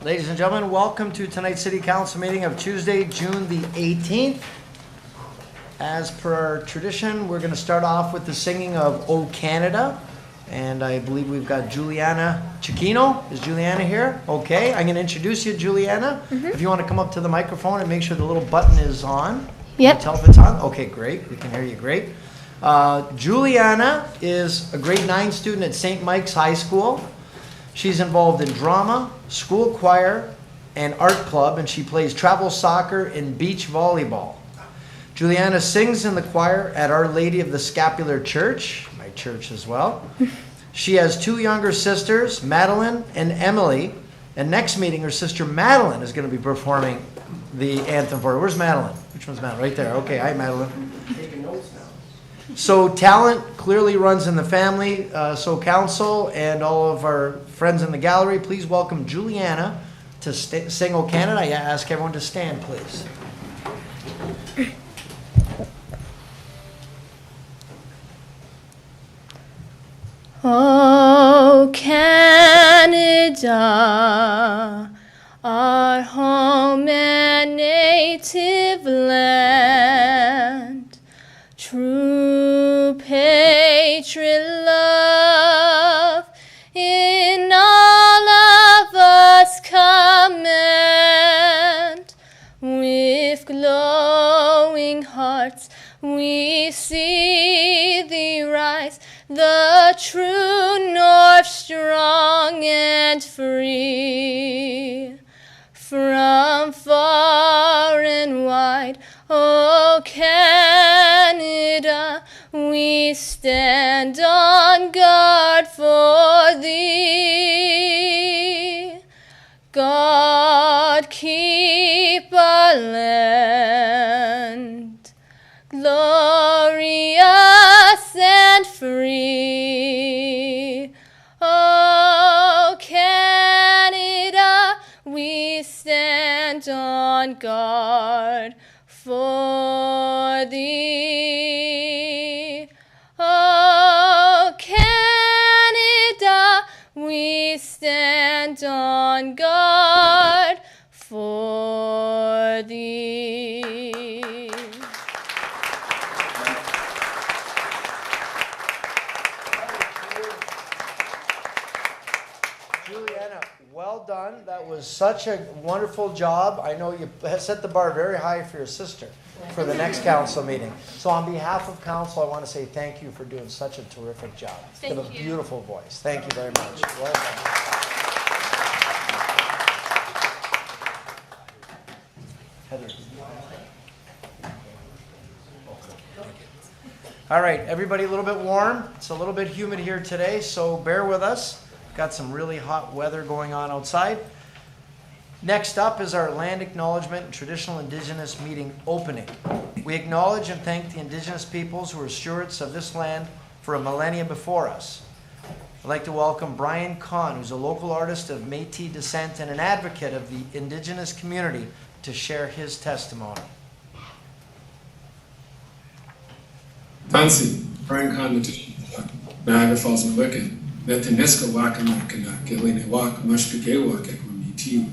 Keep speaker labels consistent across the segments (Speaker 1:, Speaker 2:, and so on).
Speaker 1: Ladies and gentlemen, welcome to tonight's City Council meeting of Tuesday, June the 18th. As per our tradition, we're going to start off with the singing of O Canada. And I believe we've got Juliana Cicchino. Is Juliana here? Okay, I'm going to introduce you, Juliana. If you want to come up to the microphone and make sure the little button is on.
Speaker 2: Yep.
Speaker 1: Can you tell if it's on? Okay, great. We can hear you great. Juliana is a grade 9 student at St. Mike's High School. She's involved in drama, school choir, and art club, and she plays travel soccer and beach volleyball. Juliana sings in the choir at Our Lady of the Scapular Church, my church as well. She has 2 younger sisters, Madeline and Emily, and next meeting her sister Madeline is going to be performing the anthem for her. Where's Madeline? Which one's Madeline? Right there. Okay, hi Madeline. Taking notes now. So talent clearly runs in the family, so council and all of our friends in the gallery, please welcome Juliana to sing O Canada. I ask everyone to stand, please.
Speaker 2: O Canada, our home and native land, true patriot love in all of us command. With glowing hearts we see thee rise, the true north strong and free. From far and wide, O Canada, we stand on guard for thee. God keep our land glorious and free. O Canada, we stand on guard for thee. O Canada, we stand on guard for thee.
Speaker 1: Juliana, well done. That was such a wonderful job. I know you set the bar very high for your sister for the next council meeting. So on behalf of council, I want to say thank you for doing such a terrific job.
Speaker 2: Thank
Speaker 1: you have a
Speaker 2: you.
Speaker 1: beautiful voice. Thank you very much. Well done. Heather. All right, everybody a little bit warm. It's a little bit humid here today, so bear with us. Got some really hot weather going on outside. Next up is our land acknowledgement and traditional indigenous meeting opening. We acknowledge and thank the indigenous peoples who are stewards of this land for a millennia before us. I'd like to welcome Brian Kahn, who's a local artist of Métis descent and an advocate of the indigenous community, to share his testimony.
Speaker 3: Fancy, Brian Kahn, Niagara Falls, Wicked. Netaniska Wakamakana, Gale Wak, Mushpike Wakek, Métis.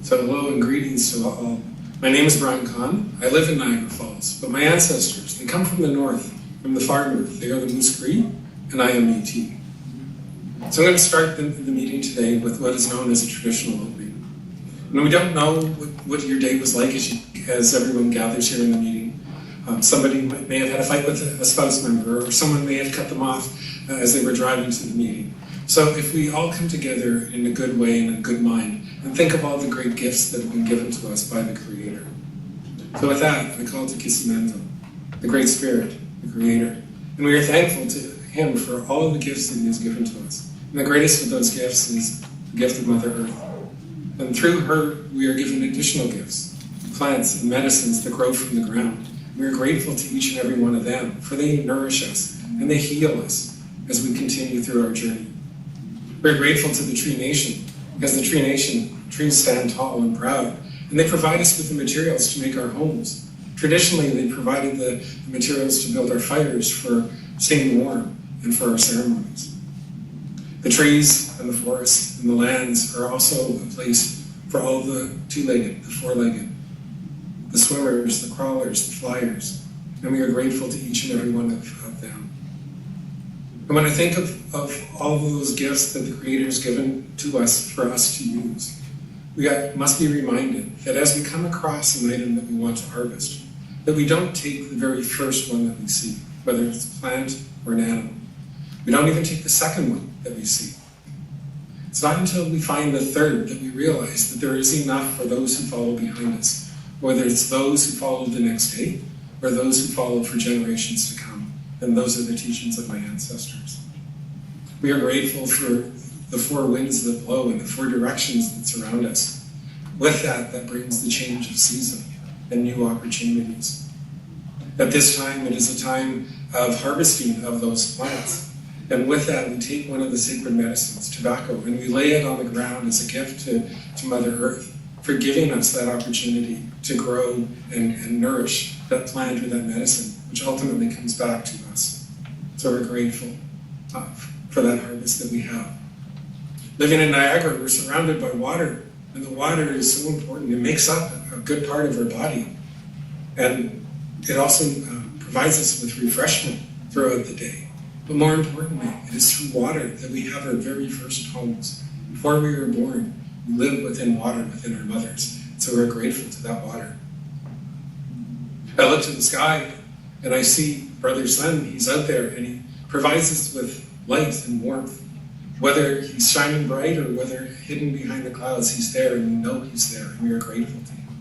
Speaker 3: So hello and greetings to all. My name is Brian Kahn. I live in Niagara Falls, but my ancestors, they come from the north, from the far north. They are the Musqueam, and I am Métis. So I'm going to start the meeting today with what is known as a traditional opening. And we don't know what your day was like as everyone gathers here in the meeting. Somebody may have had a fight with a spouse member, or someone may have cut them off as they were driving to the meeting. So if we all come together in a good way and a good mind, and think of all the great gifts that have been given to us by the Creator. So with that, I call to Kisimendo, the Great Spirit, the Creator. And we are thankful to Him for all of the gifts that He has given to us. And the greatest of those gifts is the gift of Mother Earth. And through her, we are given additional gifts, plants and medicines that grow from the ground. We are grateful to each and every one of them, for they nourish us and they heal us as we continue through our journey. We're grateful to the Tree Nation, because the Tree Nation, trees stand tall and proud, and they provide us with the materials to make our homes. Traditionally, they provided the materials to build our fires for staying warm and for our ceremonies. The trees and the forests and the lands are also a place for all the two-legged, the four-legged, the swimmers, the crawlers, the flyers, and we are grateful to each and every one of them. And when I think of all of those gifts that the Creator's given to us for us to use, must be reminded that as we come across an item that we want to harvest, that we don't take the very first one that we see, whether it's a plant or an animal. We don't even take the second one that we see. It's not until we find the third that we realize that there is enough for those who follow behind us, whether it's those who follow the next day or those who follow for generations to come. And those are the teachings of my ancestors. We are grateful for the four winds that blow and the four directions that surround us. With that, that brings the change of season and new opportunities. At this time, it is a time of harvesting of those plants. And with that, we take one of the sacred medicines, tobacco, and we lay it on the ground as a gift to Mother Earth for giving us that opportunity to grow and nourish that plant or that medicine, which ultimately comes back to us. So we're grateful for that harvest that we have. Living in Niagara, we're surrounded by water, and the water is so important. It makes up a good part of our body, and it also provides us with refreshment throughout the day. But more importantly, it is through water that we have our very first homes. Before we were born, we lived within water, within our mothers. So we're grateful to that water. I look to the sky and I see Brother Sun. He's out there and he provides us with light and warmth. Whether he's shining bright or whether hidden behind the clouds, he's there and we know he's there and we are grateful to him.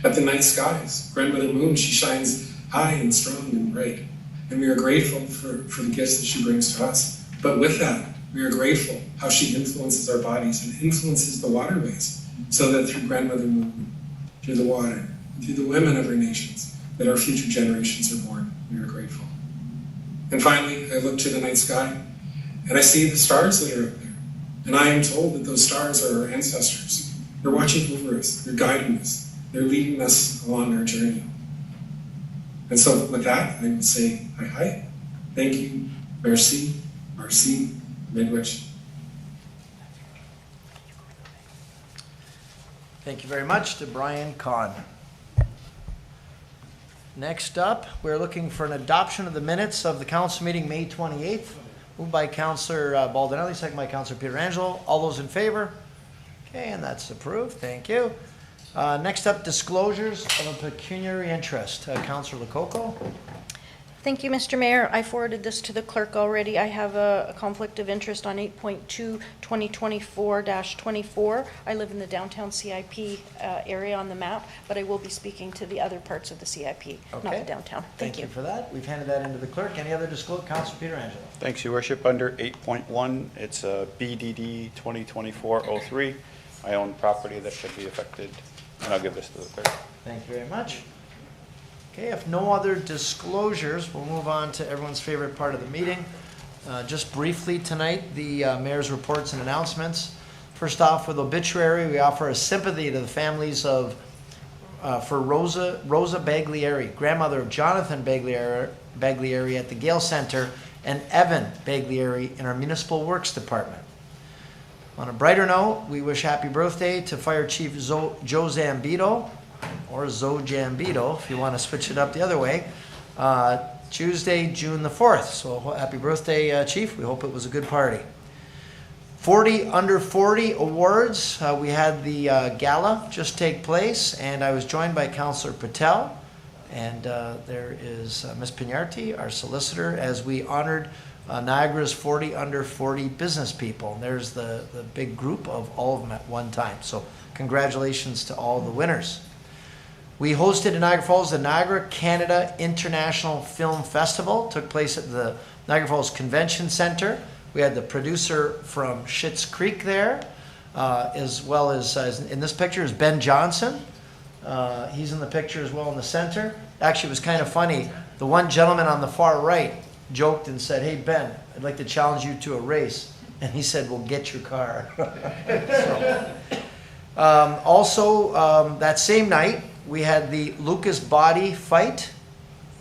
Speaker 3: At the night skies, Grandmother Moon, she shines high and strong and bright. And we are grateful for the gifts that she brings to us. But with that, we are grateful how she influences our bodies and influences the waterways, so that through Grandmother Moon, through the water, through the women of our nations, that our future generations are born. We are grateful. And finally, I look to the night sky, and I see the stars that are out there. And I am told that those stars are our ancestors. They're watching over us. They're guiding us. They're leading us along our journey. And so with that, I would say, hi, thank you, merci, midwich.
Speaker 1: Thank you very much to Brian Kahn. Next up, we're looking for an adoption of the minutes of the council meeting May 28th. Moved by Councillor Baldinelli, second by Councillor Pietrangelo. All those in favor? Okay, and that's approved. Thank you. Next up, disclosures of a pecuniary interest. Councillor Lococo.
Speaker 4: Thank you, Mr. Mayor. I forwarded this to the clerk already. I have a conflict of interest on 8.2 2024-24. I live in the downtown CIP area on the map, but I will be speaking to the other parts of the CIP, not the downtown. Thank you
Speaker 1: for that. We've handed that into the clerk. Any other disclosure? Councillor Pietrangelo.
Speaker 5: Thanks, Your Worship. Under 8.1, it's a BDD 2024-03. I own property that should be affected, and I'll give this to the clerk.
Speaker 1: Thank you very much. Okay, if no other disclosures, we'll move on to everyone's favorite part of the meeting. Just briefly tonight, the mayor's reports and announcements. First off, with obituary, we offer a sympathy to the families of for Rosa Baglieri, grandmother of Jonathan Baglieri at the Gale Center, and Evan Baglieri in our Municipal Works Department. On a brighter note, we wish happy birthday to Fire Chief Joe Zambito, or Zoe Jambito, if you want to switch it up the other way, Tuesday, June the 4th. So happy birthday, Chief. We hope it was a good party. 40 under 40 awards. We had the gala just take place, and I was joined by Councillor Patel, and there is Ms. Pignarti, our solicitor, as we honored Niagara's 40 under 40 business people. And there's the big group of all of them at one time. So congratulations to all the winners. We hosted in Niagara Falls the Niagara Canada International Film Festival. Took place at the Niagara Falls Convention Center. We had the producer from Schitt's Creek there, as well as in this picture is Ben Johnson. He's in the picture as well in the center. Actually, it was kind of funny. The one gentleman on the far right joked and said, "Hey Ben, I'd like to challenge you to a race." And he said, "Well, get your car." Also, that same night, we had the Lucas Bahdi Fight,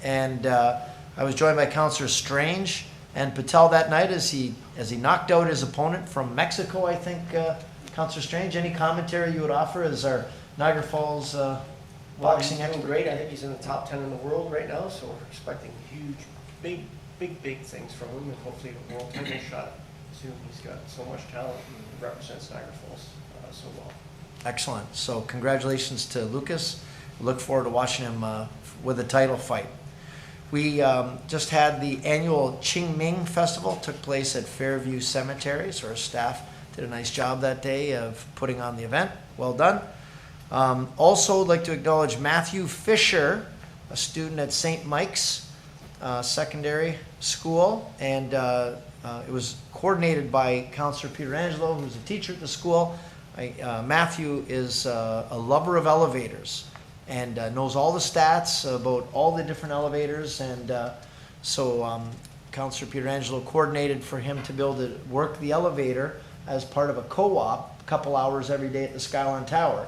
Speaker 1: and I was joined by Councillor Strange and Patel that night as he knocked out his opponent from Mexico, I think, Councillor Strange, any commentary you would offer as our Niagara Falls boxing
Speaker 6: He's doing
Speaker 1: expert?
Speaker 6: great. I think he's in the top 10 in the world right now, so we're expecting huge, big things from him, and hopefully a world title shot soon. He's got so much talent and represents Niagara Falls so well.
Speaker 1: Excellent. So congratulations to Lucas. Look forward to watching him with a title fight. We just had the annual Qing Ming Festival, took place at Fairview Cemetery, so our staff did a nice job that day of putting on the event. Well done. Also, I'd like to acknowledge Matthew Fisher, a student at St. Mike's Secondary School, and it was coordinated by Councillor Pietrangelo, who's a teacher at the school. Matthew is a lover of elevators and knows all the stats about all the different elevators, and so Councillor Pietrangelo coordinated for him to be able to work the elevator as part of a co-op, a couple hours every day at the Skyline Tower.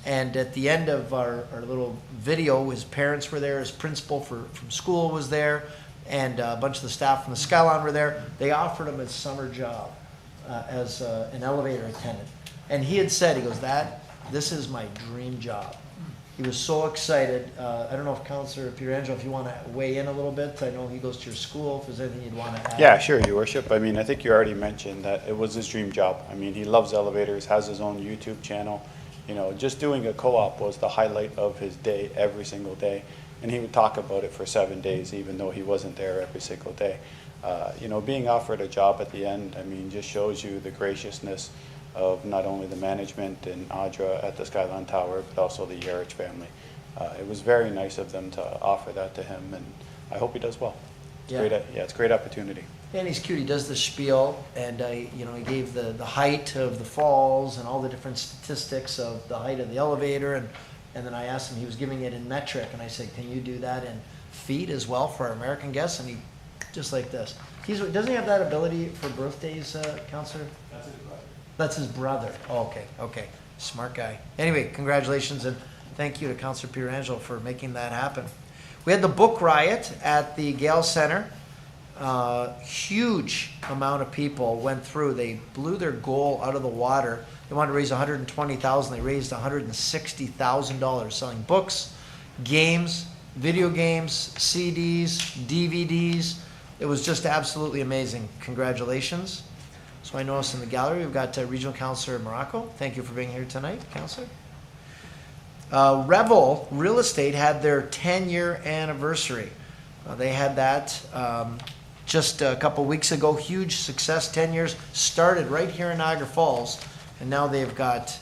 Speaker 1: And at the end of our little video, his parents were there, his principal from school was there, and a bunch of the staff from the Skyline were there. They offered him a summer job as an elevator attendant. And he had said, he goes, this is my dream job. He was so excited. I don't know if Councillor Pietrangelo, if you want to weigh in a little bit. I know he goes to your school. If there's anything you'd want to add.
Speaker 5: Yeah, sure, Your Worship. I mean, I think you already mentioned that it was his dream job. I mean, he loves elevators, has his own YouTube channel. You know, just doing a co-op was the highlight of his day every single day. And he would talk about it for 7 days, even though he wasn't there every single day. You know, being offered a job at the end, I mean, just shows you the graciousness of not only the management and Audra at the Skyline Tower, but also the Yarich family. It was very nice of them to offer that to him, and I hope he does well. It's a great opportunity.
Speaker 1: And he's cute. He does the spiel, and you know, he gave the height of the falls and all the different statistics of the height of the elevator, and then I asked him, he was giving it in metric, and I said, can you do that in feet as well for our American guests? And he, just like this. Doesn't he have that ability for birthdays, Councillor?
Speaker 6: That's a good question.
Speaker 1: That's his brother. Oh, okay. Smart guy. Anyway, congratulations, and thank you to Councillor Pietrangelo for making that happen. We had the book riot at the Gale Center. Huge amount of people went through. They blew their goal out of the water. They wanted to raise $120,000. They raised $160,000 selling books, games, video games, CDs, DVDs. It was just absolutely amazing. Congratulations. So I noticed in the gallery we've got Regional Councillor Morocco. Thank you for being here tonight, Councillor. Revel Real Estate had their 10-year anniversary. They had that just a couple weeks ago. Huge success. 10 years. Started right here in Niagara Falls, and now they've got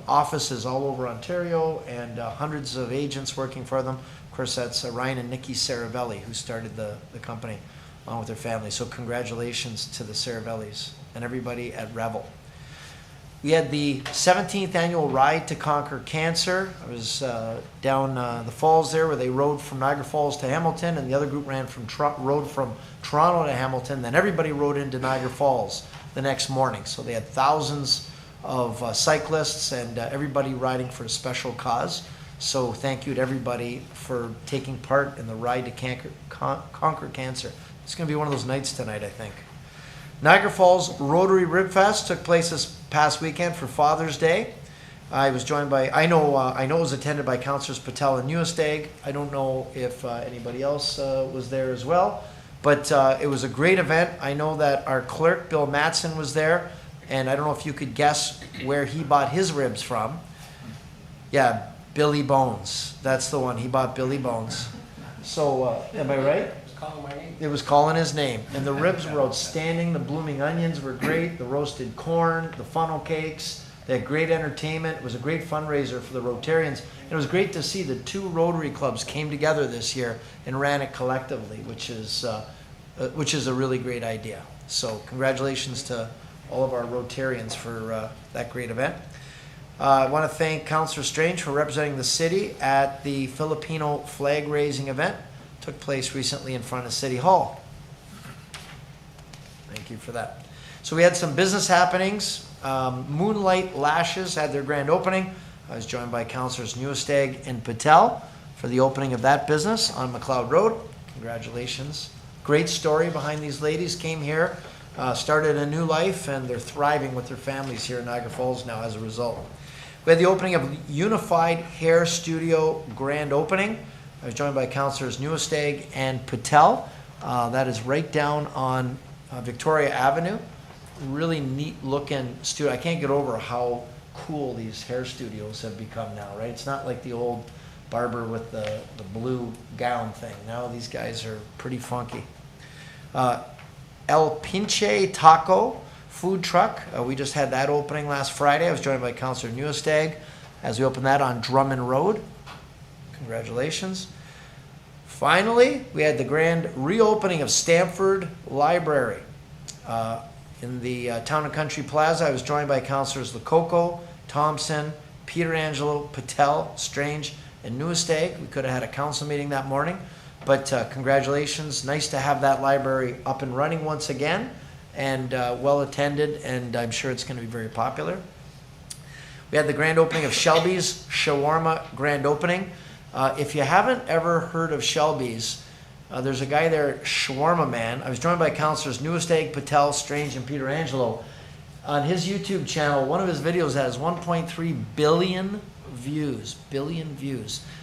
Speaker 1: offices all over Ontario and hundreds of agents working for them. Of course, that's Ryan and Nikki Saravelli who started the company along with their family. So congratulations to the Saravellis and everybody at Revel. We had the 17th annual Ride to Conquer Cancer. I was down the falls there where they rode from Niagara Falls to Hamilton, and the other group rode from Toronto to Hamilton. Then everybody rode into Niagara Falls the next morning. So they had thousands of cyclists and everybody riding for a special cause. So thank you to everybody for taking part in the Ride to Conquer Cancer. It's going to be one of those nights tonight, I think. Niagara Falls Rotary Rib Fest took place this past weekend for Father's Day. I was joined by, I know it was attended by Councillors Patel and Nieuwesteeg. I don't know if anybody else was there as well, but it was a great event. I know that our clerk, Bill Matson, was there, and I don't know if you could guess where he bought his ribs from. Yeah, Billy Bones. That's the one. He bought Billy Bones. So, am I right?
Speaker 6: Calling my name.
Speaker 1: It was calling his name. And the ribs were outstanding. The blooming onions were great. The roasted corn, the funnel cakes. They had great entertainment. It was a great fundraiser for the Rotarians. And it was great to see the two Rotary clubs came together this year and ran it collectively, which is a really great idea. So congratulations to all of our Rotarians for that great event. I want to thank Councillor Strange for representing the city at the Filipino flag raising event. Took place recently in front of City Hall. Thank you for that. So we had some business happenings. Moonlight Lashes had their grand opening. I was joined by Councillors Nieuwesteeg and Patel for the opening of that business on McLeod Road. Congratulations. Great story behind these ladies. Came here started a new life, and they're thriving with their families here in Niagara Falls now as a result. We had the opening of Unified Hair Studio grand opening. I was joined by Councillors Nieuwesteeg and Patel. That is right down on Victoria Avenue. Really neat looking studio. I can't get over how cool these hair studios have become now, right? It's not like the old barber with the blue gown thing. Now these guys are pretty funky. El Pinche Taco food truck. We just had that opening last Friday. I was joined by Councillor Nieuwesteeg as we opened that on Drummond Road. Congratulations. Finally, we had the grand reopening of Stamford Library. In the Town and Country Plaza, I was joined by Councillors Lococo, Thompson, Pietrangelo, Patel, Strange, and Nieuwesteeg. We could have had a council meeting that morning, but congratulations. Nice to have that library up and running once again, and well attended, and I'm sure it's going to be very popular. We had the grand opening of Shelby's Shawarma grand opening. If you haven't ever heard of Shelby's, there's a guy there, Shawarma Man. I was joined by Councillors Nieuwesteeg, Patel, Strange, and Pietrangelo. On his YouTube channel, one of his videos has 1.3 billion views.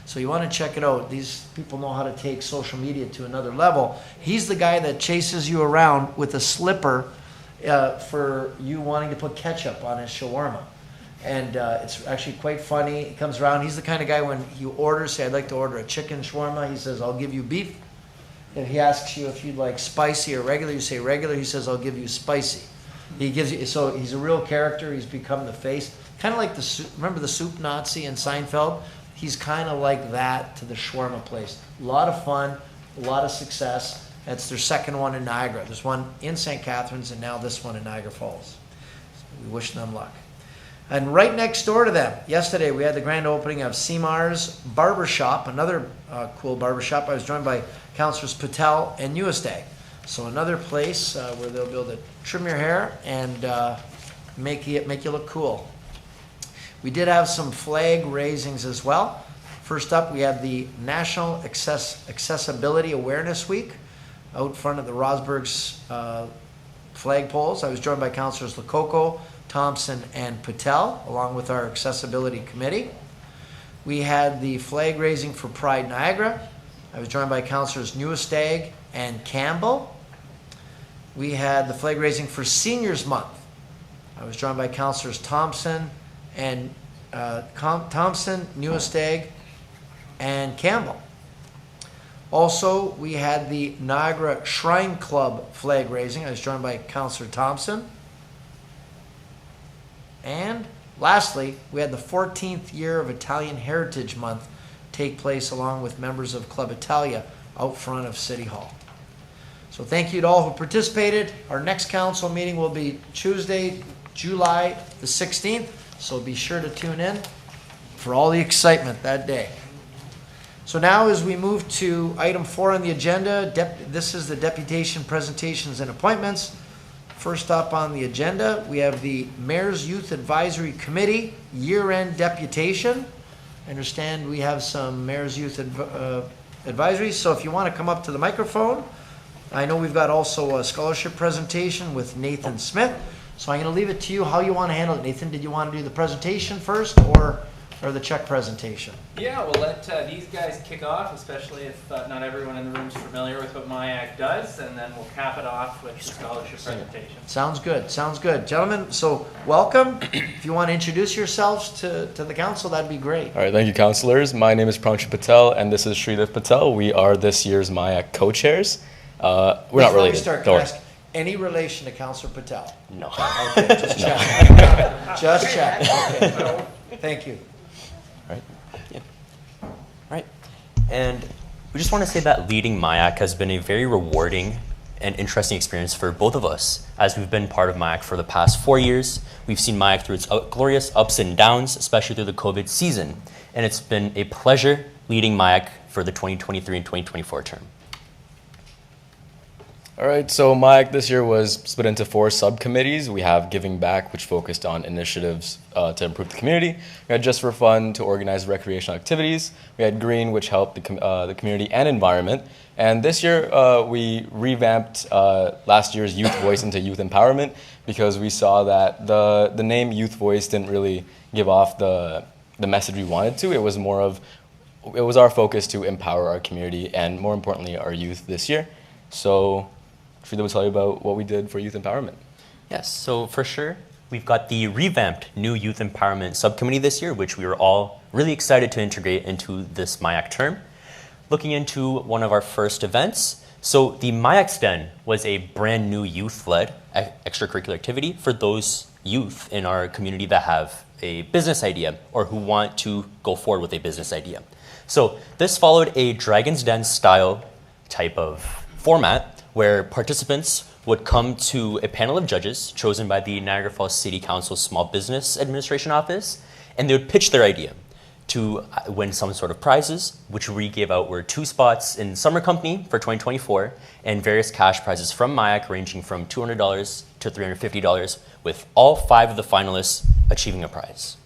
Speaker 1: So you want to check it out. These people know how to take social media to another level. He's the guy that chases you around with a slipper for you wanting to put ketchup on his shawarma. And it's actually quite funny. He comes around. He's the kind of guy when you order, say, I'd like to order a chicken shawarma. He says, I'll give you beef. If he asks you if you'd like spicy or regular, you say regular. He says, I'll give you spicy. He gives you, so he's a real character. He's become the face. Kind of like remember the soup Nazi in Seinfeld? He's kind of like that to the shawarma place. A lot of fun, a lot of success. That's their second one in Niagara. There's one in St. Catharines and now this one in Niagara Falls. So we wish them luck. And right next door to them, yesterday we had the grand opening of Seamar's Barbershop, another cool barbershop. I was joined by Councillors Patel and Nieuwesteeg. So another place where they'll be able to trim your hair and make you look cool. We did have some flag raisings as well. First up, we had the National Accessibility Awareness Week out front of the Rosberg's flag poles. I was joined by Councillors Lococo, Thompson, and Patel, along with our Accessibility Committee. We had the flag raising for Pride Niagara. I was joined by Councillors Nieuwesteeg and Campbell. We had the flag raising for Seniors Month. I was joined by Councillors Thompson, Nieuwesteeg, and Campbell. Also, we had the Niagara Shrine Club flag raising. I was joined by Councillor Thompson. And lastly, we had the 14th year of Italian Heritage Month take place along with members of Club Italia out front of City Hall. So thank you to all who participated. Our next council meeting will be Tuesday, July the 16th. So be sure to tune in for all the excitement that day. So now as we move to item 4 on the agenda, this is the deputation presentations and appointments. First up on the agenda, we have the Mayor's Youth Advisory Committee year-end deputation. I understand we have some Mayor's Youth advisories, so if you want to come up to the microphone. I know we've got also a scholarship presentation with Nathan Smith, so I'm going to leave it to you how you want to handle it. Nathan, did you want to do the presentation first or the check presentation?
Speaker 7: Yeah, we'll let these guys kick off, especially if not everyone in the room is familiar with what MIAC does, and then we'll cap it off with the scholarship presentation.
Speaker 1: Sounds good. Sounds good. Gentlemen, so welcome. If you want to introduce yourselves to the council, that'd be great.
Speaker 8: All right, thank you, councillors. My name is Prancha Patel, and this is Sridev Patel. We are this year's MIAC co-chairs. We're not related.
Speaker 1: Start, can I ask any relation to Councillor Patel?
Speaker 8: No.
Speaker 1: Okay, just check. Just check. Okay. Thank you.
Speaker 9: Right. Yeah. Right. And we just want to say that leading MIAC has been a very rewarding and interesting experience for both of us, as we've been part of MIAC for the past 4 years. We've seen MIAC through its glorious ups and downs, especially through the COVID season. And it's been a pleasure leading MIAC for the 2023 and 2024 term.
Speaker 8: All right, so MIAC this year was split into 4 subcommittees. We have Giving Back, which focused on initiatives to improve the community. We had Just for Fun to organize recreational activities. We had Green, which helped the community and environment. And this year, we revamped last year's Youth Voice into Youth Empowerment because we saw that the name Youth Voice didn't really give off the message we wanted to. It was our focus to empower our community and, more importantly, our youth this year. So Frida will tell you about what we did for youth empowerment.
Speaker 9: Yes, so for sure, we've got the revamped new Youth Empowerment Subcommittee this year, which we were all really excited to integrate into this MIAC term. Looking into one of our first events, so the MIAC's Den was a brand new youth-led extracurricular activity for those youth in our community that have a business idea or who want to go forward with a business idea. So this followed a Dragon's Den style type of format where participants would come to a panel of judges chosen by the Niagara Falls City Council Small Business Administration Office, and they would pitch their idea to win some sort of prizes, which we gave out were 2 spots in Summer Company for 2024 and various cash prizes from MIAC ranging from $200 to $350, with all 5 of the finalists achieving a prize.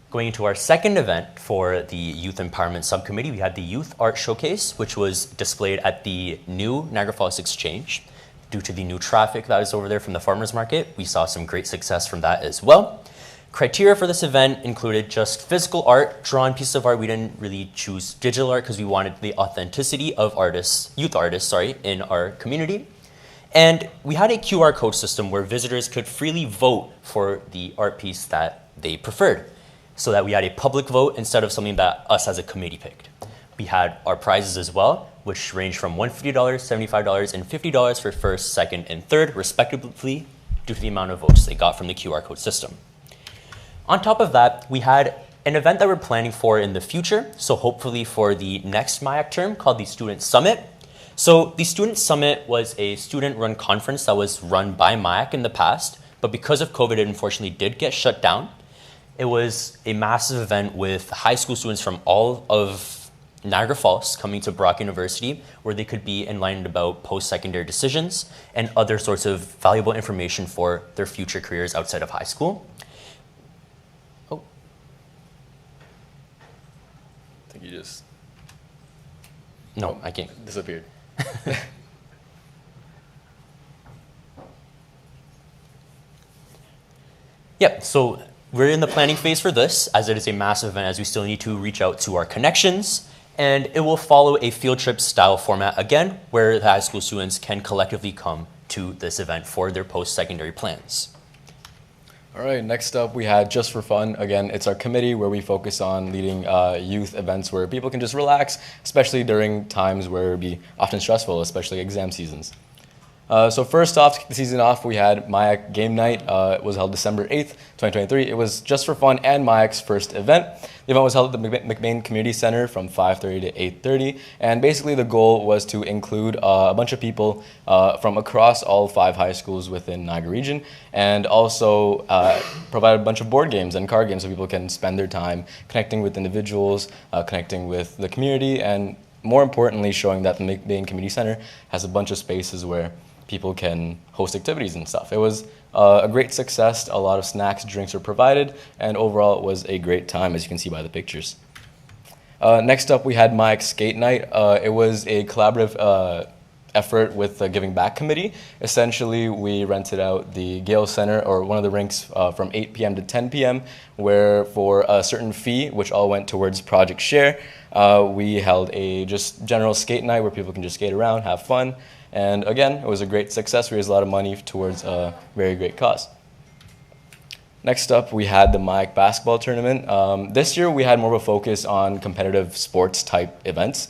Speaker 9: Going into our second event for the Youth Empowerment Subcommittee, we had the Youth Art Showcase, which was displayed at the new Niagara Falls Exchange. Due to the new traffic that was over there from the farmers market, we saw some great success from that as well. Criteria for this event included just physical art, drawn pieces of art. We didn't really choose digital art because we wanted the authenticity of artists, youth artists, in our community. And we had a QR code system where visitors could freely vote for the art piece that they preferred, so that we had a public vote instead of something that us as a committee picked. We had our prizes as well, which ranged from $150, $75, and $50 for first, second, and third, respectively, due to the amount of votes they got from the QR code system. On top of that, we had an event that we're planning for in the future, so hopefully for the next MIAC term, called the Student Summit. So the Student Summit was a student-run conference that was run by MIAC in the past, but because of COVID, it unfortunately did get shut down. It was a massive event with high school students from all of Niagara Falls coming to Brock University, where they could be enlightened about post-secondary decisions and other sorts of valuable information for their future careers outside of high school. Oh.
Speaker 8: I think you just...
Speaker 9: No, I can't.
Speaker 8: Disappeared.
Speaker 9: Yep, so we're in the planning phase for this, as it is a massive event, as we still need to reach out to our connections. And it will follow a field trip style format again, where the high school students can collectively come to this event for their post-secondary plans.
Speaker 8: All right, next up we had Just for Fun. Again, it's our committee where we focus on leading youth events where people can just relax, especially during times where it would be often stressful, especially exam seasons. So first off, to kick the season off, we had MIAC Game Night. It was held December 8th, 2023. It was Just for Fun and MIAC's first event. The event was held at the McBain Community Center from 5:30 to 8:30. And basically the goal was to include a bunch of people from across all 5 high schools within Niagara region, and also provide a bunch of board games and card games so people can spend their time connecting with individuals, connecting with the community, and more importantly, showing that the McBain Community Center has a bunch of spaces where people can host activities and stuff. It was a great success. A lot of snacks, drinks were provided, and overall it was a great time, as you can see by the pictures. Next up, we had MIAC Skate Night. It was a collaborative effort with the Giving Back Committee. Essentially, we rented out the Gale Center, or one of the rinks, from 8 p.m. to 10 p.m., where for a certain fee, which all went towards Project Share, we held a just general skate night where people can just skate around, have fun. And again, it was a great success. We raised a lot of money towards a very great cause. Next up, we had the MIAC basketball tournament. This year, we had more of a focus on competitive sports type events,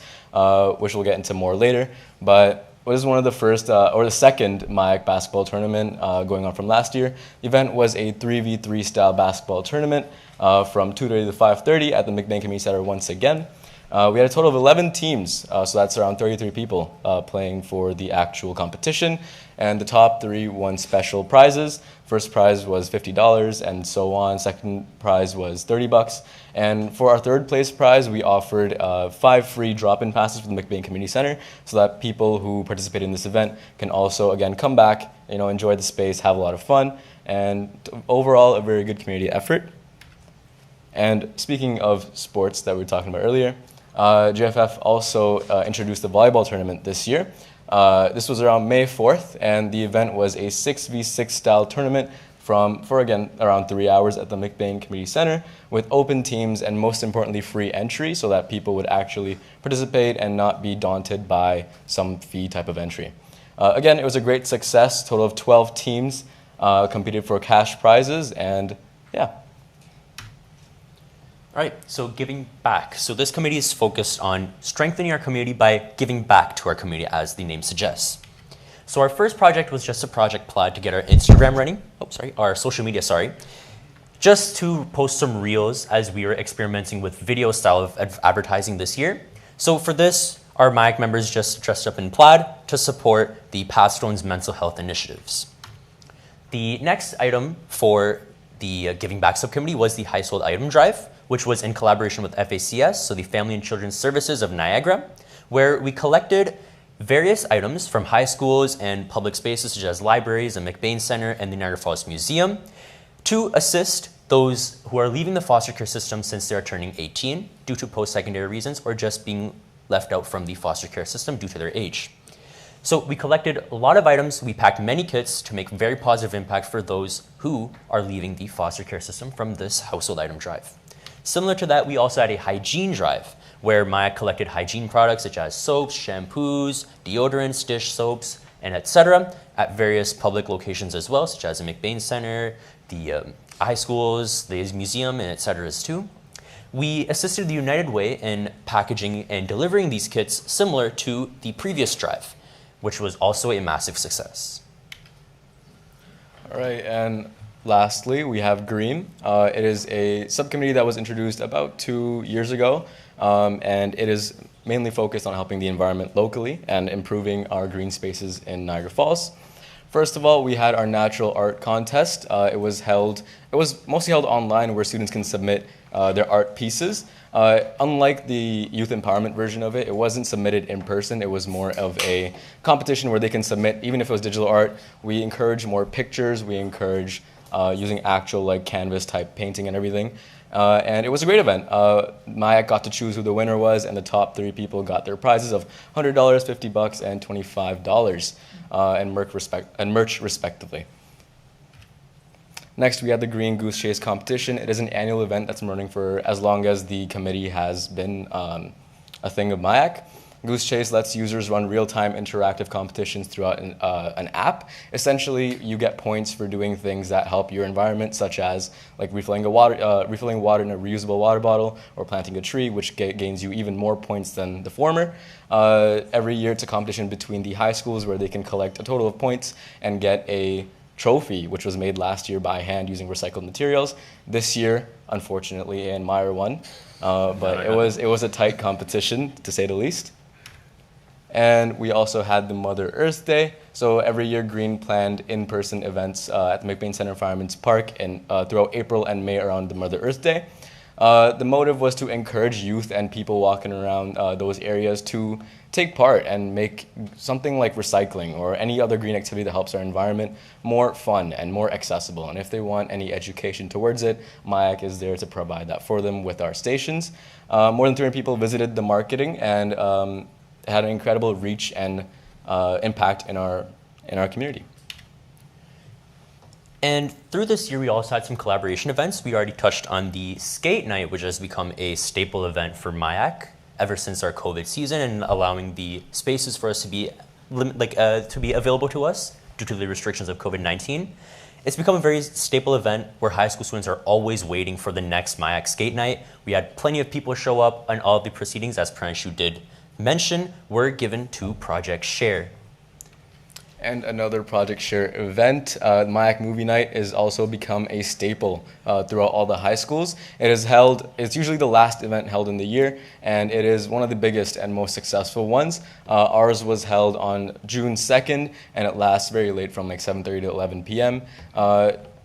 Speaker 8: which we'll get into more later. But it was one of the first, or the second MIAC basketball tournament going on from last year. The event was a 3v3 style basketball tournament from 2:30 to 5:30 at the McBain Community Center once again. We had a total of 11 teams, so that's around 33 people playing for the actual competition, and the top 3 won special prizes. First prize was $50 and so on. Second prize was $30. And for our third place prize, we offered 5 free drop-in passes for the McBain Community Center so that people who participate in this event can also, again, come back, enjoy the space, have a lot of fun, and overall, a very good community effort. And speaking of sports that we were talking about earlier, JFF also introduced the volleyball tournament this year. This was around May 4th, and the event was a 6v6 style tournament for again, around 3 hours at the McBain Community Center with open teams and most importantly, free entry so that people would actually participate and not be daunted by some fee type of entry. Again, it was a great success. Total of 12 teams competed for cash prizes, and yeah.
Speaker 9: All right, so giving back. So this committee is focused on strengthening our community by giving back to our community, as the name suggests. So our first project was just a project plot to get our Instagram running, our social media, just to post some reels as we were experimenting with video style of advertising this year. So for this, our MIAC members just dressed up in plaid to support the Pastone's mental health initiatives. The next item for the Giving Back Subcommittee was the Household Item Drive, which was in collaboration with FACS, so the Family and Children's Services of Niagara, where we collected various items from high schools and public spaces such as libraries, the McBain Center, and the Niagara Falls Museum to assist those who are leaving the foster care system since they are turning 18 due to post-secondary reasons or just being left out from the foster care system due to their age. So we collected a lot of items, we packed many kits to make very positive impact for those who are leaving the foster care system from this household item drive. Similar to that, we also had a hygiene drive where Maya collected hygiene products such as soaps, shampoos, deodorants, dish soaps, and etc. at various public locations as well, such as the McBain Center, the high schools, the museum, and etc. too. We assisted the United Way in packaging and delivering these kits similar to the previous drive, which was also a massive success.
Speaker 8: All right, and lastly, we have Green. It is a subcommittee that was introduced about 2 years ago, and it is mainly focused on helping the environment locally and improving our green spaces in Niagara Falls. First of all, we had our natural art contest. It was mostly held online where students can submit their art pieces. Unlike the youth empowerment version of it, it wasn't submitted in person. It was more of a competition where they can submit, even if it was digital art. We encourage more pictures. We encourage using actual canvas type painting and everything. And it was a great event. Maya got to choose who the winner was, and the top 3 people got their prizes of $100, $50, and $25, and merch respectively. Next, we had the Green Goose Chase competition. It is an annual event that's been running for as long as the committee has been a thing of MIAC. Goose Chase lets users run real-time interactive competitions throughout an app. Essentially, you get points for doing things that help your environment, such as refilling water in a reusable water bottle or planting a tree, which gains you even more points than the former. Every year, it's a competition between the high schools where they can collect a total of points and get a trophy, which was made last year by hand using recycled materials. This year, unfortunately, Ann Meyer won, but it was a tight competition, to say the least. And we also had the Mother Earth Day. So every year, Green planned in-person events at the McBain Center Fireman's Park and throughout April and May around the Mother Earth Day. The motive was to encourage youth and people walking around those areas to take part and make something like recycling or any other green activity that helps our environment more fun and more accessible. And if they want any education towards it, MIAC is there to provide that for them with our stations. More than 300 people visited the marketing and had an incredible reach and impact in our community.
Speaker 9: And through this year, we also had some collaboration events. We already touched on the skate night, which has become a staple event for MIAC ever since our COVID season, and allowing the spaces for us to be available to us due to the restrictions of COVID-19. It's become a very staple event where high school students are always waiting for the next MIAC skate night. We had plenty of people show up, and all of the proceedings, as Pranshu did mention, were given to Project Share.
Speaker 8: And another Project Share event, MIAC Movie Night, is also become a staple throughout all the high schools. It's usually the last event held in the year, and it is one of the biggest and most successful ones. Ours was held on June 2nd, and it lasts very late from like 7:30 to 11 p.m.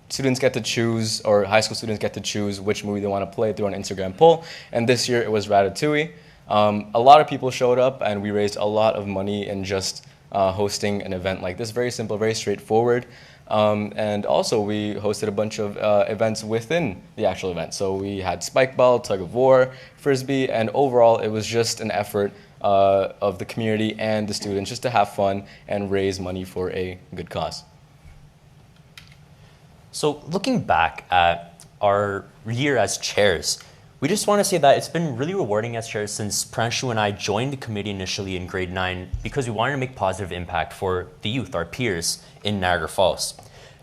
Speaker 8: Students get to choose, or high school students get to choose which movie they want to play through an Instagram poll, and this year it was Ratatouille. A lot of people showed up, and we raised a lot of money in just hosting an event like this. Very simple, very straightforward. And also we hosted a bunch of events within the actual event. So we had spike ball, tug of war, frisbee, and overall it was just an effort of the community and the students just to have fun and raise money for a good cause.
Speaker 9: So looking back at our year as chairs, we just want to say that it's been really rewarding as chairs since Pranshu and I joined the committee initially in grade 9 because we wanted to make positive impact for the youth, our peers in Niagara Falls.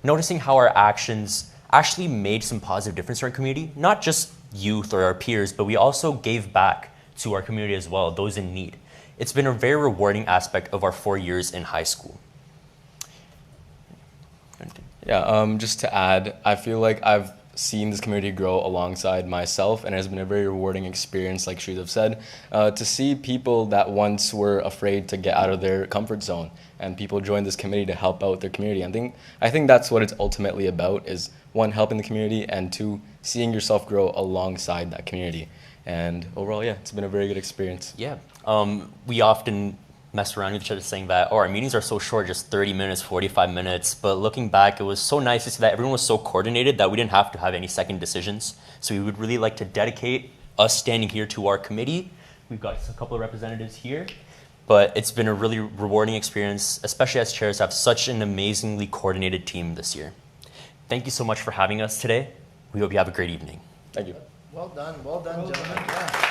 Speaker 9: Noticing how our actions actually made some positive difference to our community, not just youth or our peers, but we also gave back to our community as well, those in need. It's been a very rewarding aspect of our 4 years in high school.
Speaker 8: Yeah, just to add, I feel like I've seen this community grow alongside myself, and it has been a very rewarding experience, like Sridhar said, to see people that once were afraid to get out of their comfort zone, and people join this committee to help out their community. I think that's what it's ultimately about, is one, helping the community, and two, seeing yourself grow alongside that community. And overall, yeah, it's been a very good experience.
Speaker 9: Yeah, we often mess around with each other saying that, oh, our meetings are so short, just 30 minutes, 45 minutes. But looking back, it was so nice to see that everyone was so coordinated that we didn't have to have any second decisions. So we would really like to dedicate us standing here to our committee. We've got a couple of representatives here, but it's been a really rewarding experience, especially as chairs, to have such an amazingly coordinated team this year. Thank you so much for having us today. We hope you have a great evening.
Speaker 8: Thank you.
Speaker 1: Well done, gentlemen. Yeah.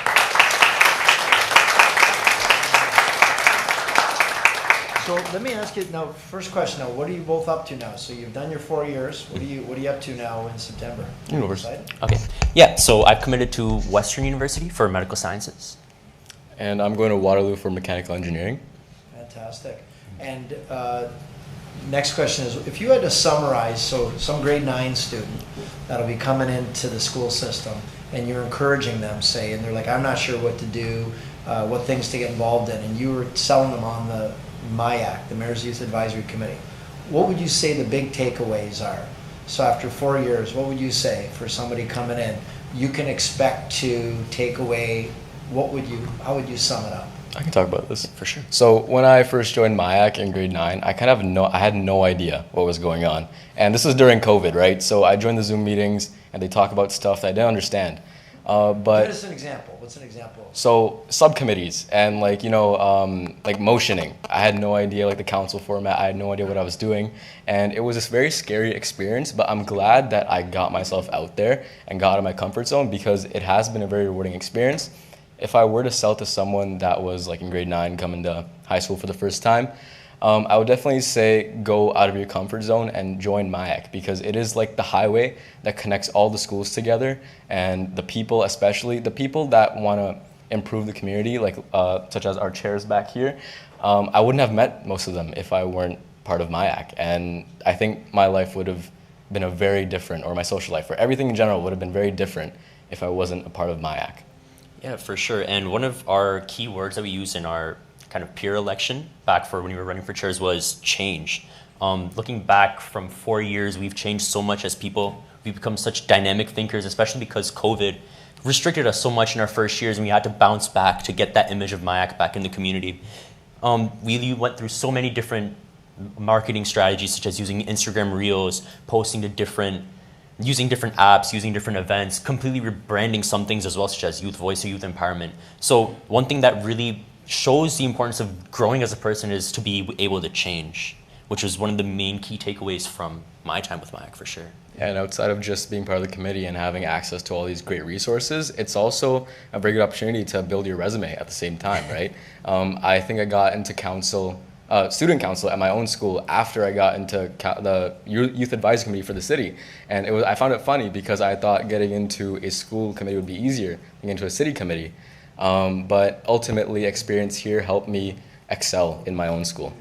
Speaker 1: So let me ask you now, first question now, what are you both up to now? So you've done your 4 years. What are you up to now in September?
Speaker 9: Okay. Yeah, so I've committed to Western University for medical sciences.
Speaker 8: And I'm going to Waterloo for mechanical engineering.
Speaker 1: Fantastic. And next question is, if you had to summarize, so some grade 9 student that'll be coming into the school system and you're encouraging them, say, and they're like, I'm not sure what to do, what things to get involved in, and you were selling them on the MIAC, the Mayor's Youth Advisory Committee, what would you say the big takeaways are? So after 4 years, what would you say for somebody coming in? You can expect to take away, how would you sum it up?
Speaker 8: I can talk about this.
Speaker 9: For sure.
Speaker 8: So when I first joined MIAC in grade 9, I had no idea what was going on. And this was during COVID, right? So I joined the Zoom meetings and they talk about stuff that I didn't understand. But
Speaker 1: give us an example. What's an example?
Speaker 8: So subcommittees and like motioning. I had no idea like the council format. I had no idea what I was doing. And it was this very scary experience, but I'm glad that I got myself out there and got out of my comfort zone because it has been a very rewarding experience. If I were to sell to someone that was like in grade 9 coming to high school for the first time, I would definitely say go out of your comfort zone and join MIAC because it is like the highway that connects all the schools together, and the people, especially the people that want to improve the community, like such as our chairs back here. I wouldn't have met most of them if I weren't part of MIAC, and I think my life would have been a very different, or my social life, or everything in general would have been very different if I wasn't a part of MIAC.
Speaker 9: Yeah, for sure. And one of our key words that we use in our kind of peer election back for when we were running for chairs was change. Looking back from 4 years, we've changed so much as people. We've become such dynamic thinkers, especially because COVID restricted us so much in our first years and we had to bounce back to get that image of MIAC back in the community. We went through so many different marketing strategies, such as using Instagram Reels, using different apps, using different events, completely rebranding some things as well, such as youth voice or youth empowerment. So one thing that really shows the importance of growing as a person is to be able to change, which was one of the main key takeaways from my time with MIAC for sure.
Speaker 8: And outside of just being part of the committee and having access to all these great resources, it's also a very good opportunity to build your resume at the same time, right? I think I got into student council at my own school after I got into the youth advisory committee for the city. And I found it funny because I thought getting into a school committee would be easier than getting into a city committee. But ultimately, experience here helped me excel in my own school.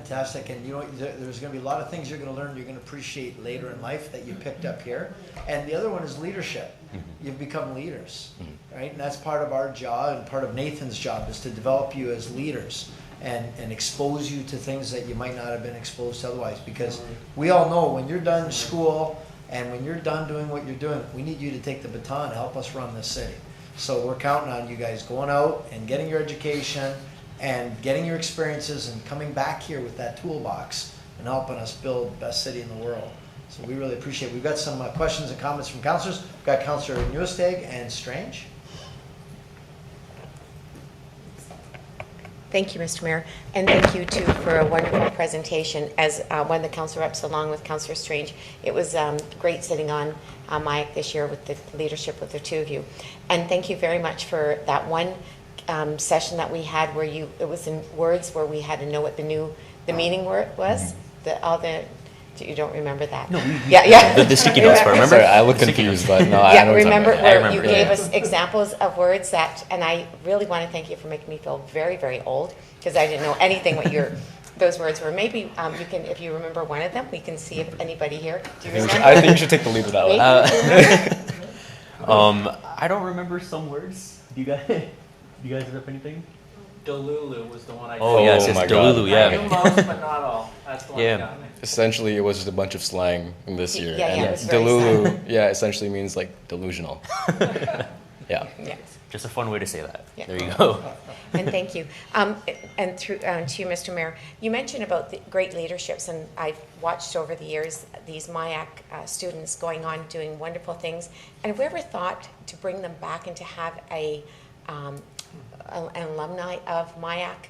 Speaker 1: fantastic. And you know, there's going to be a lot of things you're going to learn, you're going to appreciate later in life that you picked up here. And the other one is leadership. You've become leaders, right? And that's part of our job, and part of Nathan's job is to develop you as leaders and expose you to things that you might not have been exposed to otherwise. Because we all know when you're done school and when you're done doing what you're doing, we need you to take the baton and help us run this city. So we're counting on you guys going out and getting your education and getting your experiences and coming back here with that toolbox and helping us build the best city in the world. So we really appreciate it. We've got some questions and comments from councillors. We've got Councillor Nieuwesteeg and Strange.
Speaker 10: Thank you, Mr. Mayor, and thank you too for a wonderful presentation. As one of the council reps, along with Councillor Strange, it was great sitting on MIAC this year with the leadership with the two of you. And thank you very much for that one session that we had where it was in words where we had to know what the meaning word was. You don't remember that?
Speaker 9: No,
Speaker 10: yeah.
Speaker 9: The sticky notes part, remember?
Speaker 8: Sorry, I look confused, but no, I
Speaker 10: yeah,
Speaker 8: know what you're talking
Speaker 10: remember
Speaker 8: about.
Speaker 10: where
Speaker 9: remember,
Speaker 10: you gave
Speaker 9: yeah.
Speaker 10: us examples of words that, and I really want to thank you for making me feel very, very old, because I didn't know anything what those words were. Maybe you can, if you remember one of them, we can see if anybody here. Do you remember?
Speaker 8: I think you should take the lead with that one.
Speaker 9: I don't remember some words. Do you guys have anything?
Speaker 7: Delulu was the one I
Speaker 9: Oh,
Speaker 8: Oh
Speaker 9: yes,
Speaker 8: my
Speaker 9: it's
Speaker 8: God.
Speaker 9: Delulu,
Speaker 7: I knew
Speaker 9: yeah.
Speaker 7: most, but not all. That's the one
Speaker 9: Yeah.
Speaker 7: that got me.
Speaker 8: Essentially, it was just a bunch of slang in this year.
Speaker 10: Yeah,
Speaker 8: and
Speaker 10: it's very
Speaker 8: Delulu, yeah, essentially means like delusional. Yeah.
Speaker 10: Yes.
Speaker 9: Just a fun way to say that.
Speaker 10: Yeah.
Speaker 9: There you go.
Speaker 10: And thank you. And through to you, Mr. Mayor, you mentioned about the great leaderships, and I've watched over the years these MIAC students going on doing wonderful things. And have we ever thought to bring them back and to have an alumni of MIAC?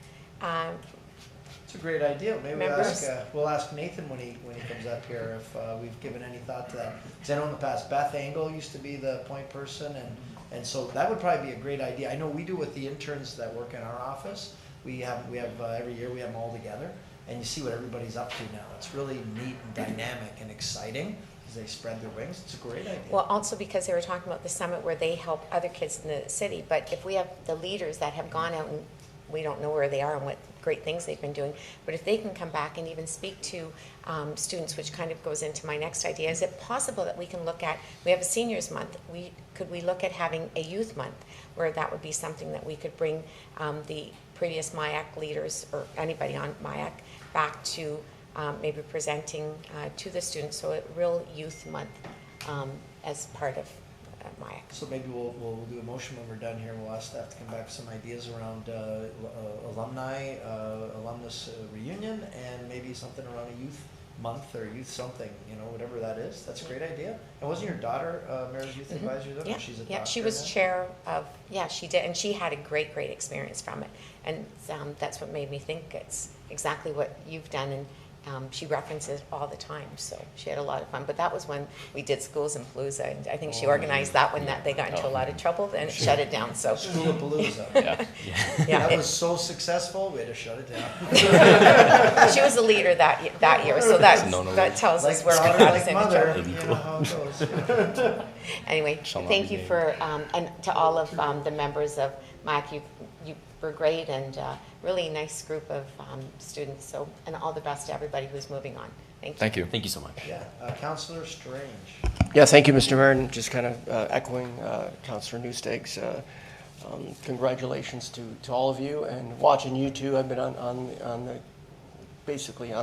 Speaker 1: It's a great idea. Maybe
Speaker 10: Members?
Speaker 1: we'll ask Nathan when he comes up here if we've given any thought to that. Because I know in the past Beth Angle used to be the point person, and so that would probably be a great idea. I know we do with the interns that work in our office. We have every year we have them all together, and you see what everybody's up to now. It's really neat and dynamic and exciting as they spread their wings. It's a great idea.
Speaker 10: Well, also because they were talking about the summit where they help other kids in the city. But if we have the leaders that have gone out and we don't know where they are and what great things they've been doing, but if they can come back and even speak to students, which kind of goes into my next idea, is it possible that we can look at, we have a seniors month, could we look at having a youth month where that would be something that we could bring the previous MIAC leaders or anybody on MIAC back to maybe presenting to the students, so a real youth month as part of MIAC.
Speaker 1: So maybe we'll do a motion when we're done here. We'll ask staff to come back with some ideas around alumni, alumnus reunion, and maybe something around a youth month or youth something, whatever that is. That's a great idea. And wasn't your daughter Mayor's Youth Advisor though?
Speaker 10: Yeah,
Speaker 1: She's a
Speaker 10: yeah, she
Speaker 1: doctor
Speaker 10: was
Speaker 1: now?
Speaker 10: chair of, she did, and she had a great experience from it. And that's what made me think it's exactly what you've done, and she references all the time, so she had a lot of fun. But that was when we did Schools in Palooza, and I think she organized that one that they got into a lot of trouble, and it shut it down, so.
Speaker 1: School of Palooza.
Speaker 8: Yeah.
Speaker 1: That was so successful, we had to shut it down.
Speaker 10: She was the leader that year, so that tells us where
Speaker 1: daughter,
Speaker 10: I was in
Speaker 1: mother,
Speaker 10: trouble.
Speaker 1: you know how it goes.
Speaker 10: Anyway,
Speaker 8: Shall not
Speaker 10: thank
Speaker 8: be
Speaker 10: you
Speaker 8: named.
Speaker 10: for, and to all of the members of MIAC, you were great, and really nice group of students, so, and all the best to everybody who's moving on. Thank you.
Speaker 8: Thank you.
Speaker 9: Thank you so much.
Speaker 1: Yeah, Councillor Strange.
Speaker 6: Yeah, thank you, Mr. Mayor, and just kind of echoing Councillor Nieuwesteeg's congratulations to all of you, and watching you two. I've been on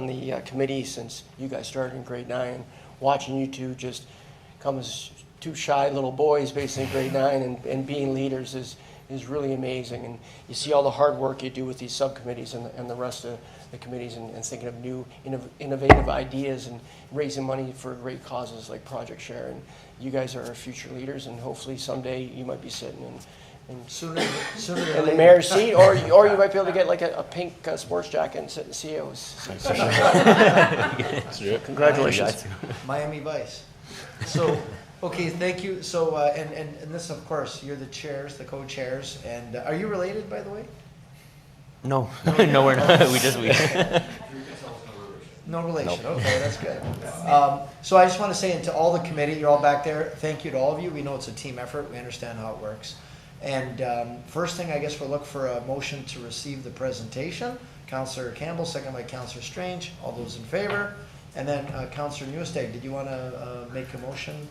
Speaker 6: the committee since you guys started in grade 9. Watching you two just come as two shy little boys, basically in grade 9, and being leaders is really amazing. And you see all the hard work you do with these subcommittees and the rest of the committees, and thinking of new innovative ideas and raising money for great causes like Project Share. And you guys are our future leaders, and hopefully someday you might be sitting in
Speaker 1: Sooner than
Speaker 6: the
Speaker 1: later.
Speaker 6: mayor's seat, or you might be able to get like a pink sports jacket and sit in the CEO's. Congratulations.
Speaker 1: Miami Vice. So, okay, thank you. So, and this, of course, you're the chairs, the co-chairs, and are you related, by the way?
Speaker 9: No, no, we're not. We
Speaker 1: No relation. Okay, that's good. So I just want to say to all the committee, you're all back there, thank you to all of you. We know it's a team effort. We understand how it works. And first thing, I guess we'll look for a motion to receive the presentation Councillor Campbell, second by Councillor Strange. All those in favor? And then Councillor Nieuwesteeg, did you want to make a motion?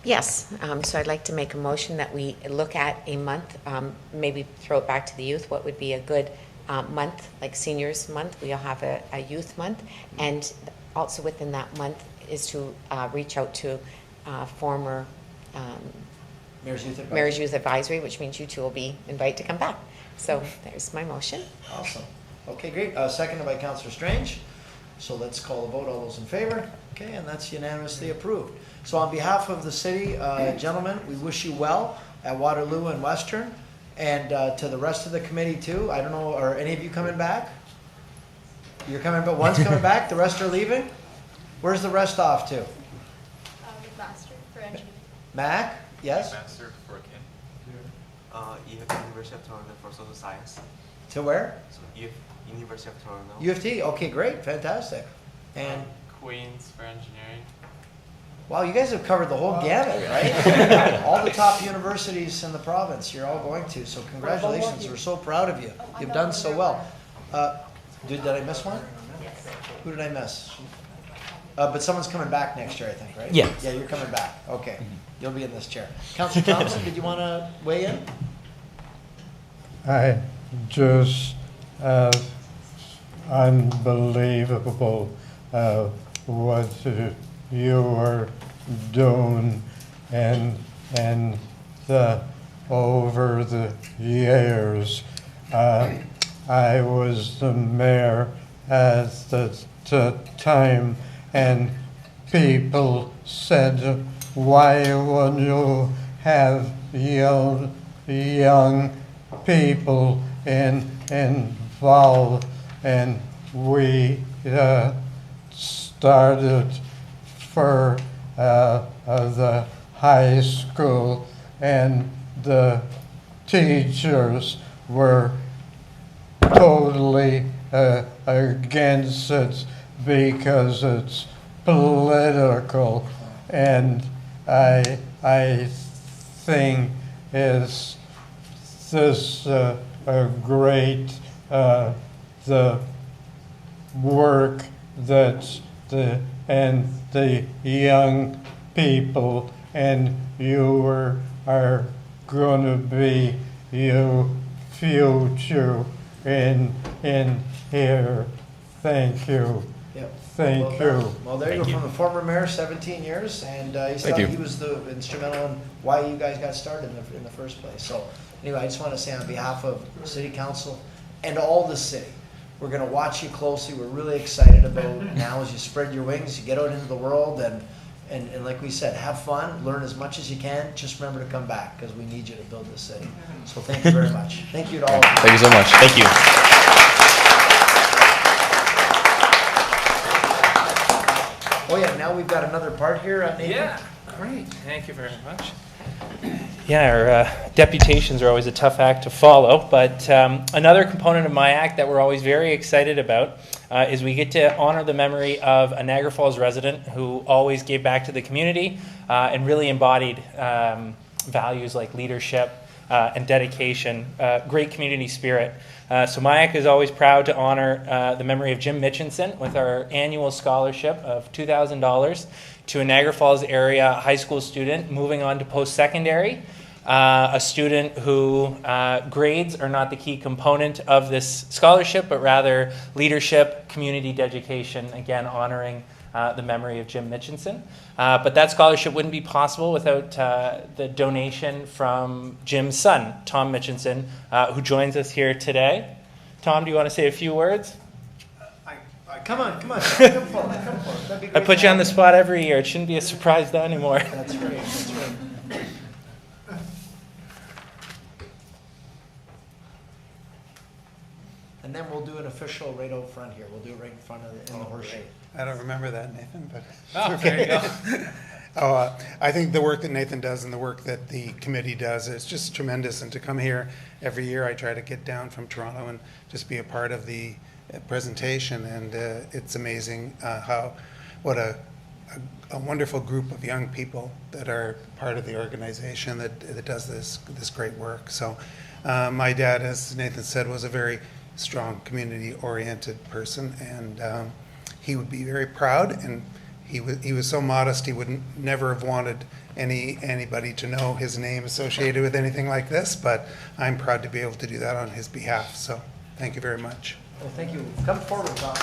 Speaker 10: Yes, so I'd like to make a motion that we look at a month, maybe throw it back to the youth, what would be a good month, like Seniors Month, we'll have a youth month, and also within that month is to reach out to former Mayor's Youth Advisory, which means you two will be invited to come back. So there's my motion.
Speaker 1: Awesome. Okay, great. Seconded by Councillor Strange. So let's call a vote. All those in favor? Okay, and that's unanimously approved. So on behalf of the city, gentlemen, we wish you well at Waterloo and Western, and to the rest of the committee too. I don't know, are any of you coming back? You're coming, but one's coming back, the rest are leaving? Where's the rest off to?
Speaker 2: Master for engineering.
Speaker 1: Mac? Yes?
Speaker 11: Master for Kin.
Speaker 12: University of Toronto for Social Science.
Speaker 1: To where?
Speaker 12: So University of Toronto.
Speaker 1: U of T. Okay, great, fantastic. And
Speaker 11: Queens for engineering.
Speaker 1: wow, you guys have covered the whole gamut, right? All the top universities in the province you're all going to, so congratulations. We're so proud of you. You've done so well. Did I miss one?
Speaker 10: Yes.
Speaker 1: Who did I miss? But someone's coming back next year, I think, right?
Speaker 9: Yeah.
Speaker 1: Yeah, you're coming back. Okay. You'll be in this chair. Councillor Thompson, did you want to weigh in?
Speaker 13: I just unbelievable what you are doing and over the years. I was the mayor at the time, and people said, why wouldn't you have young people involved? And we started for the high school, and the teachers were totally against it because it's political, and I think is this a great the work that the young people and you are going to be your future in here. Thank you.
Speaker 1: Yep.
Speaker 13: Thank you.
Speaker 1: Well, there you go, from the former mayor, 17 years, and he was the instrumental in why you guys got started in the first place. So anyway, I just want to say on behalf of City Council and all the city, we're going to watch you closely. We're really excited about now as you spread your wings, you get out into the world, and like we said, have fun, learn as much as you can. Just remember to come back because we need you to build this city. So thank you very much. Thank you to all of you.
Speaker 8: Thank you so much.
Speaker 9: Thank you.
Speaker 1: Oh yeah, now we've got another part here, Nathan.
Speaker 7: Yeah, great. Thank you very much. Yeah, our deputations are always a tough act to follow, but another component of my act that we're always very excited about is we get to honor the memory of a Niagara Falls resident who always gave back to the community and really embodied values like leadership and dedication, great community spirit. So MIAC is always proud to honor the memory of Jim Mitchinson with our annual scholarship of $2,000 to a Niagara Falls area high school student moving on to post-secondary, a student who grades are not the key component of this scholarship, but rather leadership, community dedication, again honoring the memory of Jim Mitchinson. But that scholarship wouldn't be possible without the donation from Jim's son, Tom Mitchinson, who joins us here today. Tom, do you want to say a few words?
Speaker 1: Come on, come forward. That'd be great.
Speaker 7: I put you on the spot every year. It shouldn't be a surprise though anymore.
Speaker 1: That's right, that's right. And then we'll do an official right out front here. We'll do it right in front of in the horseshoe.
Speaker 14: I don't remember that, Nathan, but
Speaker 7: Oh, there you go.
Speaker 14: I think the work that Nathan does and the work that the committee does is just tremendous. And to come here every year, I try to get down from Toronto and just be a part of the presentation. And it's amazing what a wonderful group of young people that are part of the organization that does this great work. So my dad, as Nathan said, was a very strong, community-oriented person, and he would be very proud. And he was so modest, he would never have wanted anybody to know his name associated with anything like this, but I'm proud to be able to do that on his behalf. So thank you very much.
Speaker 1: Well, thank you. Come forward, Tom.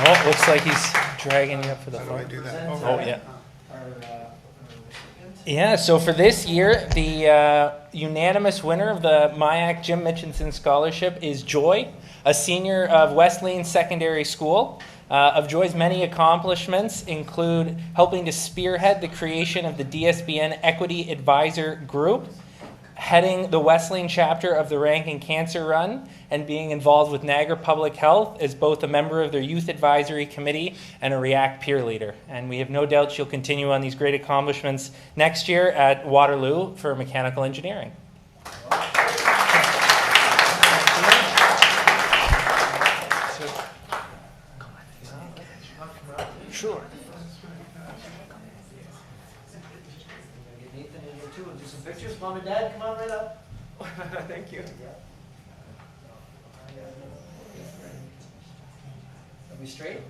Speaker 7: Oh, looks like he's dragging you up for the
Speaker 14: How do I
Speaker 7: phone.
Speaker 14: do that?
Speaker 7: Oh, yeah. Yeah, so for this year, the unanimous winner of the MIAC Jim Mitchinson Scholarship is Joy, a senior of Wesleyan Secondary School. Of Joy's many accomplishments include helping to spearhead the creation of the DSBN Equity Advisor Group, heading the Wesleyan chapter of the Rankin Cancer Run, and being involved with Niagara Public Health as both a member of their Youth Advisory Committee and a REACT peer leader. And we have no doubt she'll continue on these great accomplishments next year at Waterloo for mechanical engineering.
Speaker 1: Sure. Nathan in here too. We'll do some pictures. Mom and Dad, come on right up.
Speaker 6: Thank you.
Speaker 1: Are we straight?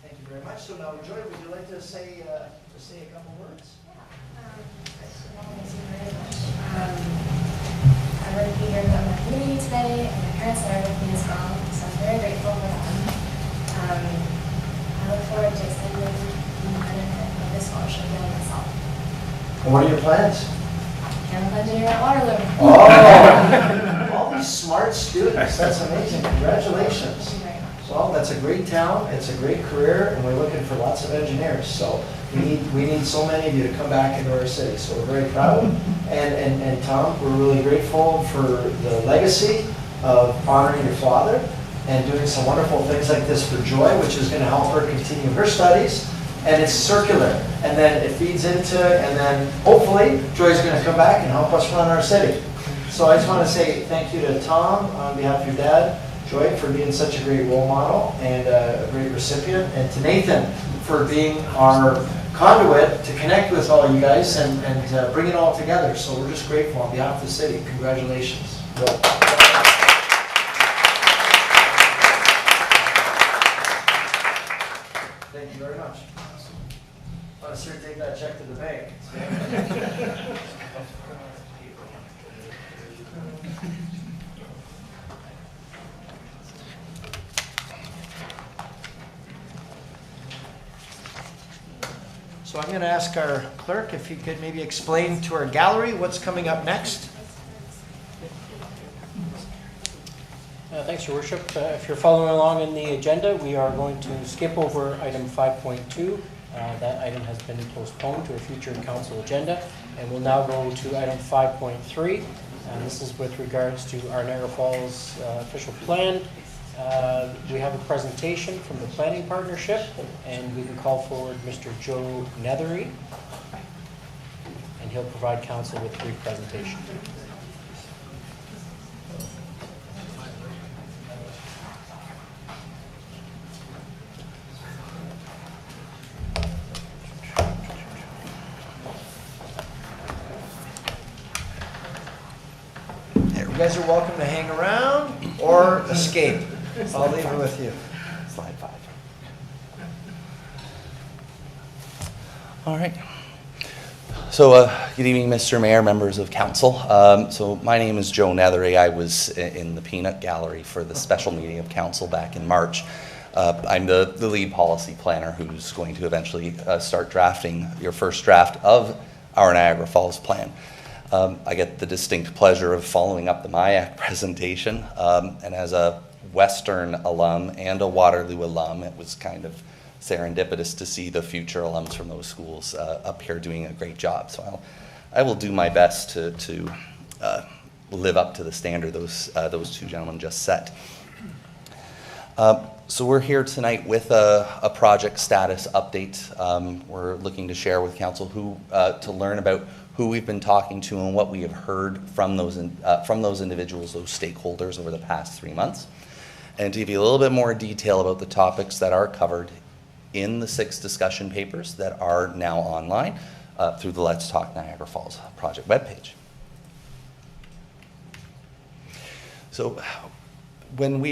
Speaker 1: Thank you very much. So now, Joy, would you like to say a couple words?
Speaker 2: First of all, thank you very much. I'm going to be here about my community today, and my parents are with me as well, so I'm very grateful for them. I look forward to extending the benefit of this scholarship beyond myself.
Speaker 1: And what are your plans?
Speaker 2: Chemical engineer at Waterloo.
Speaker 1: Oh, all these smart students. That's amazing. Congratulations.
Speaker 2: Thank you very much.
Speaker 1: Well, that's a great town, it's a great career, and we're looking for lots of engineers. So we need so many of you to come back into our city. So we're very proud. And Tom, we're really grateful for the legacy of honoring your father and doing some wonderful things like this for Joy, which is going to help her continue her studies. And it's circular. And then it feeds into, and then hopefully Joy's going to come back and help us run our city. So I just want to say thank you to Tom on behalf of your dad, Joy, for being such a great role model and a great recipient, and to Nathan for being our conduit to connect with all you guys and bring it all together. So we're just grateful on behalf of the city. Congratulations. Well, thank you very much. Let's here take that check to the bank. So I'm going to ask our clerk if he could maybe explain to our gallery what's coming up next.
Speaker 15: Thanks, Your Worship. If you're following along in the agenda, we are going to skip over item 5.2. That item has been postponed to a future council agenda, and we'll now go to item 5.3. And this is with regards to our Niagara Falls official plan. We have a presentation from the planning partnership, and we can call forward Mr. Joe Nethery, and he'll provide council with a brief presentation.
Speaker 1: You guys are welcome to hang around or escape. I'll leave it with you.
Speaker 16: Slide 5. All right. So good evening, Mr. Mayor, members of council. So my name is Joe Nethery. I was in the peanut gallery for the special meeting of council back in March. I'm the lead policy planner who's going to eventually start drafting your first draft of our Niagara Falls plan. I get the distinct pleasure of following up the MIAC presentation, and as a Western alum and a Waterloo alum, it was kind of serendipitous to see the future alums from those schools up here doing a great job. So I will do my best to live up to the standard those two gentlemen just set. So we're here tonight with a project status update. We're looking to share with council to learn about who we've been talking to and what we have heard from those individuals, those stakeholders over the past 3 months. and to give you a little bit more detail about the topics that are covered in the 6 discussion papers that are now online through the Let's Talk Niagara Falls project webpage. So when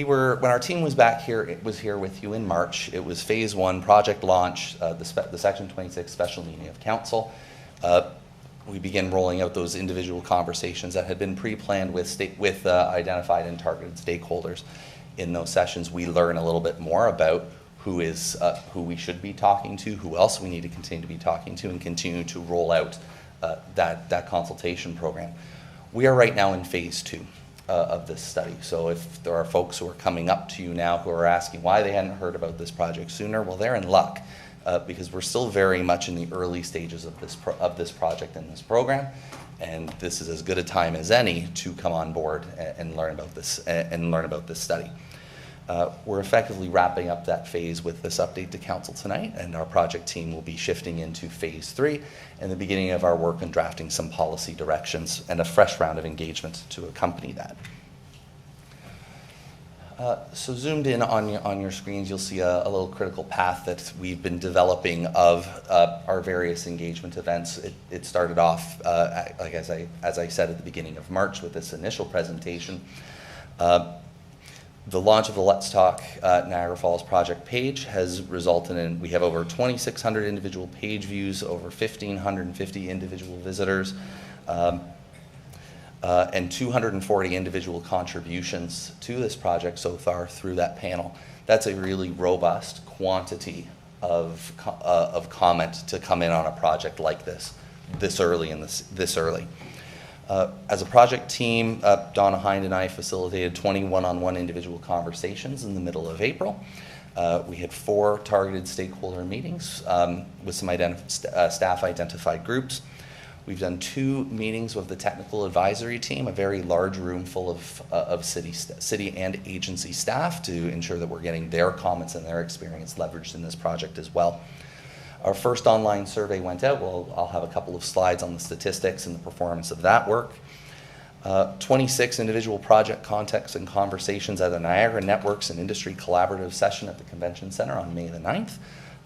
Speaker 16: our team was back here, it was here with you in March. It was phase 1 project launch, the Section 26 special meeting of council. We began rolling out those individual conversations that had been pre-planned with identified and targeted stakeholders. In those sessions, we learn a little bit more about who we should be talking to, who else we need to continue to be talking to, and continue to roll out that consultation program. We are right now in phase 2 of this study. So if there are folks who are coming up to you now who are asking why they hadn't heard about this project sooner, well, they're in luck because we're still very much in the early stages of this project and this program, and this is as good a time as any to come on board and learn about this study. We're effectively wrapping up that phase with this update to council tonight, and our project team will be shifting into phase 3 and the beginning of our work on drafting some policy directions and a fresh round of engagement to accompany that. So zoomed in on your screens, you'll see a little critical path that we've been developing of our various engagement events. It started off, like as I said at the beginning of March, with this initial presentation. The launch of the Let's Talk Niagara Falls project page has resulted in, we have over 2,600 individual page views, over 1,550 individual visitors, and 240 individual contributions to this project so far through that panel. That's a really robust quantity of comment to come in on a project like this early. As a project team, Donna Hind and I facilitated 20 one-on-one individual conversations in the middle of April. We had 4 targeted stakeholder meetings with some staff identified groups. We've done 2 meetings with the technical advisory team, a very large room full of city and agency staff to ensure that we're getting their comments and their experience leveraged in this project as well. Our first online survey went out. Well, I'll have a couple of slides on the statistics and the performance of that work. 26 individual project contacts and conversations at the Niagara Networks and Industry Collaborative session at the Convention Center on May the 9th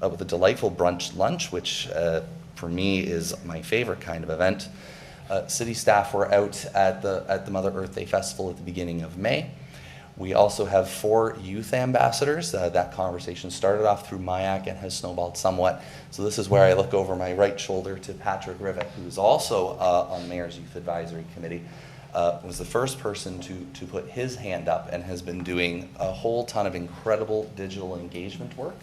Speaker 16: with a delightful brunch lunch, which for me is my favorite kind of event. City staff were out at the Mother Earth Day Festival at the beginning of May. We also have 4 youth ambassadors. That conversation started off through MIAC and has snowballed somewhat. So this is where I look over my right shoulder to Patrick Rivett, who's also on Mayor's Youth Advisory Committee, was the first person to put his hand up and has been doing a whole ton of incredible digital engagement work,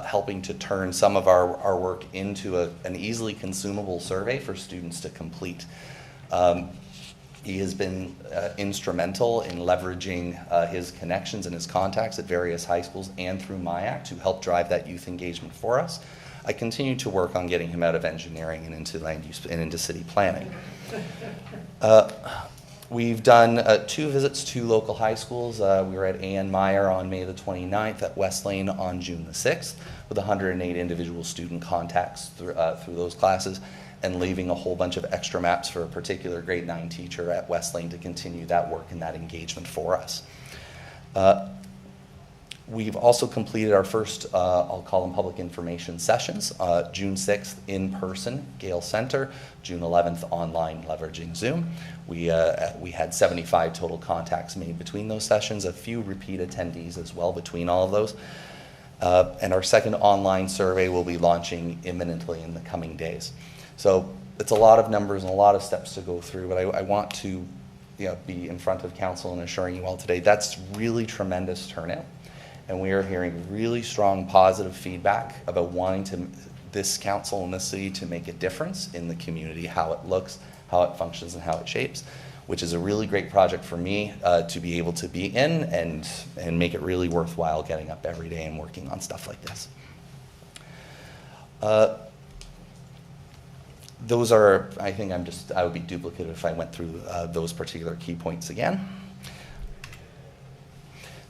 Speaker 16: helping to turn some of our work into an easily consumable survey for students to complete. He has been instrumental in leveraging his connections and his contacts at various high schools and through MIAC to help drive that youth engagement for us. I continue to work on getting him out of engineering and into land use and into city planning. We've done 2 visits to local high schools. We were at A.N. Meyer on May the 29th, at West Lane on June the 6th, with 108 individual student contacts through those classes, and leaving a whole bunch of extra maps for a particular grade 9 teacher at West Lane to continue that work and that engagement for us. We've also completed our first, I'll call them public information sessions, June 6th in person, Gale Center, June 11th online leveraging Zoom. We had 75 total contacts made between those sessions, a few repeat attendees as well between all of those. And our second online survey will be launching imminently in the coming days. So it's a lot of numbers and a lot of steps to go through, but I want to be in front of council and assuring you all today that's really tremendous turnout. And we are hearing really strong positive feedback about wanting this council and this city to make a difference in the community, how it looks, how it functions, and how it shapes, which is a really great project for me to be able to be in and make it really worthwhile getting up every day and working on stuff like this. Those are, I think I would be duplicative if I went through those particular key points again.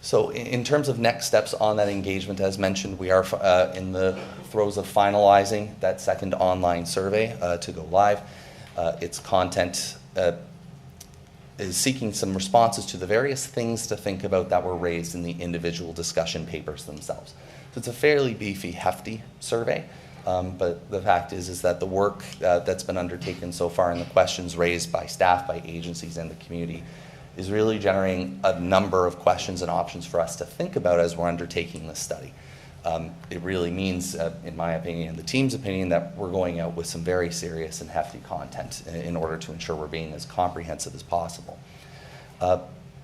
Speaker 16: So in terms of next steps on that engagement, as mentioned, we are in the throes of finalizing that second online survey to go live. Its content is seeking some responses to the various things to think about that were raised in the individual discussion papers themselves. So it's a fairly beefy, hefty survey, but the fact is that the work that's been undertaken so far and the questions raised by staff, by agencies, and the community is really generating a number of questions and options for us to think about as we're undertaking this study. It really means, in my opinion and the team's opinion, that we're going out with some very serious and hefty content in order to ensure we're being as comprehensive as possible.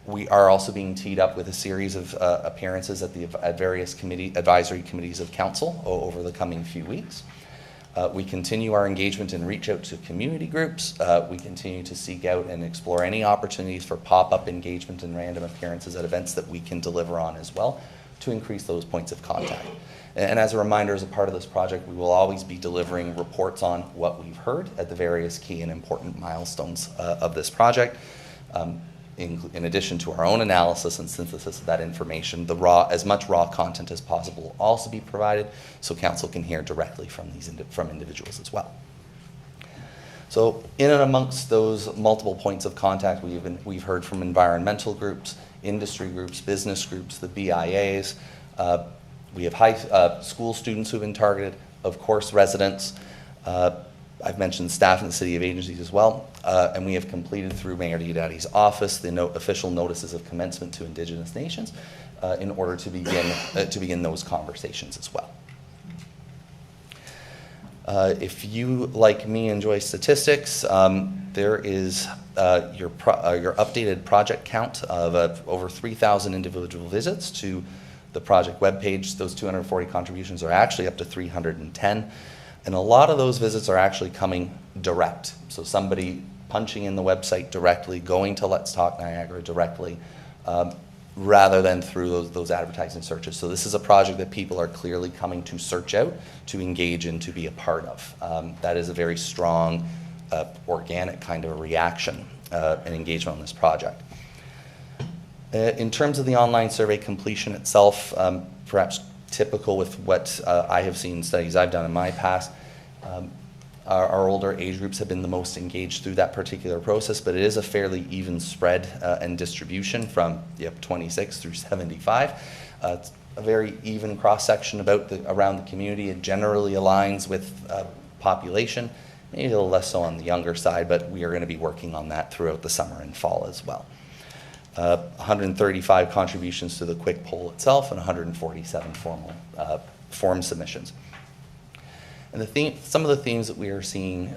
Speaker 16: We are also being teed up with a series of appearances at various advisory committees of council over the coming few weeks. We continue our engagement and reach out to community groups. We continue to seek out and explore any opportunities for pop-up engagement and random appearances at events that we can deliver on as well to increase those points of contact. And as a reminder, as a part of this project, we will always be delivering reports on what we've heard at the various key and important milestones of this project. In addition to our own analysis and synthesis of that information, as much raw content as possible will also be provided so council can hear directly from from individuals as well. So in and amongst those multiple points of contact, we've heard from environmental groups, industry groups, business groups, the BIAs. We have school students who've been targeted, of course residents. I've mentioned staff in the city of agencies as well, and we have completed through Mayor Diodati's office the official notices of commencement to Indigenous nations in order to begin those conversations as well. If you, like me, enjoy statistics, there is your updated project count of over 3,000 individual visits to the project webpage. Those 240 contributions are actually up to 310. And a lot of those visits are actually coming direct. So somebody punching in the website directly, going to Let's Talk Niagara directly, rather than through those advertising searches. So this is a project that people are clearly coming to search out, to engage in, to be a part of. That is a very strong, organic kind of a reaction and engagement on this project. In terms of the online survey completion itself, perhaps typical with what I have seen in studies I've done in my past, our older age groups have been the most engaged through that particular process, but it is a fairly even spread and distribution from 26 through 75. It's a very even cross-section around the community. It generally aligns with population, maybe a little less so on the younger side, but we are going to be working on that throughout the summer and fall as well. 135 contributions to the quick poll itself and 147 formal form submissions. And some of the themes that we are seeing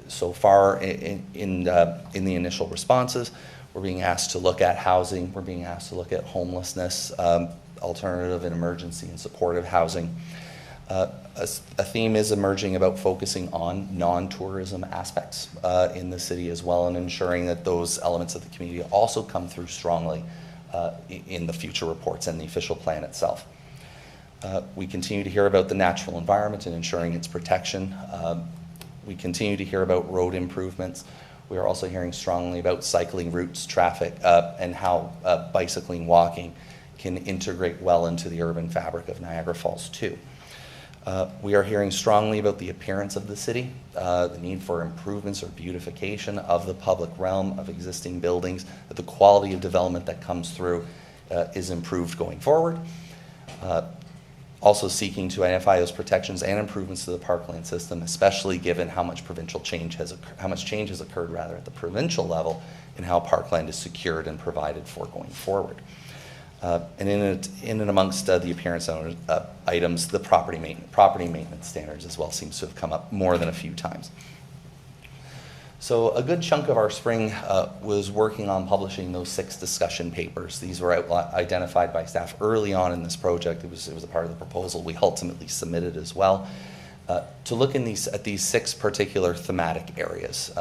Speaker 16: so far in the initial responses, we're being asked to look at housing, we're being asked to look at homelessness, alternative and emergency and supportive housing. A theme is emerging about focusing on non-tourism aspects in the city as well, and ensuring that those elements of the community also come through strongly in the future reports and the official plan itself. We continue to hear about the natural environment and ensuring its protection. We continue to hear about road improvements. We are also hearing strongly about cycling routes, traffic, and how bicycling, walking can integrate well into the urban fabric of Niagara Falls too. We are hearing strongly about the appearance of the city, the need for improvements or beautification of the public realm, of existing buildings, that the quality of development that comes through is improved going forward. Also seeking to identify those protections and improvements to the parkland system, especially given how much change has occurred rather at the provincial level, and how parkland is secured and provided for going forward. And in and amongst the appearance items, the property maintenance standards as well seems to have come up more than a few times. So a good chunk of our spring was working on publishing those 6 discussion papers. These were identified by staff early on in this project. It was a part of the proposal we ultimately submitted as well. To look at these 6 particular thematic areas,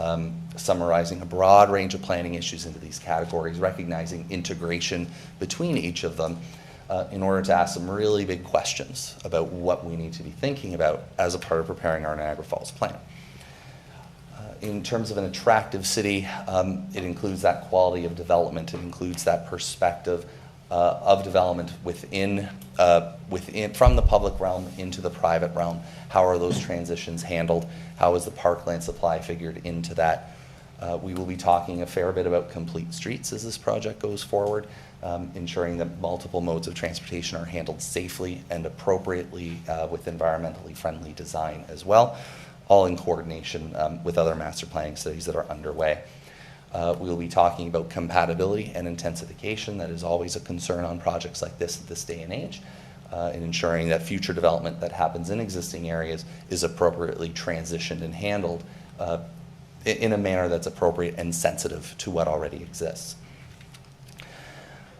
Speaker 16: summarizing a broad range of planning issues into these categories, recognizing integration between each of them in order to ask some really big questions about what we need to be thinking about as a part of preparing our Niagara Falls plan. In terms of an attractive city, it includes that quality of development. It includes that perspective of development from the public realm into the private realm. How are those transitions handled? How is the parkland supply figured into that? We will be talking a fair bit about complete streets as this project goes forward, ensuring that multiple modes of transportation are handled safely and appropriately with environmentally friendly design as well, all in coordination with other master planning studies that are underway. We will be talking about compatibility and intensification. That is always a concern on projects like this at this day and age, in ensuring that future development that happens in existing areas is appropriately transitioned and handled in a manner that's appropriate and sensitive to what already exists.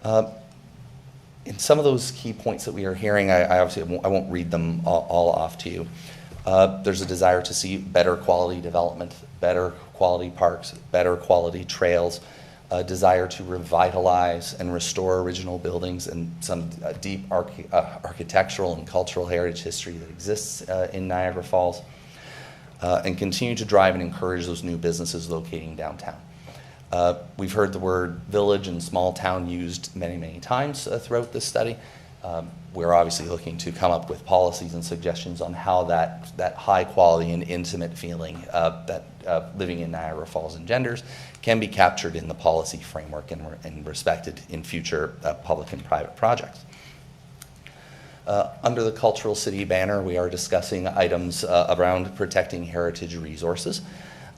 Speaker 16: In some of those key points that we are hearing, I obviously won't read them all off to you. There's a desire to see better quality development, better quality parks, better quality trails, a desire to revitalize and restore original buildings and some deep architectural and cultural heritage history that exists in Niagara Falls, and continue to drive and encourage those new businesses locating downtown. We've heard the word village and small town used many, many times throughout this study. We're obviously looking to come up with policies and suggestions on how that high quality and intimate feeling that living in Niagara Falls engenders can be captured in the policy framework and respected in future public and private projects. Under the Cultural City banner, we are discussing items around protecting heritage resources.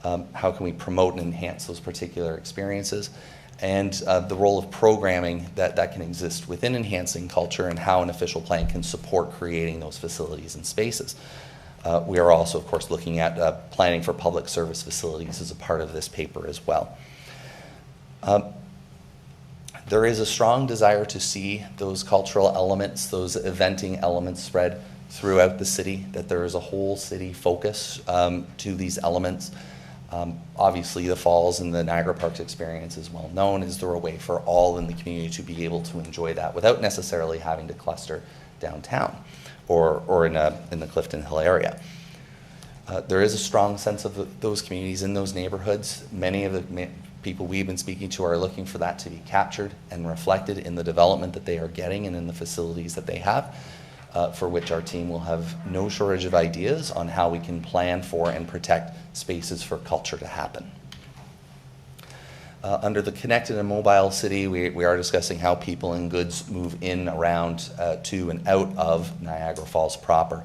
Speaker 16: How can we promote and enhance those particular experiences? And the role of programming that can exist within enhancing culture and how an official plan can support creating those facilities and spaces. We are also, of course, looking at planning for public service facilities as a part of this paper as well. There is a strong desire to see those cultural elements, those eventing elements spread throughout the city, that there is a whole city focus to these elements. Obviously, the Falls and the Niagara Parks experience is well known. Is there a way for all in the community to be able to enjoy that without necessarily having to cluster downtown or in the Clifton Hill area? There is a strong sense of those communities in those neighborhoods. Many of the people we've been speaking to are looking for that to be captured and reflected in the development that they are getting and in the facilities that they have. For which our team will have no shortage of ideas on how we can plan for and protect spaces for culture to happen. Under the Connected and Mobile City, we are discussing how people and goods move in, around, to and out of Niagara Falls proper.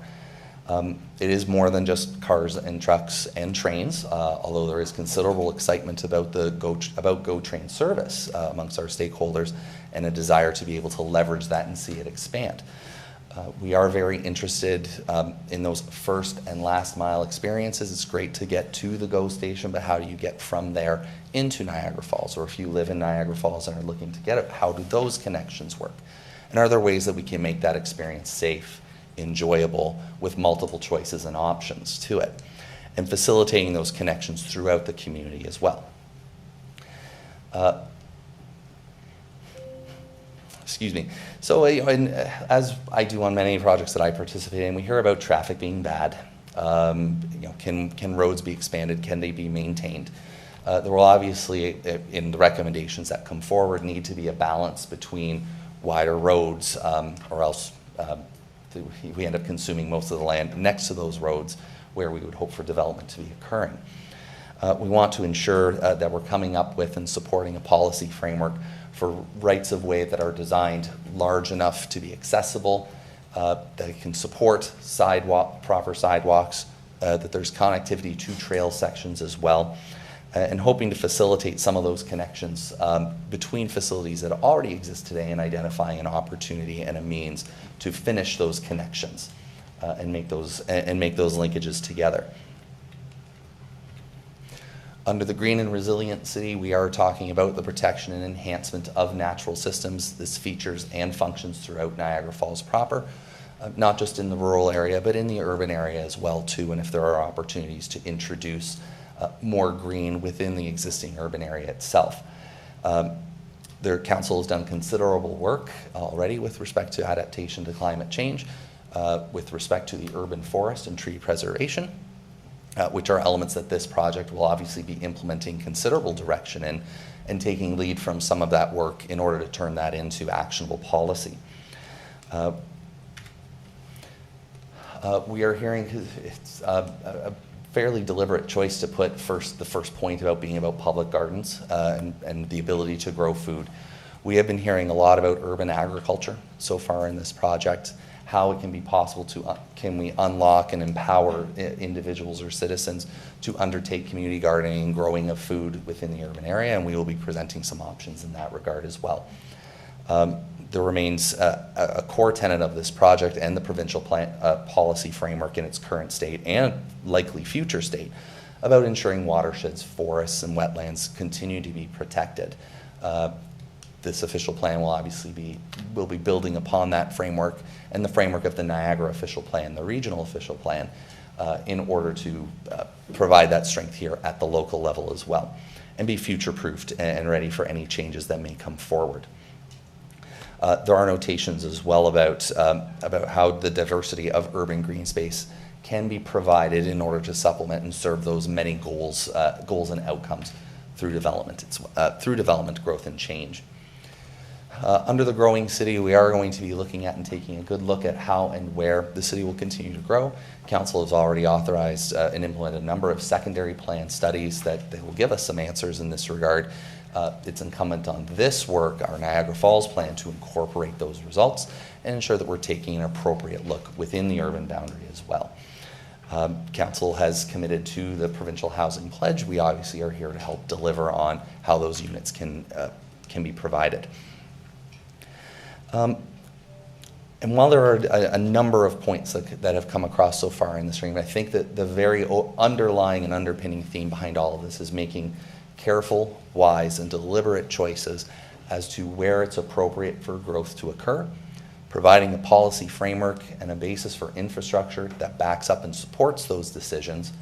Speaker 16: It is more than just cars and trucks and trains, although there is considerable excitement about GO Train service amongst our stakeholders and a desire to be able to leverage that and see it expand. We are very interested in those first and last mile experiences. It's great to get to the GO station, but how do you get from there into Niagara Falls? Or if you live in Niagara Falls and are looking to get it, how do those connections work? And are there ways that we can make that experience safe, enjoyable, with multiple choices and options to it? And facilitating those connections throughout the community as well. Excuse me. So, as I do on many projects that I participate in, we hear about traffic being bad. Can roads be expanded? Can they be maintained? There will obviously, in the recommendations that come forward, need to be a balance between wider roads, or else we end up consuming most of the land next to those roads where we would hope for development to be occurring. We want to ensure that we're coming up with and supporting a policy framework for rights of way that are designed large enough to be accessible, that can support proper sidewalks, that there's connectivity to trail sections as well, and hoping to facilitate some of those connections between facilities that already exist today and identifying an opportunity and a means to finish those connections and make those linkages together. Under the Green and Resilient City, we are talking about the protection and enhancement of natural systems. This features and functions throughout Niagara Falls proper, not just in the rural area, but in the urban area as well too, and if there are opportunities to introduce more green within the existing urban area itself. The council has done considerable work already with respect to adaptation to climate change, with respect to the urban forest and tree preservation, which are elements that this project will obviously be implementing considerable direction in and taking lead from some of that work in order to turn that into actionable policy. We are hearing it's a fairly deliberate choice to put the first point about being about public gardens and the ability to grow food. We have been hearing a lot about urban agriculture so far in this project, how it can be possible to, can we unlock and empower individuals or citizens to undertake community gardening and growing of food within the urban area, and we will be presenting some options in that regard as well. There remains a core tenet of this project and the provincial policy framework in its current state and likely future state about ensuring watersheds, forests, and wetlands continue to be protected. This official plan will obviously be building upon that framework and the framework of the Niagara official plan, the regional official plan, in order to provide that strength here at the local level as well, and be future-proofed and ready for any changes that may come forward. There are notations as well about how the diversity of urban green space can be provided in order to supplement and serve those many goals and outcomes through development. Through development, growth, and change. Under the growing city, we are going to be looking at and taking a good look at how and where the city will continue to grow. Council has already authorized and implemented a number of secondary plan studies that will give us some answers in this regard. It's incumbent on this work, our Niagara Falls plan, to incorporate those results and ensure that we're taking an appropriate look within the urban boundary as well. Council has committed to the provincial housing pledge. We obviously are here to help deliver on how those units can be provided. And while there are a number of points that have come across so far in this stream, I think that the very underlying and underpinning theme behind all of this is making careful, wise, and deliberate choices as to where it's appropriate for growth to occur, providing a policy framework and a basis for infrastructure that backs up and supports those decisions,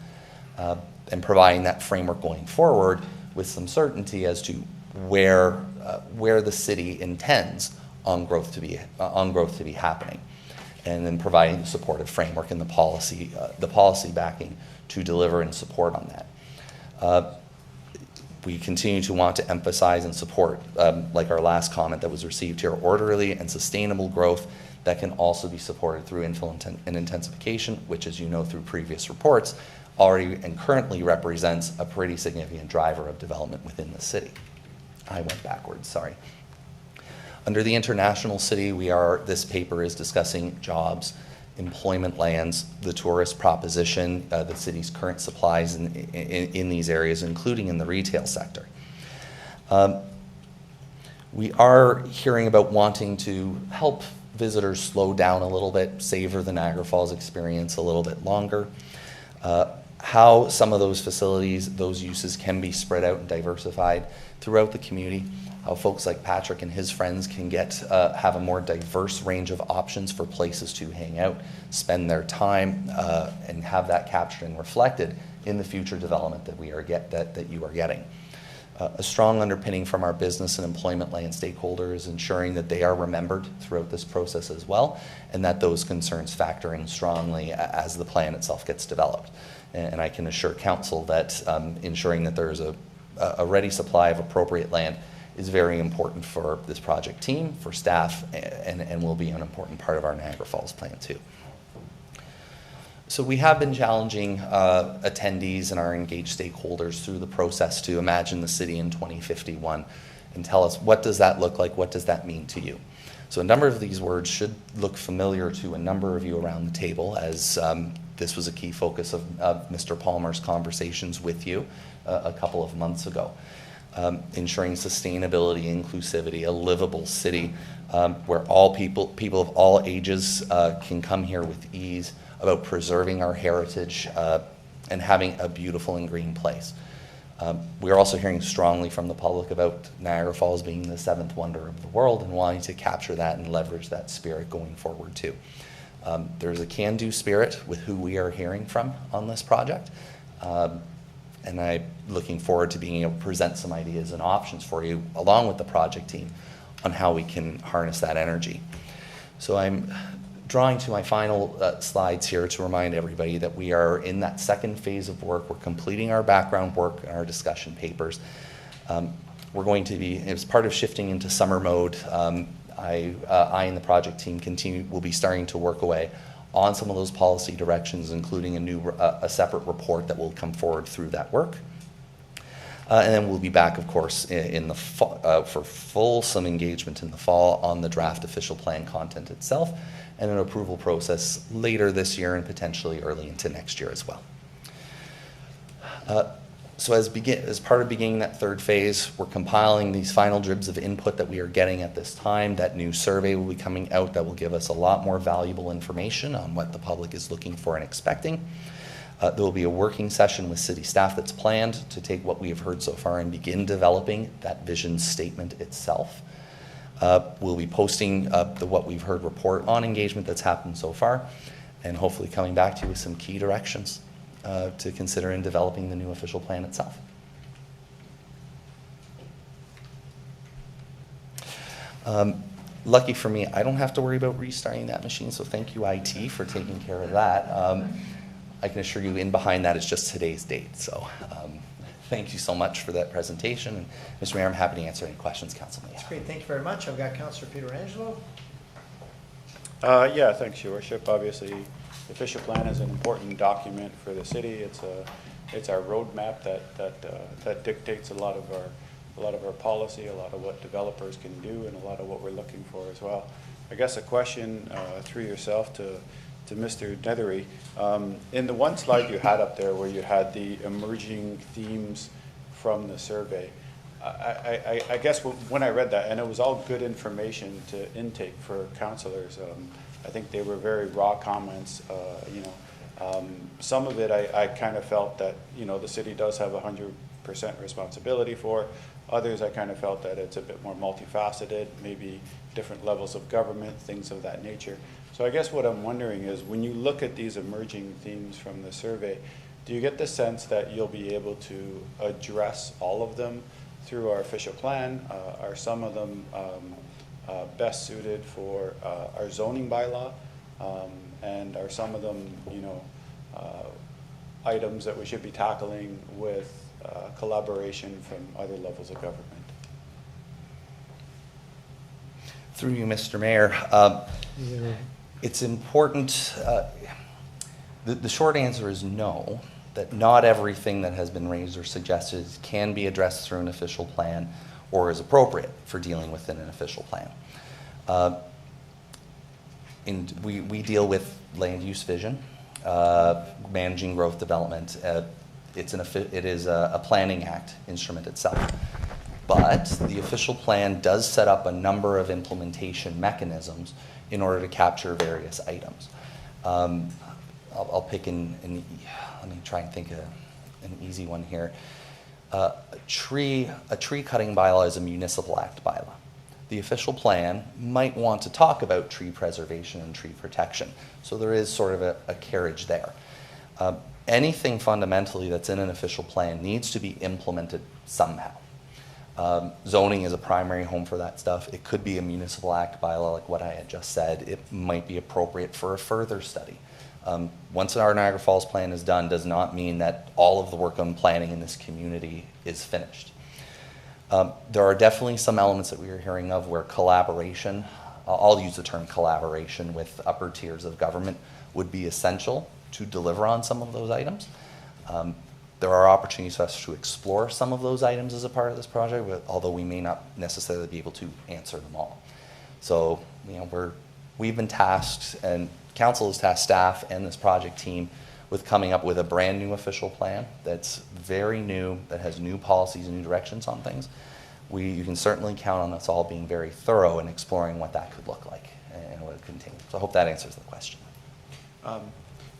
Speaker 16: and providing that framework going forward with some certainty as to where the city intends on growth to be happening, and then providing the supportive framework and the policy backing to deliver and support on that. We continue to want to emphasize and support, like our last comment that was received here, orderly and sustainable growth that can also be supported through infill and intensification, which, as you know through previous reports, already and currently represents a pretty significant driver of development within the city. I went backwards, sorry. Under the international city, this paper is discussing jobs, employment lands, the tourist proposition, the city's current supplies in these areas, including in the retail sector. We are hearing about wanting to help visitors slow down a little bit, savor the Niagara Falls experience a little bit longer. How some of those facilities, those uses can be spread out and diversified throughout the community. How folks like Patrick and his friends can have a more diverse range of options for places to hang out, spend their time, and have that captured and reflected in the future development that you are getting. A strong underpinning from our business and employment land stakeholders, ensuring that they are remembered throughout this process as well, and that those concerns factor in strongly as the plan itself gets developed. And I can assure Council that ensuring that there is a ready supply of appropriate land is very important for this project team, for staff, and will be an important part of our Niagara Falls plan too. So we have been challenging attendees and our engaged stakeholders through the process to imagine the city in 2051 and tell us, what does that look like? What does that mean to you? So a number of these words should look familiar to a number of you around the table, as this was a key focus of Mr. Palmer's conversations with you a couple of months ago. Ensuring sustainability, inclusivity, a livable city where all people of all ages can come here with ease, about preserving our heritage and having a beautiful and green place. We're also hearing strongly from the public about Niagara Falls being the seventh wonder of the world and wanting to capture that and leverage that spirit going forward too. There's a can-do spirit with who we are hearing from on this project. And I'm looking forward to being able to present some ideas and options for you, along with the project team, on how we can harness that energy. So I'm drawing to my final slides here to remind everybody that we are in that second phase of work. We're completing our background work and our discussion papers. We're going to be, as part of shifting into summer mode, I and the project team will be starting to work away on some of those policy directions, including a separate report that will come forward through that work. And then we'll be back, of course, in the for fulsome engagement in the fall on the draft official plan content itself, and an approval process later this year and potentially early into next year as well. So as part of beginning that third phase, we're compiling these final dribs of input that we are getting at this time. That new survey will be coming out that will give us a lot more valuable information on what the public is looking for and expecting. There will be a working session with city staff that's planned to take what we have heard so far and begin developing that vision statement itself. We'll be posting the what we've heard report on engagement that's happened so far, and hopefully coming back to you with some key directions to consider in developing the new official plan itself. Lucky for me, I don't have to worry about restarting that machine, so thank you, IT, for taking care of that. I can assure you in behind that is just today's date. So thank you so much for that presentation. And Mr. Mayor, I'm happy to answer any questions council may have.
Speaker 1: That's great. Thank you very much. I've got Councillor Pietrangelo.
Speaker 5: Yeah, thanks, Your Worship. Obviously, the official plan is an important document for the city. It's our roadmap that dictates a lot of our policy, a lot of what developers can do, and a lot of what we're looking for as well. I guess a question through yourself to Mr. Nethery. In the one slide you had up there where you had the emerging themes from the survey, I guess when I read that, and it was all good information to intake for councillors, I think they were very raw comments. Some of it I kind of felt that the city does have 100% responsibility for. Others I kind of felt that it's a bit more multifaceted, maybe different levels of government, things of that nature. So I guess what I'm wondering is, when you look at these emerging themes from the survey, do you get the sense that you'll be able to address all of them through our official plan? Are some of them best suited for our zoning bylaw? And are some of them, items that we should be tackling with collaboration from other levels of government?
Speaker 16: Through you, Mr. Mayor. It's important, the short answer is no, that not everything that has been raised or suggested can be addressed through an official plan or is appropriate for dealing within an official plan. We deal with land use vision, managing growth development. It is a planning act instrument itself. But the official plan does set up a number of implementation mechanisms in order to capture various items. I'll pick let me try and think of an easy one here. A tree cutting bylaw is a municipal act bylaw. The official plan might want to talk about tree preservation and tree protection. So there is sort of a carriage there. Anything fundamentally that's in an official plan needs to be implemented somehow. Zoning is a primary home for that stuff. It could be a municipal act bylaw like what I had just said. It might be appropriate for a further study. Once our Niagara Falls plan is done does not mean that all of the work on planning in this community is finished. There are definitely some elements that we are hearing of where collaboration, I'll use the term collaboration with upper tiers of government, would be essential to deliver on some of those items. There are opportunities for us to explore some of those items as a part of this project, although we may not necessarily be able to answer them all. So, we've been tasked, and council has tasked staff and this project team with coming up with a brand new official plan that's very new, that has new policies and new directions on things. You can certainly count on us all being very thorough in exploring what that could look like and what it contains. So I hope that answers the question.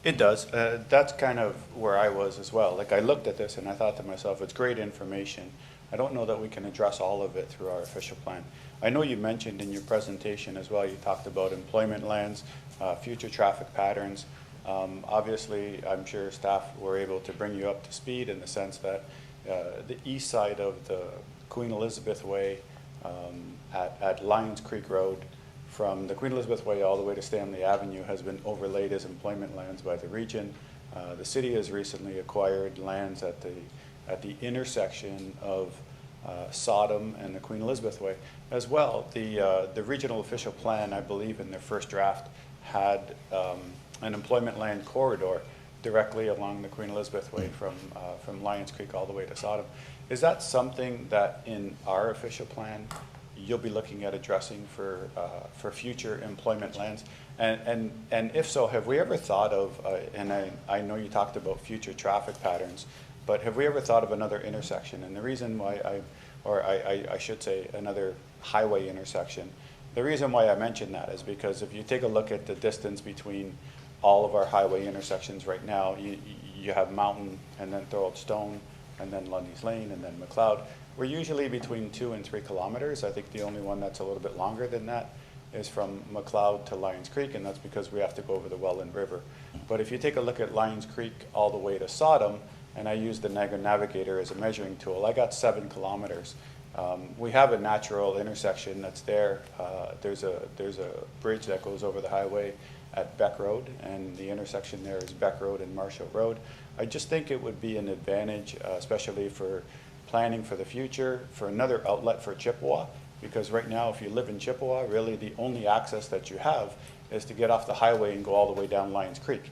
Speaker 5: It does. That's kind of where I was as well. Like, I looked at this and I thought to myself, it's great information. I don't know that we can address all of it through our official plan. I know you mentioned in your presentation as well, you talked about employment lands, future traffic patterns. Obviously, I'm sure staff were able to bring you up to speed in the sense that the east side of the Queen Elizabeth Way at Lions Creek Road, from the Queen Elizabeth Way all the way to Stanley Avenue, has been overlaid as employment lands by the region. The city has recently acquired lands at the intersection of Sodom and the Queen Elizabeth Way as well. The regional official plan, I believe in their first draft, had an employment land corridor directly along the Queen Elizabeth Way from Lions Creek all the way to Sodom. Is that something that in our official plan you'll be looking at addressing for future employment lands? And if so, have we ever thought of, and I know you talked about future traffic patterns, but have we ever thought of another intersection? And the reason why I should say another highway intersection, the reason why I mentioned that is because if you take a look at the distance between all of our highway intersections right now, you have Mountain and then Thorold Stone and then Lundy's Lane and then McLeod. We're usually between 2 and 3 kilometers. I think the only one that's a little bit longer than that is from McLeod to Lions Creek, and that's because we have to go over the Welland River. But if you take a look at Lions Creek all the way to Sodom, and I use the Niagara Navigator as a measuring tool, I got 7 kilometers. We have a natural intersection that's there. There's a bridge that goes over the highway at Beck Road, and the intersection there is Beck Road and Marshall Road. I just think it would be an advantage, especially for planning for the future, for another outlet for Chippewa, because right now if you live in Chippewa, really the only access that you have is to get off the highway and go all the way down Lions Creek.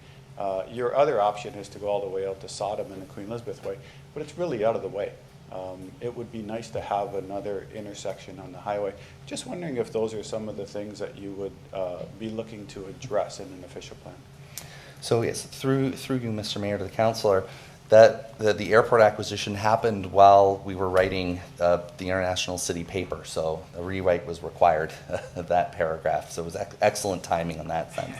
Speaker 5: Your other option is to go all the way out to Sodom and the Queen Elizabeth Way, but it's really out of the way. It would be nice to have another intersection on the highway. Just wondering if those are some of the things that you would be looking to address in an official plan.
Speaker 16: So yes, through you, Mr. Mayor, to the councillor, that the airport acquisition happened while we were writing the International City paper, so a rewrite was required of that paragraph. So it was excellent timing on that sense.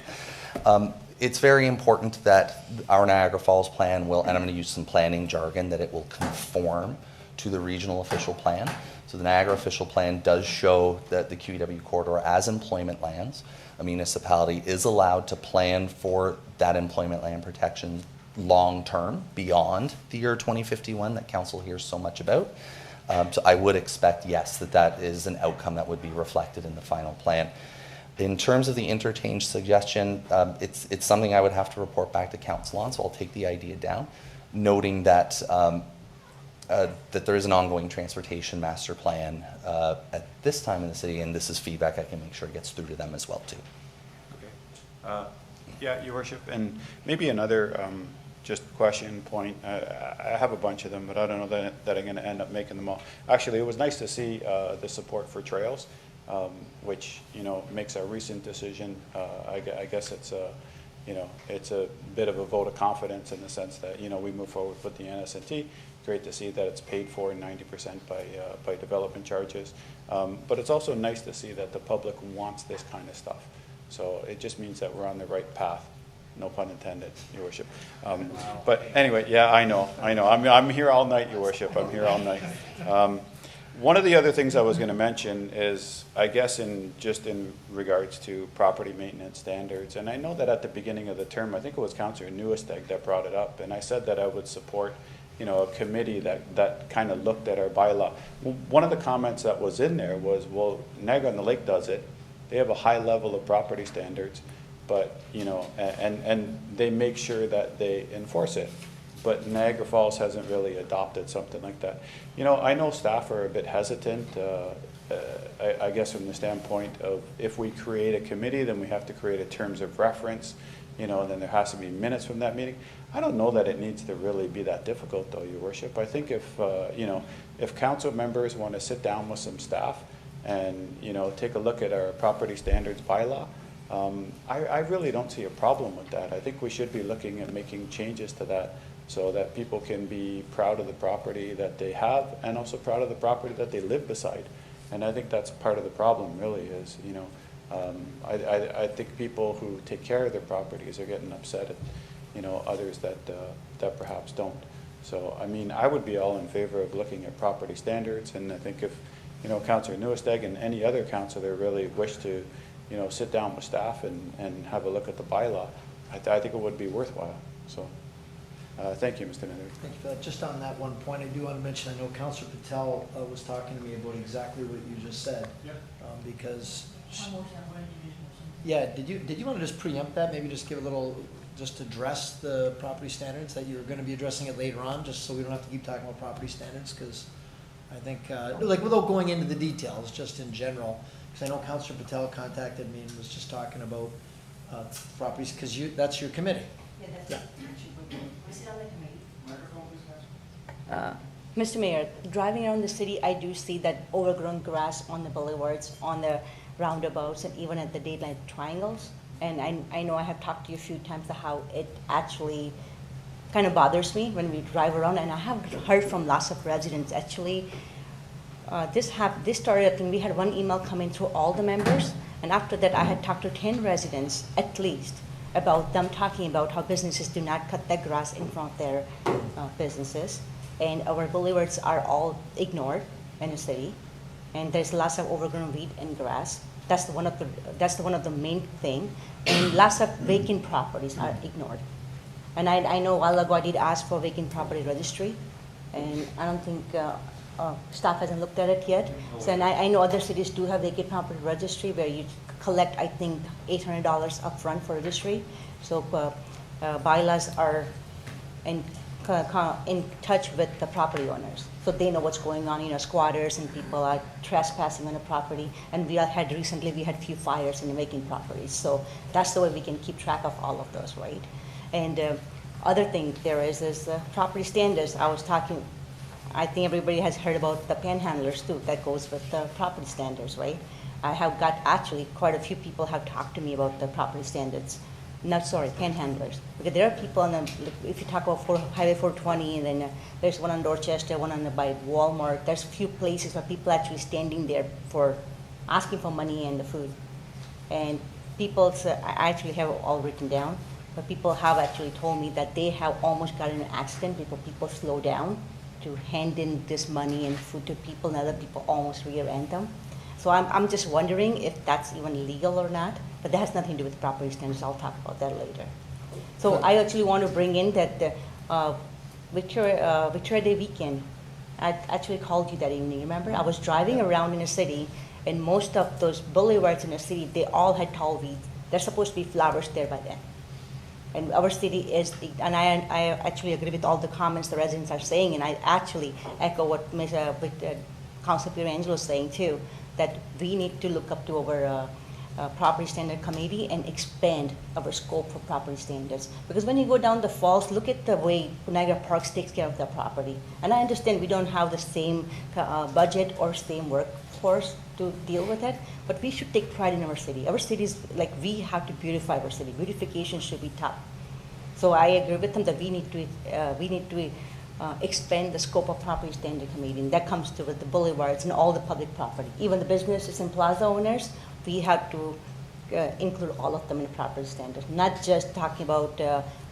Speaker 16: It's very important that our Niagara Falls plan will, and I'm going to use some planning jargon, that it will conform to the regional official plan. So the Niagara official plan does show that the QEW corridor as employment lands. A municipality is allowed to plan for that employment land protection long-term, beyond the year 2051 that council hears so much about. So I would expect, yes, that is an outcome that would be reflected in the final plan. In terms of the interchange suggestion, it's something I would have to report back to council on, so I'll take the idea down, noting that that there is an ongoing transportation master plan at this time in the city, and this is feedback I can make sure gets through to them as well too.
Speaker 5: Okay. Yeah, Your Worship, and maybe another just question, point. I have a bunch of them, but I don't know that I'm going to end up making them all. Actually, it was nice to see the support for trails, which, you know, makes a recent decision. I guess it's a, you know, it's a bit of a vote of confidence in the sense that, you know, we move forward with the NSNT. Great to see that it's paid for 90% by development charges. But it's also nice to see that the public wants this kind of stuff. So it just means that we're on the right path. No pun intended, Your Worship. But anyway, yeah, I know. I'm here all night, Your Worship. I'm here all night. One of the other things I was going to mention is, I guess, in regards to property maintenance standards, and I know that at the beginning of the term, I think it was Councillor Nieuwesteeg that brought it up, and I said that I would support, you know, a committee that kind of looked at our bylaw. One of the comments that was in there was, well, Niagara on the Lake does it. They have a high level of property standards, but, you know, and they make sure that they enforce it. But Niagara Falls hasn't really adopted something like that. You know, I know staff are a bit hesitant, I guess from the standpoint of if we create a committee, then we have to create a terms of reference, you know, and then there has to be minutes from that meeting. I don't know that it needs to really be that difficult, though, Your Worship. I think if, you know, if council members want to sit down with some staff and, you know, take a look at our property standards bylaw, I really don't see a problem with that. I think we should be looking at making changes to that so that people can be proud of the property that they have and also proud of the property that they live beside. And I think that's part of the problem, really, is, you know, I think people who take care of their properties are getting upset at, you know, others that perhaps don't. So, I mean, I would be all in favor of looking at property standards, and I think if, you know, Councillor Nieuwesteeg and any other councillor really wish to, you know, sit down with staff and have a look at the bylaw, I think it would be worthwhile. So, thank you, Mr. Nether.
Speaker 1: Thank you for that. Just on that one point, I do want to mention, I know Councillor Patel was talking to me about exactly what you just said.
Speaker 17: Yeah.
Speaker 1: Because, yeah, did you want to just preempt that? Maybe just give a little, just address the property standards, that you're going to be addressing it later on, just so we don't have to keep talking about property standards, because I think, like, without going into the details, just in general, because I know Councillor Patel contacted me and was just talking about properties, because that's your committee.
Speaker 17: Mr. Mayor, driving around the city, I do see that overgrown grass on the boulevards, on the roundabouts, and even at the daylight triangles. And I know I have talked to you a few times about how it actually kind of bothers me when we drive around, and I have heard from lots of residents actually. This started when we had one email coming through all the members, and after that I had talked to 10 residents at least about them talking about how businesses do not cut the grass in front of their businesses, and our boulevards are all ignored in the city, and there's lots of overgrown weed and grass. That's one of the main thing, and lots of vacant properties are ignored. And I know a while ago I did ask for vacant property registry, and I don't think staff hasn't looked at it yet. So, and I know other cities do have vacant property registry where you collect, I think, $800 upfront for registry. So bylaws are in touch with the property owners, so they know what's going on. Squatters and people are trespassing on the property, and we had few fires in the vacant properties. So that's the way we can keep track of all of those, right? And other thing there is property standards. I think everybody has heard about the panhandlers too. That goes with the property standards, right? I have got actually quite a few people have talked to me about the property standards. Panhandlers. Because there are people if you talk about Highway 420, and then there's one on Dorchester, one by Walmart. There's a few places where people actually standing there for asking for money and the food. And people, I actually have it all written down, but people have actually told me that they have almost got in an accident because people slow down to hand in this money and food to people, and other people almost rear-end them. So I'm just wondering if that's even legal or not, but that has nothing to do with property standards. I'll talk about that later. So I actually want to bring in that Victoria Day weekend. I actually called you that evening, remember? I was driving around in the city, and most of those boulevards in the city, they all had tall weeds. There's supposed to be flowers there by then. And our city is, and I actually agree with all the comments the residents are saying, and I actually echo what Councillor Pietrangelo is saying too, that we need to look up to our property standard committee and expand our scope for property standards. Because when you go down the falls, look at the way Niagara Parks takes care of their property. And I understand we don't have the same budget or same workforce to deal with it, but we should take pride in our city. Our city is we have to beautify our city. Beautification should be top. So I agree with them that we need to expand the scope of property standard committee, and that comes to with the boulevards and all the public property. Even the businesses and plaza owners, we have to include all of them in property standards, not just talking about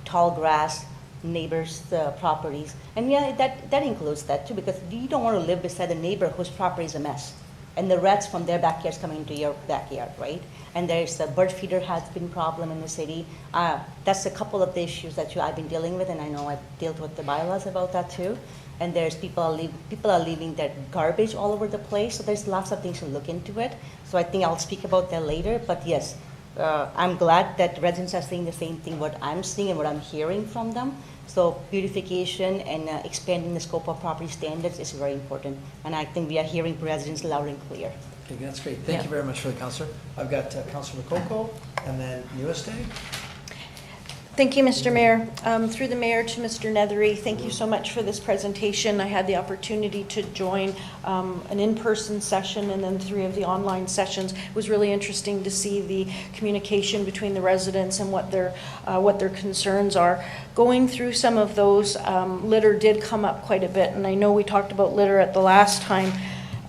Speaker 17: tall grass, neighbors' properties. And yeah, that includes that too, because you don't want to live beside a neighbor whose property is a mess, and the rats from their backyards coming into your backyard, right? And there's a bird feeder has been a problem in the city. That's a couple of the issues that I've been dealing with, and I know I've dealt with the bylaws about that too. And there's people are leaving their garbage all over the place, so there's lots of things to look into it. So I think I'll speak about that later, but yes, I'm glad that residents are saying the same thing, what I'm seeing and what I'm hearing from them. So beautification and expanding the scope of property standards is very important, and I think we are hearing residents loud and clear.
Speaker 1: Okay, that's great. Thank you very much for the Councillor. I've got Councillor Lococo and then Nieuwesteeg.
Speaker 4: Thank you, Mr. Mayor. Through the Mayor to Mr. Nethery, thank you so much for this presentation. I had the opportunity to join an in-person session and then 3 of the online sessions. It was really interesting to see the communication between the residents and what their concerns are. Going through some of those, litter did come up quite a bit, and I know we talked about litter at the last time.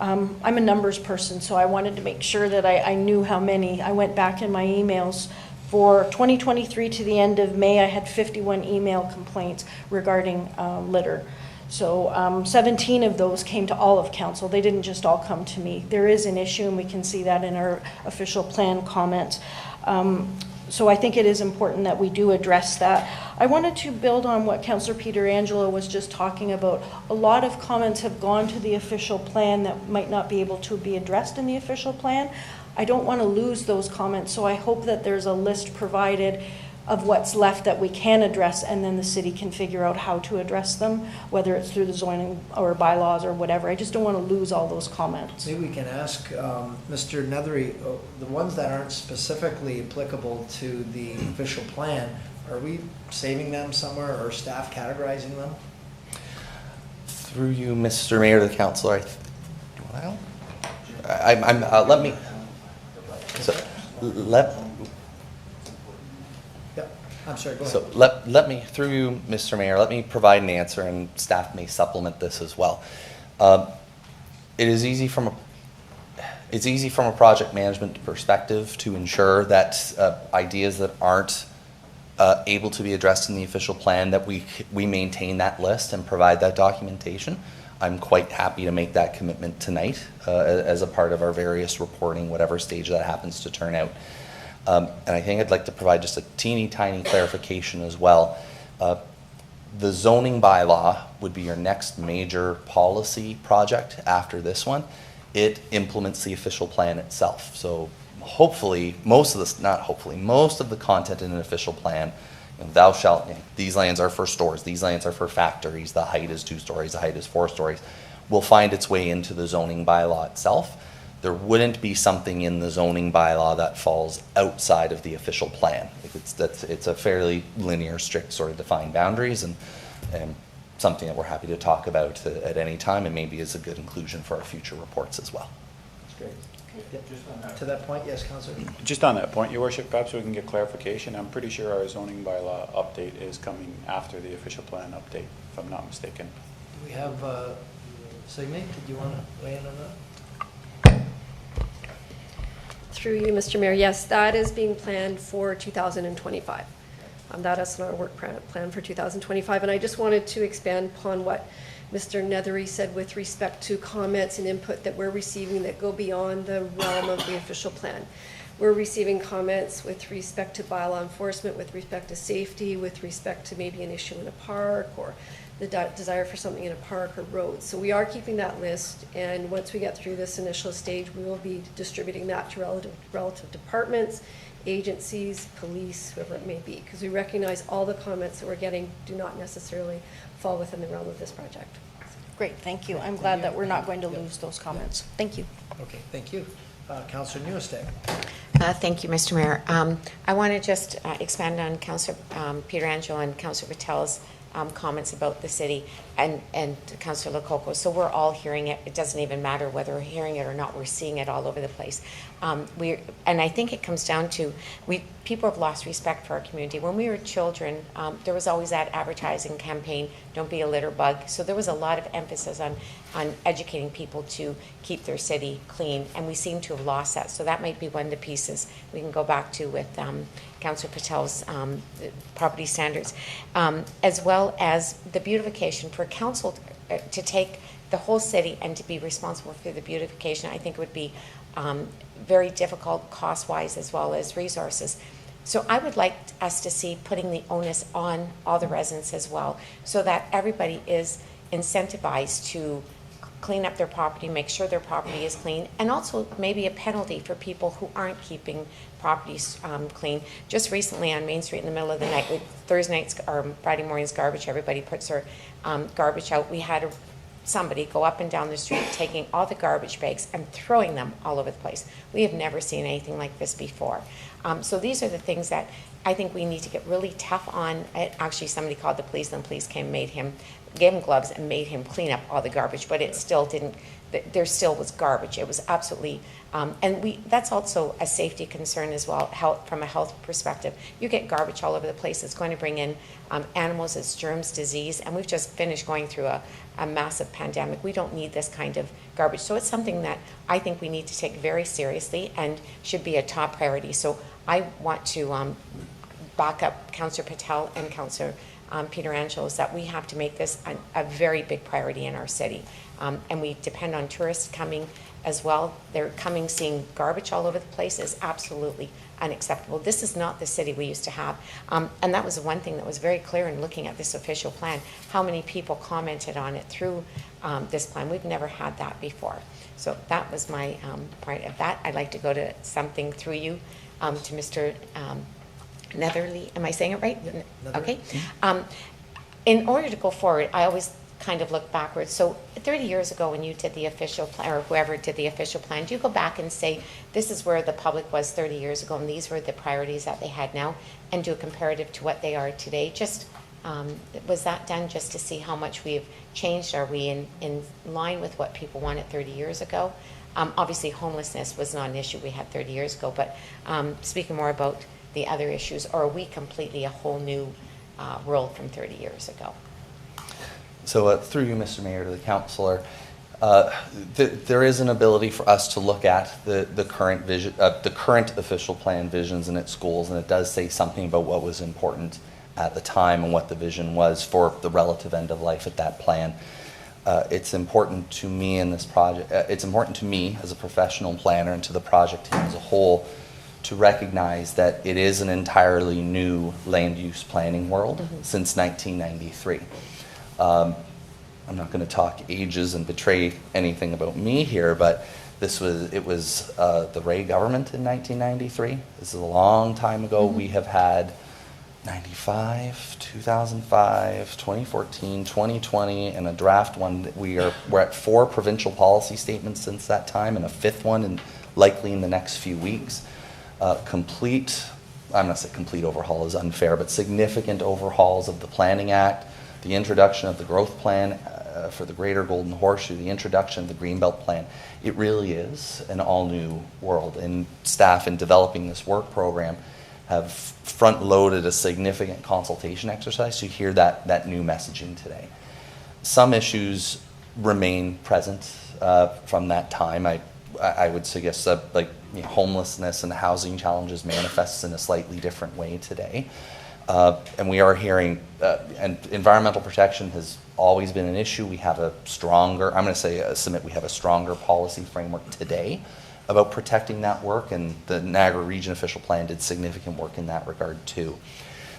Speaker 4: I'm a numbers person, so I wanted to make sure that I knew how many. I went back in my emails. For 2023 to the end of May, I had 51 email complaints regarding litter. So 17 of those came to all of council. They didn't just all come to me. There is an issue, and we can see that in our official plan comments. So I think it is important that we do address that. I wanted to build on what Councillor Pietrangelo was just talking about. A lot of comments have gone to the official plan that might not be able to be addressed in the official plan. I don't want to lose those comments, so I hope that there's a list provided of what's left that we can address, and then the city can figure out how to address them, whether it's through the zoning or bylaws or whatever. I just don't want to lose all those comments.
Speaker 1: Maybe we can ask Mr. Nethery, the ones that aren't specifically applicable to the official plan, are we saving them somewhere or staff categorizing them?
Speaker 16: Through you, Mr. Mayor, to the councillor, let me, so,
Speaker 1: I'm sorry, go ahead.
Speaker 16: So let me, through you, Mr. Mayor, let me provide an answer, and staff may supplement this as well. It is easy from a project management perspective to ensure that ideas that aren't able to be addressed in the official plan, that we maintain that list and provide that documentation. I'm quite happy to make that commitment tonight as a part of our various reporting, whatever stage that happens to turn out. And I think I'd like to provide just a teeny tiny clarification as well. The zoning bylaw would be your next major policy project after this one. It implements the official plan itself. So hopefully, most of the content in an official plan, thou shalt, these lands are for stores, these lands are for factories, the height is 2 stories, the height is 4 stories, will find its way into the zoning bylaw itself. There wouldn't be something in the zoning bylaw that falls outside of the official plan. It's a fairly linear, strict sort of defined boundaries, and something that we're happy to talk about at any time, and maybe is a good inclusion for our future reports as well.
Speaker 1: That's great. Yep. To that point, yes, Councillor.
Speaker 5: Just on that point, Your Worship, perhaps we can get clarification. I'm pretty sure our zoning bylaw update is coming after the official plan update, if I'm not mistaken.
Speaker 1: Do we have Signe? Did you want to weigh in on that?
Speaker 18: Through you, Mr. Mayor, yes, that is being planned for 2025. That is our work plan for 2025. And I just wanted to expand upon what Mr. Nethery said with respect to comments and input that we're receiving that go beyond the realm of the official plan. We're receiving comments with respect to bylaw enforcement, with respect to safety, with respect to maybe an issue in a park, or the desire for something in a park or road. So we are keeping that list, and once we get through this initial stage, we will be distributing that to relative departments, agencies, police, whoever it may be, because we recognize all the comments that we're getting do not necessarily fall within the realm of this project.
Speaker 4: Great, thank you. I'm glad that we're not going to lose those comments. Thank you.
Speaker 1: Okay, thank you. Councillor Nieuwesteeg.
Speaker 10: Thank you, Mr. Mayor. I want to just expand on Councillor Pietrangelo and Councillor Patel's comments about the city and Councillor Lococo. So we're all hearing it. It doesn't even matter whether we're hearing it or not. We're seeing it all over the place. And I think it comes down to people have lost respect for our community. When we were children, there was always that advertising campaign, don't be a litter bug. So there was a lot of emphasis on educating people to keep their city clean, and we seem to have lost that. So that might be one of the pieces we can go back to with Councillor Patel's property standards, as well as the beautification. For council to take the whole city and to be responsible for the beautification, I think would be very difficult cost-wise as well as resources. So I would like us to see putting the onus on all the residents as well, so that everybody is incentivized to clean up their property, make sure their property is clean, and also maybe a penalty for people who aren't keeping properties clean. Just recently on Main Street in the middle of the night, Thursday nights or Friday mornings garbage, everybody puts their garbage out. We had somebody go up and down the street taking all the garbage bags and throwing them all over the place. We have never seen anything like this before. So these are the things that I think we need to get really tough on. Actually, somebody called the police, and the police came, gave him gloves and made him clean up all the garbage, but it still didn't, there still was garbage. It was absolutely, that's also a safety concern as well, from a health perspective. You get garbage all over the place. It's going to bring in animals, it's germs, disease, and we've just finished going through a massive pandemic. We don't need this kind of garbage. So it's something that I think we need to take very seriously and should be a top priority. So I want to back up Councillor Patel and Councillor Pietrangelo, is that we have to make this a very big priority in our city. And we depend on tourists coming as well. They're coming, seeing garbage all over the place is absolutely unacceptable. This is not the city we used to have. And that was the one thing that was very clear in looking at this official plan, how many people commented on it through this plan. We've never had that before. So that was my part of that. I'd like to go to something through you to Mr. Netherly, am I saying it right?
Speaker 1: Netherly.
Speaker 10: Okay. In order to go forward, I always kind of look backwards. So 30 years ago when you did the official plan, or whoever did the official plan, do you go back and say, this is where the public was 30 years ago and these were the priorities that they had now, and do a comparative to what they are today? Just, was that done just to see how much we've changed? Are we in line with what people wanted 30 years ago? Obviously homelessness was not an issue we had 30 years ago, but speaking more about the other issues, or are we completely a whole new world from 30 years ago?
Speaker 16: So through you, Mr. Mayor, to the councillor, there is an ability for us to look at the current vision, the current official plan visions in its schools, and it does say something about what was important at the time and what the vision was for the relative end of life at that plan. It's important to me in this project. It's important to me as a professional planner and to the project team as a whole to recognize that it is an entirely new land use planning world since 1993. I'm not going to talk ages and betray anything about me here, but it was the Ray government in 1993. This is a long time ago. We have had 95, 2005, 2014, 2020, and a draft one. We're at 4 provincial policy statements since that time, and a 5th one, and likely in the next few weeks. I'm not saying complete overhaul is unfair, but significant overhauls of the Planning Act, the introduction of the growth plan for the Greater Golden Horseshoe, the introduction of the Greenbelt Plan. It really is an all-new world, and staff in developing this work program have front-loaded a significant consultation exercise to hear that new messaging today. Some issues remain present from that time. I would suggest that homelessness and housing challenges manifests in a slightly different way today. And we are hearing, and environmental protection has always been an issue. We have a stronger, I'm going to say, submit, we have a stronger policy framework today about protecting that work, and the Niagara Region Official Plan did significant work in that regard too.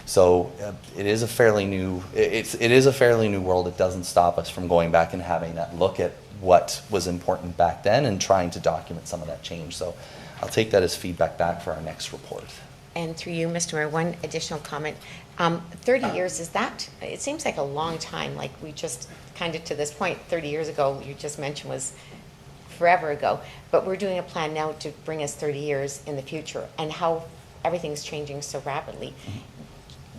Speaker 16: So it is a fairly new, it is a fairly new world. It doesn't stop us from going back and having that look at what was important back then and trying to document some of that change. So I'll take that as feedback back for our next report.
Speaker 10: And through you, Mr. Mayor, one additional comment. 30 years, it seems like a long time, like we just kind of to this point, 30 years ago, you just mentioned was forever ago, but we're doing a plan now to bring us 30 years in the future, and how everything's changing so rapidly.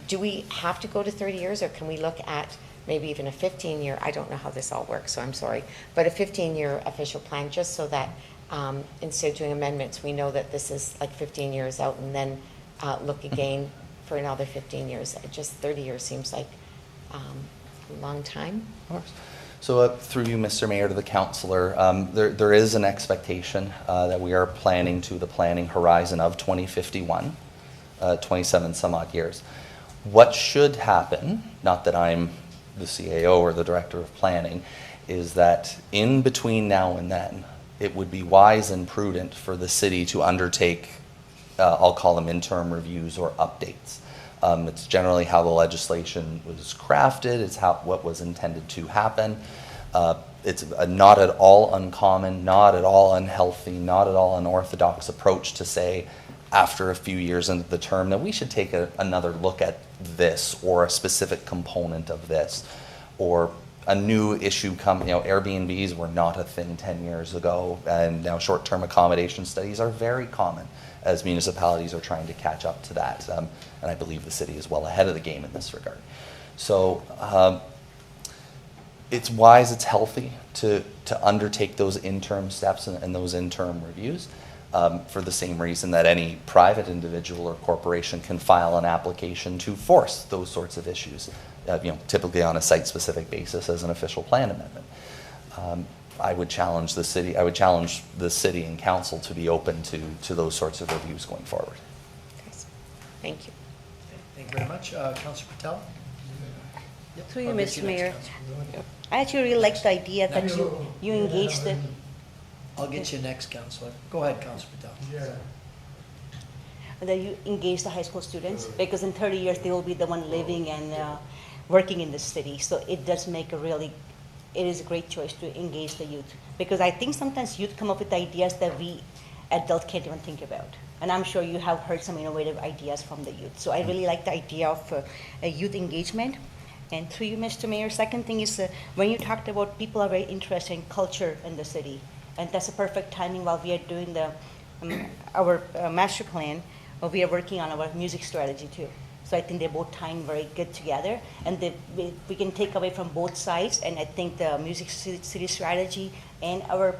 Speaker 10: Do we have to go to 30 years, or can we look at maybe even a 15-year, I don't know how this all works, so I'm sorry, but a 15-year official plan, just so that instead of doing amendments, we know that this is like 15 years out, and then look again for another 15 years. Just 30 years seems like a long time.
Speaker 16: Of course. So through you, Mr. Mayor, to the councillor, there is an expectation that we are planning to the planning horizon of 2051, 27 some odd years. What should happen, not that I'm the CAO or the Director of Planning, is that in between now and then, it would be wise and prudent for the city to undertake, I'll call them interim reviews or updates. It's generally how the legislation was crafted. It's what was intended to happen. It's a not at all uncommon, not at all unhealthy, not at all unorthodox approach to say, after a few years into the term, that we should take another look at this, or a specific component of this, or a new issue Airbnbs were not a thing 10 years ago, and now short-term accommodation studies are very common as municipalities are trying to catch up to that. And I believe the city is well ahead of the game in this regard. So it's wise, it's healthy to undertake those interim steps and those interim reviews for the same reason that any private individual or corporation can file an application to force those sorts of issues, typically on a site-specific basis as an official plan amendment. I would challenge the city. I would challenge the city and council to be open to those sorts of reviews going forward.
Speaker 10: Thank you.
Speaker 1: Thank you very much. Councillor Patel? Yep.
Speaker 17: Through you,
Speaker 1: I'll get
Speaker 17: Mr.
Speaker 1: next,
Speaker 17: Mayor.
Speaker 1: Councillor.
Speaker 17: I actually really like the idea that you engage the...
Speaker 1: I'll get you next, Councillor. Go ahead, Councillor Patel.
Speaker 17: That you engage the high school students, because in 30 years they will be the one living and working in the city. So it does make it is a great choice to engage the youth, because I think sometimes youth come up with ideas that we adults can't even think about. And I'm sure you have heard some innovative ideas from the youth. So I really like the idea of youth engagement. And through you, Mr. Mayor, second thing is when you talked about people are very interested in culture in the city. And that's a perfect timing while we are doing our master plan. We are working on our music strategy too. So I think they're both tying very good together, and we can take away from both sides. And I think the music city strategy and our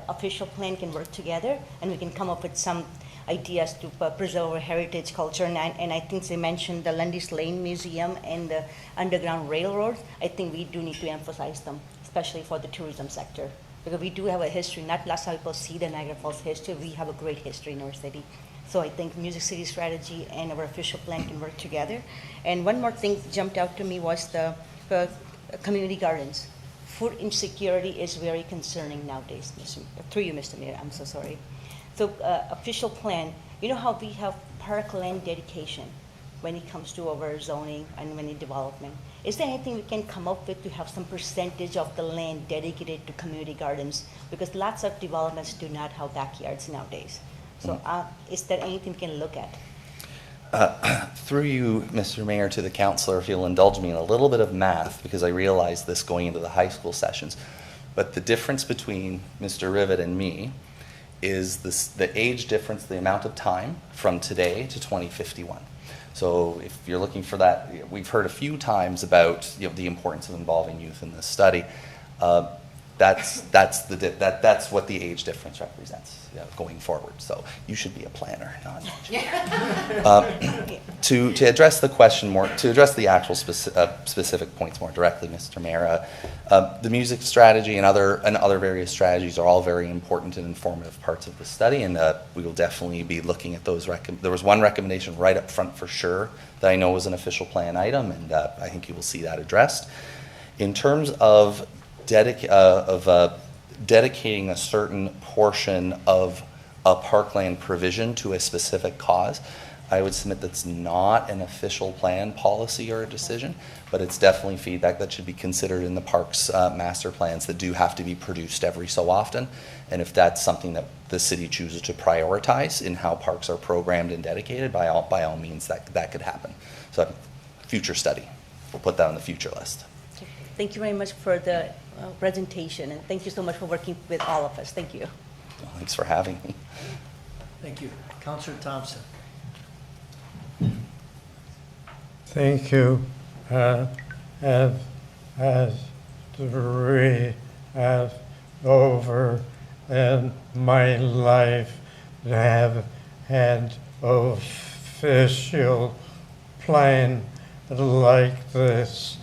Speaker 17: official plan can work together, and we can come up with some ideas to preserve our heritage culture. And I think they mentioned the Lundy's Lane Museum and the Underground Railroad. I think we do need to emphasize them, especially for the tourism sector, because we do have a history. Not lots of people see the Niagara Falls history. We have a great history in our city. So I think Music City strategy and our official plan can work together. And one more thing jumped out to me was the community gardens. Food insecurity is very concerning nowadays, through you, Mr. Mayor, I'm so sorry. So official plan, you know how we have parkland dedication when it comes to our zoning and when in development. Is there anything we can come up with to have some percentage of the land dedicated to community gardens? Because lots of developments do not have backyards nowadays. So is there anything we can look at?
Speaker 16: Through you, Mr. Mayor, to the councillor, if you'll indulge me in a little bit of math, because I realize this going into the high school sessions. But the difference between Mr. Rivet and me is the age difference, the amount of time from today to 2051. So if you're looking for that, we've heard a few times about the importance of involving youth in this study. That's what the age difference represents going forward. So you should be a planner, not to address the question more, to address the actual specific points more directly, Mr. Mayor. The music strategy and other various strategies are all very important and informative parts of the study, and we will definitely be looking at those. There was one recommendation right up front for sure that I know was an official plan item, and I think you will see that addressed. In terms of dedicating a certain portion of a parkland provision to a specific cause, I would submit that's not an official plan policy or a decision, but it's definitely feedback that should be considered in the parks master plans that do have to be produced every so often. And if that's something that the city chooses to prioritize in how parks are programmed and dedicated, by all means that could happen. So future study, we'll put that on the future list.
Speaker 17: Thank you very much for the presentation, and thank you so much for working with all of us. Thank you.
Speaker 16: Thanks for having me.
Speaker 1: Thank you. Councillor Thompson.
Speaker 13: Thank you. As over in my life have had official plan like this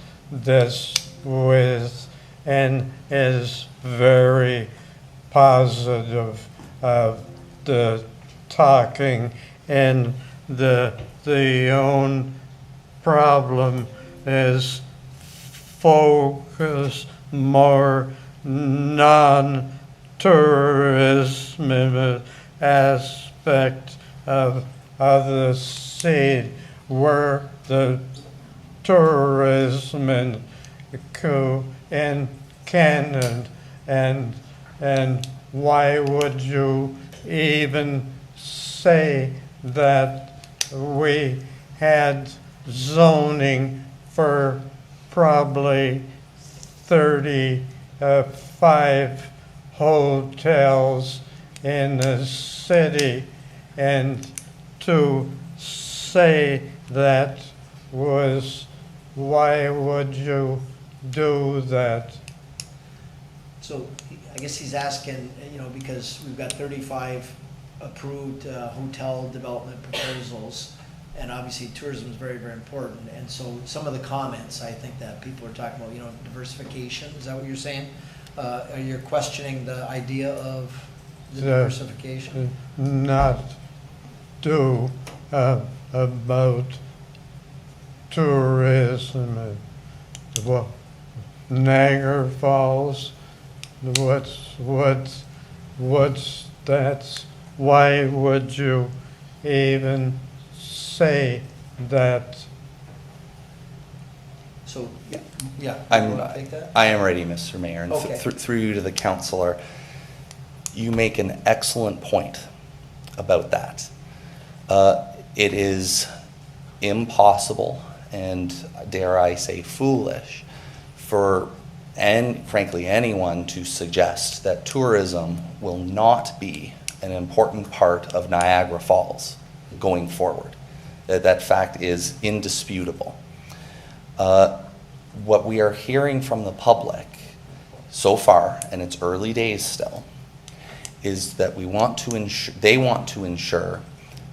Speaker 13: with and is very positive of the talking, and the only problem is focus more non-tourism aspect of the city where the tourism and Canada, and why would you even say that we had zoning for probably 35 hotels in the city, and to say that was, why would you do that?
Speaker 1: So I guess he's asking, because we've got 35 approved hotel development proposals, and obviously tourism is very, very important. And so some of the comments, I think that people are talking about, diversification. Is that what you're saying? Are you questioning the idea of the diversification?
Speaker 13: Not do about tourism. Well, Niagara Falls, what's that's, why would you even say that?
Speaker 1: So, yeah.
Speaker 16: I am ready, Mr. Mayor, and
Speaker 1: Okay.
Speaker 16: through you to the councillor. You make an excellent point about that. It is impossible and, dare I say, foolish for, and frankly, anyone to suggest that tourism will not be an important part of Niagara Falls going forward. That fact is indisputable. What we are hearing from the public so far, and it's early days still, is that they want to ensure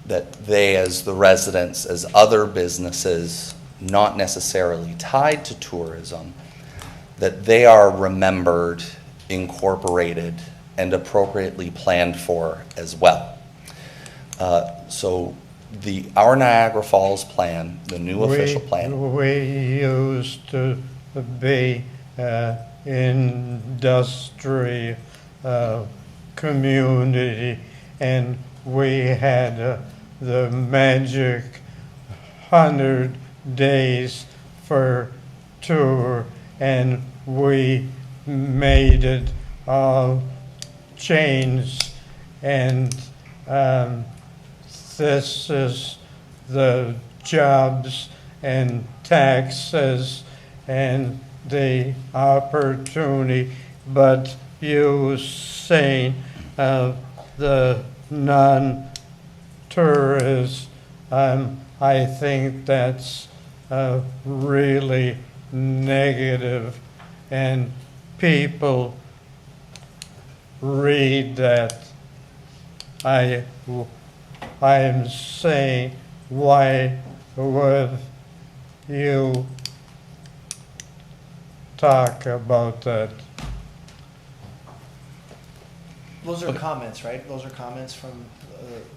Speaker 16: that they, as the residents, as other businesses, not necessarily tied to tourism, that they are remembered, incorporated, and appropriately planned for as well. So our Niagara Falls plan, the new official plan.
Speaker 13: We used to be industry community, and we had the magic 100 days for tour, and we made it all change, and this is the jobs and taxes and the opportunity, but you saying the non-tourists, I think that's really negative, and people read that. I'm saying, why would you talk about that?
Speaker 1: Those are comments, right? Those are comments from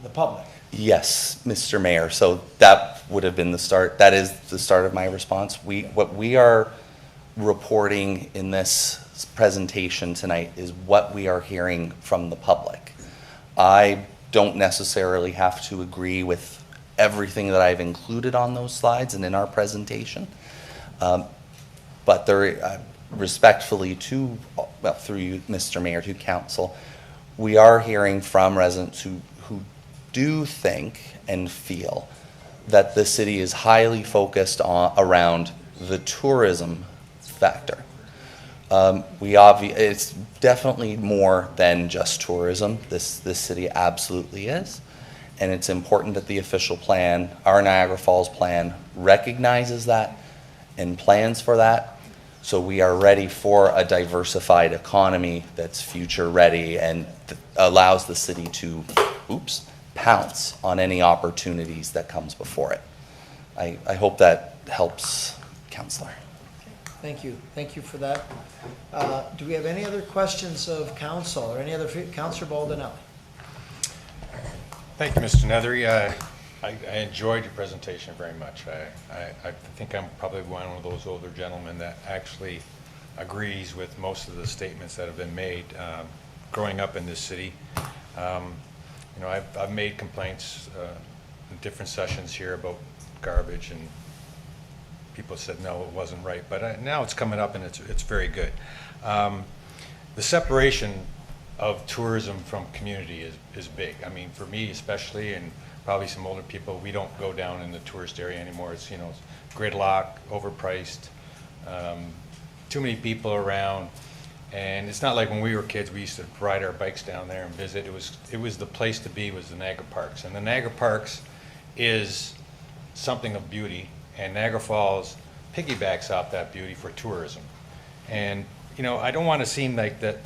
Speaker 1: the public.
Speaker 16: Yes, Mr. Mayor. So that would have been the start. That is the start of my response. What we are reporting in this presentation tonight is what we are hearing from the public. I don't necessarily have to agree with everything that I've included on those slides and in our presentation. But there, respectfully to, well, through you, Mr. Mayor, to Council, we are hearing from residents who do think and feel that the city is highly focused on around the tourism factor. It's definitely more than just tourism. This city absolutely is. And it's important that the official plan, our Niagara Falls plan, recognizes that and plans for that. So we are ready for a diversified economy that's future ready and allows the city to, pounce on any opportunities that comes before it. I hope that helps, Councillor.
Speaker 1: Thank you. Thank you for that. Do we have any other questions of council or any other? Councillor Baldinelli.
Speaker 19: Thank you, Mr. Nethery. I enjoyed your presentation very much. I think I'm probably one of those older gentlemen that actually agrees with most of the statements that have been made growing up in this city. You know, I've made complaints in different sessions here about garbage, and people said no, it wasn't right, but now it's coming up and it's very good. The separation of tourism from community is big. I mean, for me especially, and probably some older people, we don't go down in the tourist area anymore. It's, you know, gridlock, overpriced, too many people around. And it's not like when we were kids, we used to ride our bikes down there and visit. It was the place to be, was the Niagara Parks. And the Niagara Parks is something of beauty, and Niagara Falls piggybacks off that beauty for tourism. And, you know, I don't want to seem like that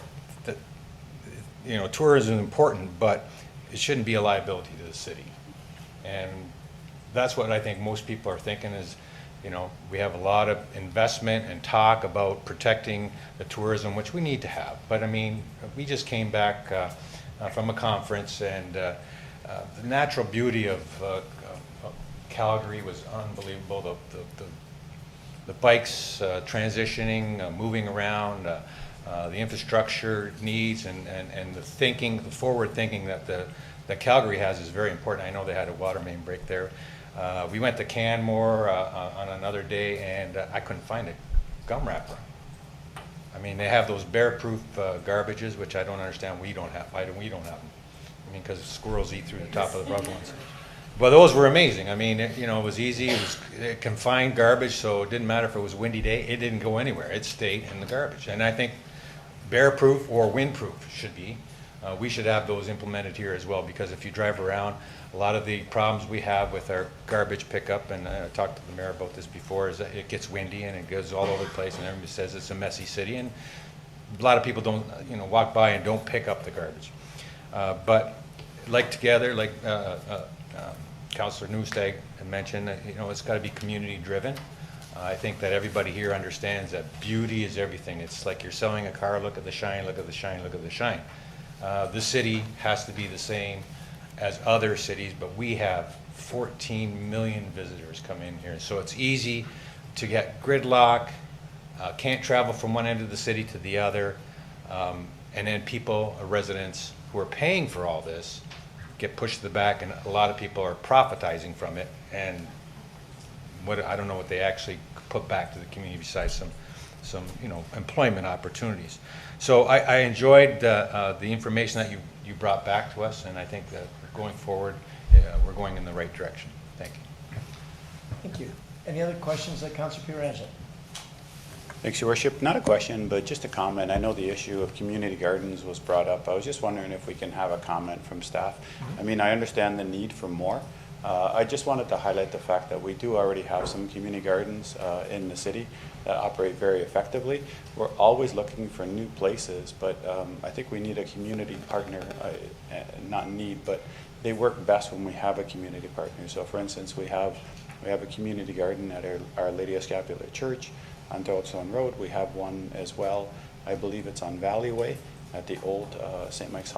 Speaker 19: you know, tourism is important, but it shouldn't be a liability to the city. And that's what I think most people are thinking is, you know, we have a lot of investment and talk about protecting the tourism, which we need to have. But I mean, we just came back from a conference, and the natural beauty of Calgary was unbelievable. The bikes transitioning, moving around, the infrastructure needs, and the thinking, the forward thinking that Calgary has is very important. I know they had a water main break there. We went to Canmore on another day, and I couldn't find a gum wrapper. I mean, they have those bear-proof garbages, which I don't understand. We don't have. We don't have them. mean, because squirrels eat through the top of the rug ones. But those were amazing. I mean, it was easy. It was confined garbage, so it didn't matter if it was a windy day. It didn't go anywhere. It stayed in the garbage. And I think bear-proof or wind-proof should be. We should have those implemented here as well, because if you drive around, a lot of the problems we have with our garbage pickup, and I talked to the mayor about this before, is that it gets windy and it goes all over the place, and everybody says it's a messy city, and a lot of people don't, walk by and don't pick up the garbage. But like together, like Councillor Nieuwesteeg had mentioned, it's got to be community driven. I think that everybody here understands that beauty is everything. It's like you're selling a car, look at the shine, look at the shine, look at the shine. The city has to be the same as other cities, but we have 14 million visitors come in here. So it's easy to get gridlock, can't travel from one end of the city to the other, and then people, residents who are paying for all this, get pushed to the back, and a lot of people are profitizing from it, and I don't know what they actually put back to the community besides some employment opportunities. So I enjoyed the information that you brought back to us, and I think that going forward, we're going in the right direction. Thank you.
Speaker 1: Thank you. Any other questions of Councillor Pietrangelo?
Speaker 5: Thanks, Your Worship. Not a question, but just a comment. I know the issue of community gardens was brought up. I was just wondering if we can have a comment from staff. I mean, I understand the need for more. I just wanted to highlight the fact that we do already have some community gardens in the city that operate very effectively. We're always looking for new places, but I think we need a community partner, not need, but they work best when we have a community partner. So for instance, we have a community garden at Our Lady of Scapular Church on Dodson Road. We have one as well, I believe it's on Valley Way at the old St. Mike's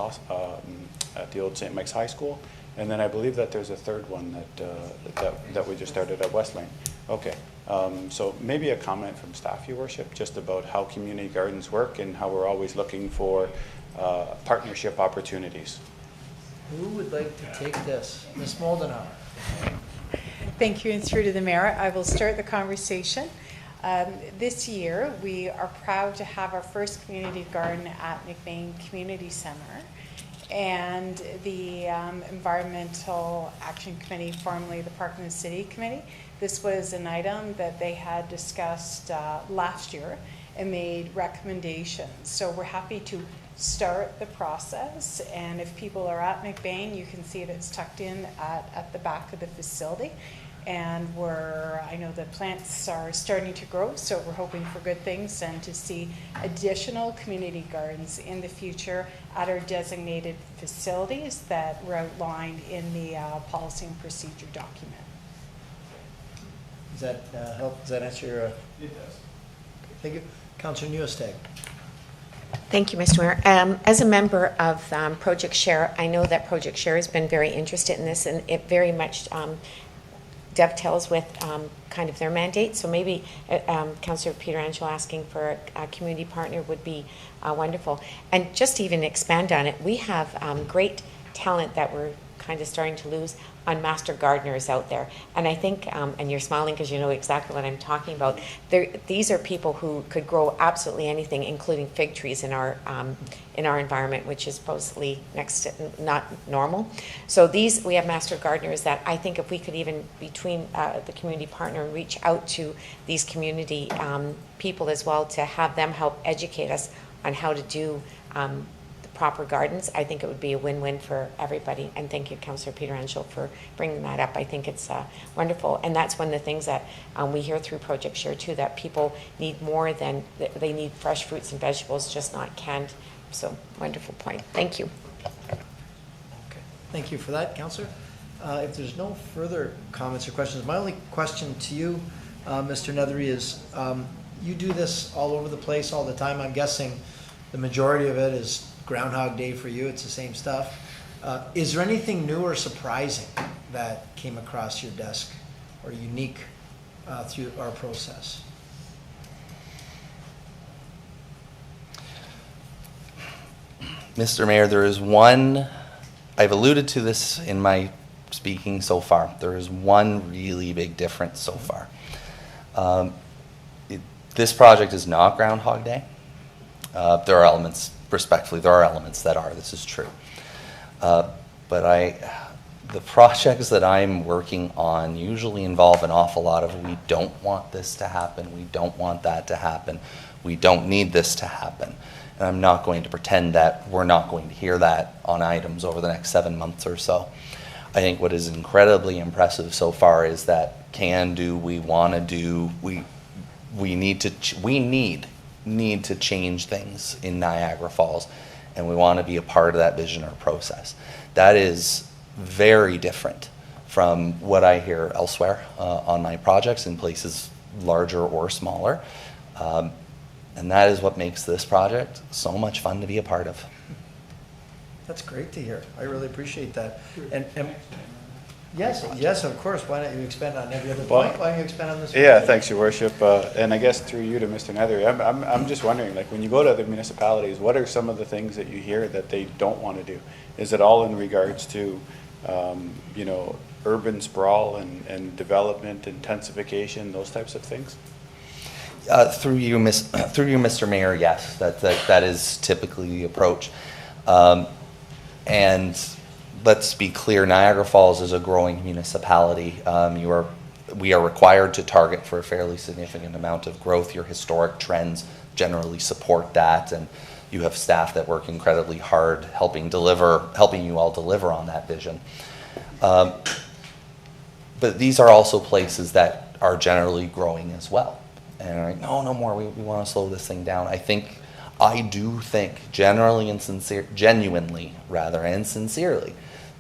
Speaker 5: High School. And then I believe that there's a third one that we just started at West Lane. Okay, so maybe a comment from staff, Your Worship, just about how community gardens work and how we're always looking for partnership opportunities.
Speaker 1: Who would like to take this? Ms. Moldenauer.
Speaker 20: Thank you, and through to the mayor. I will start the conversation. This year, we are proud to have our first community garden at McBain Community Center. And the Environmental Action Committee, formerly the Park and the City Committee, this was an item that they had discussed last year and made recommendations. So we're happy to start the process, and if people are at McBain, you can see that it's tucked in at the back of the facility. And I know the plants are starting to grow, so we're hoping for good things and to see additional community gardens in the future at our designated facilities that were outlined in the policy and procedure document.
Speaker 1: Does that help? Does that answer your? It does. Thank you. Councillor Nieuwesteeg.
Speaker 10: Thank you, Mr. Mayor. As a member of Project Share, I know that Project Share has been very interested in this, and it very much dovetails with kind of their mandate. So maybe Councillor Pietrangelo asking for a community partner would be wonderful. And just to even expand on it, we have great talent that we're kind of starting to lose on master gardeners out there. And I think, and you're smiling because you know exactly what I'm talking about, these are people who could grow absolutely anything, including fig trees in our environment, which is supposedly next to not normal. So we have master gardeners that I think if we could even, between the community partner, reach out to these community people as well to have them help educate us on how to do proper gardens, I think it would be a win-win for everybody. And thank you, Councillor Pietrangelo, for bringing that up. I think it's wonderful. And that's one of the things that we hear through Project Share too, that people need more than, they need fresh fruits and vegetables, just not canned. So wonderful point. Thank you.
Speaker 1: Okay. Thank you for that, Councillor. If there's no further comments or questions, my only question to you, Mr. Nethery, is you do this all over the place all the time. I'm guessing the majority of it is Groundhog Day for you. It's the same stuff. Is there anything new or surprising that came across your desk or unique through our process?
Speaker 16: Mr. Mayor, there is one, I've alluded to this in my speaking so far. There is one really big difference so far. This project is not Groundhog Day. There are elements, respectfully, there are elements that are, this is true. but the projects that I'm working on usually involve an awful lot of we don't want this to happen, we don't want that to happen, we don't need this to happen. And I'm not going to pretend that we're not going to hear that on items over the next 7 months or so. I think what is incredibly impressive so far is that can do, we want to do, we need to change things in Niagara Falls, and we want to be a part of that vision or process. That is very different from what I hear elsewhere on my projects in places larger or smaller. And that is what makes this project so much fun to be a part of.
Speaker 1: That's great to hear. I really appreciate that. And yes, of course. Why don't you expand on every other point? Why don't you expand on this one?
Speaker 5: Yeah, thanks, Your Worship. And I guess through you to Mr. Nethery, I'm just wondering, like, when you go to other municipalities, what are some of the things that you hear that they don't want to do? Is it all in regards to, urban sprawl and development, intensification, those types of things?
Speaker 16: Through you, Mr. Mayor, yes, that is typically the approach. And let's be clear, Niagara Falls is a growing municipality. We are required to target for a fairly significant amount of growth. Your historic trends generally support that, and you have staff that work incredibly hard helping you all deliver on that vision. But these are also places that are generally growing as well. And like, no more, we want to slow this thing down. I do think genuinely and sincerely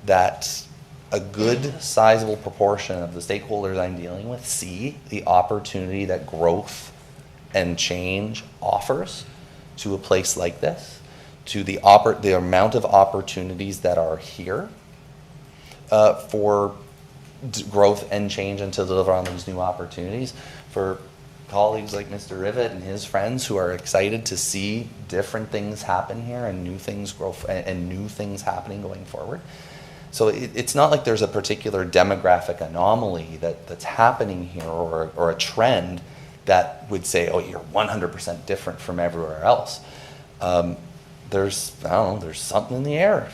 Speaker 16: that a good sizable proportion of the stakeholders I'm dealing with see the opportunity that growth and change offers to a place like this, to the amount of opportunities that are here for growth and change and to deliver on these new opportunities, for colleagues like Mr. Rivet and his friends who are excited to see different things happen here and new things grow and new things happening going forward. So it's not like there's a particular demographic anomaly that's happening here or a trend that would say, oh, you're 100% different from everywhere else. There's something in the air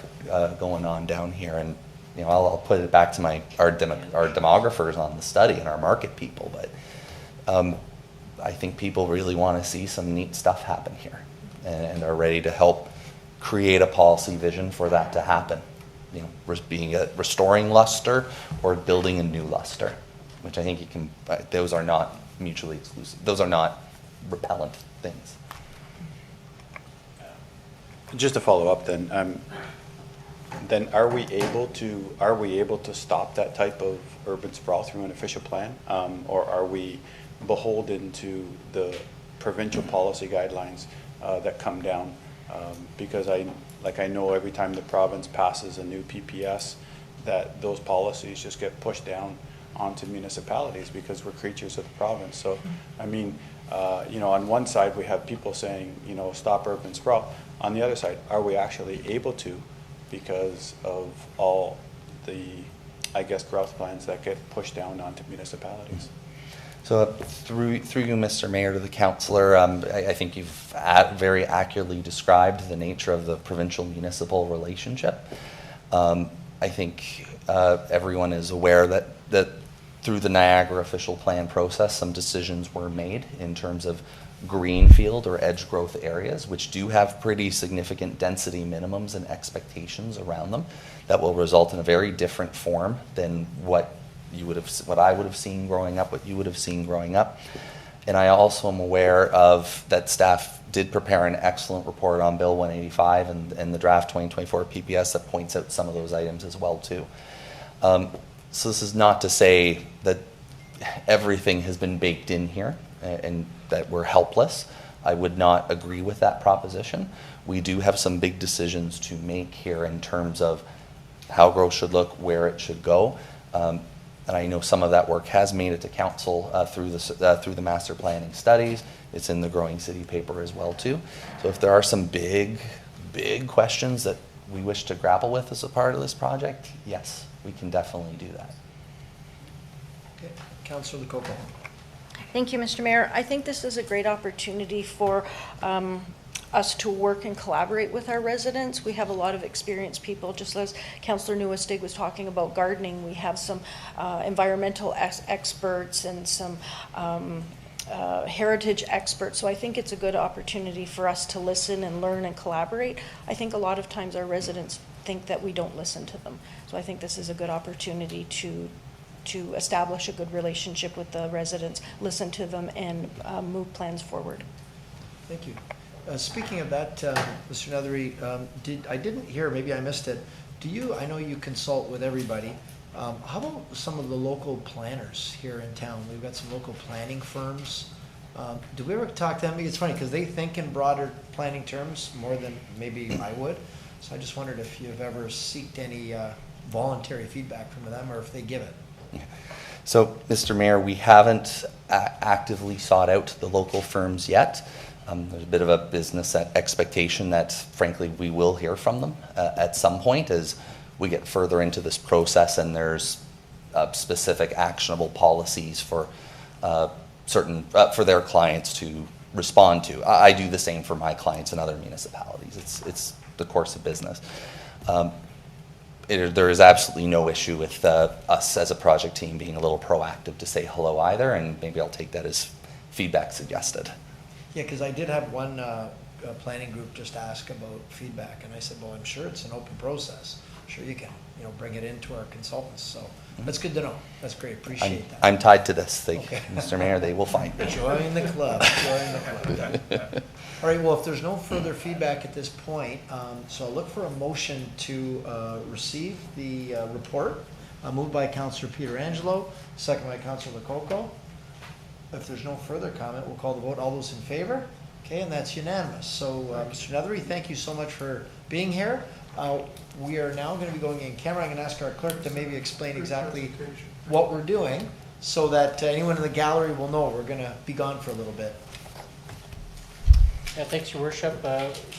Speaker 16: going on down here, and I'll put it back to our demographers on the study and our market people, but I think people really want to see some neat stuff happen here, and are ready to help create a policy vision for that to happen. Being restoring luster or building a new luster, which I think those are not mutually exclusive. Those are not repellent things.
Speaker 5: Just to follow up then are we able to stop that type of urban sprawl through an official plan, or are we beholden to the provincial policy guidelines that come down? Because I know every time the province passes a new PPS, that those policies just get pushed down onto municipalities because we're creatures of the province. So, I mean, on one side we have people saying, stop urban sprawl. On the other side, are we actually able to, because of all the, growth plans that get pushed down onto municipalities?
Speaker 16: So through you, Mr. Mayor, to the councillor, I think you've very accurately described the nature of the provincial-municipal relationship. I think everyone is aware that through the Niagara official plan process, some decisions were made in terms of greenfield or edge growth areas, which do have pretty significant density minimums and expectations around them that will result in a very different form than what I would have seen growing up, what you would have seen growing up. And I also am aware of that staff did prepare an excellent report on Bill 185 and the draft 2024 PPS that points out some of those items as well too. So this is not to say that everything has been baked in here and that we're helpless. I would not agree with that proposition. We do have some big decisions to make here in terms of how growth should look, where it should go. And I know some of that work has made it to council through the master planning studies. It's in the Growing City paper as well too. So if there are some big questions that we wish to grapple with as a part of this project, yes, we can definitely do that.
Speaker 1: Okay, Councillor Lococo.
Speaker 4: Thank you, Mr. Mayor. I think this is a great opportunity for us to work and collaborate with our residents. We have a lot of experienced people, just as Councillor Nieuwesteeg was talking about gardening. We have some environmental experts and some heritage experts. So I think it's a good opportunity for us to listen and learn and collaborate. I think a lot of times our residents think that we don't listen to them. So I think this is a good opportunity to establish a good relationship with the residents, listen to them, and move plans forward.
Speaker 1: Thank you. Speaking of that, Mr. Nethery, I didn't hear, maybe I missed it. I know you consult with everybody. How about some of the local planners here in town? We've got some local planning firms. Do we ever talk to them? It's funny because they think in broader planning terms more than maybe I would. So I just wondered if you've ever sought any voluntary feedback from them or if they give it.
Speaker 16: So, Mr. Mayor, we haven't actively sought out the local firms yet. There's a bit of a business expectation that, frankly, we will hear from them at some point as we get further into this process and there's specific actionable policies for for their clients to respond to. I do the same for my clients in other municipalities. It's the course of business. There is absolutely no issue with us as a project team being a little proactive to say hello either, and maybe I'll take that as feedback suggested.
Speaker 1: Yeah, because I did have one planning group just ask about feedback, and I said, well, I'm sure it's an open process. I'm sure you can, bring it into our consultants. So that's good to know. That's great. Appreciate that.
Speaker 16: I'm tied to this.
Speaker 1: Okay.
Speaker 16: Mr. Mayor, they will find me.
Speaker 1: Join the club. Join the club. All right. Well, if there's no further feedback at this point, so I'll look for a motion to receive the report. Moved by Councillor Pietrangelo, second by Councillor Lococo. If there's no further comment, we'll call the vote. All those in favor? Okay, and that's unanimous. So, Mr. Nethery, thank you so much for being here. We are now going to be going in camera. I'm going to ask our clerk to maybe explain exactly what we're doing so that anyone in the gallery will know we're going to be gone for a little bit.
Speaker 15: Yeah, thanks, Your Worship.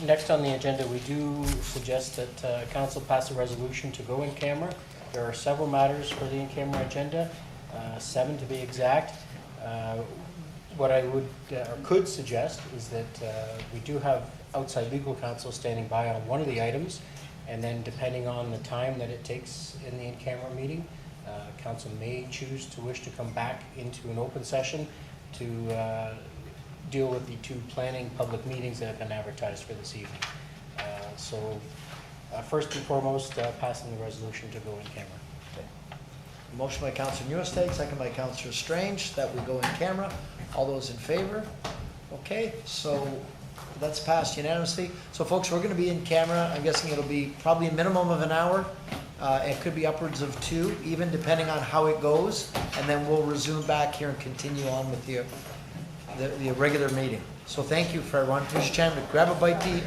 Speaker 15: Next on the agenda, we do suggest that Council pass a resolution to go in camera. There are several matters for the in-camera agenda, 7 to be exact. What I would or could suggest is that we do have outside legal counsel standing by on one of the items, and then depending on the time that it takes in the in-camera meeting, council may choose to wish to come back into an open session to deal with the 2 planning public meetings that have been advertised for this evening. First and foremost, passing the resolution to go in camera.
Speaker 1: Motion by Councillor Nieuwesteeg, second by Councillor Strange, that we go in camera. All those in favor? Okay, so that's passed unanimously. So folks, we're going to be in camera. I'm guessing it'll be probably a minimum of an hour. It could be upwards of 2, even depending on how it goes. And then we'll resume back here and continue on with the regular meeting. So thank you for everyone. Here's your chance to grab a bite to eat.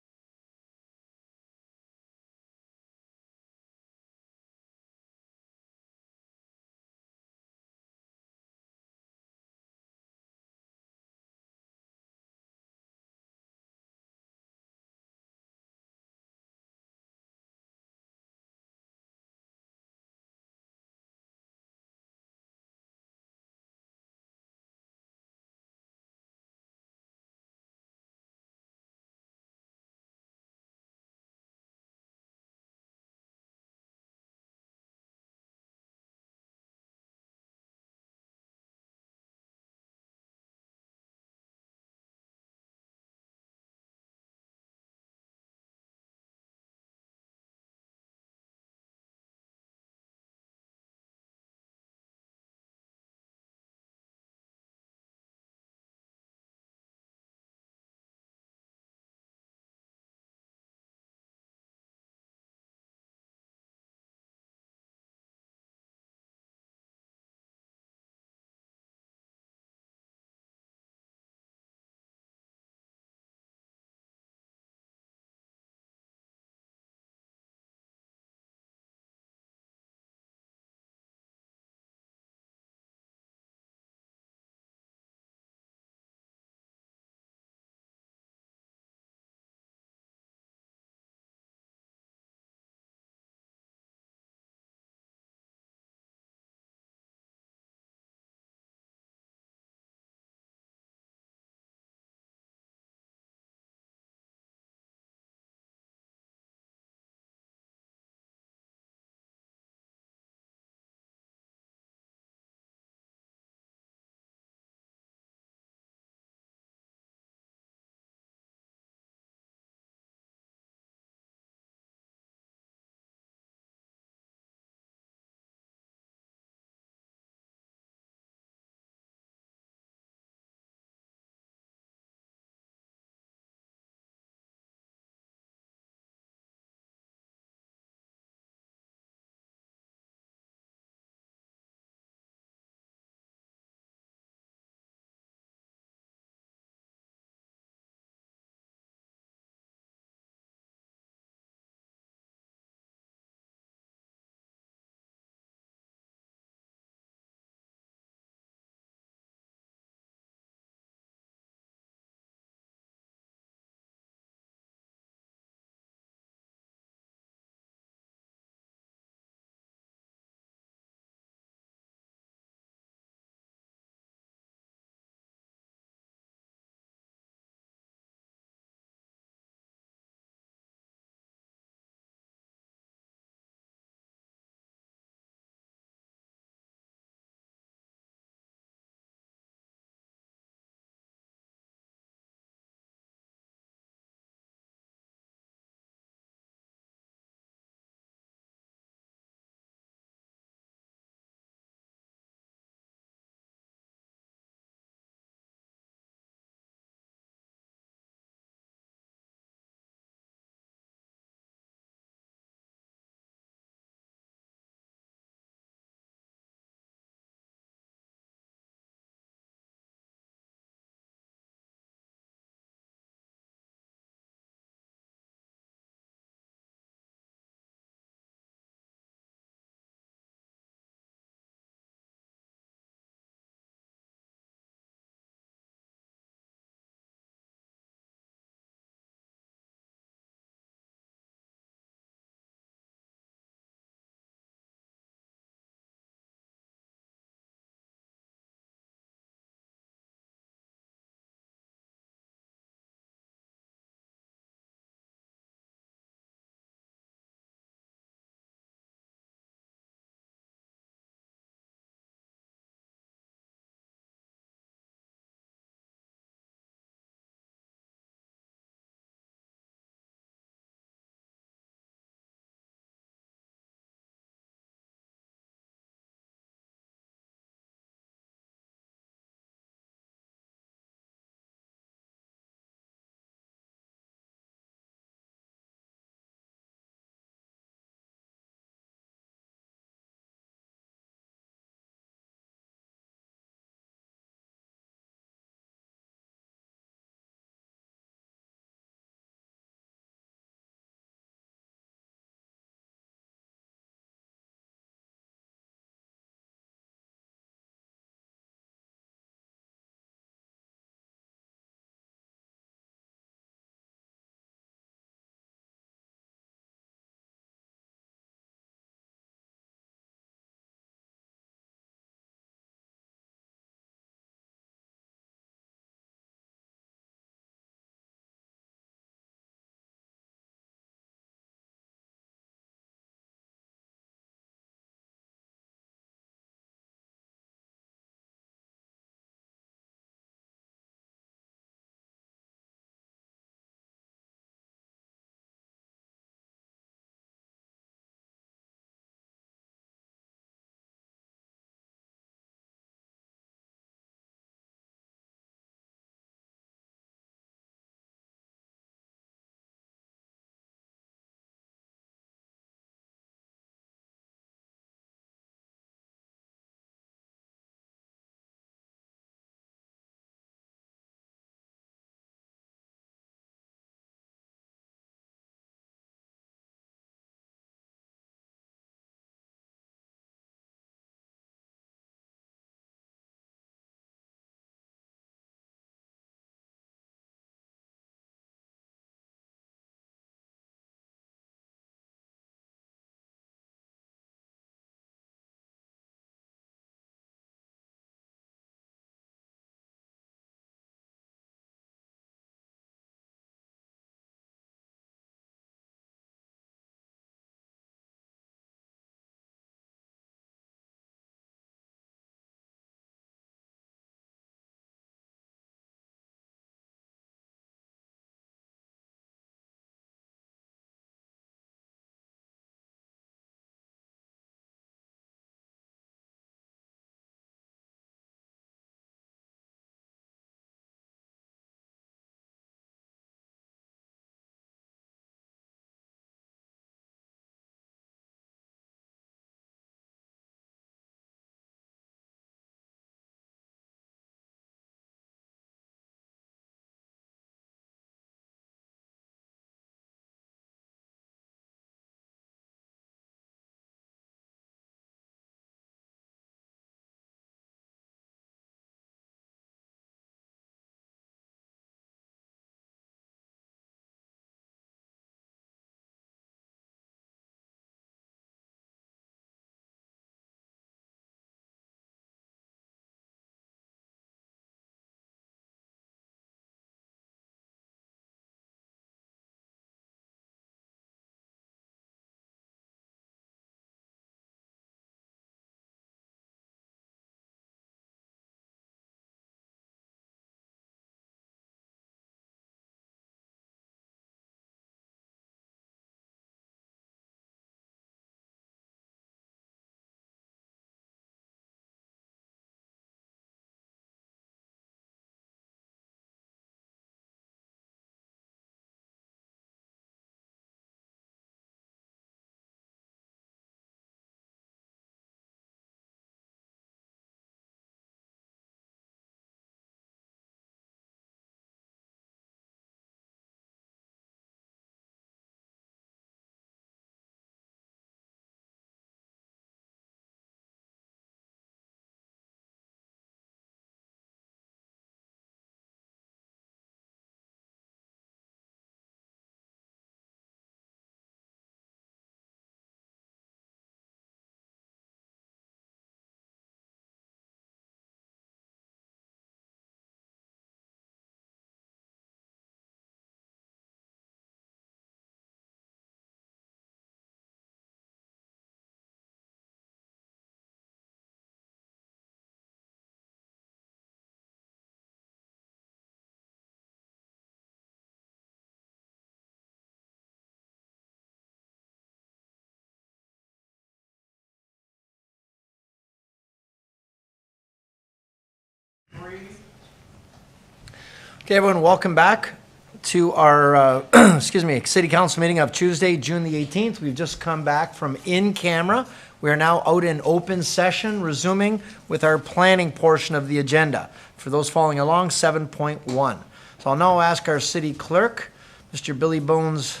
Speaker 1: Okay, everyone, welcome back to our, excuse me, City Council meeting of Tuesday, June the 18th. We've just come back from in camera. We are now out in open session, resuming with our planning portion of the agenda. For those following along, 7.1. So I'll now ask our city clerk, Mr. Billy Bones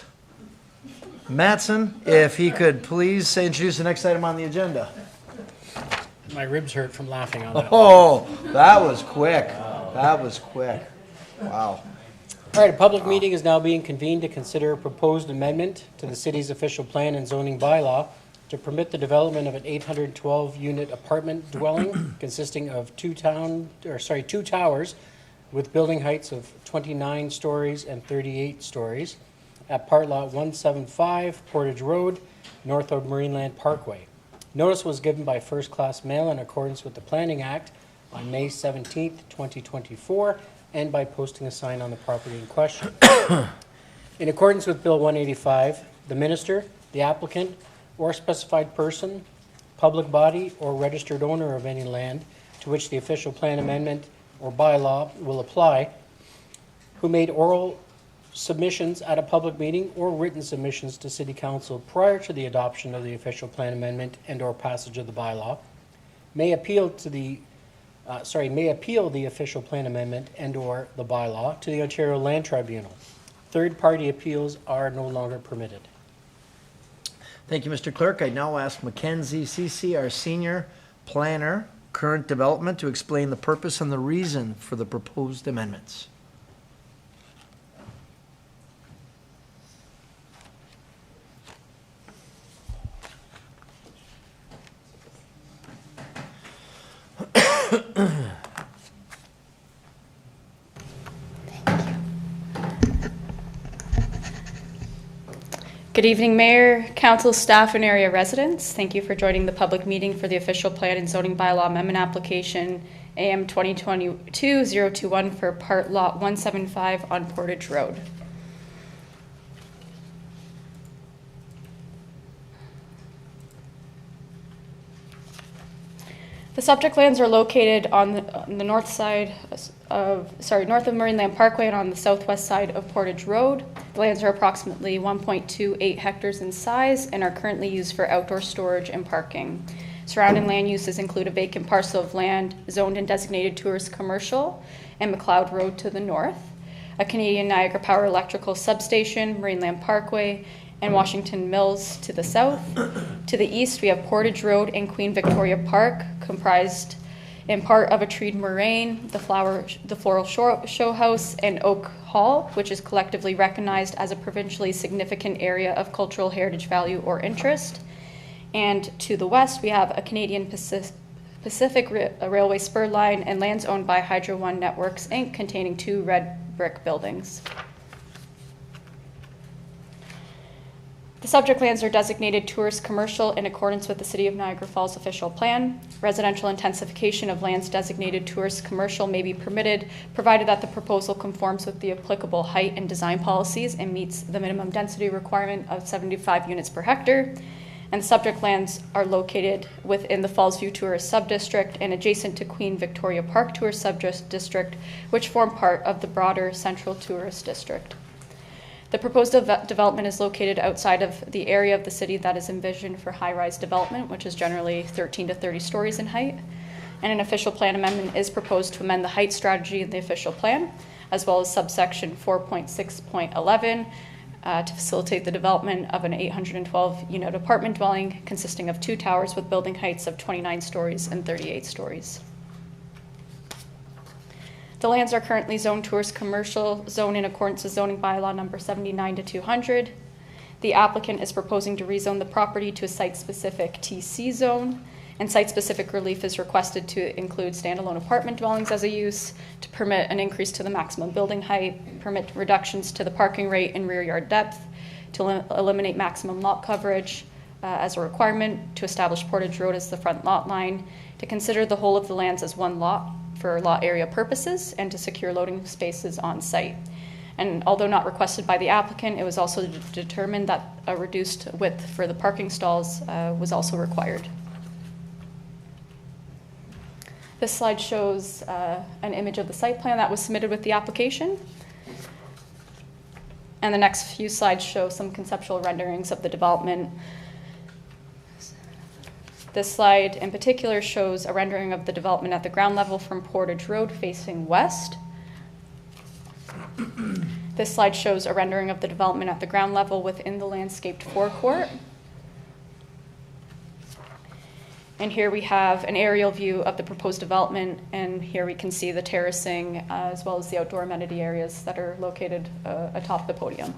Speaker 1: Matson, if he could please introduce the next item on the agenda.
Speaker 15: My ribs hurt from laughing on that.
Speaker 1: Oh, that was quick. That was quick. Wow.
Speaker 15: All right, a public meeting is now being convened to consider a proposed amendment to the city's official plan and zoning bylaw to permit the development of an 812-unit apartment dwelling consisting of two towers with building heights of 29 stories and 38 stories at Part Lot 175, Portage Road, north of Marineland Parkway. Notice was given by first-class mail in accordance with the Planning Act on May 17th, 2024, and by posting a sign on the property in question. In accordance with Bill 185, the minister, the applicant, or specified person, public body, or registered owner of any land to which the official plan amendment or bylaw will apply, who made oral submissions at a public meeting or written submissions to City Council prior to the adoption of the official plan amendment and or passage of the bylaw, may appeal the official plan amendment and or the bylaw to the Ontario Land Tribunal. Third-party appeals are no longer permitted.
Speaker 1: Thank you, Mr. Clerk. I now ask Mackenzie Cece, our senior planner, current development, to explain the purpose and the reason for the proposed amendments.
Speaker 21: Good evening, Mayor, Council, staff, and area residents. Thank you for joining the public meeting for the official plan and zoning bylaw amendment application AM 2022-021 for Part Lot 175 on Portage Road. The subject lands are located on the north side north of Marineland Parkway and on the southwest side of Portage Road. The lands are approximately 1.28 hectares in size and are currently used for outdoor storage and parking. Surrounding land uses include a vacant parcel of land zoned and designated tourist commercial and McLeod Road to the north, a Canadian Niagara Power electrical substation, Marineland Parkway, and Washington Mills to the south. To the east, we have Portage Road and Queen Victoria Park, comprised in part of a treed moraine, the floral show house, and Oak Hall, which is collectively recognized as a provincially significant area of cultural heritage value or interest. And to the west, we have a Canadian Pacific Railway spur line and lands owned by Hydro One Networks, Inc., containing two red brick buildings. The subject lands are designated tourist commercial in accordance with the City of Niagara Falls official plan. Residential intensification of lands designated tourist commercial may be permitted, provided that the proposal conforms with the applicable height and design policies and meets the minimum density requirement of 75 units per hectare. And the subject lands are located within the Fallsview Tourist Subdistrict and adjacent to Queen Victoria Park Tourist Subdistrict, which form part of the broader Central Tourist District. The proposed development is located outside of the area of the city that is envisioned for high-rise development, which is generally 13 to 30 stories in height. And an official plan amendment is proposed to amend the height strategy in the official plan, as well as subsection 4.6.11 to facilitate the development of an 812-unit apartment dwelling consisting of two towers with building heights of 29 stories and 38 stories. The lands are currently zoned tourist commercial zone in accordance with zoning bylaw number 79-200. The applicant is proposing to rezone the property to a site-specific TC zone, and site-specific relief is requested to include standalone apartment dwellings as a use, to permit an increase to the maximum building height, permit reductions to the parking rate and rear yard depth, to eliminate maximum lot coverage as a requirement, to establish Portage Road as the front lot line, to consider the whole of the lands as one lot for lot area purposes, and to secure loading spaces on site. And although not requested by the applicant, it was also determined that a reduced width for the parking stalls was also required. This slide shows an image of the site plan that was submitted with the application. And the next few slides show some conceptual renderings of the development. This slide in particular shows a rendering of the development at the ground level from Portage Road facing west. This slide shows a rendering of the development at the ground level within the landscaped forecourt. And here we have an aerial view of the proposed development, and here we can see the terracing as well as the outdoor amenity areas that are located atop the podium.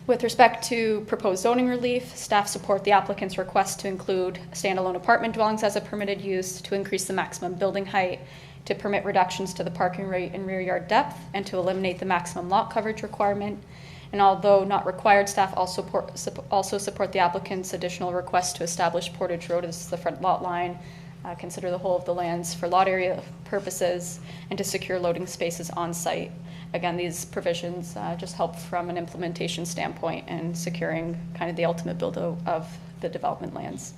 Speaker 21: With respect to proposed zoning relief, staff support the applicant's request to include standalone apartment dwellings as a permitted use, to increase the maximum building height, to permit reductions to the parking rate and rear yard depth, and to eliminate the maximum lot coverage requirement. And although not required, staff also support the applicant's additional request to establish Portage Road as the front lot line, consider the whole of the lands for lot area purposes, and to secure loading spaces on site. Again, these provisions just help from an implementation standpoint and securing kind of the ultimate build of the development lands.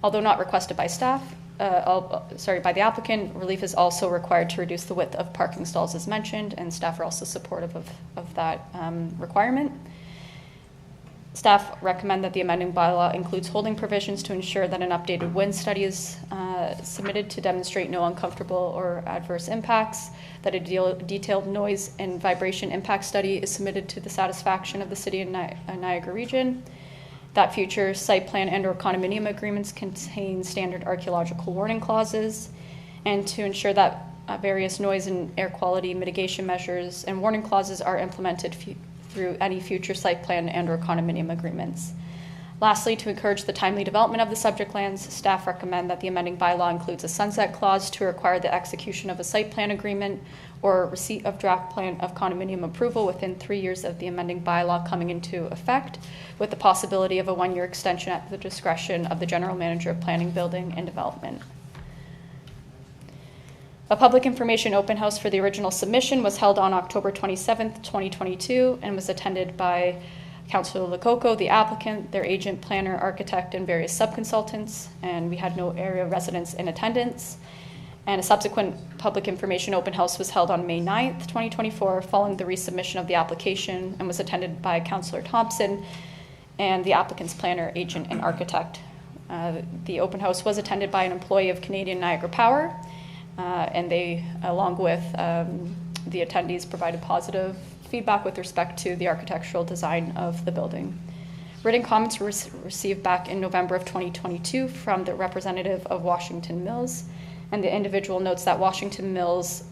Speaker 21: Although not requested by staff, by the applicant, relief is also required to reduce the width of parking stalls as mentioned, and staff are also supportive of that requirement. Staff recommend that the amending bylaw includes holding provisions to ensure that an updated wind study is submitted to demonstrate no uncomfortable or adverse impacts, that a detailed noise and vibration impact study is submitted to the satisfaction of the City of Niagara region, that future site plan and/or condominium agreements contain standard archaeological warning clauses, and to ensure that various noise and air quality mitigation measures and warning clauses are implemented through any future site plan and/or condominium agreements. Lastly, to encourage the timely development of the subject lands, staff recommend that the amending bylaw includes a sunset clause to require the execution of a site plan agreement or receipt of draft plan of condominium approval within 3 years of the amending bylaw coming into effect, with the possibility of a 1-year extension at the discretion of the General Manager of Planning, Building, and Development. A public information open house for the original submission was held on October 27th, 2022, and was attended by Councillor Lococo, the applicant, their agent, planner, architect, and various subconsultants, and we had no area residents in attendance. And a subsequent public information open house was held on May 9th, 2024, following the resubmission of the application, and was attended by Councillor Thompson and the applicant's planner, agent, and architect. The open house was attended by an employee of Canadian Niagara Power, and they, along with the attendees, provided positive feedback with respect to the architectural design of the building. Written comments were received back in November of 2022 from the representative of Washington Mills, and the individual notes that Washington Mills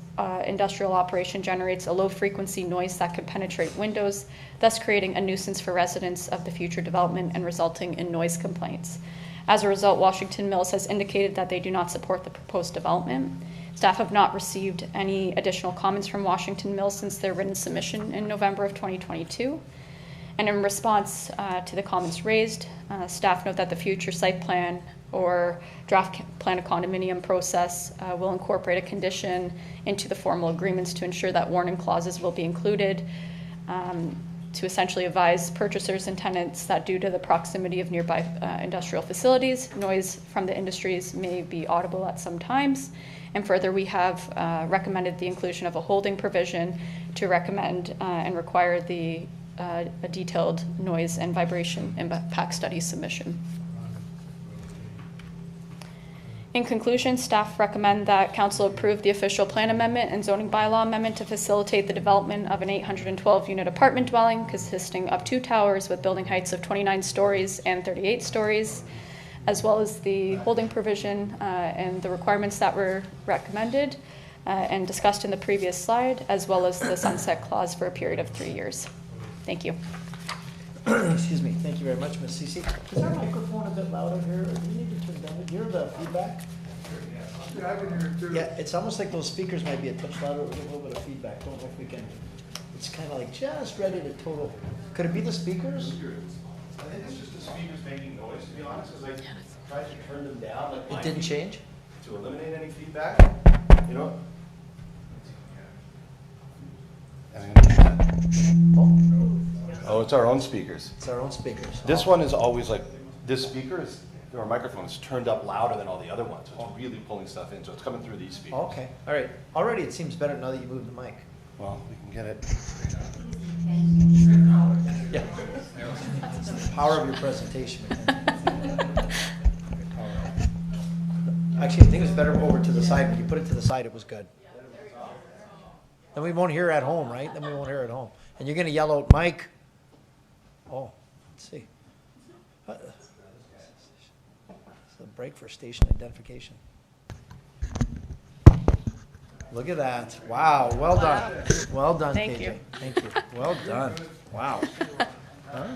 Speaker 21: industrial operation generates a low-frequency noise that could penetrate windows, thus creating a nuisance for residents of the future development and resulting in noise complaints. As a result, Washington Mills has indicated that they do not support the proposed development. Staff have not received any additional comments from Washington Mills since their written submission in November of 2022. And in response to the comments raised, staff note that the future site plan or draft plan of condominium process will incorporate a condition into the formal agreements to ensure that warning clauses will be included to essentially advise purchasers and tenants that due to the proximity of nearby industrial facilities, noise from the industries may be audible at some times. And further, we have recommended the inclusion of a holding provision to recommend and require a detailed noise and vibration impact study submission. In conclusion, staff recommend that Council approve the official plan amendment and zoning bylaw amendment to facilitate the development of an 812-unit apartment dwelling consisting of 2 towers with building heights of 29 stories and 38 stories, as well as the holding provision and the requirements that were recommended and discussed in the previous slide, as well as the sunset clause for a period of 3 years. Thank you.
Speaker 1: Excuse me. Thank you very much, Ms. Cece. Is our microphone a bit louder here, or do you need to turn down? Do you hear the feedback?
Speaker 3: Yeah, I can hear it too.
Speaker 1: Yeah, it's almost like those speakers might be a touch louder with a little bit of feedback. Don't know if we can. It's kind of like just ready to total. Could it be the speakers?
Speaker 3: I think it's just the speakers making noise, to be honest, because I tried to turn them down. Like
Speaker 1: It didn't change?
Speaker 3: To eliminate any feedback, you know? Oh, it's our own speakers.
Speaker 1: It's our own speakers.
Speaker 3: This one is always like, this speaker is our microphone is turned up louder than all the other ones. So it's really pulling stuff in, so it's coming through these speakers.
Speaker 1: Okay, all right. Already it seems better now that you moved the mic.
Speaker 3: Well, we can get it.
Speaker 1: Yeah. Power of your presentation. Actually, I think it's better over to the side. When you put it to the side, it was good. Then we won't hear at home, right? Then we won't hear at home. And you're going to yell out, Mike. Oh, let's see. It's a break for station identification. Look at that. Wow, well done. Well done,
Speaker 21: Thank
Speaker 1: KJ.
Speaker 21: you.
Speaker 1: Thank you. Well done. Wow. Huh?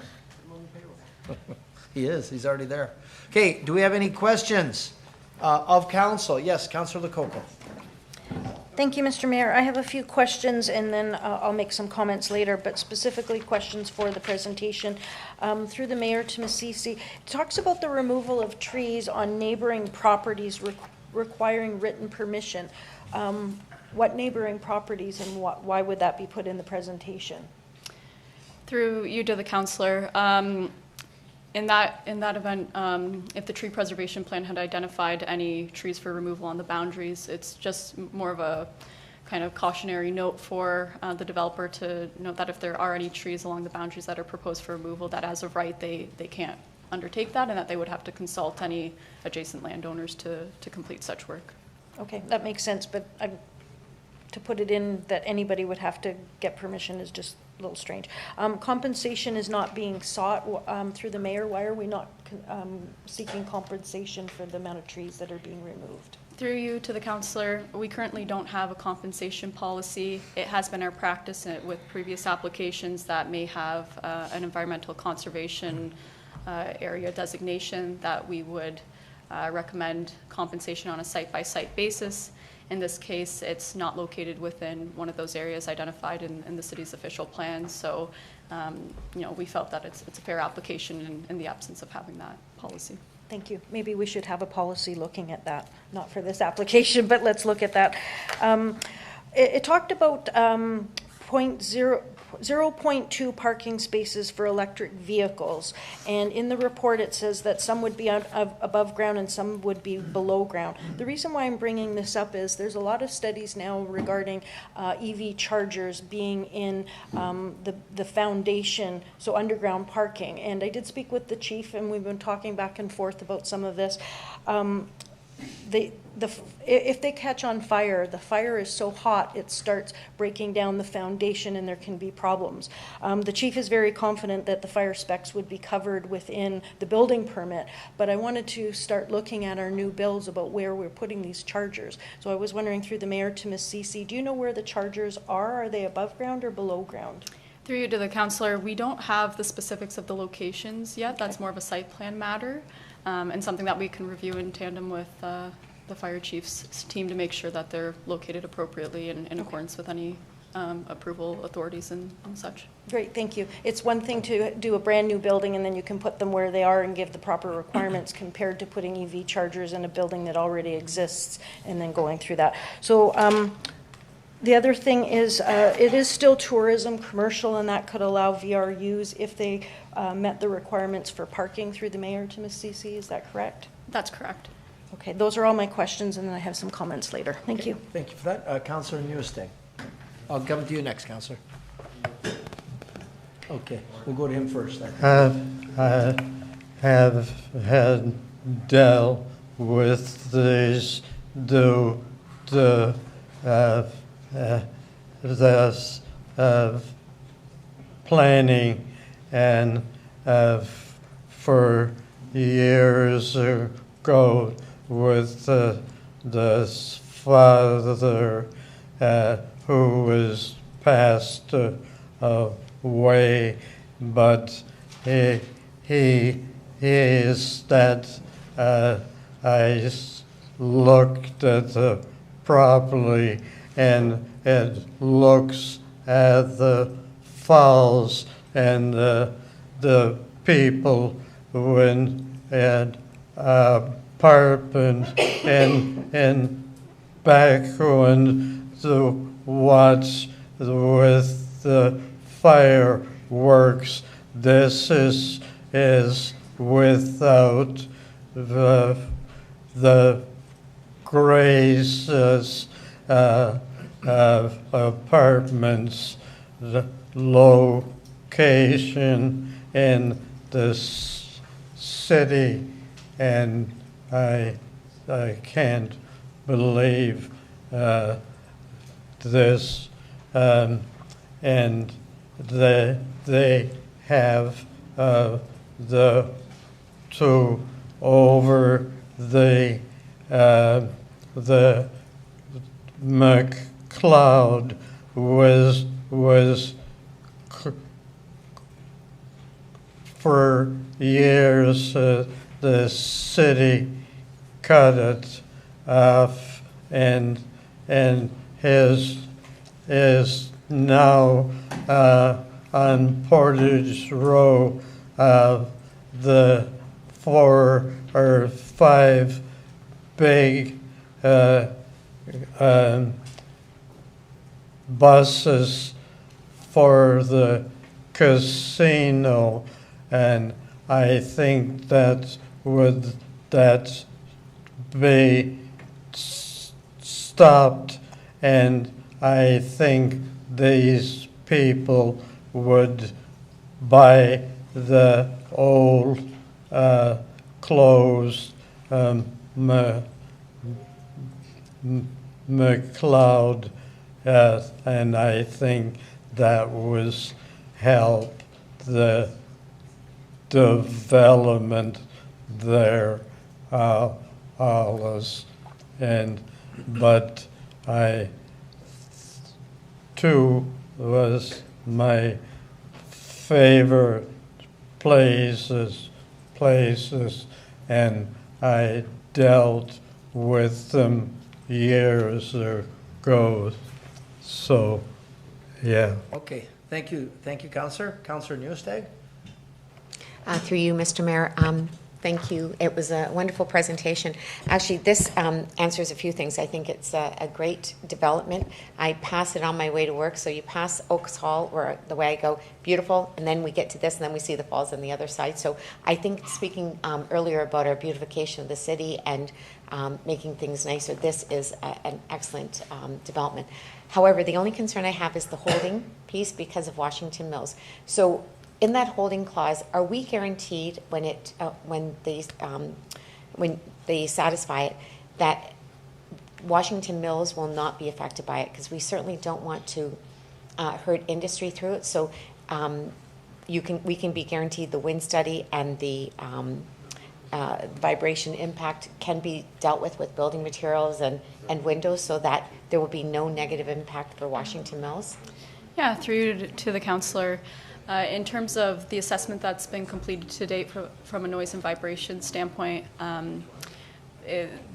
Speaker 1: He is. He's already there. Okay, do we have any questions of council? Yes, Councillor Lococo.
Speaker 4: Thank you, Mr. Mayor. I have a few questions, and then I'll make some comments later, but specifically questions for the presentation. Through the mayor to Ms. Cece, it talks about the removal of trees on neighboring properties requiring written permission. What neighboring properties, and why would that be put in the presentation?
Speaker 21: Through you to the councillor, in that event, if the tree preservation plan had identified any trees for removal on the boundaries, it's just more of a kind of cautionary note for the developer to note that if there are any trees along the boundaries that are proposed for removal, that as of right, they can't undertake that, and that they would have to consult any adjacent landowners to complete such work.
Speaker 4: Okay, that makes sense, but to put it in that anybody would have to get permission is just a little strange. Compensation is not being sought through the mayor. Why are we not seeking compensation for the amount of trees that are being removed?
Speaker 21: Through you to the councillor, we currently don't have a compensation policy. It has been our practice with previous applications that may have an environmental conservation area designation that we would recommend compensation on a site-by-site basis. In this case, it's not located within one of those areas identified in the city's official plan, so we felt that it's a fair application in the absence of having that policy.
Speaker 4: Thank you. Maybe we should have a policy looking at that, not for this application, but let's look at that. It talked about 0.2 parking spaces for electric vehicles, and in the report it says that some would be above ground and some would be below ground. The reason why I'm bringing this up is there's a lot of studies now regarding EV chargers being in the foundation, so underground parking, and I did speak with the chief and we've been talking back and forth about some of this. If they catch on fire, the fire is so hot it starts breaking down the foundation and there can be problems. The chief is very confident that the fire specs would be covered within the building permit, but I wanted to start looking at our new bills about where we're putting these chargers. So I was wondering through the mayor to Ms. Cece, do you know where the chargers are? Are they above ground or below ground?
Speaker 21: Through you to the councillor, we don't have the specifics of the locations yet. That's more of a site plan matter, and something that we can review in tandem with the fire chief's team to make sure that they're located appropriately and in accordance with any approval authorities and such.
Speaker 4: Great, thank you. It's one thing to do a brand new building and then you can put them where they are and give the proper requirements compared to putting EV chargers in a building that already exists and then going through that. So the other thing is it is still tourism, commercial, and that could allow VRUs if they met the requirements for parking through the mayor to Ms. Cece. Is that correct?
Speaker 21: That's correct.
Speaker 4: Okay, those are all my questions, and then I have some comments later. Thank you.
Speaker 1: Thank you for that. Councillor Nieuwesteeg. I'll come to you next, Councillor. Okay, we'll go to him first.
Speaker 13: I have had dealt with this planning and for years ago with this father who was passed away, but he is that I looked at the properly and it looks at the falls and the people when at apartment and background to watch with the fireworks. This is without the Grace's apartments, the location in the city, and I can't believe this, and they have the two over the McLeod was for years the city cut it off and is now on Portage Row. The 4 or 5 big buses for the casino, and I think that would be stopped, and I think these people would buy the old closed McLeod, and I think that was help the development there, Alice, but I too was my favorite places, and I dealt with them years ago. So, yeah.
Speaker 1: Okay, thank you, Councillor. Councillor Nieuwesteeg?
Speaker 10: Through you, Mr. Mayor. Thank you. It was a wonderful presentation. Actually, this answers a few things. I think it's a great development. I pass it on my way to work. So you pass Oaks Hall, or the way I go, beautiful, and then we get to this, and then we see the falls on the other side. So I think speaking earlier about our beautification of the city and making things nicer, this is an excellent development. However, the only concern I have is the holding piece because of Washington Mills. So in that holding clause, are we guaranteed when they satisfy it that Washington Mills will not be affected by it? Because we certainly don't want to hurt industry through it. So we can be guaranteed the wind study and the vibration impact can be dealt with building materials and windows, so that there will be no negative impact for Washington Mills.
Speaker 21: Yeah, through you to the councillor. In terms of the assessment that's been completed to date from a noise and vibration standpoint,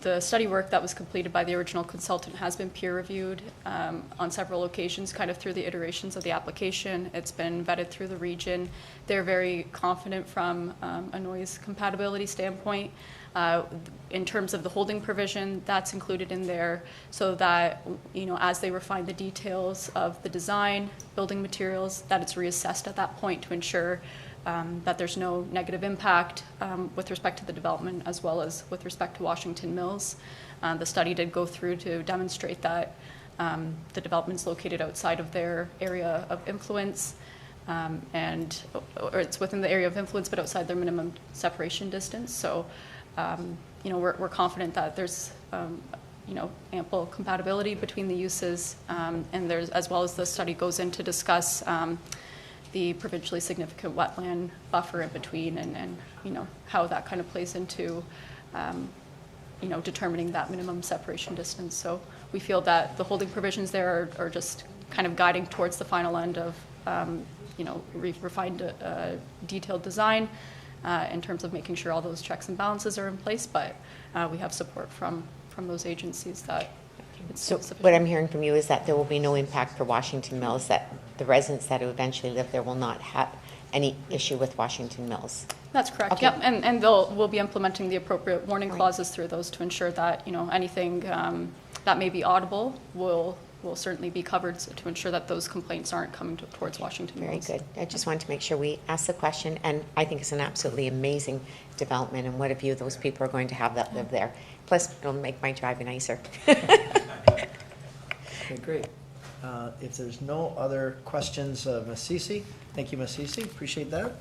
Speaker 21: the study work that was completed by the original consultant has been peer reviewed on several occasions, kind of through the iterations of the application. It's been vetted through the region. They're very confident from a noise compatibility standpoint. In terms of the holding provision, that's included in there so that, as they refine the details of the design, building materials, that it's reassessed at that point to ensure that there's no negative impact with respect to the development as well as with respect to Washington Mills. The study did go through to demonstrate that the development is located outside of their area of influence, or it's within the area of influence but outside their minimum separation distance. So we're confident that there's ample compatibility between the uses, and there's, as well as the study goes in to discuss the provincially significant wetland buffer in between, and how that kind of plays into determining that minimum separation distance. So we feel that the holding provisions there are just kind of guiding towards the final end of refined detailed design in terms of making sure all those checks and balances are in place, but we have support from those agencies that it's
Speaker 10: so
Speaker 21: sufficient.
Speaker 10: What I'm hearing from you is that there will be no impact for Washington Mills, that the residents that eventually live there will not have any issue with Washington Mills.
Speaker 21: That's correct.
Speaker 10: Okay.
Speaker 21: Yep, and we'll be implementing the appropriate warning clauses through those to ensure that anything that may be audible will will certainly be covered to ensure that those complaints aren't coming towards Washington
Speaker 10: Very
Speaker 21: Mills.
Speaker 10: good. I just wanted to make sure we asked the question, and I think it's an absolutely amazing development, and what a view those people are going to have that live there. Plus, it'll make my driving nicer.
Speaker 1: Okay, great. If there's no other questions of Ms. Cece, thank you, Ms. Cece, appreciate that.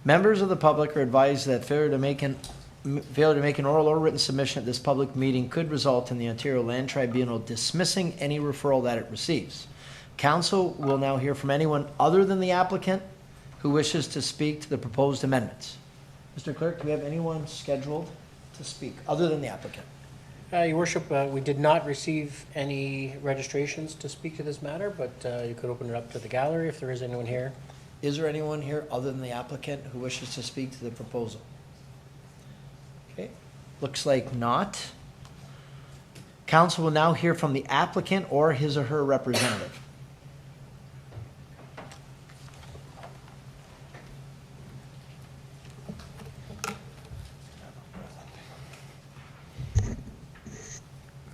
Speaker 1: Members of the public are advised that failure to make an oral or written submission at this public meeting could result in the Ontario Land Tribunal dismissing any referral that it receives. Council will now hear from anyone other than the applicant who wishes to speak to the proposed amendments. Mr. Clerk, do we have anyone scheduled to speak other than the applicant?
Speaker 15: Your Worship, we did not receive any registrations to speak to this matter, but you could open it up to the gallery if there is anyone here.
Speaker 1: Is there anyone here other than the applicant who wishes to speak to the proposal? Okay, looks like not. Council will now hear from the applicant or his or her representative.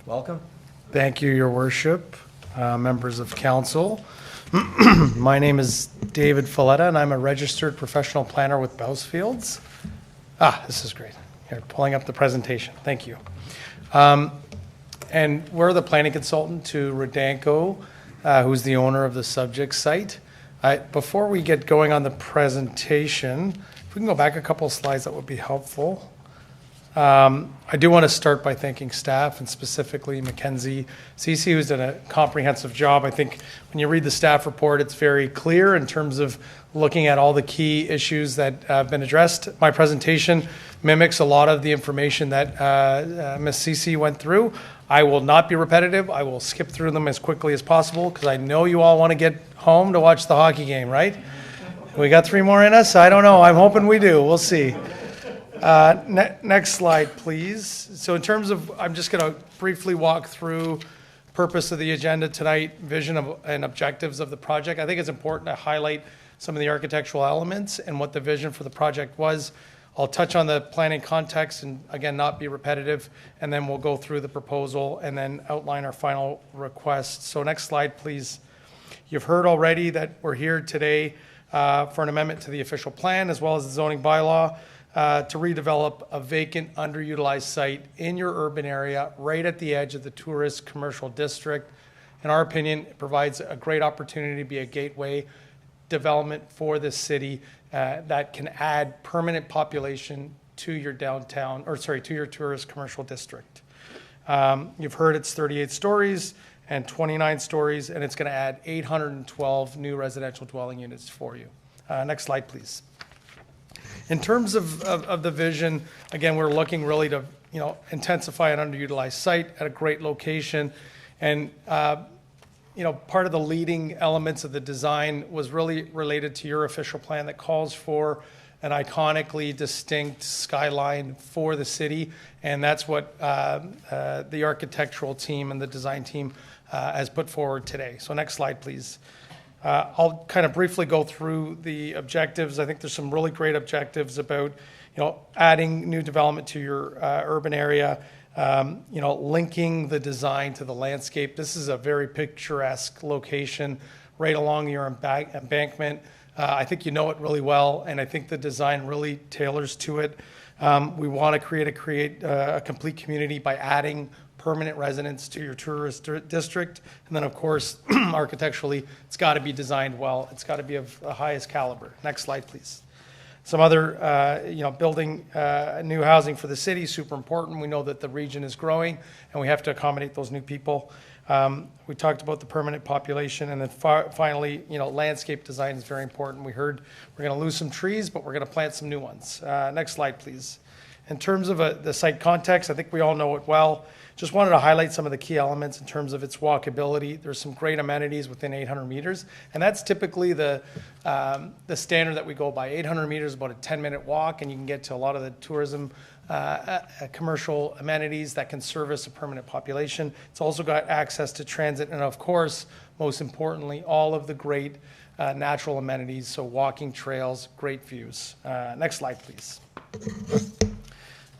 Speaker 1: Welcome.
Speaker 12: Thank you, Your Worship, members of council. My name is David Falletta, and I'm a registered professional planner with Bousfields. This is great. Here, pulling up the presentation. Thank you. And we're the planning consultant to Rodanko, who's the owner of the subject site. Before we get going on the presentation, if we can go back a couple of slides, that would be helpful. I do want to start by thanking staff, and specifically Mackenzie Cece, who's done a comprehensive job. I think when you read the staff report, it's very clear in terms of looking at all the key issues that have been addressed. My presentation mimics a lot of the information that Ms. Cece went through. I will not be repetitive. I will skip through them as quickly as possible because I know you all want to get home to watch the hockey game, right? We got 3 more in us? I don't know. I'm hoping we do. We'll see. Next slide, please. So in terms of, I'm just going to briefly walk through purpose of the agenda tonight, vision and objectives of the project. I think it's important to highlight some of the architectural elements and what the vision for the project was. I'll touch on the planning context and, again, not be repetitive, and then we'll go through the proposal and then outline our final request. So next slide, please. You've heard already that we're here today for an amendment to the official plan as well as the zoning bylaw to redevelop a vacant, underutilized site in your urban area right at the edge of the tourist commercial district. In our opinion, it provides a great opportunity to be a gateway development for this city that can add permanent population to your downtown, or sorry, to your tourist commercial district. You've heard it's 38 stories and 29 stories, and it's going to add 812 new residential dwelling units for you. Next slide, please. In terms of the vision, again, we're looking really to intensify an underutilized site at a great location, and part of the leading elements of the design was really related to your official plan that calls for an iconically distinct skyline for the city, and that's what the architectural team and the design team has put forward today. So next slide, please. I'll kind of briefly go through the objectives. I think there's some really great objectives about, adding new development to your urban area, linking the design to the landscape. This is a very picturesque location right along your embankment. I think you know it really well, and I think the design really tailors to it. We want to create a complete community by adding permanent residents to your tourist district. And then, of course, architecturally, it's got to be designed well. It's got to be of the highest caliber. Next slide, please. Some other, building new housing for the city, super important. We know that the region is growing, and we have to accommodate those new people. We talked about the permanent population, and then finally, landscape design is very important. We heard we're going to lose some trees, but we're going to plant some new ones. Next slide, please. In terms of the site context, I think we all know it well. Just wanted to highlight some of the key elements in terms of its walkability. There's some great amenities within 800 meters, and that's typically the standard that we go by. 800 meters, about a 10-minute walk, and you can get to a lot of the tourism commercial amenities that can service a permanent population. It's also got access to transit, and of course, most importantly, all of the great natural amenities, so walking trails, great views. Next slide, please.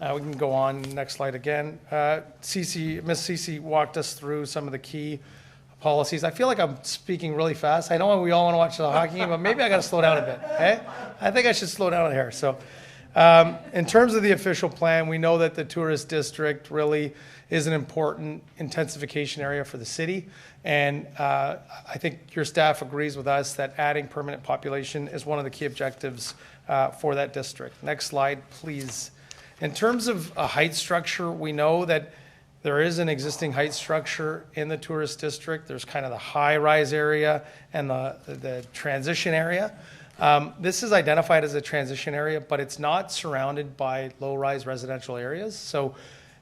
Speaker 12: We can go on, next slide again. Miss Cece walked us through some of the key policies. I feel like I'm speaking really fast. I know we all want to watch the hockey game, but maybe I got to slow down a bit, okay? I think I should slow down here. So in terms of the official plan, we know that the tourist district really is an important intensification area for the city. And I think your staff agrees with us that adding permanent population is one of the key objectives for that district. Next slide, please. In terms of a height structure, we know that there is an existing height structure in the tourist district. There's kind of the high-rise area and the transition area. This is identified as a transition area, but it's not surrounded by low-rise residential areas. So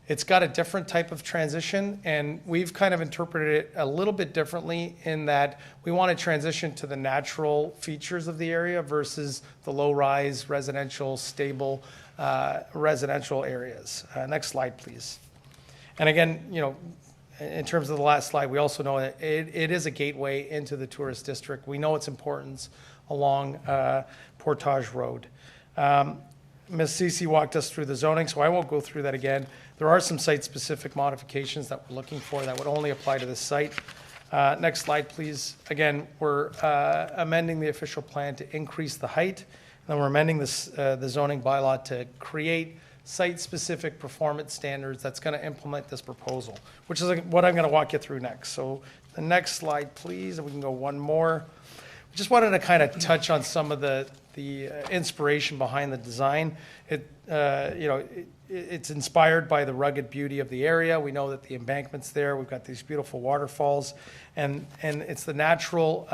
Speaker 12: it's got a different type of transition, and we've kind of interpreted it a little bit differently in that we want to transition to the natural features of the area versus the low-rise residential, stable residential areas. Next slide, please. And again, you know, in terms of the last slide, we also know that it is a gateway into the tourist district. We know its importance along Portage Road. Ms. Cece walked us through the zoning, so I won't go through that again. There are some site-specific modifications that we're looking for that would only apply to this site. Next slide, please. Again, we're amending the official plan to increase the height, and then we're amending the zoning bylaw to create site-specific performance standards that's going to implement this proposal, which is what I'm going to walk you through next. So the next slide, please, and we can go one more. Just wanted to kind of touch on some of the inspiration behind the design. It's inspired by the rugged beauty of the area. We know that the embankment's there. We've got these beautiful waterfalls, and it's the natural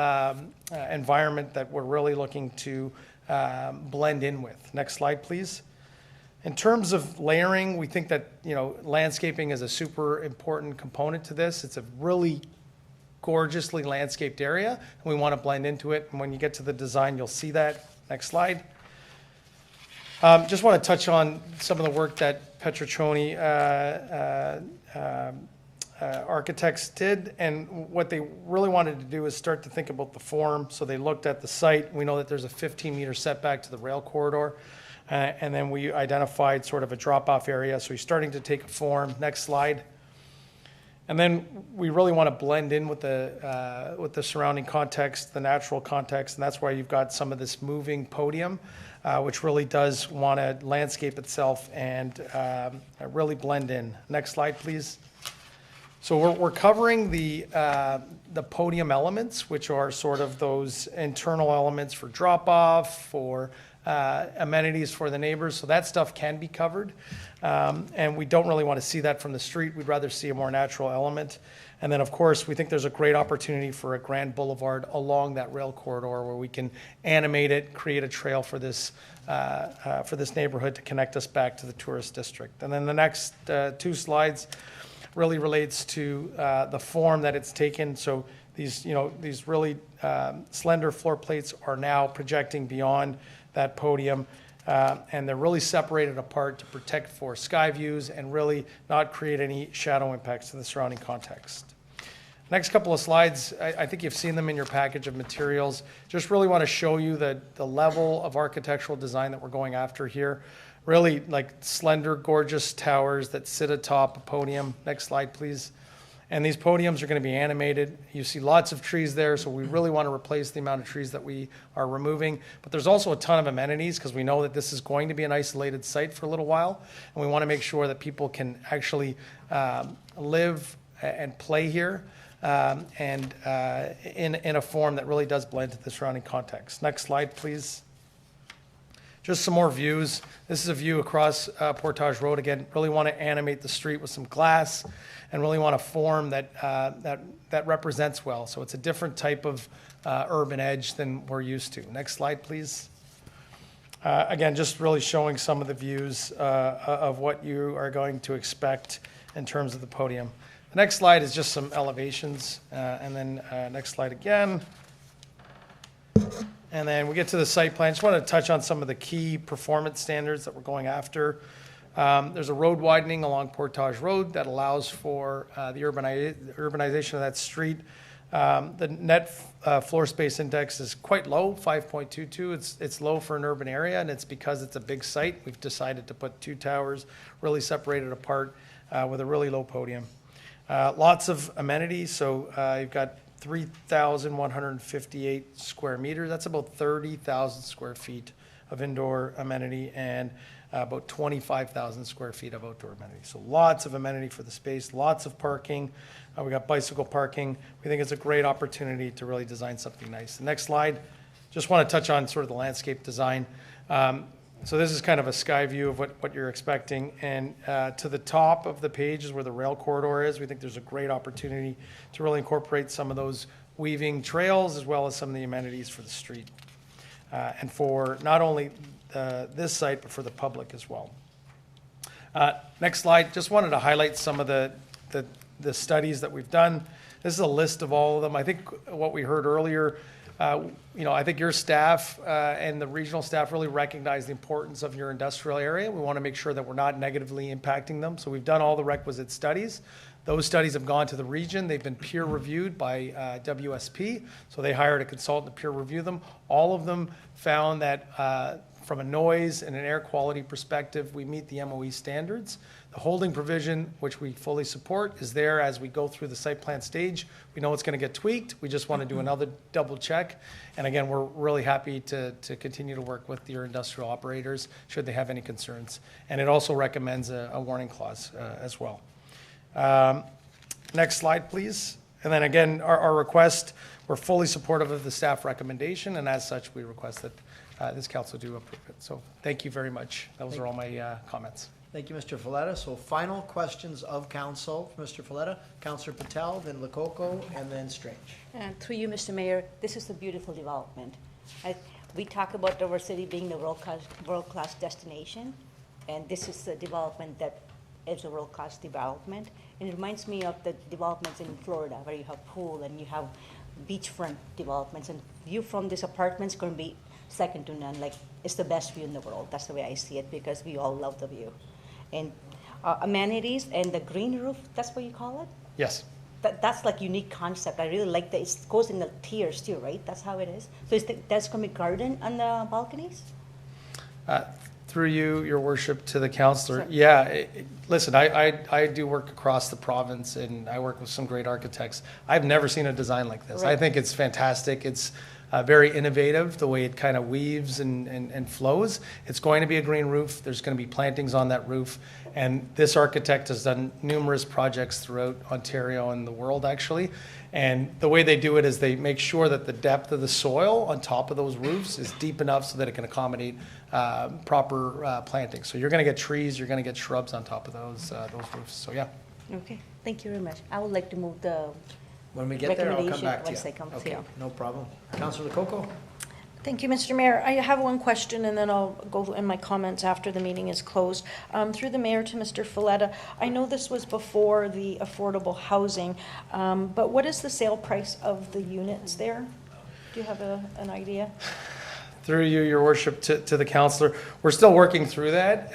Speaker 12: environment that we're really looking to blend in with. Next slide, please. In terms of layering, we think that landscaping is a super important component to this. It's a really gorgeously landscaped area, and we want to blend into it. And when you get to the design, you'll see that. Next slide. Just want to touch on some of the work that Pietrangelo architects did, and what they really wanted to do is start to think about the form. So they looked at the site. We know that there's a 15-meter setback to the rail corridor, and then we identified sort of a drop-off area. So you're starting to take a form. Next slide. And then we really want to blend in with the surrounding context, the natural context, and that's why you've got some of this moving podium, which really does want to landscape itself and really blend in. Next slide, please. So we're covering the podium elements, which are sort of those internal elements for drop-off, for amenities for the neighbors, so that stuff can be covered. And we don't really want to see that from the street. We'd rather see a more natural element. And then, of course, we think there's a great opportunity for a grand boulevard along that rail corridor where we can animate it, create a trail for this neighborhood to connect us back to the tourist district. And then the next two slides really relates to the form that it's taken. So these really slender floor plates are now projecting beyond that podium, and they're really separated apart to protect for sky views and really not create any shadow impacts to the surrounding context. Next couple of slides, I think you've seen them in your package of materials. Just really want to show you the level of architectural design that we're going after here. Really like slender, gorgeous towers that sit atop a podium. Next slide, please. And these podiums are going to be animated. You see lots of trees there, so we really want to replace the amount of trees that we are removing. But there's also a ton of amenities because we know that this is going to be an isolated site for a little while, and we want to make sure that people can actually live and play here and in a form that really does blend to the surrounding context. Next slide, please. Just some more views. This is a view across Portage Road. Again, really want to animate the street with some glass and really want a form that represents well. So it's a different type of urban edge than we're used to. Next slide, please. Again, just really showing some of the views of what you are going to expect in terms of the podium. The next slide is just some elevations. And then next slide again. And then we get to the site plan. Just want to touch on some of the key performance standards that we're going after. There's a road widening along Portage Road that allows for the urbanization of that street. The net floor space index is quite low, 5.22. It's low for an urban area, and it's because it's a big site. We've decided to put 2 towers really separated apart with a really low podium. Lots of amenities, so you've got 3,158 square meters. That's about 30,000 square feet of indoor amenity and about 25,000 square feet of outdoor amenity. So lots of amenity for the space, lots of parking. We got bicycle parking. We think it's a great opportunity to really design something nice. The next slide, just want to touch on sort of the landscape design. So this is kind of a sky view of what you're expecting. And to the top of the page is where the rail corridor is. We think there's a great opportunity to really incorporate some of those weaving trails as well as some of the amenities for the street. And for not only this site, but for the public as well. Next slide, just wanted to highlight some of the studies that we've done. This is a list of all of them. I think what we heard earlier, I think your staff and the regional staff really recognize the importance of your industrial area. We want to make sure that we're not negatively impacting them. So we've done all the requisite studies. Those studies have gone to the region. They've been peer reviewed by WSP. So they hired a consultant to peer review them. All of them found that from a noise and an air quality perspective, we meet the MOE standards. The holding provision, which we fully support, is there as we go through the site plan stage. We know it's going to get tweaked. We just want to do another double check. And again, we're really happy to continue to work with your industrial operators should they have any concerns. And it also recommends a warning clause as well. Next slide, please. And then again, our request, we're fully supportive of the staff recommendation, and as such, we request that this council do approve it. So thank you very much. Those are all my comments.
Speaker 1: Thank you, Mr. Folletta. So final questions of council, Mr. Folletta, Councillor Patel, then Lococo, and then Strange.
Speaker 17: And through you, Mr. Mayor, this is a beautiful development. We talk about our city being the world-class destination, and this is a development that is a world-class development. And it reminds me of the developments in Florida where you have pool and you have beachfront developments, and view from this apartment is going to be second to none. Like, it's the best view in the world. That's the way I see it, because we all love the view. And amenities and the green roof, that's what you call it?
Speaker 12: Yes.
Speaker 17: That's like unique concept. I really like that. It goes in the tiers too, right? That's how it is. So that's going to be garden on the balconies?
Speaker 12: Through you, your worship, to the councillor.
Speaker 17: Sure.
Speaker 12: Yeah, listen, I do work across the province, and I work with some great architects. I've never seen a design like this.
Speaker 17: Right.
Speaker 12: I think it's fantastic. It's very innovative, the way it kind of weaves and flows. It's going to be a green roof. There's going to be plantings on that roof. And this architect has done numerous projects throughout Ontario and the world, actually. And the way they do it is they make sure that the depth of the soil on top of those roofs is deep enough so that it can accommodate proper planting. So you're going to get trees, you're going to get shrubs on top of those roofs. So yeah.
Speaker 17: Okay, thank you very much. I would like to move the
Speaker 1: When we get there, I'll come back to you.
Speaker 17: once I come to
Speaker 1: Okay,
Speaker 17: you.
Speaker 1: no problem. Councillor Lococo?
Speaker 4: Thank you, Mr. Mayor. I have one question, and then I'll go in my comments after the meeting is closed. Through the mayor to Mr. Folletta, I know this was before the affordable housing, but what is the sale price of the units there? Do you have an idea?
Speaker 12: Through you, your worship, to the councillor, we're still working through that.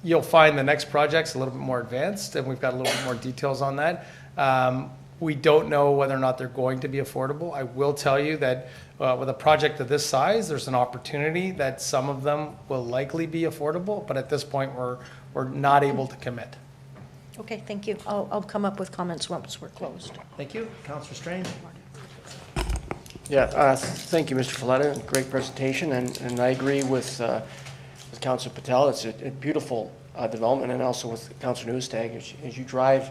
Speaker 12: You'll find the next project's a little bit more advanced, and we've got a little bit more details on that. We don't know whether or not they're going to be affordable. I will tell you that with a project of this size, there's an opportunity that some of them will likely be affordable, but at this point, we're not able to commit.
Speaker 4: Okay, thank you. I'll come up with comments once we're closed.
Speaker 1: Thank you. Councillor Strange?
Speaker 6: Yeah, thank you, Mr. Folletta. Great presentation, and I agree with Councillor Patel. It's a beautiful development, and also with Councillor Nieuwesteeg. As you drive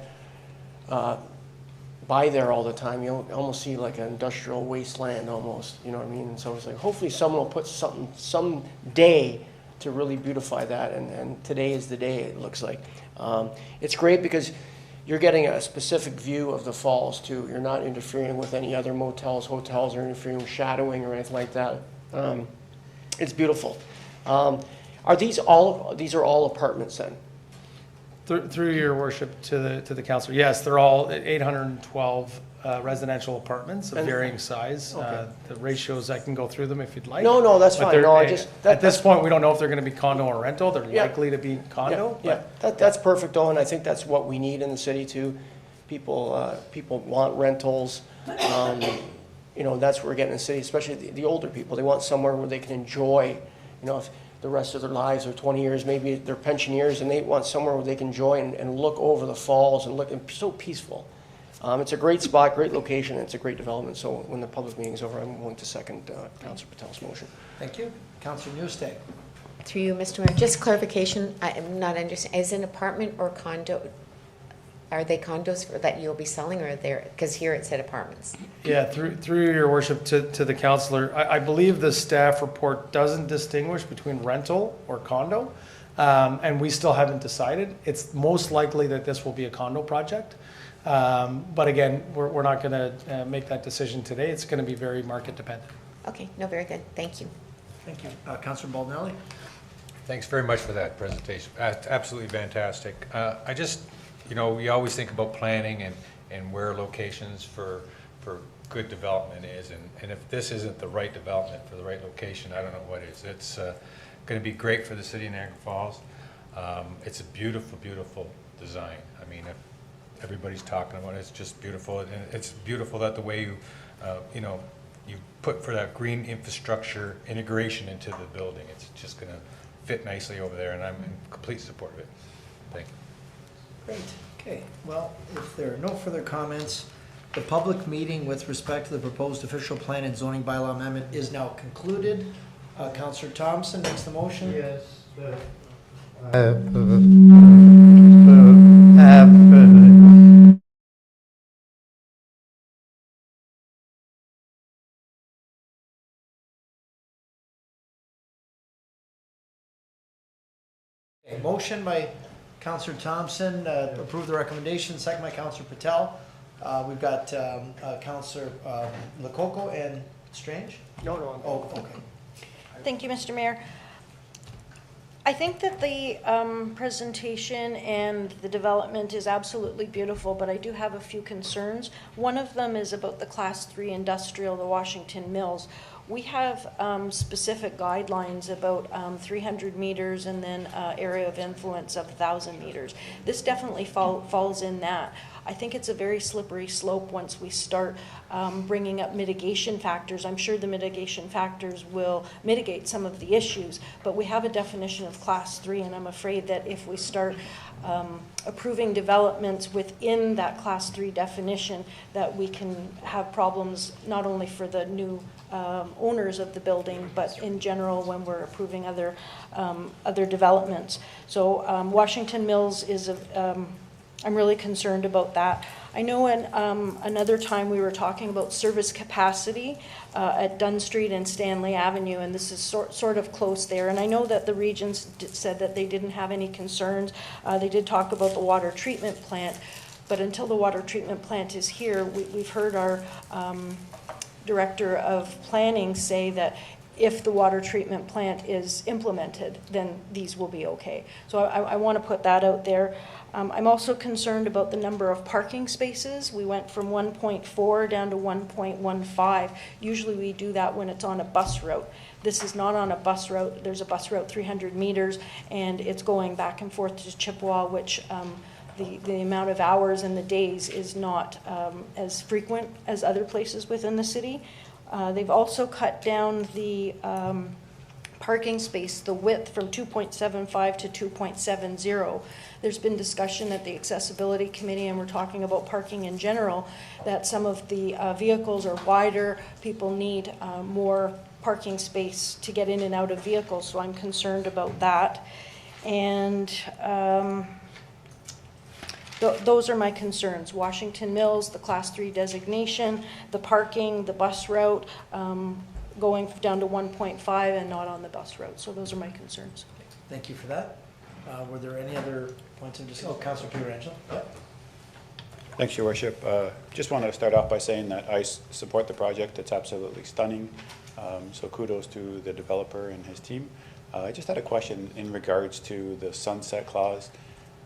Speaker 6: by there all the time, you almost see like an industrial wasteland almost, you know what I mean? And so it's like, hopefully someone will put something someday to really beautify that, and today is the day, it looks like. It's great because you're getting a specific view of the falls too. You're not interfering with any other motels, hotels, or interfering with shadowing or anything like that. It's beautiful. These are all apartments then?
Speaker 12: Through your worship to the councillor, yes, they're all 812 residential apartments of varying size.
Speaker 6: Okay.
Speaker 12: The ratios, I can go through them if you'd like.
Speaker 6: No, that's
Speaker 12: But
Speaker 6: fine.
Speaker 12: they're-
Speaker 6: No,
Speaker 12: at this point, we don't know if they're going to be condo or rental. They're
Speaker 6: Yeah.
Speaker 12: likely to be condo.
Speaker 6: Yeah, that's perfect though, and I think that's what we need in the city too. People want rentals. You know, that's where we're getting in the city, especially the older people. They want somewhere where they can enjoy, you know, if the rest of their lives or 20 years, maybe they're pensioners, and they want somewhere where they can enjoy and look over the falls and look, and so peaceful. It's a great spot, great location, and it's a great development. So when the public meeting's over, I'm willing to second Councillor Patel's motion.
Speaker 1: Thank you. Councillor Nieuwesteeg.
Speaker 10: Through you, Mr. Mayor, just clarification, I am not understanding, is it an apartment or condo? Are they condos that you'll be selling, or they're, because here it said apartments?
Speaker 12: Yeah, through your worship to the councillor, I believe the staff report doesn't distinguish between rental or condo, and we still haven't decided. It's most likely that this will be a condo project, but again, we're not going to make that decision today. It's going to be very market dependent.
Speaker 10: Okay, no, very good. Thank you.
Speaker 1: Thank you. Councillor Baldinelli.
Speaker 19: Thanks very much for that presentation. Absolutely fantastic. I just, you know, we always think about planning and where locations for good development is, and if this isn't the right development for the right location, I don't know what is. It's going to be great for the city of Niagara Falls. It's a beautiful, beautiful design. I mean, everybody's talking about it. It's just beautiful, and it's beautiful that the way you, you know, you put for that green infrastructure integration into the building. It's just going to fit nicely over there, and I'm in complete support of it. Thank you.
Speaker 1: Great. Okay. Well, if there are no further comments, the public meeting with respect to the proposed official plan and zoning bylaw amendment is now concluded. Councillor Thompson makes the motion.
Speaker 13: Yes.
Speaker 1: A motion by Councillor Thompson, approve the recommendation, second by Councillor Patel. We've got Councillor Lococo and Strange?
Speaker 6: No.
Speaker 1: Oh, okay.
Speaker 4: Thank you, Mr. Mayor. I think that the presentation and the development is absolutely beautiful, but I do have a few concerns. One of them is about the Class 3 industrial, the Washington Mills. We have specific guidelines about 300 meters and then area of influence of 1,000 meters. This definitely falls in that. I think it's a very slippery slope once we start bringing up mitigation factors. I'm sure the mitigation factors will mitigate some of the issues, but we have a definition of Class 3, and I'm afraid that if we start approving developments within that Class 3 definition, that we can have problems not only for the new owners of the building, but in general when we're approving other developments. So Washington Mills is I'm really concerned about that. I know another time we were talking about service capacity at Dunn Street and Stanley Avenue, and this is sort of close there. And I know that the Regents said that they didn't have any concerns. They did talk about the water treatment plant, but until the water treatment plant is here, we've heard our Director of Planning say that if the water treatment plant is implemented, then these will be okay. So I want to put that out there. I'm also concerned about the number of parking spaces. We went from 1.4 down to 1.15. Usually we do that when it's on a bus route. This is not on a bus route. There's a bus route 300 meters, and it's going back and forth to Chippewa, which the amount of hours and the days is not as frequent as other places within the city. They've also cut down the parking space, the width, from 2.75 to 2.70. There's been discussion at the Accessibility Committee, and we're talking about parking in general, that some of the vehicles are wider. People need more parking space to get in and out of vehicles, so I'm concerned about that. And those are my concerns. Washington Mills, the Class 3 designation, the parking, the bus route, going down to 1.5 and not on the bus route. So those are my concerns.
Speaker 1: Thank you for that. Were there any other points of discussion? Oh, Councillor Pietrangelo. Yep.
Speaker 5: Thanks, Your Worship. Just want to start off by saying that I support the project. It's absolutely stunning. So kudos to the developer and his team. I just had a question in regards to the sunset clause.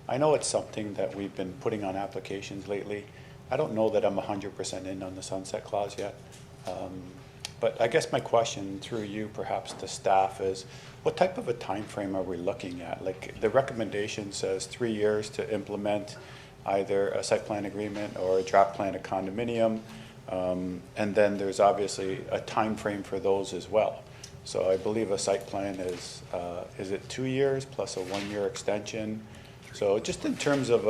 Speaker 5: I know it's something that we've been putting on applications lately. I don't know that I'm 100% in on the sunset clause yet. But I guess my question through you perhaps to staff is, what type of a time frame are we looking at? Like the recommendation says 3 years to implement. either a site plan agreement or a draft plan of condominium. And then there's obviously a time frame for those as well. So I believe a site plan is it 2 years plus a 1 year extension? So just in terms of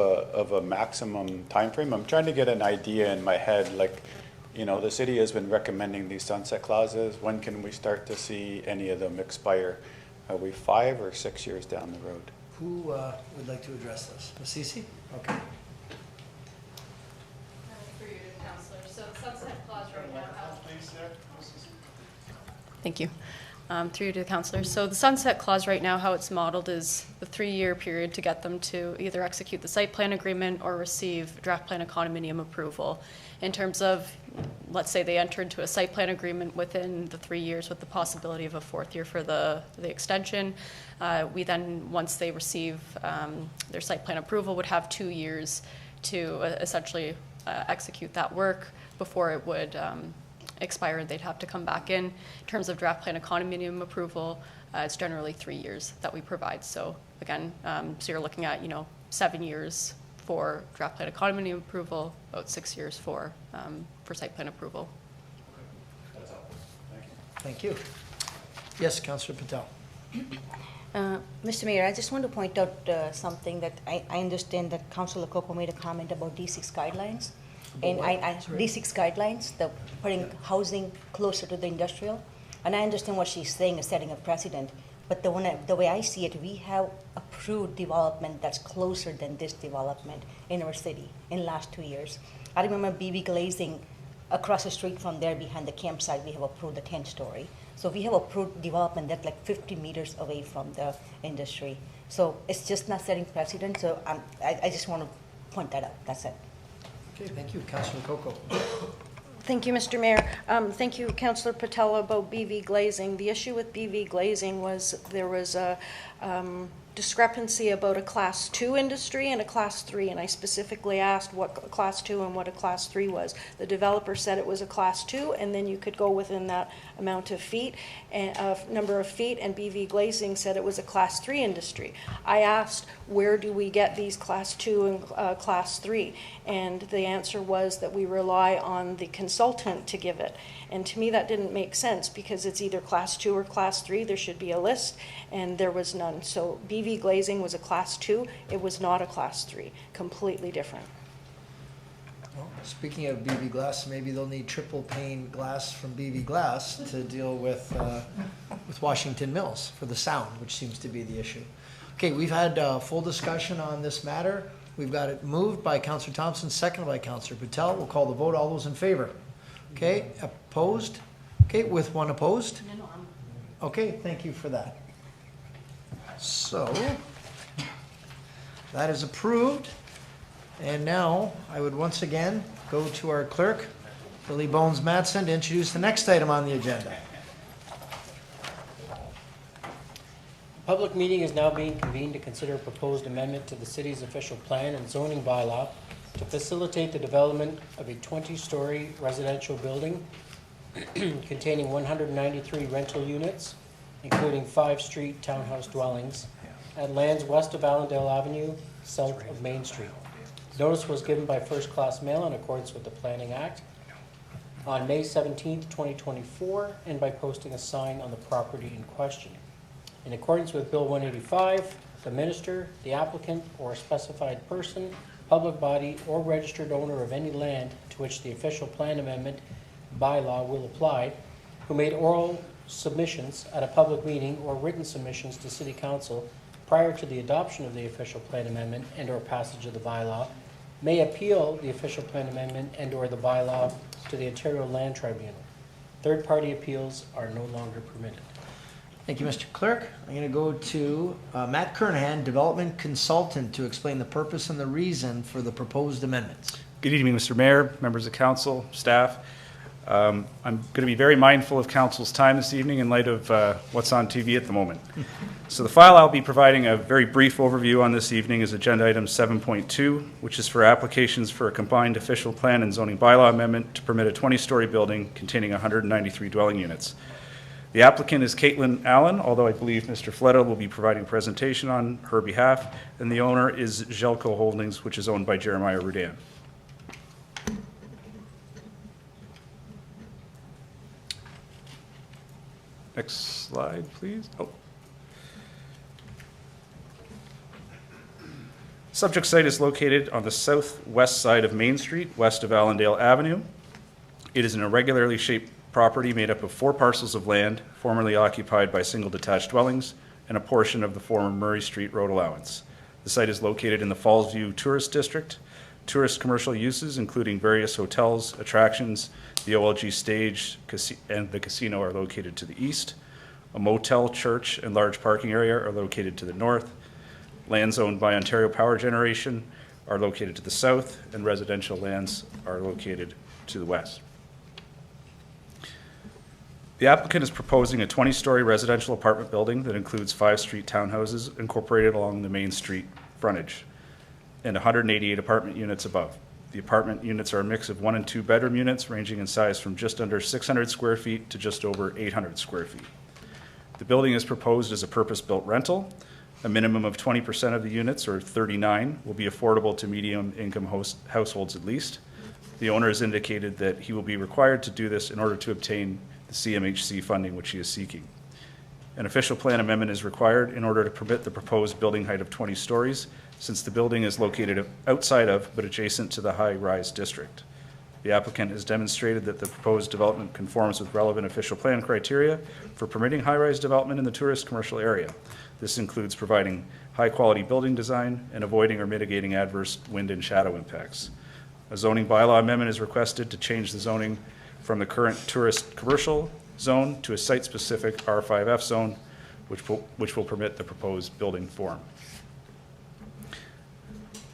Speaker 5: a maximum time frame, I'm trying to get an idea in my head, like, you know, the city has been recommending these sunset clauses. When can we start to see any of them expire? Are we 5 or 6 years down the road?
Speaker 1: Who would like to address this? Ms. Ceci? Okay.
Speaker 21: For you, Councillor. So the sunset clause right now. Thank you. Through you to the councillor. So the sunset clause right now, how it's modeled is the 3-year period to get them to either execute the site plan agreement or receive draft plan of condominium approval. In terms of, let's say they enter into a site plan agreement within the 3 years with the possibility of a 4th year for the extension, we then, once they receive their site plan approval, would have 2 years to essentially execute that work before it would expire. They'd have to come back in terms of draft plan of condominium approval. It's generally 3 years that we provide. So again, so you're looking at 7 years for draft plan of condominium approval, about 6 years for site plan approval.
Speaker 1: That's helpful. Thank you. Yes, Councillor Patel.
Speaker 17: Mr. Mayor, I just want to point out something that I understand that Councillor Lococo made a comment about D6 guidelines. And D6 guidelines, the putting housing closer to the industrial. And I understand what she's saying is setting a precedent. But the way I see it, we have approved development that's closer than this development in our city in the last 2 years. I remember BB Glazing across the street from there behind the campsite, we have approved the 10-story. So we have approved development that's like 50 meters away from the industry. So it's just not setting precedent. So I just want to point that out. That's it.
Speaker 1: Okay, thank you. Councillor Lococo.
Speaker 4: Thank you, Mr. Mayor. Thank you, Councillor Patel, about BV Glazing. The issue with BV Glazing was there was a discrepancy about a Class 2 industry and a Class 3, and I specifically asked what a Class 2 and what a Class 3 was. The developer said it was a Class 2, and then you could go within that amount of feet, and number of feet, and BV Glazing said it was a Class 3 industry. I asked, where do we get these Class 2 and Class 3? And the answer was that we rely on the consultant to give it. And to me, that didn't make sense because it's either Class 2 or Class 3. There should be a list, and there was none. So BV Glazing was a Class 2. It was not a Class 3. Completely different.
Speaker 1: Well, speaking of BV Glass, maybe they'll need triple pane glass from BV Glass to deal with Washington Mills for the sound, which seems to be the issue. Okay, we've had full discussion on this matter. We've got it moved by Councillor Thompson, seconded by Councillor Patel. We'll call the vote. All those in favor? Okay, opposed? Okay, with one opposed?
Speaker 17: No,
Speaker 1: okay, thank you for that. So, that is approved. And now, I would once again go to our clerk, Billy Bones Madsen, to introduce the next item on the agenda.
Speaker 15: Public meeting is now being convened to consider a proposed amendment to the city's official plan and zoning bylaw to facilitate the development of a 20-story residential building containing 193 rental units, including 5 street townhouse dwellings, at lands west of Allendale Avenue, south of Main Street. Notice was given by first-class mail in accordance with the Planning Act on May 17, 2024, and by posting a sign on the property in question. In accordance with Bill 185, the minister, the applicant, or a specified person, public body, or registered owner of any land to which the official plan amendment bylaw will apply, who made oral submissions at a public meeting or written submissions to City Council prior to the adoption of the official plan amendment and or passage of the bylaw, may appeal the official plan amendment and or the bylaw to the Ontario Land Tribunal. Third-party appeals are no longer permitted.
Speaker 1: Thank you, Mr. Clerk. I'm going to go to Matt Kernahan, Development Consultant, to explain the purpose and the reason for the proposed amendments.
Speaker 11: Good evening, Mr. Mayor, members of council, staff. I'm going to be very mindful of council's time this evening in light of what's on TV at the moment. So the file I'll be providing a very brief overview on this evening is agenda item 7.2, which is for applications for a combined official plan and zoning bylaw amendment to permit a 20-story building containing 193 dwelling units. The applicant is Caitlin Allen, although I believe Mr. Fletta will be providing a presentation on her behalf, and the owner is Gelco Holdings, which is owned by Jeremiah Rudan. Next slide, please. Oh. Subject site is located on the southwest side of Main Street, west of Allendale Avenue. It is an irregularly shaped property made up of 4 parcels of land formerly occupied by single detached dwellings and a portion of the former Murray Street road allowance. The site is located in the Fallsview Tourist District. Tourist commercial uses, including various hotels, attractions, the OLG stage, and the casino are located to the east. A motel, church, and large parking area are located to the north. Lands owned by Ontario Power Generation are located to the south, and residential lands are located to the west. The applicant is proposing a 20-story residential apartment building that includes 5 street townhouses incorporated along the Main Street frontage and 188 apartment units above. The apartment units are a mix of 1 and 2 bedroom units ranging in size from just under 600 square feet to just over 800 square feet. The building is proposed as a purpose-built rental. A minimum of 20% of the units, or 39, will be affordable to medium-income households at least. The owner has indicated that he will be required to do this in order to obtain the CMHC funding which he is seeking. An official plan amendment is required in order to permit the proposed building height of 20 stories, since the building is located outside of but adjacent to the high-rise district. The applicant has demonstrated that the proposed development conforms with relevant official plan criteria for permitting high-rise development in the tourist commercial area. This includes providing high-quality building design and avoiding or mitigating adverse wind and shadow impacts. A zoning bylaw amendment is requested to change the zoning from the current tourist commercial zone to a site-specific R5F zone, which will permit the proposed building form.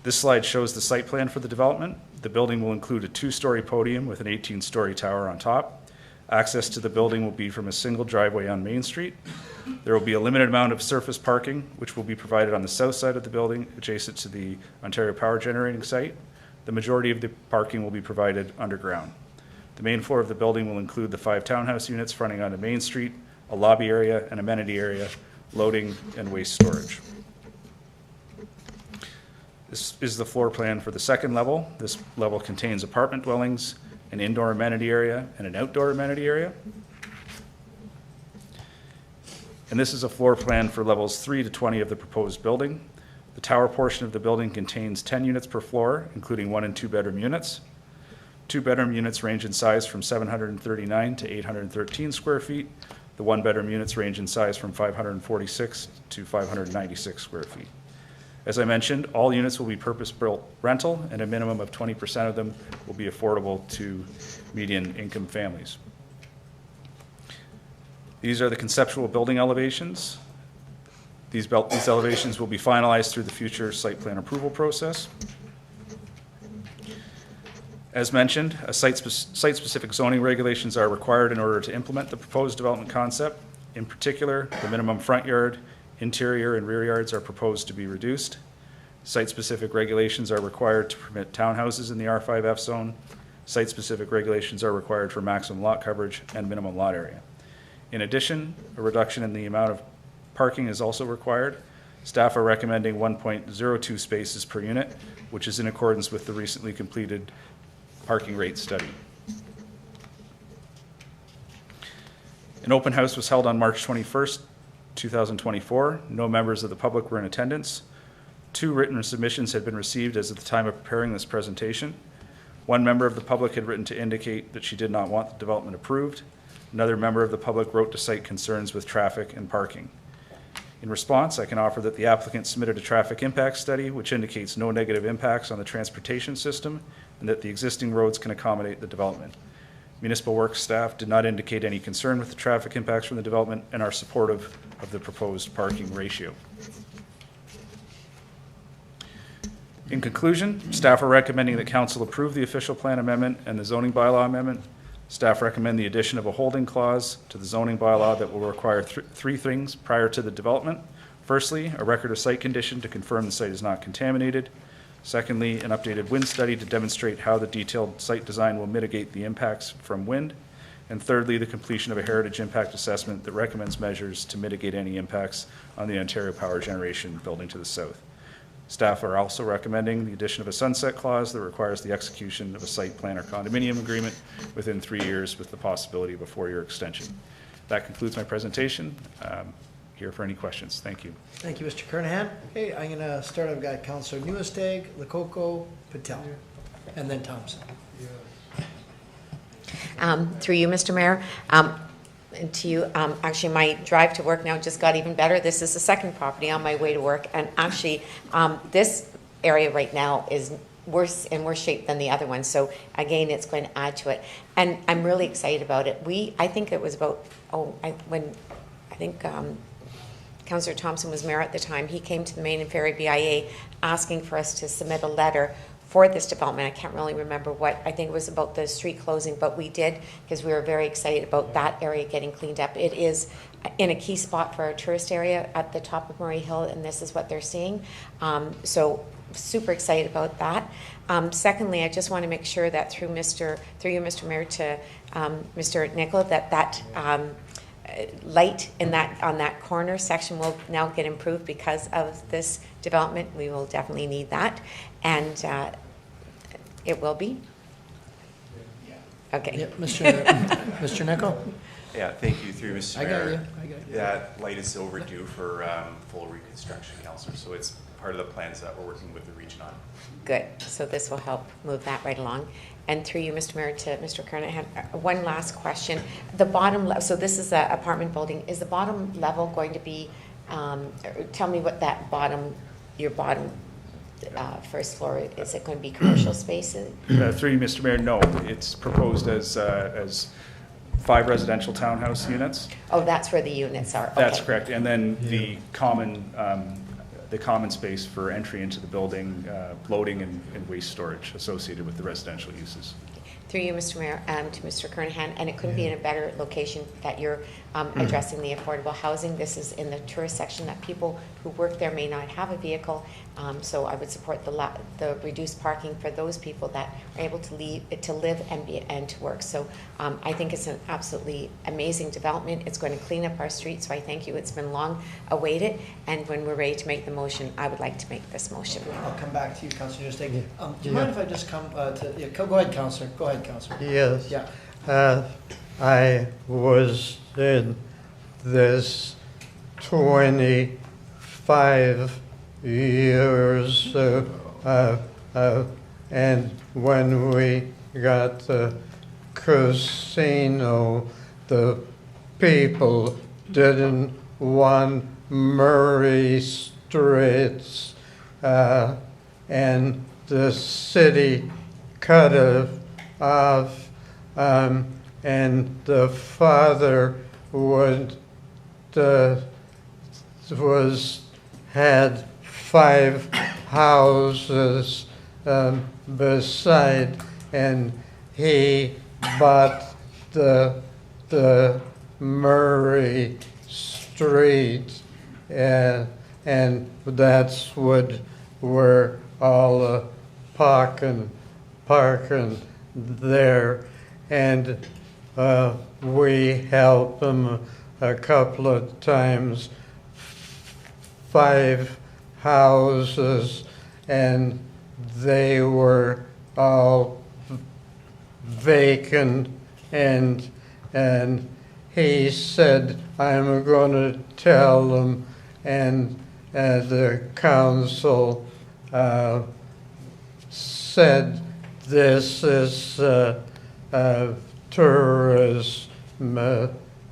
Speaker 11: This slide shows the site plan for the development. The building will include a 2-story podium with an 18-story tower on top. Access to the building will be from a single driveway on Main Street. There will be a limited amount of surface parking, which will be provided on the south side of the building, adjacent to the Ontario Power Generating site. The majority of the parking will be provided underground. The main floor of the building will include the 5 townhouse units fronting onto Main Street, a lobby area, an amenity area, loading, and waste storage. This is the floor plan for the second level. This level contains apartment dwellings, an indoor amenity area, and an outdoor amenity area. And this is a floor plan for levels 3 to 20 of the proposed building. The tower portion of the building contains 10 units per floor, including 1 and 2 bedroom units. 2 bedroom units range in size from 739 to 813 square feet. The 1 bedroom units range in size from 546 to 596 square feet. As I mentioned, all units will be purpose-built rental, and a minimum of 20% of them will be affordable to median income families. These are the conceptual building elevations. These elevations will be finalized through the future site plan approval process. As mentioned, site-specific zoning regulations are required in order to implement the proposed development concept. In particular, the minimum front yard, interior, and rear yards are proposed to be reduced. Site-specific regulations are required to permit townhouses in the R5F zone. Site-specific regulations are required for maximum lot coverage and minimum lot area. In addition, a reduction in the amount of parking is also required. Staff are recommending 1.02 spaces per unit, which is in accordance with the recently completed parking rate study. An open house was held on March 21st, 2024. No members of the public were in attendance. 2 written submissions had been received as of the time of preparing this presentation. 1 member of the public had written to indicate that she did not want the development approved. Another member of the public wrote to cite concerns with traffic and parking. In response, I can offer that the applicant submitted a traffic impact study which indicates no negative impacts on the transportation system and that the existing roads can accommodate the development. Municipal Works staff did not indicate any concern with the traffic impacts from the development and are supportive of the proposed parking ratio. In conclusion, staff are recommending that council approve the official plan amendment and the zoning bylaw amendment. Staff recommend the addition of a holding clause to the zoning bylaw that will require 3 things prior to the development. Firstly, a record of site condition to confirm the site is not contaminated. Secondly, an updated wind study to demonstrate how the detailed site design will mitigate the impacts from wind. And thirdly, the completion of a heritage impact assessment that recommends measures to mitigate any impacts on the Ontario Power Generation building to the south. Staff are also recommending the addition of a sunset clause that requires the execution of a site plan or condominium agreement within 3 years with the possibility of a 4-year extension. That concludes my presentation. Here for any questions. Thank you.
Speaker 1: Thank you, Mr. Kernahan. Okay, I'm going to start. I've got Councillor Nieuwesteeg, Lococo, Patel, and then Thompson.
Speaker 10: Through you, Mr. Mayor, and to you, actually my drive to work now just got even better. This is the second property on my way to work, and actually this area right now is in worse shape than the other one. So again, it's going to add to it, and I'm really excited about it. I think it was about Councillor Thompson was mayor at the time. He came to the Main and Ferry BIA asking for us to submit a letter for this development. I can't really remember what. I think it was about the street closing, but we did because we were very excited about that area getting cleaned up. It is in a key spot for our tourist area at the top of Murray Hill, and this is what they're seeing. So super excited about that. Secondly, I just want to make sure that through you, Mr. Mayor, to Mr. Nicol, that light in on that corner section will now get improved because of this development. We will definitely need that, and it will be. Okay.
Speaker 1: Yep, Mr. Nicol.
Speaker 8: Yeah, thank you. Through Mr.
Speaker 1: I got
Speaker 8: Mayor.
Speaker 1: you.
Speaker 8: That light is overdue for full reconstruction, Councillor. So it's part of the plans that we're working with the region on.
Speaker 10: Good. So this will help move that right along. And through you, Mr. Mayor, to Mr. Kernahan, one last question. The bottom, so this is an apartment building. Is the bottom level going to be, tell me what that your bottom first floor, is it going to be commercial spaces?
Speaker 11: Through you, Mr. Mayor, no. It's proposed as 5 residential townhouse units.
Speaker 10: Oh, that's where the units are. Okay.
Speaker 11: That's correct. And then the common space for entry into the building, loading and waste storage associated with the residential uses.
Speaker 10: Through you, Mr. Mayor, to Mr. Kernahan, and it couldn't be in a better location that you're addressing the affordable housing. This is in the tourist section that people who work there may not have a vehicle, so I would support the reduced parking for those people that are able to live and to work. So I think it's an absolutely amazing development. It's going to clean up our streets, so I thank you. It's been long awaited, and when we're ready to make the motion, I would like to make this motion.
Speaker 1: I'll come back to you, Councillor Nieuwesteeg. Do you mind if I just come go ahead, Councillor. Go ahead, Councillor.
Speaker 13: Yes.
Speaker 1: Yeah.
Speaker 13: I was in this 25 years, and when we got the casino, the people didn't want Murray Streets, and the city cut it off, and the father had 5 houses beside, and he bought the Murray Street, and that's where all the parking there, and we helped them a couple of times, 5 houses, and they were all vacant, and he said, I'm going to tell them, and the council said, this is tourism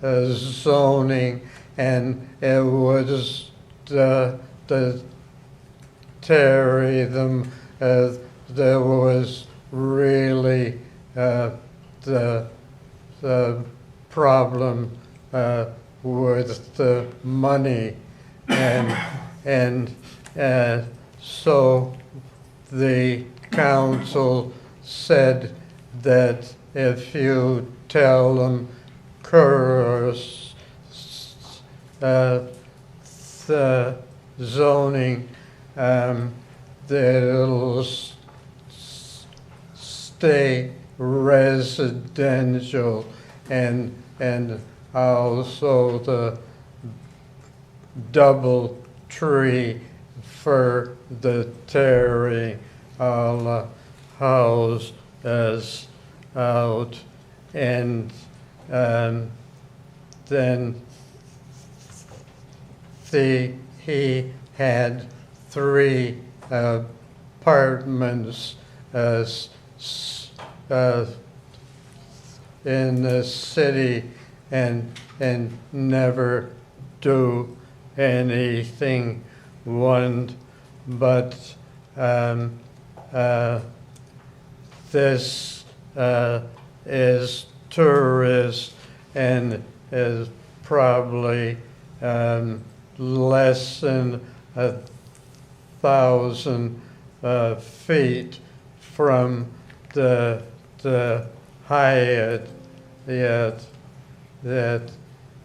Speaker 13: zoning, and it was the Terry them. There was really the problem with the money, and so the council said that if you tell them curse the zoning, they'll stay residential, and also the double tree for the tearing all the houses out, and then he had 3 apartments in the city and never do anything one, but this is tourist and is probably less than 1,000 feet from the Hyatt yet,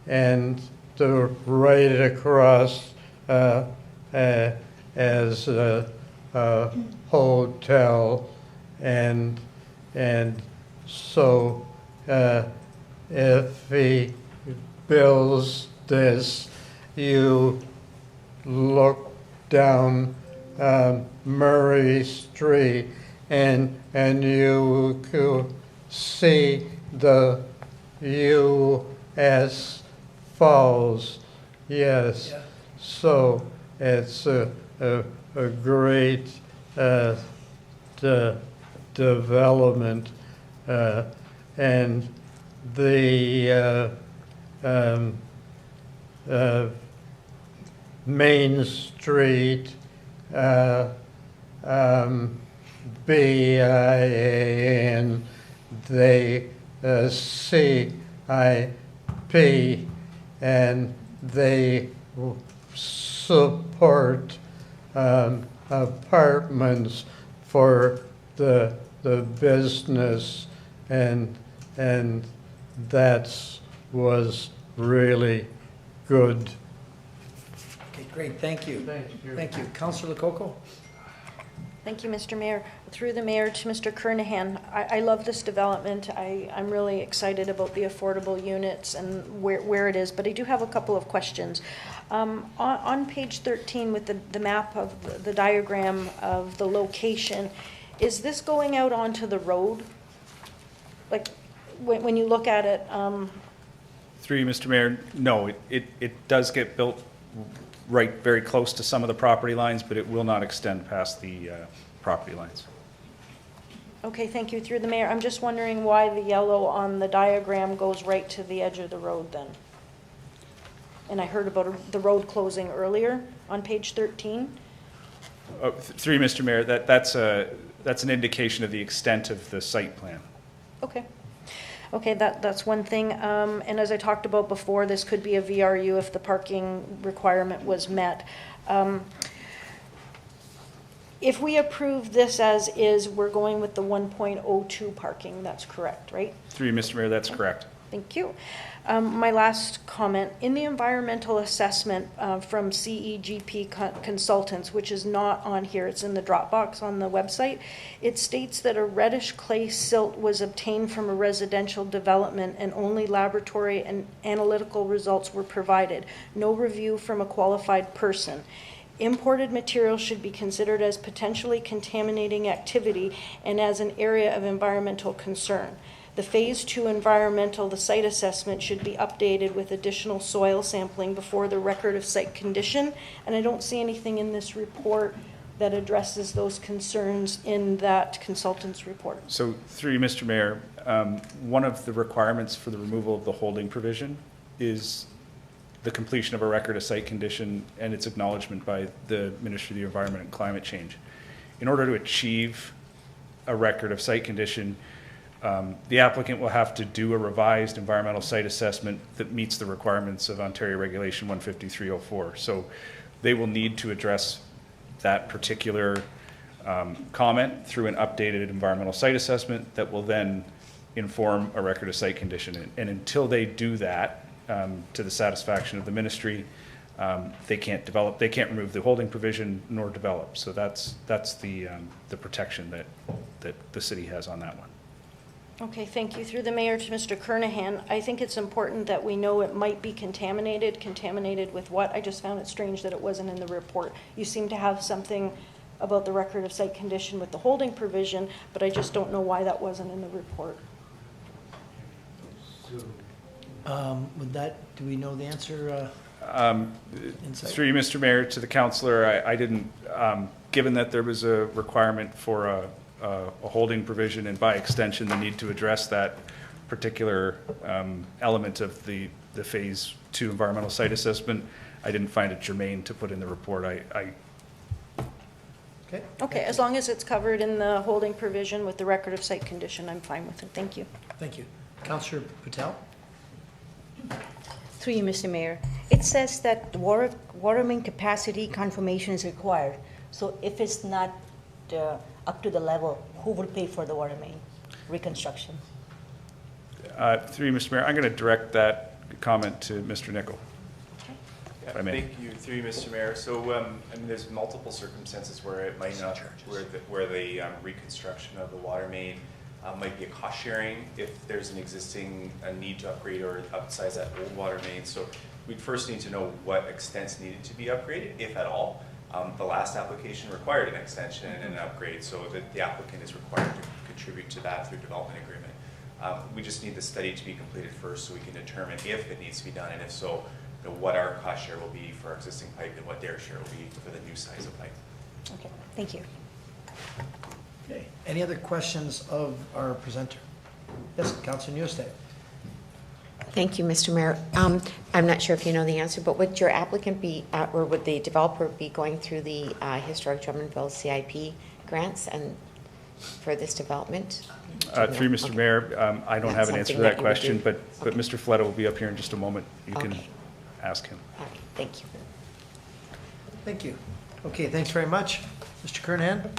Speaker 13: and the right across as a hotel, and so if he builds this, you look down Murray Street and you could see the U.S. Falls. Yes. Yeah. So it's a great development, and the Main Street BIAN, they CIP, and they support apartments for the business, and that was really good.
Speaker 1: Okay, great, thank you. Thank you. Councillor Lococo?
Speaker 4: Thank you, Mr. Mayor. Through the mayor to Mr. Kernahan, I love this development. I'm really excited about the affordable units and where it is, but I do have a couple of questions. On page 13 with the map of the diagram of the location, is this going out onto the road? Like, when you look at it?
Speaker 11: Through you, Mr. Mayor, no, it does get built right very close to some of the property lines, but it will not extend past the property lines.
Speaker 4: Okay, thank you. Through the mayor, I'm just wondering why the yellow on the diagram goes right to the edge of the road then. And I heard about the road closing earlier on page 13.
Speaker 11: Through you, Mr. Mayor, that's an indication of the extent of the site plan.
Speaker 4: Okay. Okay, that's one thing. And as I talked about before, this could be a VRU if the parking requirement was met. If we approve this as is, we're going with the 1.02 parking, that's correct, right?
Speaker 11: Through you, Mr. Mayor, that's correct.
Speaker 4: Thank you. My last comment, in the environmental assessment from CEGP Consultants, which is not on here, it's in the Dropbox on the website, it states that a reddish clay silt was obtained from a residential development and only laboratory and analytical results were provided. No review from a qualified person. Imported material should be considered as potentially contaminating activity and as an area of environmental concern. The Phase 2 environmental, the site assessment should be updated with additional soil sampling before the record of site condition, and I don't see anything in this report that addresses those concerns in that consultant's report.
Speaker 11: So through you, Mr. Mayor, one of the requirements for the removal of the holding provision is the completion of a record of site condition and its acknowledgement by the Ministry of the Environment and Climate Change. In order to achieve a record of site condition, the applicant will have to do a revised environmental site assessment that meets the requirements of Ontario Regulation 15304. So they will need to address that particular comment through an updated environmental site assessment that will then inform a record of site condition. And until they do that, to the satisfaction of the ministry, they can't develop, they can't remove the holding provision nor develop. So that's the protection that the city has on that one.
Speaker 4: Okay, thank you. Through the mayor to Mr. Kernahan, I think it's important that we know it might be contaminated. Contaminated with what? I just found it strange that it wasn't in the report. You seem to have something about the record of site condition with the holding provision, but I just don't know why that wasn't in the report.
Speaker 1: With that, do we know the answer?
Speaker 11: Through you, Mr. Mayor, to the councillor, I didn't, given that there was a requirement for a holding provision and by extension the need to address that particular element of the Phase 2 environmental site assessment, I didn't find it germane to put in the report.
Speaker 4: Okay, as long as it's covered in the holding provision with the record of site condition, I'm fine with it. Thank you.
Speaker 1: Thank you. Councillor Patel?
Speaker 17: Through you, Mr. Mayor. It says that the water main capacity confirmation is required. So if it's not up to the level, who will pay for the water main reconstruction?
Speaker 11: Through you, Mr. Mayor, I'm going to direct that comment to Mr. Nicol.
Speaker 8: Yeah,
Speaker 11: If I may.
Speaker 8: thank you, through you, Mr. Mayor. So, I mean, there's multiple circumstances where it might not, where the reconstruction of the water main might be a cost sharing if there's an existing need to upgrade or upsize that old water main. So we'd first need to know what extents needed to be upgraded, if at all. The last application required an extension and an upgrade, so the applicant is required to contribute to that through development agreement. We just need the study to be completed first so we can determine if it needs to be done, and if so, what our cost share will be for our existing pipe and what their share will be for the new size of pipe.
Speaker 17: Okay, thank you.
Speaker 1: Okay. Any other questions of our presenter? Yes, Councillor Nieuwesteeg.
Speaker 10: Thank you, Mr. Mayor. I'm not sure if you know the answer, but would your applicant be, or would the developer be going through the historic Drummondville CIP grants and for this development?
Speaker 11: Through you, Mr. Mayor, I don't have an answer to that question, but Mr. Fletta will be up here in just a moment. You can ask him.
Speaker 10: All right, thank you.
Speaker 1: Thank you. Okay, thanks very much. Mr. Kernahan?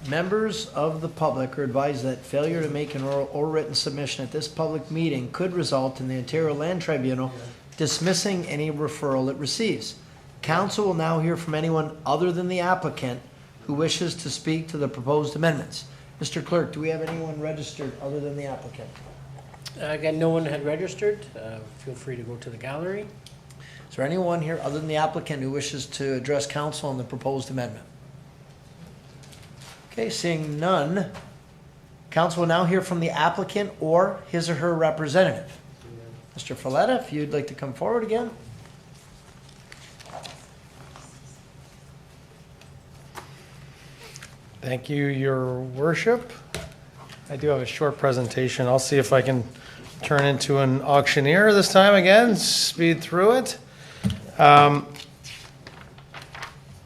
Speaker 1: Members of the public are advised that failure to make an oral or written submission at this public meeting could result in the Ontario Land Tribunal dismissing any referral it receives. Council will now hear from anyone other than the applicant who wishes to speak to the proposed amendments. Mr. Clerk, do we have anyone registered other than the applicant?
Speaker 15: Again, no one had registered. Feel free to go to the gallery.
Speaker 1: Is there anyone here other than the applicant who wishes to address council on the proposed amendment? Okay, seeing none, council will now hear from the applicant or his or her representative. Mr. Folletta, if you'd like to come forward again.
Speaker 12: Thank you, Your Worship. I do have a short presentation. I'll see if I can turn into an auctioneer this time again, speed through it.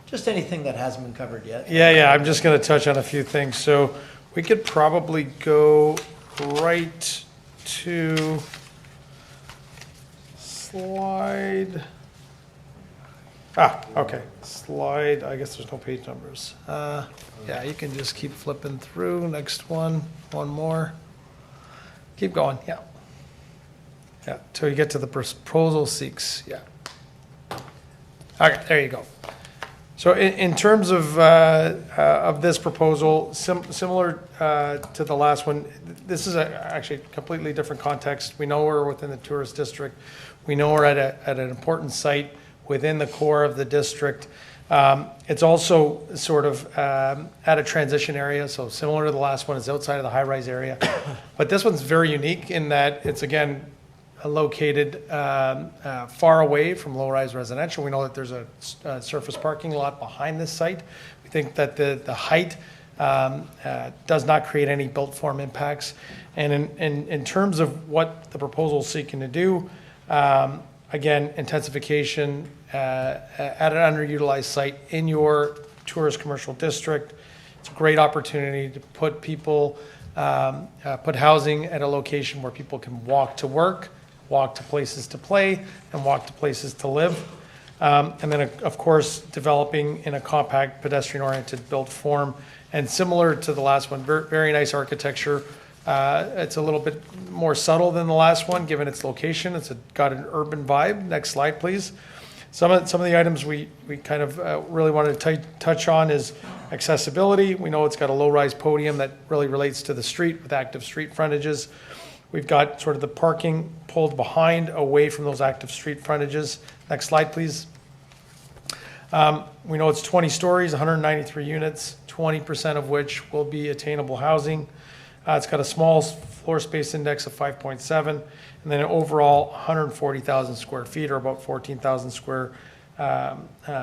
Speaker 1: Just anything that hasn't been covered yet.
Speaker 12: Yeah, I'm just going to touch on a few things. So we could probably go right to slide. Okay. Slide, I guess there's no page numbers. Yeah, you can just keep flipping through. Next one more. Keep going, yeah. Yeah, till you get to the proposal seeks, yeah. Okay, there you go. So in terms of this proposal, similar to the last one, this is actually a completely different context. We know we're within the tourist district. We know we're at an important site within the core of the district. It's also sort of at a transition area, so similar to the last one, it's outside of the high-rise area. But this one's very unique in that it's, again, located far away from low-rise residential. We know that there's a surface parking lot behind this site. We think that the height does not create any built form impacts. And in terms of what the proposal is seeking to do, again, intensification at an underutilized site in your tourist commercial district. It's a great opportunity to put people, put housing at a location where people can walk to work, walk to places to play, and walk to places to live. And then, of course, developing in a compact, pedestrian-oriented built form. And similar to the last one, very nice architecture. It's a little bit more subtle than the last one, given its location. It's got an urban vibe. Next slide, please. Some of the items we kind of really wanted to touch on is accessibility. We know it's got a low-rise podium that really relates to the street with active street frontages. We've got sort of the parking pulled behind, away from those active street frontages. Next slide, please. We know it's 20 stories, 193 units, 20% of which will be attainable housing. It's got a small floor space index of 5.7, and then an overall 140,000 square feet, or about 14,000 square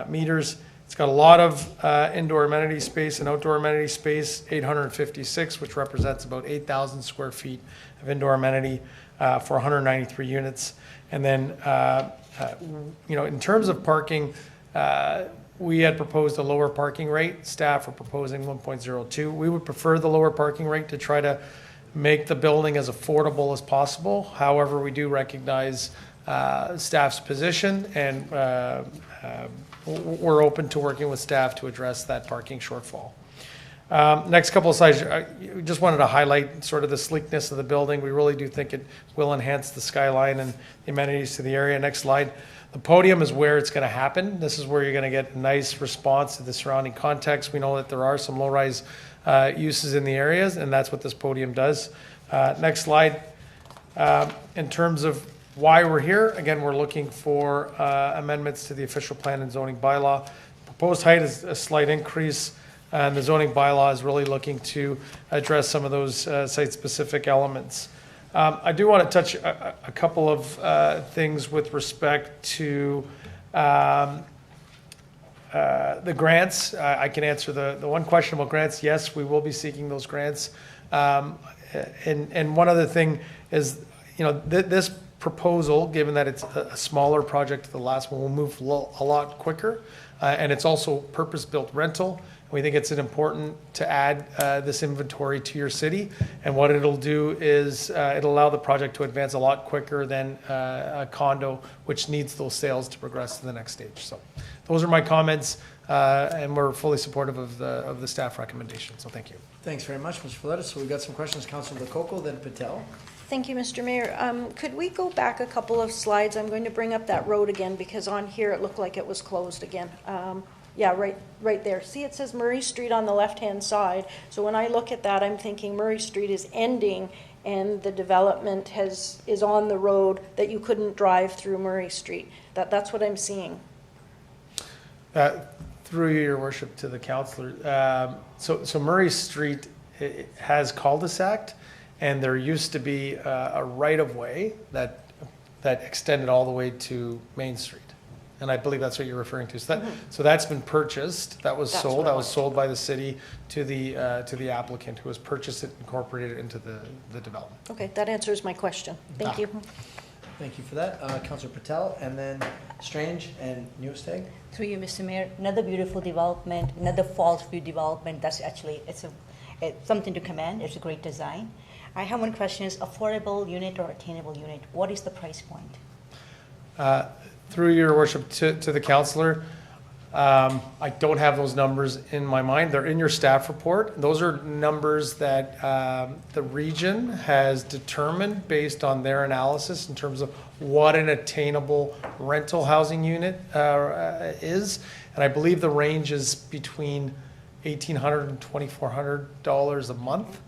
Speaker 12: meters. It's got a lot of indoor amenity space and outdoor amenity space, 856, which represents about 8,000 square feet of indoor amenity for 193 units. And then, in terms of parking, we had proposed a lower parking rate. Staff are proposing 1.02. We would prefer the lower parking rate to try to make the building as affordable as possible. However, we do recognize staff's position, and we're open to working with staff to address that parking shortfall. Next couple of slides, I just wanted to highlight sort of the sleekness of the building. We really do think it will enhance the skyline and the amenities to the area. Next slide. The podium is where it's going to happen. This is where you're going to get a nice response to the surrounding context. We know that there are some low-rise uses in the areas, and that's what this podium does. Next slide. In terms of why we're here, again, we're looking for amendments to the official plan and zoning bylaw. Proposed height is a slight increase, and the zoning bylaw is really looking to address some of those site-specific elements. I do want to touch a couple of things with respect to the grants. I can answer the one question about grants. Yes, we will be seeking those grants. And one other thing is, this proposal, given that it's a smaller project to the last one, will move a lot quicker. And it's also purpose-built rental. We think it's important to add this inventory to your city, and what it'll do is it'll allow the project to advance a lot quicker than a condo, which needs those sales to progress to the next stage. So those are my comments, and we're fully supportive of the staff recommendation. So thank you.
Speaker 1: Thanks very much, Mr. Valletta. So we've got some questions. Councillor Lococo, then Patel.
Speaker 4: Thank you, Mr. Mayor. Could we go back a couple of slides? I'm going to bring up that road again because on here it looked like it was closed again. Yeah, right there. See, it says Murray Street on the left-hand side. So when I look at that, I'm thinking Murray Street is ending and the development is on the road that you couldn't drive through Murray Street. That's what I'm seeing.
Speaker 12: Through your worship to the councillor. So Murray Street has cul-de-sac, and there used to be a right-of-way that extended all the way to Main Street. And I believe that's what you're referring to. So that's been purchased. That was sold. That was sold by the city to the applicant, who has purchased it, incorporated it into the development.
Speaker 4: Okay, that answers my question. Thank you.
Speaker 1: Thank you for that. Councillor Patel, and then Strange and Nieuwesteeg.
Speaker 17: Through you, Mr. Mayor, another beautiful development, another falls view development. That's actually, it's something to commend. It's a great design. I have one question: is affordable unit or attainable unit? What is the price point?
Speaker 12: Through your worship to the councillor, I don't have those numbers in my mind. They're in your staff report. Those are numbers that the region has determined based on their analysis in terms of what an attainable rental housing unit is. And I believe the range is between $1,800 and $2,400 a month.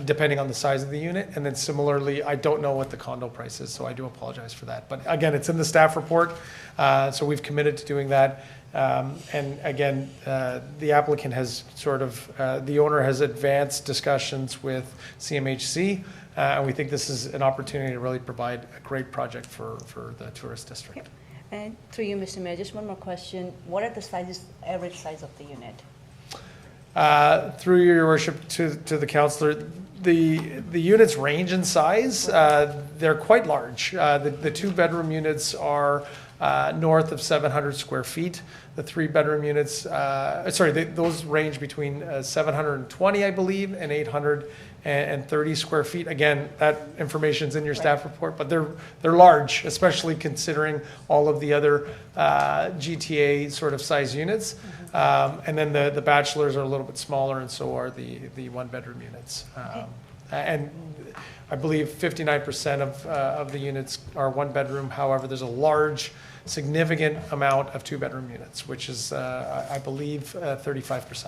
Speaker 12: Depending on the size of the unit. And then similarly, I don't know what the condo price is, so I do apologize for that. But again, it's in the staff report, so we've committed to doing that. And again, the applicant has the owner has advanced discussions with CMHC, and we think this is an opportunity to really provide a great project for the tourist district.
Speaker 17: Yep. And through you, Mr. Mayor, just one more question. What are the average size of the unit?
Speaker 12: Through your worship to the councillor, the units range in size. They're quite large. The 2-bedroom units are north of 700 square feet. The 3-bedroom units, those range between 720, I believe, and 830 square feet. Again, that information's in your staff report, but they're large, especially considering all of the other GTA sort of size units. And then the bachelors are a little bit smaller, and so are the 1-bedroom units. And I believe 59% of the units are one bedroom. However, there's a large, significant amount of two bedroom units, which is, I believe, 35%.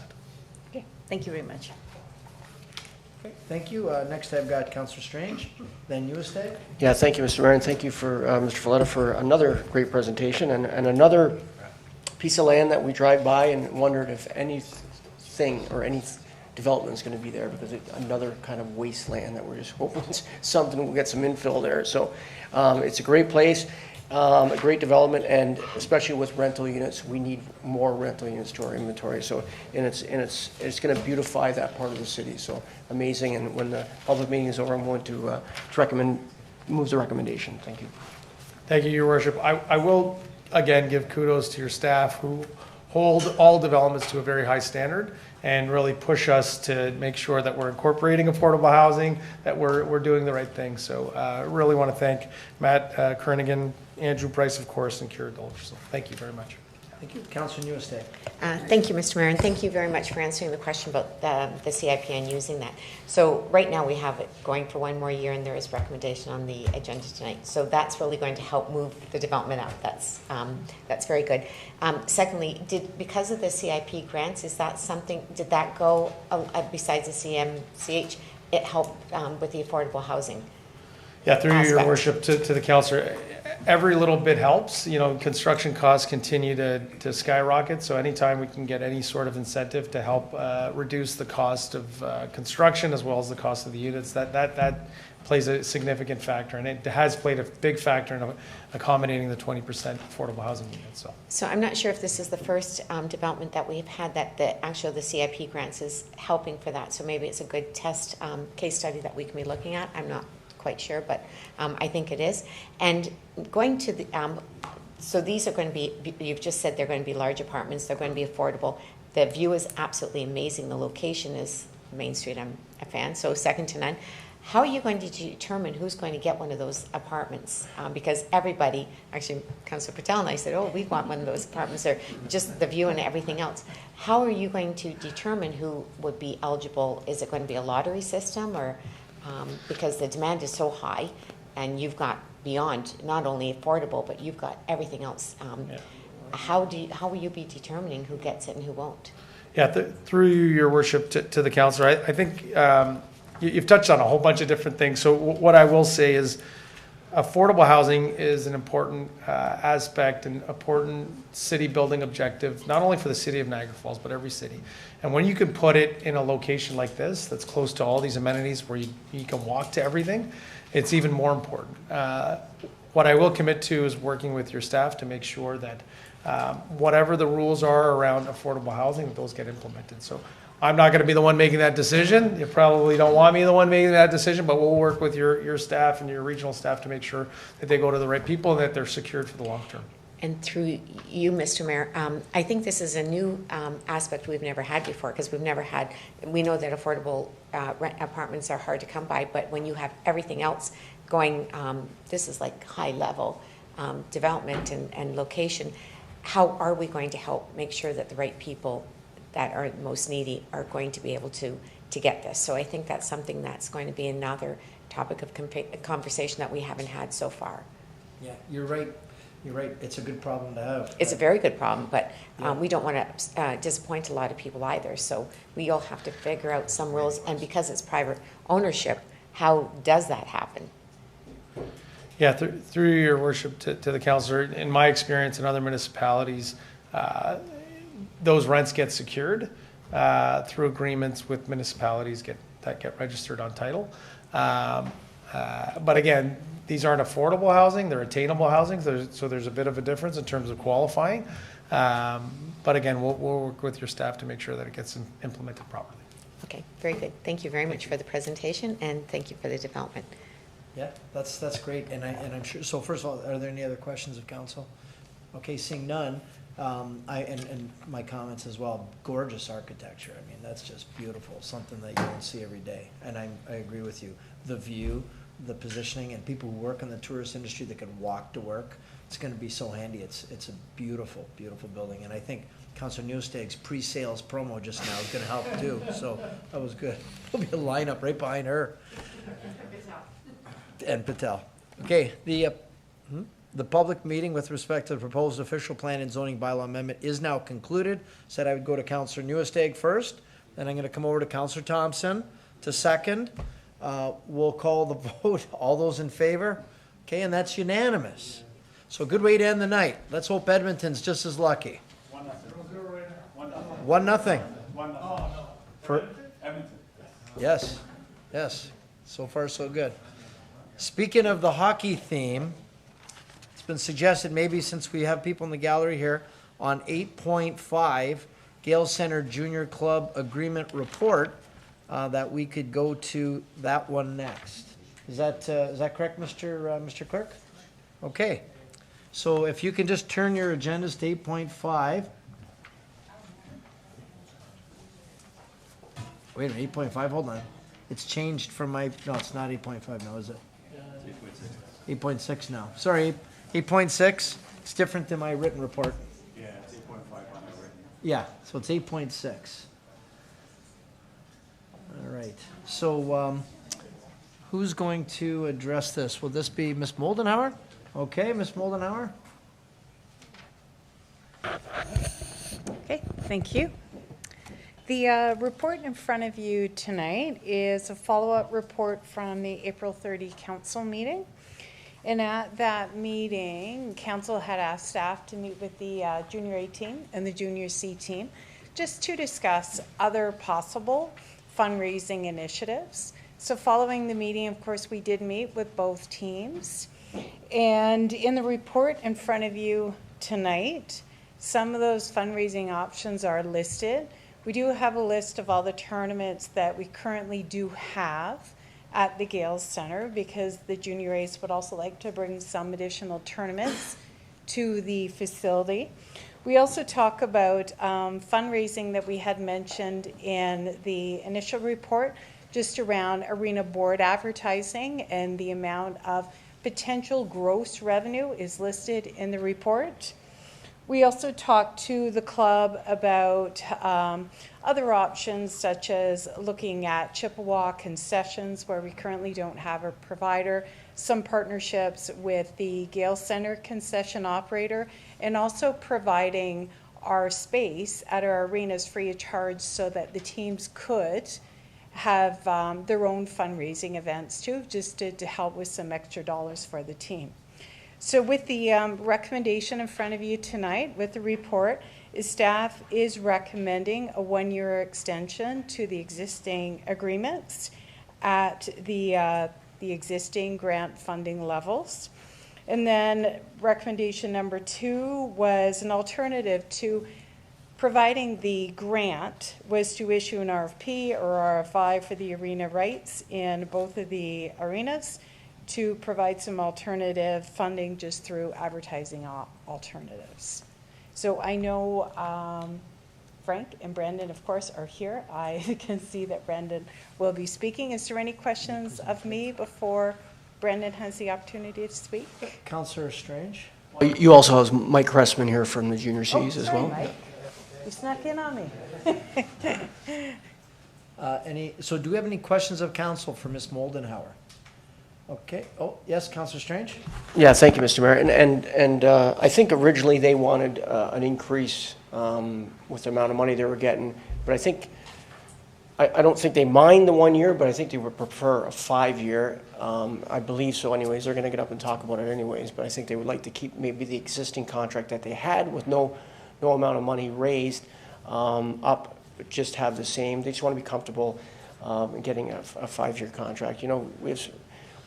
Speaker 17: Okay, thank you very much.
Speaker 1: Okay, thank you. Next I've got Councillor Strange, then Nieuwesteeg.
Speaker 6: Yeah, thank you, Mr. Mayor, and thank you for Mr. Folletta for another great presentation and another piece of land that we drive by and wondered if anything or any development is going to be there, because it's another kind of wasteland that we're just hoping something will get some infill there. So it's a great place, a great development, and especially with rental units, we need more rental units to our inventory. So and it's going to beautify that part of the city. So amazing. And when the public meeting is over, I'm going to move the recommendation. Thank you.
Speaker 12: Thank you, Your Worship. I will again give kudos to your staff who hold all developments to a very high standard and really push us to make sure that we're incorporating affordable housing, that we're doing the right thing. So really want to thank Matt Kernigan, Andrew Price, of course, and Kira Dolger. So thank you very much.
Speaker 1: Thank you. Councillor Nieuwesteeg.
Speaker 10: Thank you, Mr. Mayor, and thank you very much for answering the question about the CIP and using that. So right now we have it going for one more year, and there is recommendation on the agenda tonight. So that's really going to help move the development up. That's very good. Secondly, because of the CIP grants, is that something? Did that go besides the CMCH? It helped with the affordable housing.
Speaker 12: Yeah, through your worship to the councillor, every little bit helps. You know, construction costs continue to skyrocket, so anytime we can get any sort of incentive to help reduce the cost of construction as well as the cost of the units, that plays a significant factor, and it has played a big factor in accommodating the 20% affordable housing units.
Speaker 10: So I'm not sure if this is the first development that we've had that the CIP grants is helping for that. So maybe it's a good test case study that we can be looking at. I'm not quite sure, but I think it is. And going to the, so these are going to be, you've just said they're going to be large apartments, they're going to be affordable. The view is absolutely amazing. The location is Main Street, I'm a fan, so second to none. How are you going to determine who's going to get one of those apartments? Because everybody, actually Councillor Patel and I said, oh, we want one of those apartments, or just the view and everything else. How are you going to determine who would be eligible? Is it going to be a lottery system, or because the demand is so high and you've got beyond not only affordable, but you've got everything else. How will you be determining who gets it and who won't?
Speaker 12: Yeah, through your worship to the councillor, I think you've touched on a whole bunch of different things. So what I will say is affordable housing is an important aspect and important city building objective, not only for the city of Niagara Falls, but every city. And when you can put it in a location like this, that's close to all these amenities where you can walk to everything, it's even more important. What I will commit to is working with your staff to make sure that whatever the rules are around affordable housing, those get implemented. So I'm not going to be the one making that decision. You probably don't want me the one making that decision, but we'll work with your staff and your regional staff to make sure that they go to the right people and that they're secured for the long term.
Speaker 10: And through you, Mr. Mayor, I think this is a new aspect we've never had before, because we know that affordable rent apartments are hard to come by, but when you have everything else going, this is like high level development and location. How are we going to help make sure that the right people that are most needy are going to be able to get this? So I think that's something that's going to be another topic of conversation that we haven't had so far.
Speaker 1: Yeah, you're right. You're right. It's a good problem to have.
Speaker 10: It's a very good problem, but we don't want to disappoint a lot of people either. So we all have to figure out some rules, and because it's private ownership, how does that happen?
Speaker 12: Yeah, through your worship to the councillor, in my experience in other municipalities, those rents get secured through agreements with municipalities that get registered on title. But again, these aren't affordable housing, they're attainable housing, so there's a bit of a difference in terms of qualifying. But again, we'll work with your staff to make sure that it gets implemented properly.
Speaker 10: Okay, very good. Thank you very much for the presentation, and thank you for the development.
Speaker 1: Yeah, that's great, and I'm sure. So first of all, are there any other questions of council? Okay, seeing none, and my comments as well. Gorgeous architecture. I mean, that's just beautiful. Something that you don't see every day. And I agree with you. The view, the positioning, and people who work in the tourist industry that can walk to work. It's going to be so handy. It's a beautiful, beautiful building, and I think Councillor Nieuwesteeg's pre-sales promo just now is gonna help too, so that was good. There'll be a lineup right behind her. And Patel. Okay, the public meeting with respect to the proposed official plan and zoning bylaw amendment is now concluded. Said I would go to Councillor Nieuwesteeg first, then I'm gonna come over to Councillor Thompson to second. We'll call the vote. All those in favor? Okay, and that's unanimous. So good way to end the night. Let's hope Edmonton's just as lucky. 1-0. For
Speaker 11: Edmonton.
Speaker 1: Yes, yes. So far, so good. Speaking of the hockey theme, it's been suggested maybe since we have people in the gallery here on 8.5, Gale Center Junior Club Agreement Report, that we could go to that one next. Is that correct, Mr. Clerk? Okay. So if you can just turn your agendas to 8.5. Wait a minute, 8.5, hold on. It's changed from no, it's not 8.5 now, is it? 8.6 now. Sorry, 8.6. It's different than my written report.
Speaker 11: Yeah, it's 8.5 on my written.
Speaker 1: Yeah, so it's 8.6. All right. So who's going to address this? Will this be Ms. Moldenhauer? Okay, Ms. Moldenhauer.
Speaker 20: Okay, thank you. The report in front of you tonight is a follow-up report from the April 30 council meeting. And at that meeting, council had asked staff to meet with the junior A team and the junior C team just to discuss other possible fundraising initiatives. So following the meeting, of course, we did meet with both teams. And in the report in front of you tonight, some of those fundraising options are listed. We do have a list of all the tournaments that we currently do have at the Gale Center, because the junior A's would also like to bring some additional tournaments to the facility. We also talk about fundraising that we had mentioned in the initial report, just around arena board advertising, and the amount of potential gross revenue is listed in the report. We also talked to the club about other options, such as looking at Chippewa concessions, where we currently don't have a provider, some partnerships with the Gale Center concession operator, and also providing our space at our arenas free of charge so that the teams could have their own fundraising events too, just to help with some extra dollars for the team. So with the recommendation in front of you tonight, with the report, staff is recommending a 1-year extension to the existing agreements at the existing grant funding levels. And then recommendation number 2 was an alternative to providing the grant was to issue an RFP or RFI for the arena rights in both of the arenas, to provide some alternative funding just through advertising alternatives. So I know Frank and Brandon, of course, are here. I can see that Brandon will be speaking. Is there any questions of me before Brandon has the opportunity to speak?
Speaker 1: Councillor Strange.
Speaker 6: You also have Mike Cressman here from the junior C's as well.
Speaker 20: Mike. You snuck in on me.
Speaker 1: So do we have any questions of council for Ms. Moldenhauer? Okay. Oh, yes, Councillor Strange?
Speaker 6: Yeah, thank you, Mr. Mayor. And I think originally they wanted an increase with the amount of money they were getting, but I don't think they mind the 1 year, but I think they would prefer a 5-year. I believe so anyways. They're going to get up and talk about it anyways, but I think they would like to keep maybe the existing contract that they had with no amount of money raised up, but just have the same. They just want to be comfortable getting a 5-year contract. You know,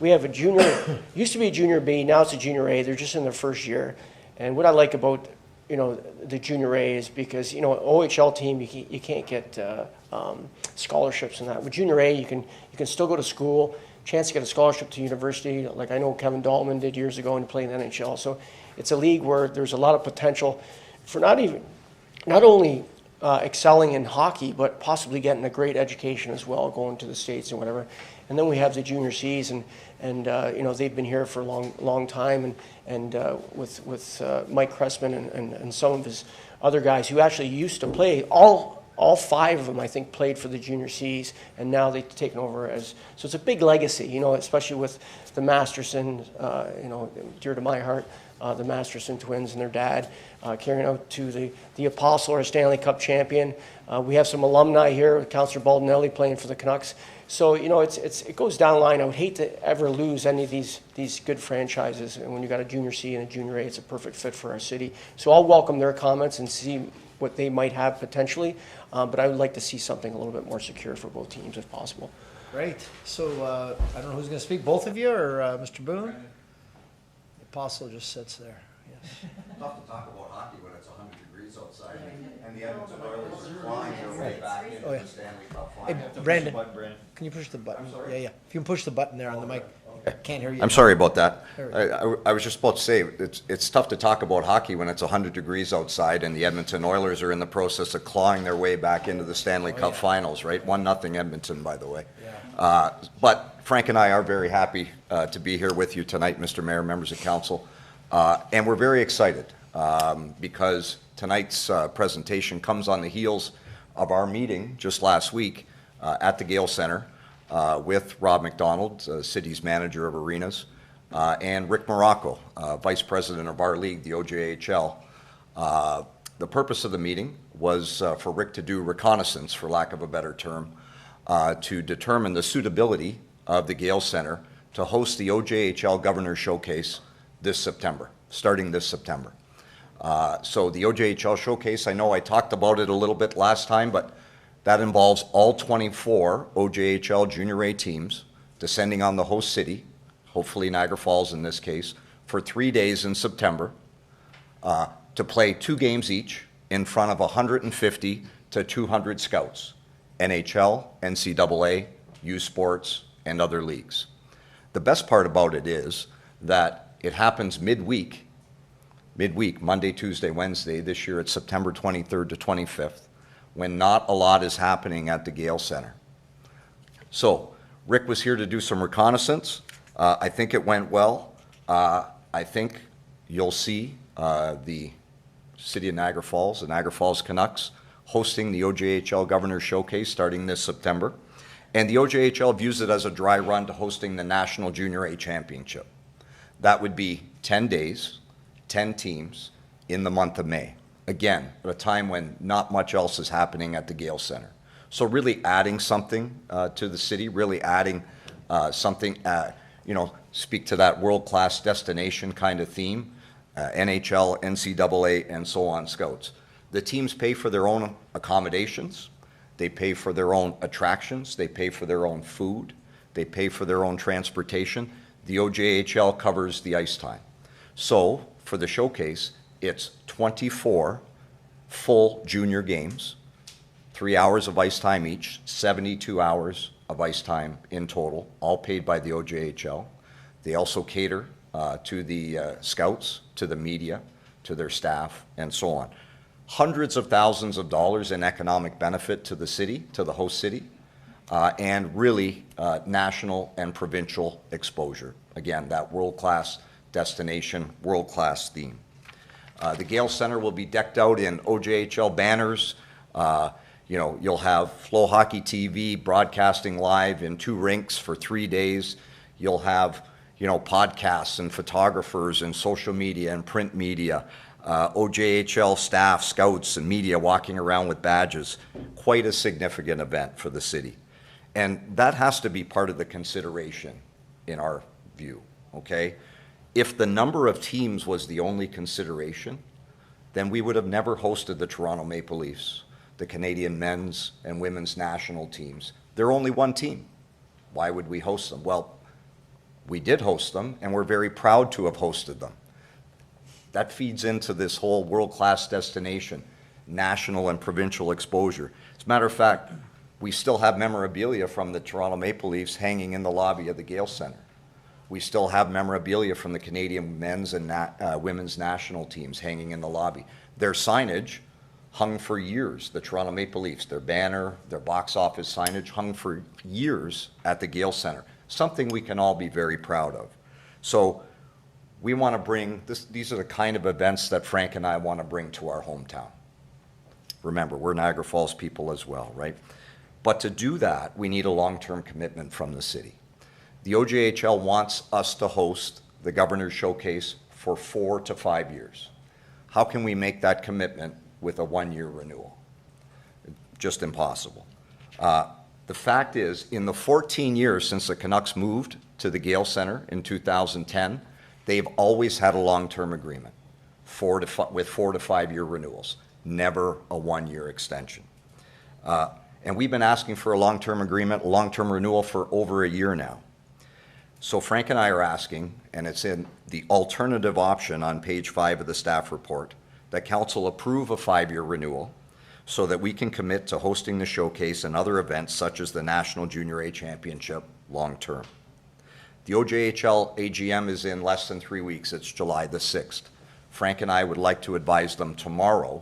Speaker 6: we have a junior, used to be a junior B, now it's a junior A. They're just in their first year. And what I like about, you know, the junior A is because, you know, OHL team, you can't get scholarships and that. With junior A, you can still go to school, chance to get a scholarship to university, like I know Kevin Dahlman did years ago and played in the NHL. So it's a league where there's a lot of potential for not only excelling in hockey, but possibly getting a great education as well, going to the States and whatever. And then we have the junior Cs, and you know, they've been here for a long time, and with Mike Cressman and some of his other guys who actually used to play, all 5 of them, I think, played for the junior Cs, and now they've taken over so it's a big legacy, you know, especially with the Masterson, you know, dear to my heart, the Masterson twins and their dad, carrying out to the Apostle, our Stanley Cup champion. We have some alumni here, Councillor Baldinelli playing for the Canucks. So, you know, it goes down the line. I would hate to ever lose any of these good franchises. And when you got a junior C and a junior A, it's a perfect fit for our city. So I'll welcome their comments and see what they might have potentially. But I would like to see something a little bit more secure for both teams if possible.
Speaker 1: Great. So I don't know who's going to speak, both of you or Mr. Boone? The Apostle just sits there. Yes.
Speaker 9: Tough to talk about hockey when it's 100 degrees outside and the Edmonton Oilers are flying their way back into the Stanley Cup final.
Speaker 1: Hey, Brandon, can you push the button? Yeah. If you can push the button there on the mic. Can't hear you.
Speaker 9: I'm sorry about that. I was just about to say, it's tough to talk about hockey when it's 100 degrees outside and the Edmonton Oilers are in the process of clawing their way back into the Stanley Cup finals, right? 1-0 Edmonton, by the way. Yeah. But Frank and I are very happy to be here with you tonight, Mr. Mayor, members of council. And we're very excited because tonight's presentation comes on the heels of our meeting just last week at the Gale Center with Rob McDonald, city's manager of arenas, and Rick Morocco, vice president of our league, the OJHL. The purpose of the meeting was for Rick to do reconnaissance, for lack of a better term, to determine the suitability of the Gale Center to host the OJHL Governor Showcase this September, starting this September. So the OJHL Showcase, I know I talked about it a little bit last time, but that involves all 24 OJHL Junior A teams descending on the host city, hopefully Niagara Falls in this case, for 3 days in September to play 2 games each in front of 150 to 200 scouts, NHL, NCAA, U Sports, and other leagues. The best part about it is that it happens midweek, Monday, Tuesday, Wednesday. This year it's September 23rd to 25th, when not a lot is happening at the Gale Center. So Rick was here to do some reconnaissance. I think it went well. I think you'll see the City of Niagara Falls, the Niagara Falls Canucks, hosting the OJHL Governor Showcase starting this September. And the OJHL views it as a dry run to hosting the National Junior A Championship. That would be 10 days, 10 teams in the month of May. Again, at a time when not much else is happening at the Gale Center. So really adding something to the city, really adding something, you know, speak to that world-class destination kind of theme, NHL, NCAA, and so on scouts. The teams pay for their own accommodations. They pay for their own attractions. They pay for their own food. They pay for their own transportation. The OJHL covers the ice time. So for the showcase, it's 24 full junior games, 3 hours of ice time each, 72 hours of ice time in total, all paid by the OJHL. They also cater to the scouts, to the media, to their staff, and so on. Hundreds of thousands of dollars in economic benefit to the city, to the host city, and really national and provincial exposure. Again, that world-class destination, world-class theme. The Gale Center will be decked out in OJHL banners. You know, you'll have Flow Hockey TV broadcasting live in 2 rinks for 3 days. You'll have, you know, podcasts and photographers and social media and print media. OJHL staff, scouts, and media walking around with badges. Quite a significant event for the city. And that has to be part of the consideration in our view, okay? If the number of teams was the only consideration, then we would have never hosted the Toronto Maple Leafs, the Canadian men's and women's national teams. They're only one team. Why would we host them? Well, we did host them, and we're very proud to have hosted them. That feeds into this whole world-class destination, national and provincial exposure. As a matter of fact, we still have memorabilia from the Toronto Maple Leafs hanging in the lobby of the Gale Center. We still have memorabilia from the Canadian men's and women's national teams hanging in the lobby. Their signage hung for years. The Toronto Maple Leafs, their banner, their box office signage hung for years at the Gale Centre, something we can all be very proud of. So we want to bring, these are the kind of events that Frank and I want to bring to our hometown. Remember, we're Niagara Falls people as well, right? But to do that, we need a long-term commitment from the city. The OJHL wants us to host the Governor's Showcase for 4 to 5 years. How can we make that commitment with a 1-year renewal? Just impossible. The fact is, in the 14 years since the Canucks moved to the Gale Centre in 2010, they've always had a long-term agreement with 4 to 5 year renewals, never a 1-year extension. And we've been asking for a long-term agreement, a long-term renewal for over a year now. So Frank and I are asking, and it's in the alternative option on page 5 of the staff report, that council approve a 5-year renewal so that we can commit to hosting the showcase and other events such as the National Junior A Championship long-term. The OJHL AGM is in less than 3 weeks. It's July the 6th. Frank and I would like to advise them tomorrow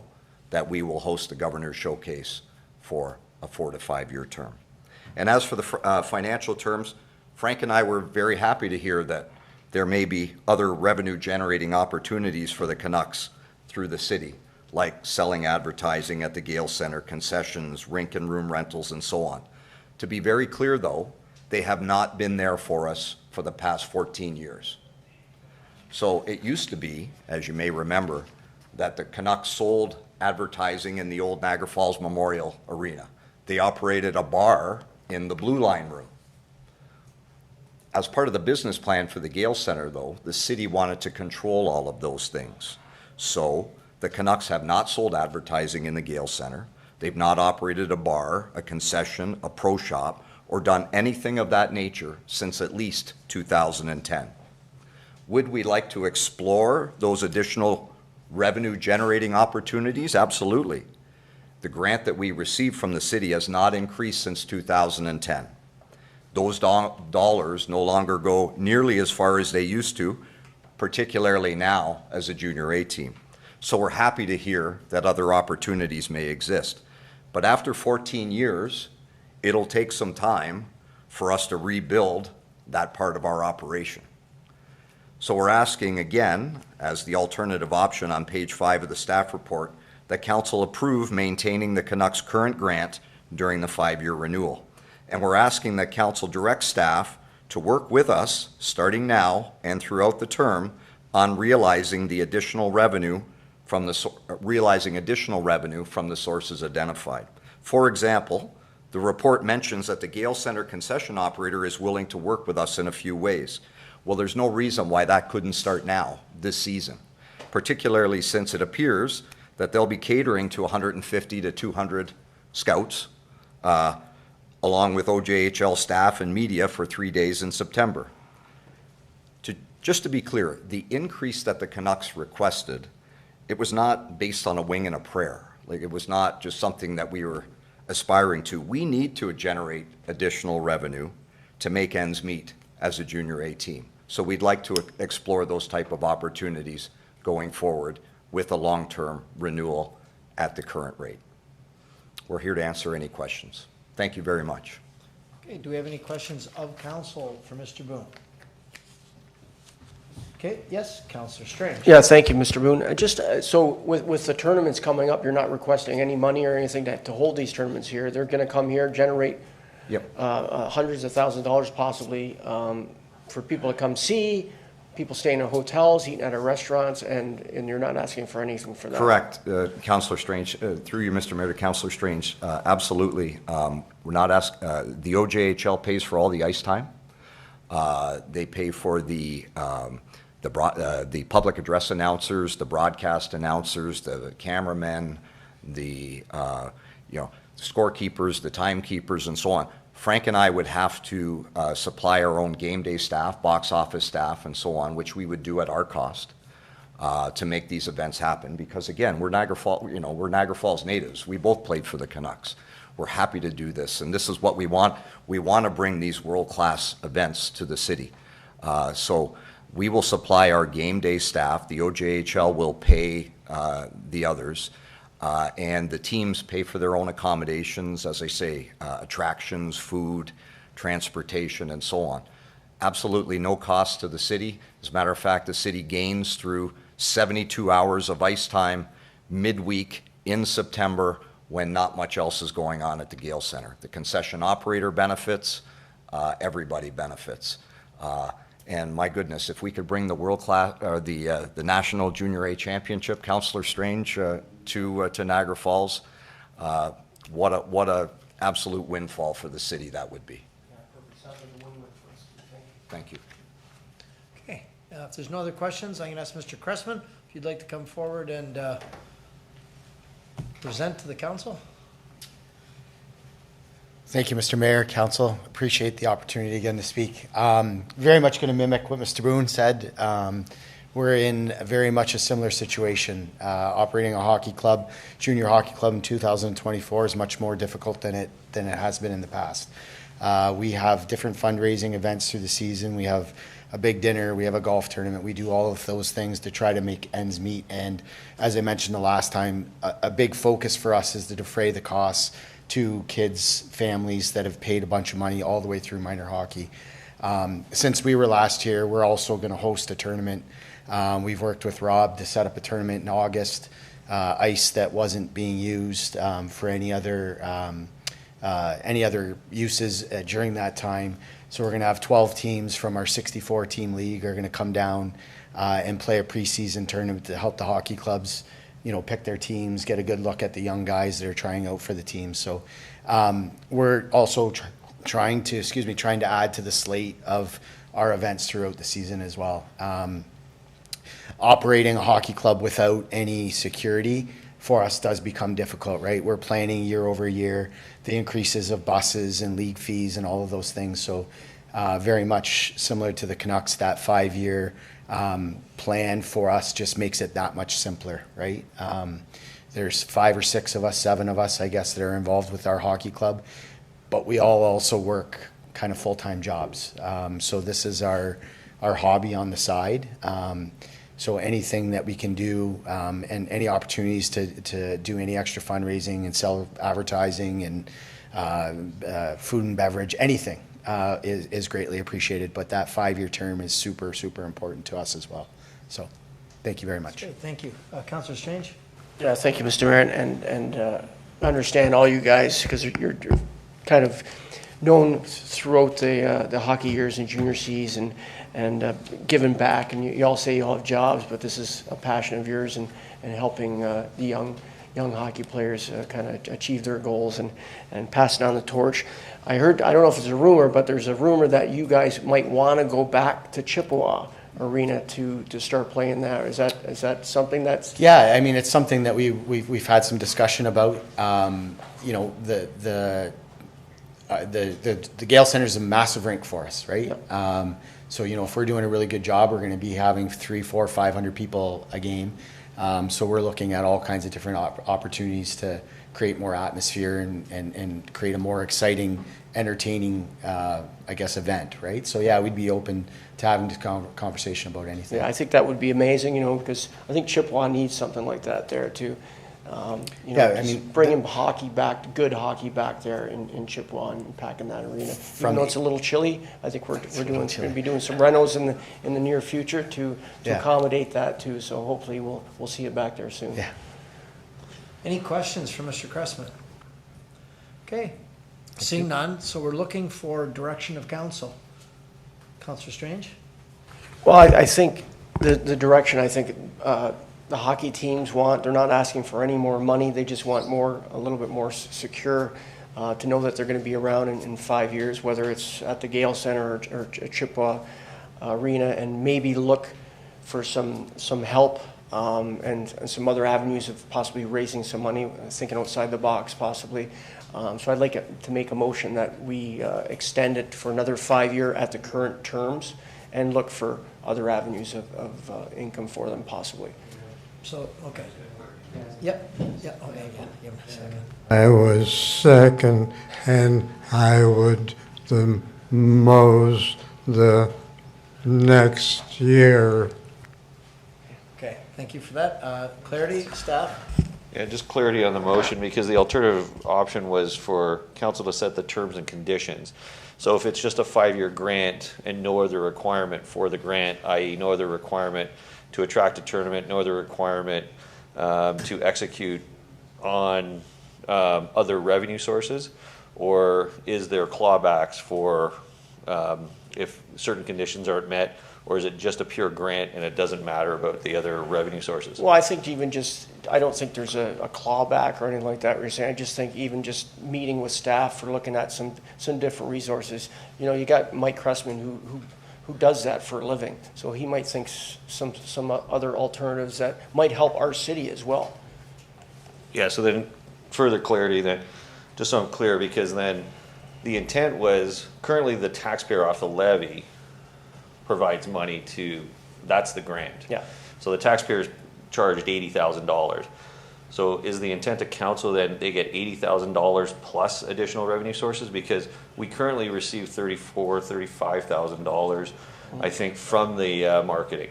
Speaker 9: that we will host the Governor's Showcase for a 4 to 5 year term. And as for the financial terms, Frank and I were very happy to hear that there may be other revenue generating opportunities for the Canucks through the city, like selling advertising at the Gale Centre, concessions, rink and room rentals, and so on. To be very clear though, they have not been there for us for the past 14 years. So it used to be, as you may remember, that the Canucks sold advertising in the old Niagara Falls Memorial Arena. They operated a bar in the Blue Line room. As part of the business plan for the Gale Centre, though, the city wanted to control all of those things. So the Canucks have not sold advertising in the Gale Centre. They've not operated a bar, a concession, a pro shop, or done anything of that nature since at least 2010. Would we like to explore those additional revenue generating opportunities? Absolutely. The grant that we received from the city has not increased since 2010. Those dollars no longer go nearly as far as they used to, particularly now as a junior A team. So we're happy to hear that other opportunities may exist. But after 14 years, it'll take some time for us to rebuild that part of our operation. So we're asking again, as the alternative option on page 5 of the staff report, that council approve maintaining the Canucks' current grant during the 5-year renewal. And we're asking that council direct staff to work with us, starting now and throughout the term, on realizing additional revenue from the sources identified. For example, the report mentions that the Gale Centre concession operator is willing to work with us in a few ways. Well, there's no reason why that couldn't start now, this season, particularly since it appears that they'll be catering to 150 to 200 scouts, along with OJHL staff and media for 3 days in September. Just to be clear, the increase that the Canucks requested, it was not based on a wing and a prayer. Like, it was not just something that we were aspiring to. We need to generate additional revenue to make ends meet as a junior A team. So we'd like to explore those type of opportunities going forward with a long-term renewal at the current rate. We're here to answer any questions. Thank you very much.
Speaker 1: Okay, do we have any questions of council for Mr. Boone? Okay, yes, Councillor Strange.
Speaker 6: Yeah, thank you, Mr. Boone. Just so with the tournaments coming up, you're not requesting any money or anything to hold these tournaments here. They're going to come here, generate hundreds of thousands of dollars possibly for people to come see, people staying in hotels, eating at our restaurants, and you're not asking for anything for that.
Speaker 9: Correct, Councillor Strange. Through you, Mr. Mayor, to Councillor Strange, absolutely. We're not asking. The OJHL pays for all the ice time. They pay for the public address announcers, the broadcast announcers, the cameramen, the scorekeepers, the timekeepers, and so on. Frank and I would have to supply our own game day staff, box office staff, and so on, which we would do at our cost to make these events happen. Because again, we're Niagara Falls natives. We both played for the Canucks. We're happy to do this, and this is what we want. We want to bring these world-class events to the city. So we will supply our game day staff. The OJHL will pay the others. And the teams pay for their own accommodations, as I say, attractions, food, transportation, and so on. Absolutely no cost to the city. As a matter of fact, the city gains through 72 hours of ice time midweek in September when not much else is going on at the Gale Center. The concession operator benefits, everybody benefits. And my goodness, if we could bring the world class, or the National Junior A Championship, Councillor Strange, to Niagara Falls, what a absolute windfall for the city that would be. Thank you.
Speaker 1: Okay, if there's no other questions, I'm going to ask Mr. Cressman if you'd like to come forward and present to the council.
Speaker 14: Thank you, Mr. Mayor, Council. Appreciate the opportunity again to speak. Very much going to mimic what Mr. Boone said. We're in very much a similar situation. Operating a hockey club, junior hockey club in 2024 is much more difficult than it has been in the past. We have different fundraising events through the season. We have a big dinner. We have a golf tournament. We do all of those things to try to make ends meet. And as I mentioned the last time, a big focus for us is to defray the costs to kids, families that have paid a bunch of money all the way through minor hockey. Since we were last here, we're also going to host a tournament. We've worked with Rob to set up a tournament in August, ice that wasn't being used for any other uses during that time. So we're going to have 12 teams from our 64-team league are going to come down and play a preseason tournament to help the hockey clubs, pick their teams, get a good look at the young guys that are trying out for the team. So we're also trying to add to the slate of our events throughout the season as well. Operating a hockey club without any security for us does become difficult, right? We're planning year over year the increases of buses and league fees and all of those things. So very much similar to the Canucks, that 5-year plan for us just makes it that much simpler, right? There's 5 or 6 of us, 7 of us, I guess, that are involved with our hockey club, but we all also work kind of full-time jobs. So this is our hobby on the side. So anything that we can do and any opportunities to do any extra fundraising and sell advertising and food and beverage, anything is greatly appreciated. But that 5-year term is super, super important to us as well. So thank you very much.
Speaker 1: Okay, thank you. Councillor Strange?
Speaker 6: Yeah, thank you, Mr. Mayor, and understand all you guys, because you're kind of known throughout the hockey years and junior Cs and giving back, and you all say you all have jobs, but this is a passion of yours and helping the young hockey players kind of achieve their goals and passing on the torch. I heard, I don't know if it's a rumor, but there's a rumor that you guys might want to go back to Chippewa Arena to start playing there. Is that something that's...
Speaker 14: Yeah, I mean, it's something that we've had some discussion about. The Gale Center is a massive rink for us, right? Yep. So, if we're doing a really good job, we're going to be having 300, 400, 500 people a game. So we're looking at all kinds of different opportunities to create more atmosphere and create a more exciting, entertaining, event, right? So yeah, we'd be open to having this conversation about anything.
Speaker 6: Yeah, I think that would be amazing, because I think Chippewa needs something like that there too. Bringing hockey back, good hockey back there in Chippewa and packing that arena. Even though it's a little chilly, I think we're going to be doing some renos in the near future to accommodate that too. So hopefully we'll see it back there soon.
Speaker 14: Yeah.
Speaker 1: Any questions for Mr. Cressman? Okay, seeing none, so we're looking for direction of council. Councillor Strange?
Speaker 6: Well, I think the direction, the hockey teams want, they're not asking for any more money. They just want a little bit more secure to know that they're going to be around in 5 years, whether it's at the Gale Center or Chippewa Arena, and maybe look for some help and some other avenues of possibly raising some money, thinking outside the box possibly. So I'd like to make a motion that we extend it for another 5 year at the current terms and look for other avenues of income for them possibly.
Speaker 1: So, okay. Yep. Okay, yeah. Give me a second.
Speaker 13: I was second, and I would the next year.
Speaker 1: Okay, thank you for that. Clarity, staff?
Speaker 7: Yeah, just clarity on the motion, because the alternative option was for council to set the terms and conditions. So if it's just a 5-year grant and no other requirement for the grant, i.e. no other requirement to attract a tournament, no other requirement to execute on other revenue sources, or is there clawbacks for if certain conditions aren't met, or is it just a pure grant and it doesn't matter about the other revenue sources?
Speaker 6: Well, I think even just, I don't think there's a clawback or anything like that you're saying. I just think even just meeting with staff for looking at some different resources. You know, you got Mike Cressman who does that for a living. So he might think some other alternatives that might help our city as well.
Speaker 7: Yeah, so then further clarity then, just so I'm clear, because then the intent was currently the taxpayer off the levy provides money to, that's the grant.
Speaker 6: Yeah.
Speaker 7: So the taxpayers charged $80,000. So is the intent of council that they get $80,000 plus additional revenue sources? Because we currently receive $35,000, I think, from the marketing.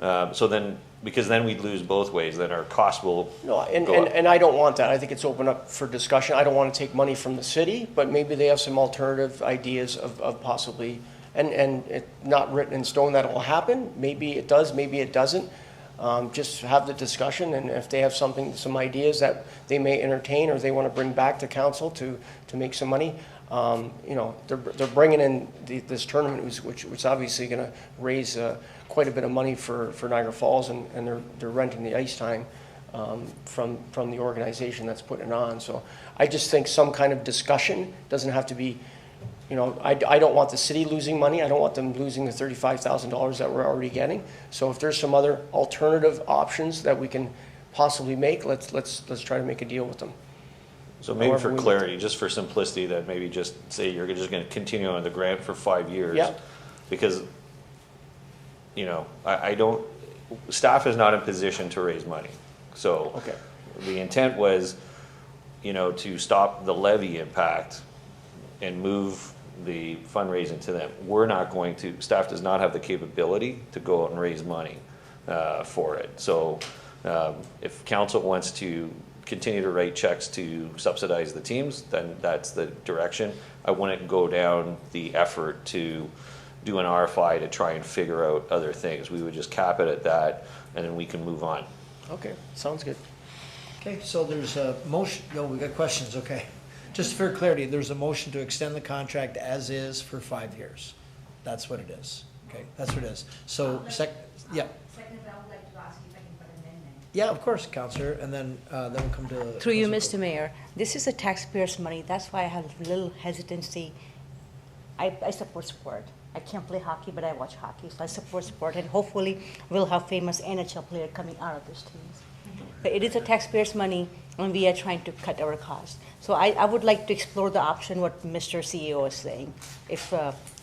Speaker 7: So then, because then we'd lose both ways, then our cost will
Speaker 6: No,
Speaker 7: go up.
Speaker 6: and I don't want that. I think it's open up for discussion. I don't want to take money from the city, but maybe they have some alternative ideas of possibly, and it's not written in stone that it will happen. Maybe it does, maybe it doesn't. Just have the discussion, and if they have some ideas that they may entertain or they want to bring back to council to make some money, you know, they're bringing in this tournament, which is obviously going to raise quite a bit of money for Niagara Falls, and they're renting the ice time from the organization that's putting it on. So I just think some kind of discussion doesn't have to be. You know, I don't want the city losing money. I don't want them losing the $35,000 that we're already getting. So if there's some other alternative options that we can possibly make, let's try to make a deal with them.
Speaker 7: So maybe for clarity, just for simplicity, that maybe just say you're just going to continue on the grant for 5 years.
Speaker 6: Yeah.
Speaker 7: Because, you know, I don't, staff is not in position to raise money. So
Speaker 6: okay.
Speaker 7: The intent was, you know, to stop the levy impact and move the fundraising to them. We're not going to, staff does not have the capability to go out and raise money for it. So if council wants to continue to write checks to subsidize the teams, then that's the direction. I wouldn't go down the effort to do an RFI to try and figure out other things. We would just cap it at that, and then we can move on.
Speaker 6: Okay, sounds good.
Speaker 1: Okay, so there's a motion, no, we got questions, okay. Just for clarity, there's a motion to extend the contract as is for 5 years. That's what it is, okay, that's what it is. So, yeah.
Speaker 17: Second, I would like to ask if I can put an amendment.
Speaker 1: Yeah, of course, Councillor, and then we'll come to.
Speaker 17: Through you, Mr. Mayor, this is the taxpayers' money. That's why I have a little hesitancy. I support sport. I can't play hockey, but I watch hockey, so I support sport, and hopefully we'll have famous NHL player coming out of this team. But it is a taxpayers' money, and we are trying to cut our costs. So I would like to explore the option what Mr. CEO is saying. If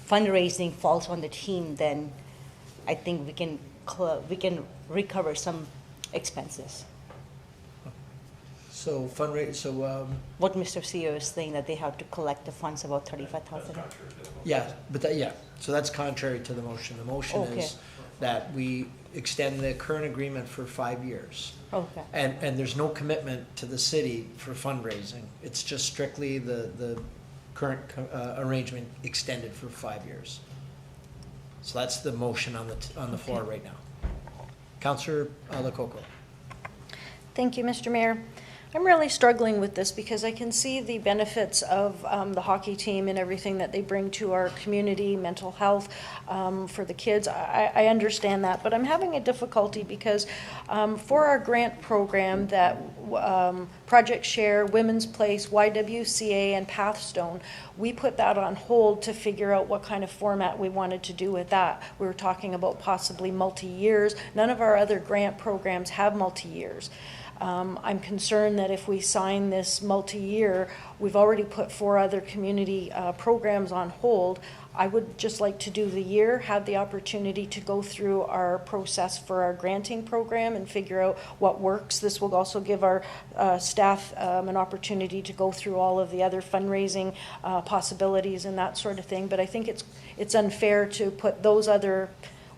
Speaker 17: fundraising falls on the team, then I think we can recover some expenses.
Speaker 1: So
Speaker 17: what Mr. CEO is saying, that they have to collect the funds, about $35,000.
Speaker 1: Yeah, but so that's contrary to the motion. The motion is that we extend the current agreement for 5 years.
Speaker 17: Okay.
Speaker 1: And there's no commitment to the city for fundraising. It's just strictly the current arrangement extended for 5 years. So that's the motion on the floor right now. Councillor Lococo.
Speaker 4: Thank you, Mr. Mayor. I'm really struggling with this because I can see the benefits of the hockey team and everything that they bring to our community, mental health for the kids. I understand that, but I'm having a difficulty because for our grant program that Project Share, Women's Place, YWCA, and Pathstone, we put that on hold to figure out what kind of format we wanted to do with that. We were talking about possibly multi-years. None of our other grant programs have multi-years. I'm concerned that if we sign this multi-year, we've already put 4 other community programs on hold. I would just like to do the year, have the opportunity to go through our process for our granting program and figure out what works. This will also give our staff an opportunity to go through all of the other fundraising possibilities and that sort of thing. But I think it's unfair to put those other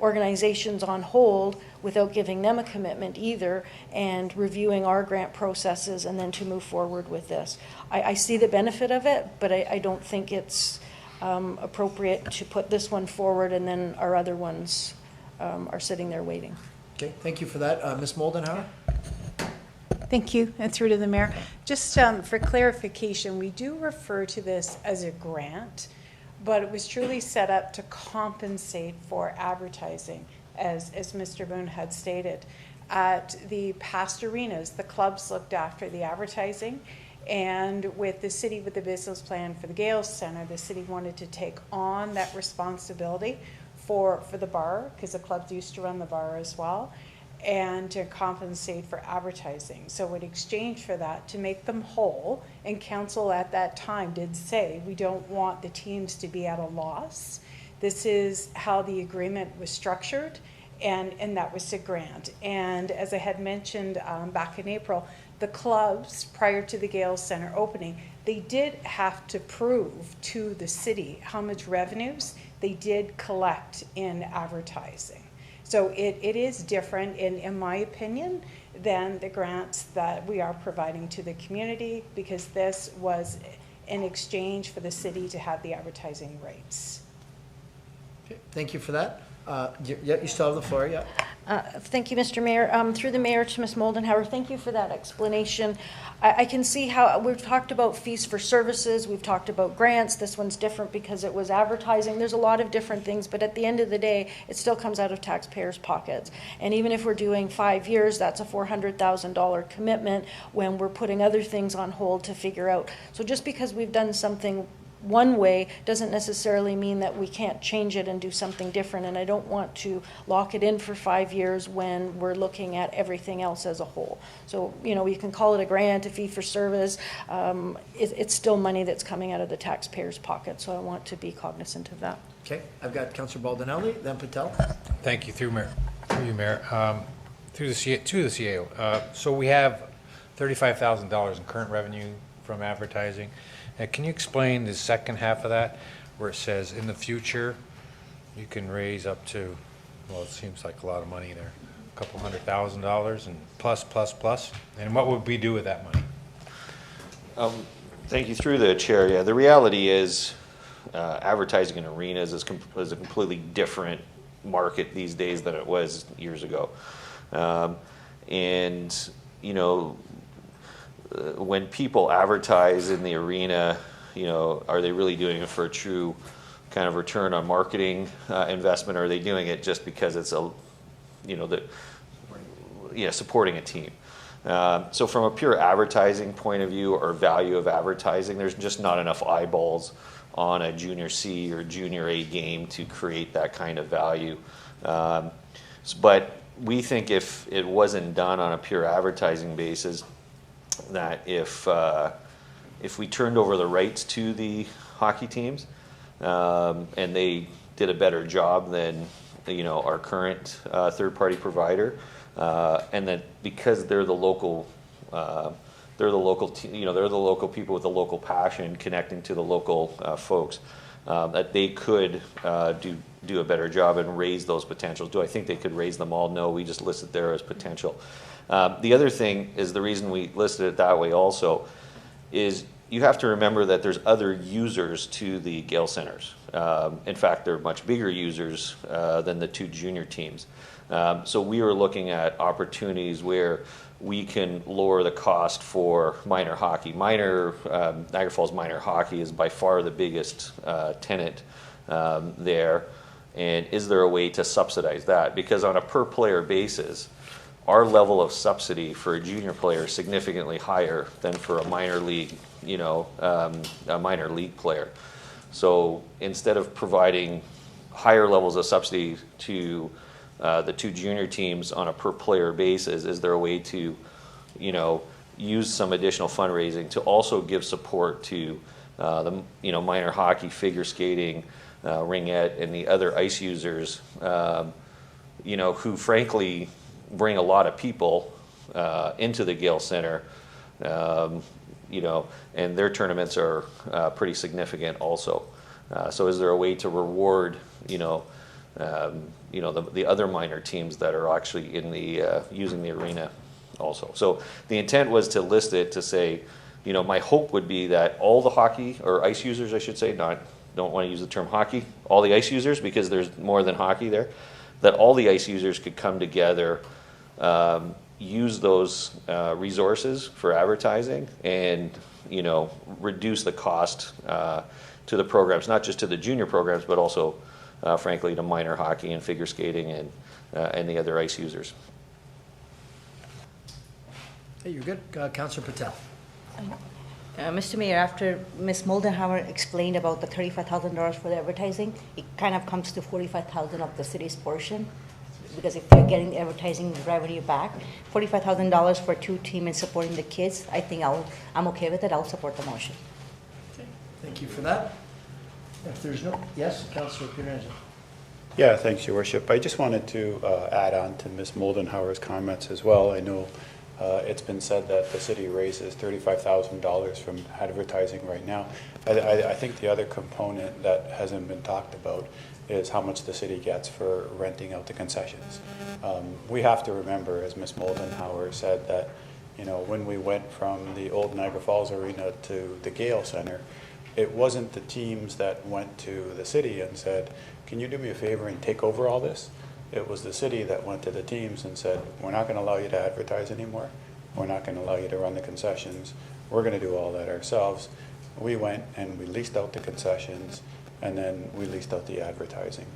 Speaker 4: organizations on hold without giving them a commitment either, and reviewing our grant processes and then to move forward with this. I see the benefit of it, but I don't think it's appropriate to put this one forward and then our other ones are sitting there waiting.
Speaker 1: Okay, thank you for that. Ms. Moldenhauer?
Speaker 20: Thank you, and through to the mayor. Just for clarification, we do refer to this as a grant, but it was truly set up to compensate for advertising, as Mr. Boone had stated. At the past arenas, the clubs looked after the advertising, and with the city, with the business plan for the Gale Center, the city wanted to take on that responsibility for the bar, because the clubs used to run the bar as well, and to compensate for advertising. So in exchange for that, to make them whole, and council at that time did say, we don't want the teams to be at a loss. This is how the agreement was structured, and that was a grant. And as I had mentioned back in April, the clubs, prior to the Gale Center opening, they did have to prove to the city how much revenues they did collect in advertising. So it is different, in my opinion, than the grants that we are providing to the community, because this was in exchange for the city to have the advertising rights.
Speaker 1: Okay, thank you for that. Yeah, you still have the floor, yeah.
Speaker 4: Thank you, Mr. Mayor. Through the mayor to Ms. Moldenhauer, thank you for that explanation. I can see how we've talked about fees for services, we've talked about grants. This one's different because it was advertising. There's a lot of different things, but at the end of the day, it still comes out of taxpayers' pockets. And even if we're doing 5 years, that's a $400,000 commitment when we're putting other things on hold to figure out. So just because we've done something one way doesn't necessarily mean that we can't change it and do something different, and I don't want to lock it in for 5 years when we're looking at everything else as a whole. So, you know, you can call it a grant, a fee for service, it's still money that's coming out of the taxpayer's pocket, so I want to be cognizant of that.
Speaker 1: Okay, I've got Councillor Baldinelli, then Patel.
Speaker 19: Thank you, through you, Mayor. To the CAO. So we have $35,000 in current revenue from advertising. Can you explain the second half of that, where it says in the future you can raise up to, well, it seems like a lot of money there, a couple $100,000 and plus, and what would we do with that money?
Speaker 7: Thank you, through the chair. Yeah, the reality is advertising in arenas is a completely different market these days than it was years ago. And, you know, when people advertise in the arena, you know, are they really doing it for a true kind of return on marketing investment, or are they doing it just because it's a, you know, supporting a team? So from a pure advertising point of view or value of advertising, there's just not enough eyeballs on a junior C or junior A game to create that kind of value. But we think if it wasn't done on a pure advertising basis, that if we turned over the rights to the hockey teams and they did a better job than, you know, our current third-party provider, and that because they're the local you know, they're the local people with the local passion connecting to the local folks, that they could do a better job and raise those potentials. Do I think they could raise them all? No, we just listed there as potential. The other thing is, the reason we listed it that way also is you have to remember that there's other users to the Gale Centers. In fact, they're much bigger users than the two junior teams. So we were looking at opportunities where we can lower the cost for minor hockey. Niagara Falls minor hockey is by far the biggest tenant there. And is there a way to subsidize that? Because on a per player basis, our level of subsidy for a junior player is significantly higher than for a minor league, you know, a minor league player. So instead of providing higher levels of subsidy to the two junior teams on a per player basis, is there a way to, you know, use some additional fundraising to also give support to the, you know, minor hockey, figure skating, ringette, and the other ice users, you know, who frankly bring a lot of people into the Gale Center, you know, and their tournaments are pretty significant also. So is there a way to reward, you know, you know, the other minor teams that are actually in the, using the arena also. So the intent was to list it to say, you know, my hope would be that all the hockey, or ice users, I should say, don't want to use the term hockey, all the ice users, because there's more than hockey there, that all the ice users could come together, use those resources for advertising, and, you know, reduce the cost to the programs, not just to the junior programs, but also, frankly, to minor hockey and figure skating and the other ice users.
Speaker 1: Hey, you're good. Councillor Patel.
Speaker 17: Mr. Mayor, after Ms. Moldenhauer explained about the $35,000 for the advertising, it kind of comes to $45,000 of the city's portion, because if they're getting the advertising revenue back, $45,000 for two teams and supporting the kids, I think I'm okay with it. I'll support the motion.
Speaker 1: Okay. Thank you for that. If there's no, yes, Councillor Pietrangelo.
Speaker 5: Yeah, thanks, Your Worship. I just wanted to add on to Ms. Moldenhauer's comments as well. I know it's been said that the city raises $35,000 from advertising right now. I think the other component that hasn't been talked about is how much the city gets for renting out the concessions. We have to remember, as Ms. Moldenhauer said, that, you know, when we went from the old Niagara Falls Arena to the Gale Center, it wasn't the teams that went to the city and said, can you do me a favor and take over all this? It was the city that went to the teams and said, we're not going to allow you to advertise anymore. We're not going to allow you to run the concessions. We're going to do all that ourselves. We went and we leased out the concessions, and then we leased out the advertising.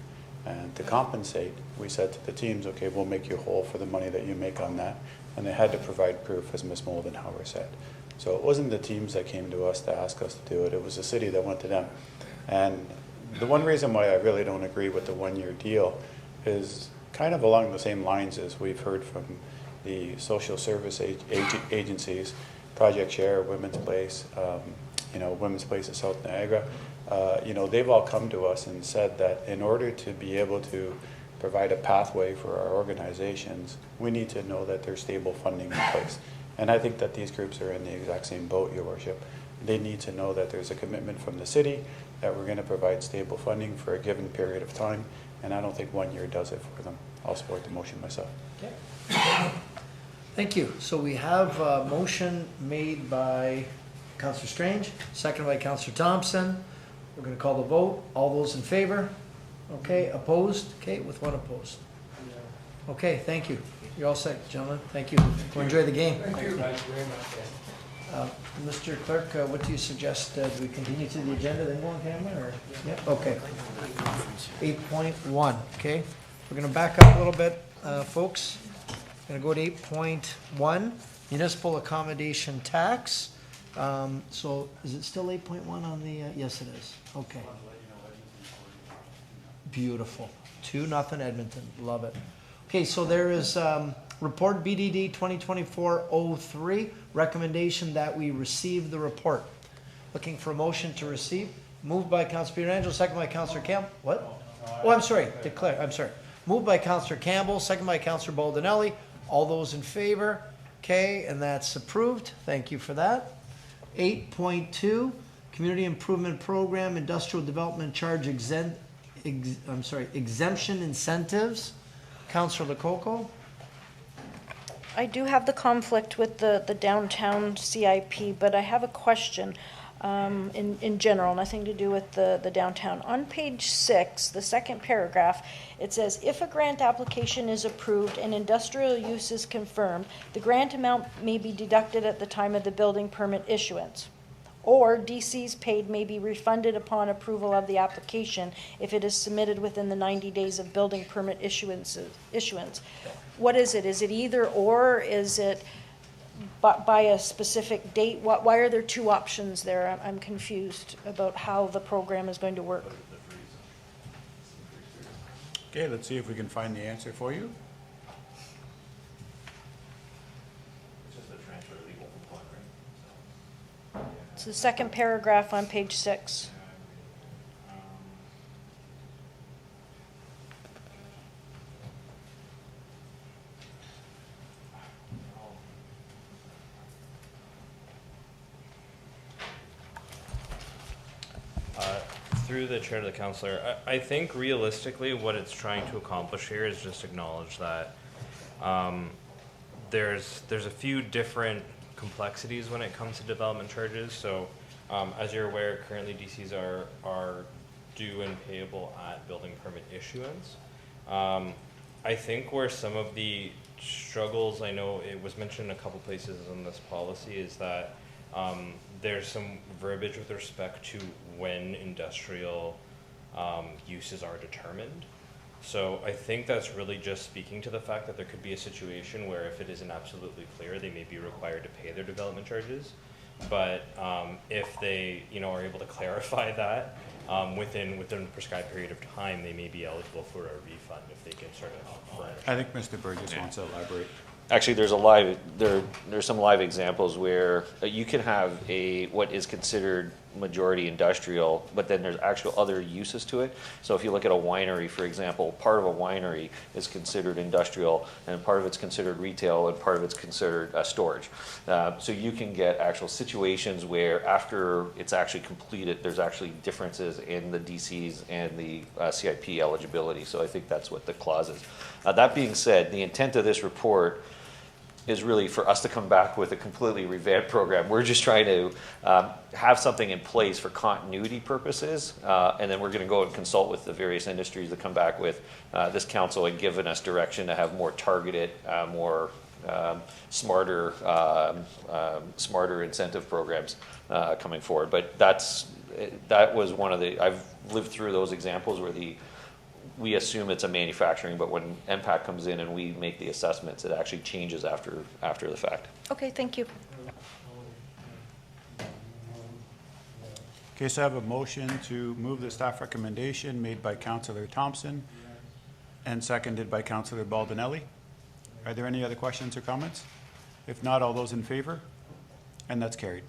Speaker 5: And to compensate, we said to the teams, okay, we'll make you whole for the money that you make on that. And they had to provide proof, as Ms. Moldenhauer said. So it wasn't the teams that came to us to ask us to do it. It was the city that went to them. And the one reason why I really don't agree with the one-year deal is kind of along the same lines as we've heard from the social service agencies, Project Share, Women's Place, you know, Women's Place of South Niagara. You know, they've all come to us and said that in order to be able to provide a pathway for our organizations, we need to know that there's stable funding in place. And I think that these groups are in the exact same boat, Your Worship. They need to know that there's a commitment from the city that we're going to provide stable funding for a given period of time, and I don't think 1 year does it for them. I'll support the motion myself.
Speaker 1: Okay. Thank you. So we have a motion made by Councillor Strange, seconded by Councillor Thompson. We're going to call the vote. All those in favor? Okay. Opposed? Okay, with one opposed. Okay, thank you. You're all set, gentlemen. Thank you. Go enjoy the game.
Speaker 15: Thank you guys very much.
Speaker 1: Mr. Clerk, what do you suggest? Do we continue to the agenda, then go on camera, or? Yeah, okay. 8.1, okay. We're going to back up a little bit, folks. Going to go to 8.1, municipal accommodation tax. So is it still 8.1 on the, yes it is. Okay. Beautiful. 2-0 Edmonton. Love it. Okay, so there is report BDD 2024-03, recommendation that we receive the report. Looking for a motion to receive. Moved by Councillor Pietrangelo, second by Councillor Campbell. What? Oh, I'm sorry. Declare. I'm sorry. Moved by Councillor Campbell, second by Councillor Baldinelli. All those in favor? Okay, and that's approved. Thank you for that. 8.2, Community Improvement Program, Industrial Development Charge exemption incentives. Councillor Lococo.
Speaker 4: I do have the conflict with the downtown CIP, but I have a question in general, nothing to do with the downtown. On page 6, the second paragraph, it says, if a grant application is approved and industrial use is confirmed, the grant amount may be deducted at the time of the building permit issuance. Or DCs paid may be refunded upon approval of the application if it is submitted within the 90 days of building permit issuance. What is it? Is it either or? Is it by a specific date? Why are there two options there? I'm confused about how the program is going to work.
Speaker 5: Okay, let's see if we can find the answer for you.
Speaker 4: It's the second paragraph on page 6.
Speaker 2: Through the chair to the councillor, I think realistically what it's trying to accomplish here is just acknowledge that there's a few different complexities when it comes to development charges. So as you're aware, currently DCs are due and payable at building permit issuance. I think where some of the struggles, I know it was mentioned in a couple places in this policy, is that there's some verbiage with respect to when industrial uses are determined. So I think that's really just speaking to the fact that there could be a situation where if it isn't absolutely clear, they may be required to pay their development charges. But if they, are able to clarify that within a prescribed period of time, they may be eligible for a refund if they can sort of furnish.
Speaker 5: I think Mr. Burgess wants to elaborate.
Speaker 7: Actually, there's some live examples where you can have what is considered majority industrial, but then there's actual other uses to it. So if you look at a winery, for example, part of a winery is considered industrial, and part of it's considered retail, and part of it's considered storage. So you can get actual situations where after it's actually completed, there's actually differences in the DCs and the CIP eligibility. So I think that's what the clause is. That being said, the intent of this report is really for us to come back with a completely revamped program. We're just trying to have something in place for continuity purposes, and then we're going to go and consult with the various industries that come back with this council and given us direction to have more targeted, more smarter incentive programs coming forward. But that was one of the, I've lived through those examples where we assume it's a manufacturing, but when MPAC comes in and we make the assessments, it actually changes after the fact.
Speaker 4: Okay, thank you.
Speaker 5: Okay, so I have a motion to move the staff recommendation made by Councillor Thompson and seconded by Councillor Baldinelli. Are there any other questions or comments? If not, all those in favor? And that's carried.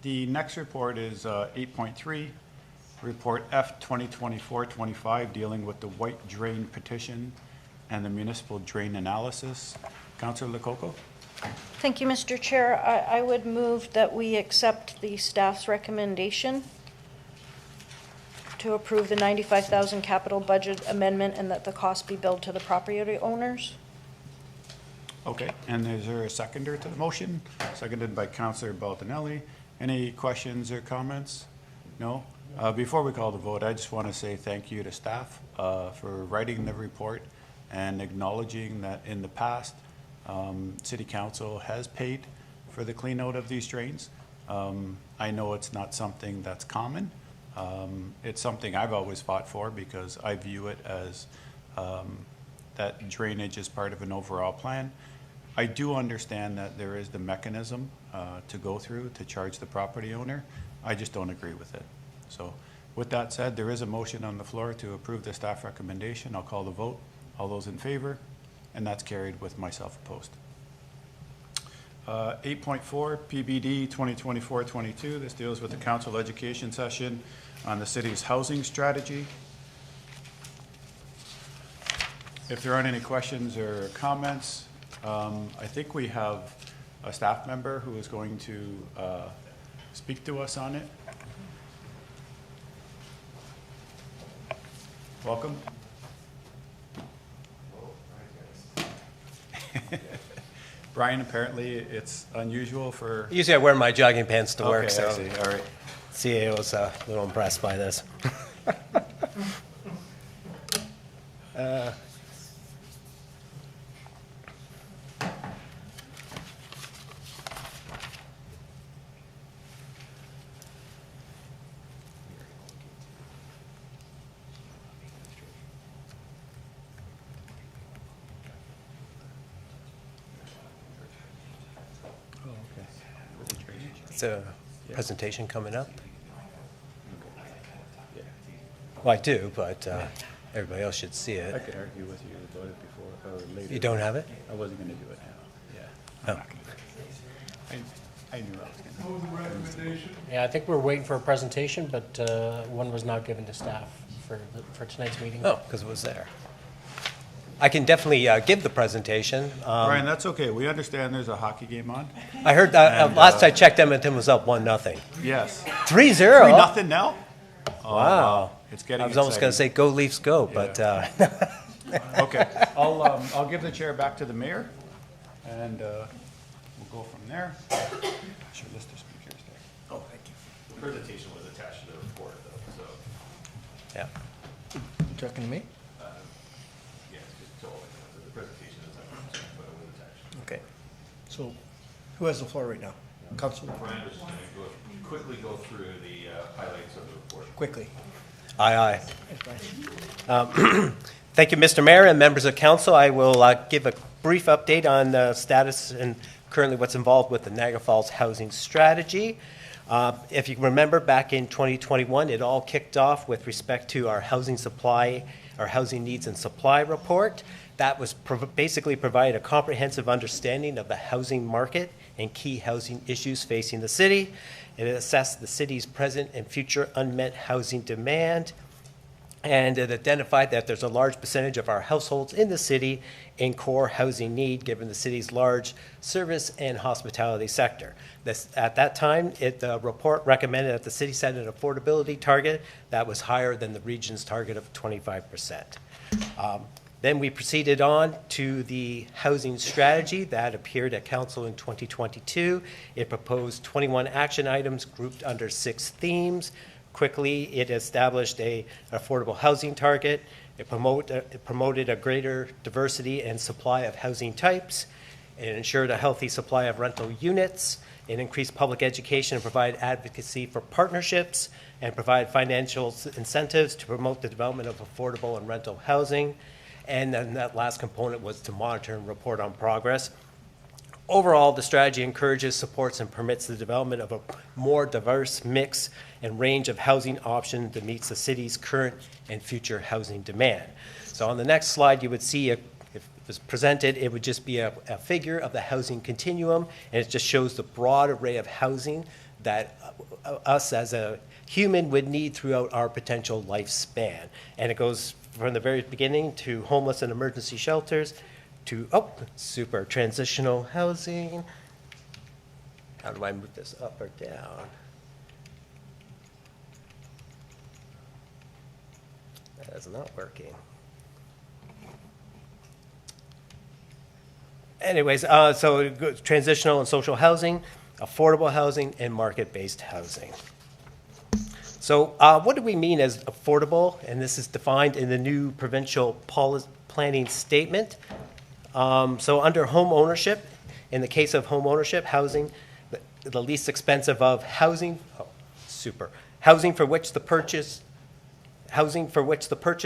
Speaker 5: The next report is 8.3. Report F 2024-25 dealing with the White Drain petition and the municipal drain analysis. Councillor Lococo.
Speaker 4: Thank you, Mr. Chair. I would move that we accept the staff's recommendation to approve the $95,000 capital budget amendment and that the cost be billed to the property owners.
Speaker 5: Okay, and is there a seconder to the motion? Seconded by Councillor Baldinelli. Any questions or comments? No? Before we call the vote, I just want to say thank you to staff for writing the report and acknowledging that in the past, City Council has paid for the clean out of these drains. I know it's not something that's common. It's something I've always fought for because I view it as that drainage is part of an overall plan. I do understand that there is the mechanism to go through to charge the property owner. I just don't agree with it. So with that said, there is a motion on the floor to approve the staff recommendation. I'll call the vote. All those in favor? And that's carried with myself opposed. 8.4 PBD 2024-22. This deals with the council education session on the city's housing strategy. If there aren't any questions or comments, I think we have a staff member who is going to speak to us on it. Welcome. Brian, apparently it's unusual for...
Speaker 22: Usually I wear my jogging pants to work,
Speaker 5: okay,
Speaker 22: so
Speaker 5: I see. All right.
Speaker 22: CA was a little impressed by this. A presentation coming up? Well, I do, but everybody else should see it.
Speaker 5: I could argue with you about it before or later.
Speaker 22: You don't have it?
Speaker 5: I wasn't going to do it now. Yeah.
Speaker 22: Oh.
Speaker 5: I knew I was going to.
Speaker 15: Yeah, I think we're waiting for a presentation, but one was not given to staff for tonight's meeting.
Speaker 22: Oh, because it was there. I can definitely give the presentation.
Speaker 5: Brian, that's okay. We understand there's a hockey game on.
Speaker 22: I heard last I checked, Edmonton was up 1-0.
Speaker 5: Yes.
Speaker 22: 3-0.
Speaker 5: 3-0 now? Oh,
Speaker 22: wow.
Speaker 5: It's getting
Speaker 22: I was almost going to say, go Leafs, go, but.
Speaker 5: Okay, I'll give the chair back to the mayor, and we'll go from there. Sure, list of speakers there.
Speaker 3: Oh, thank you. The presentation was attached to the report, though, so.
Speaker 22: Yeah.
Speaker 1: You talking to me?
Speaker 3: Yeah, just told the presentation is attached, but it was attached.
Speaker 1: Okay. So who has the floor right now? Councillor?
Speaker 3: Brian was just going to quickly go through the highlights of the report.
Speaker 1: Quickly.
Speaker 22: Aye, aye. Thank you, Mr. Mayor and members of council. I will give a brief update on the status and currently what's involved with the Niagara Falls housing strategy. If you remember, back in 2021, it all kicked off with respect to our housing supply, our housing needs and supply report. That was basically provide a comprehensive understanding of the housing market and key housing issues facing the city. It assessed the city's present and future unmet housing demand, and it identified that there's a large percentage of our households in the city in core housing need, given the city's large service and hospitality sector. At that time, the report recommended that the city set an affordability target that was higher than the region's target of 25%. Then we proceeded on to the housing strategy that appeared at council in 2022. It proposed 21 action items grouped under 6 themes. Quickly, it established an affordable housing target. It promoted a greater diversity and supply of housing types. It ensured a healthy supply of rental units. It increased public education and provide advocacy for partnerships and provide financial incentives to promote the development of affordable and rental housing. And then that last component was to monitor and report on progress. Overall, the strategy encourages, supports, and permits the development of a more diverse mix and range of housing options that meets the city's current and future housing demand. So on the next slide, you would see, if it was presented, it would just be a figure of the housing continuum, and it just shows the broad array of housing that us as a human would need throughout our potential lifespan. And it goes from the very beginning to homeless and emergency shelters, to, super, transitional housing. How do I move this up or down? That is not working. Anyways, so it goes transitional and social housing, affordable housing, and market-based housing. So what do we mean as affordable? And this is defined in the new provincial planning statement. So under home ownership, in the case of home ownership, housing, the least expensive of housing, housing for which the purchase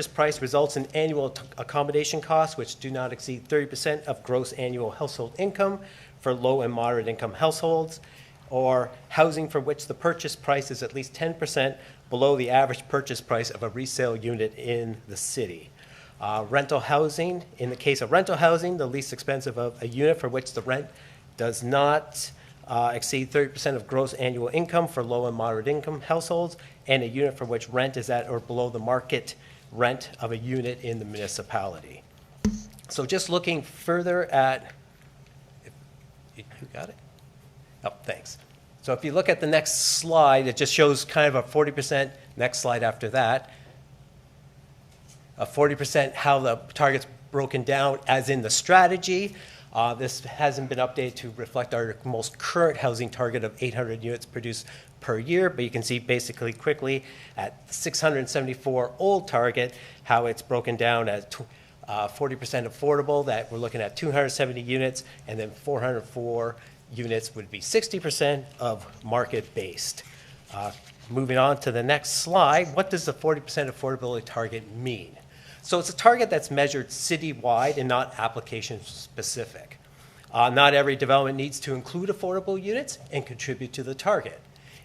Speaker 22: price results in annual accommodation costs which do not exceed 30% of gross annual household income for low and moderate income households, or housing for which the purchase price is at least 10% below the average purchase price of a resale unit in the city. Rental housing, in the case of rental housing, the least expensive of a unit for which the rent does not exceed 30% of gross annual income for low and moderate income households, and a unit for which rent is at or below the market rent of a unit in the municipality. So just looking further at, you got it? Oh, thanks. So if you look at the next slide, it just shows kind of a 40%, next slide after that, a 40% how the target's broken down as in the strategy. This hasn't been updated to reflect our most current housing target of 800 units produced per year, but you can see basically quickly at 674 old target, how it's broken down as 40% affordable, that we're looking at 270 units, and then 404 units would be 60% of market-based. Moving on to the next slide, what does the 40% affordability target mean? So it's a target that's measured citywide and not application-specific. Not every development needs to include affordable units and contribute to the target.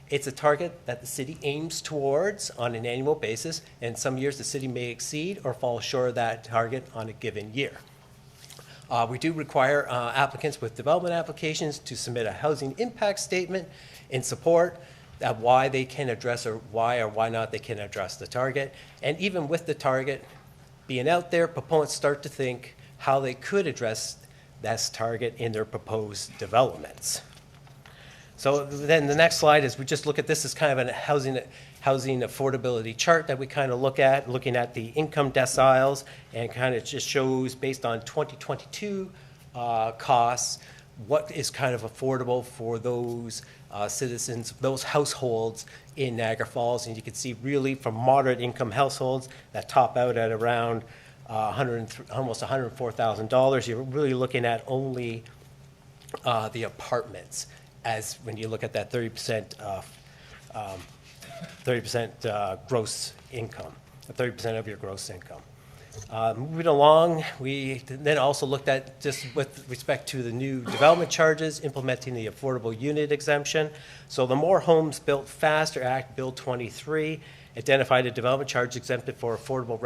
Speaker 22: It's a target that the city aims towards on an annual basis, and some years the city may exceed or fall short of that target on a given year. We do require applicants with development applications to submit a housing impact statement in support of why they can address or why not they can address the target. And even with the target being out there, proponents start to think how they could address this target in their proposed developments. So then the next slide is we just look at this as kind of a housing affordability chart that we kind of look at, looking at the income deciles, and kind of just shows based on 2022 costs, what is kind of affordable for those citizens, those households in Niagara Falls. And you can see really from moderate income households that top out at around almost $104,000. You're really looking at only the apartments, as when you look at that 30% gross income, 30% of your gross income. Moving along, we then also looked at, just with respect to the new development charges, implementing the affordable unit exemption. So the More Homes Built Faster Act, Bill 23, identified a development charge exempted for affordable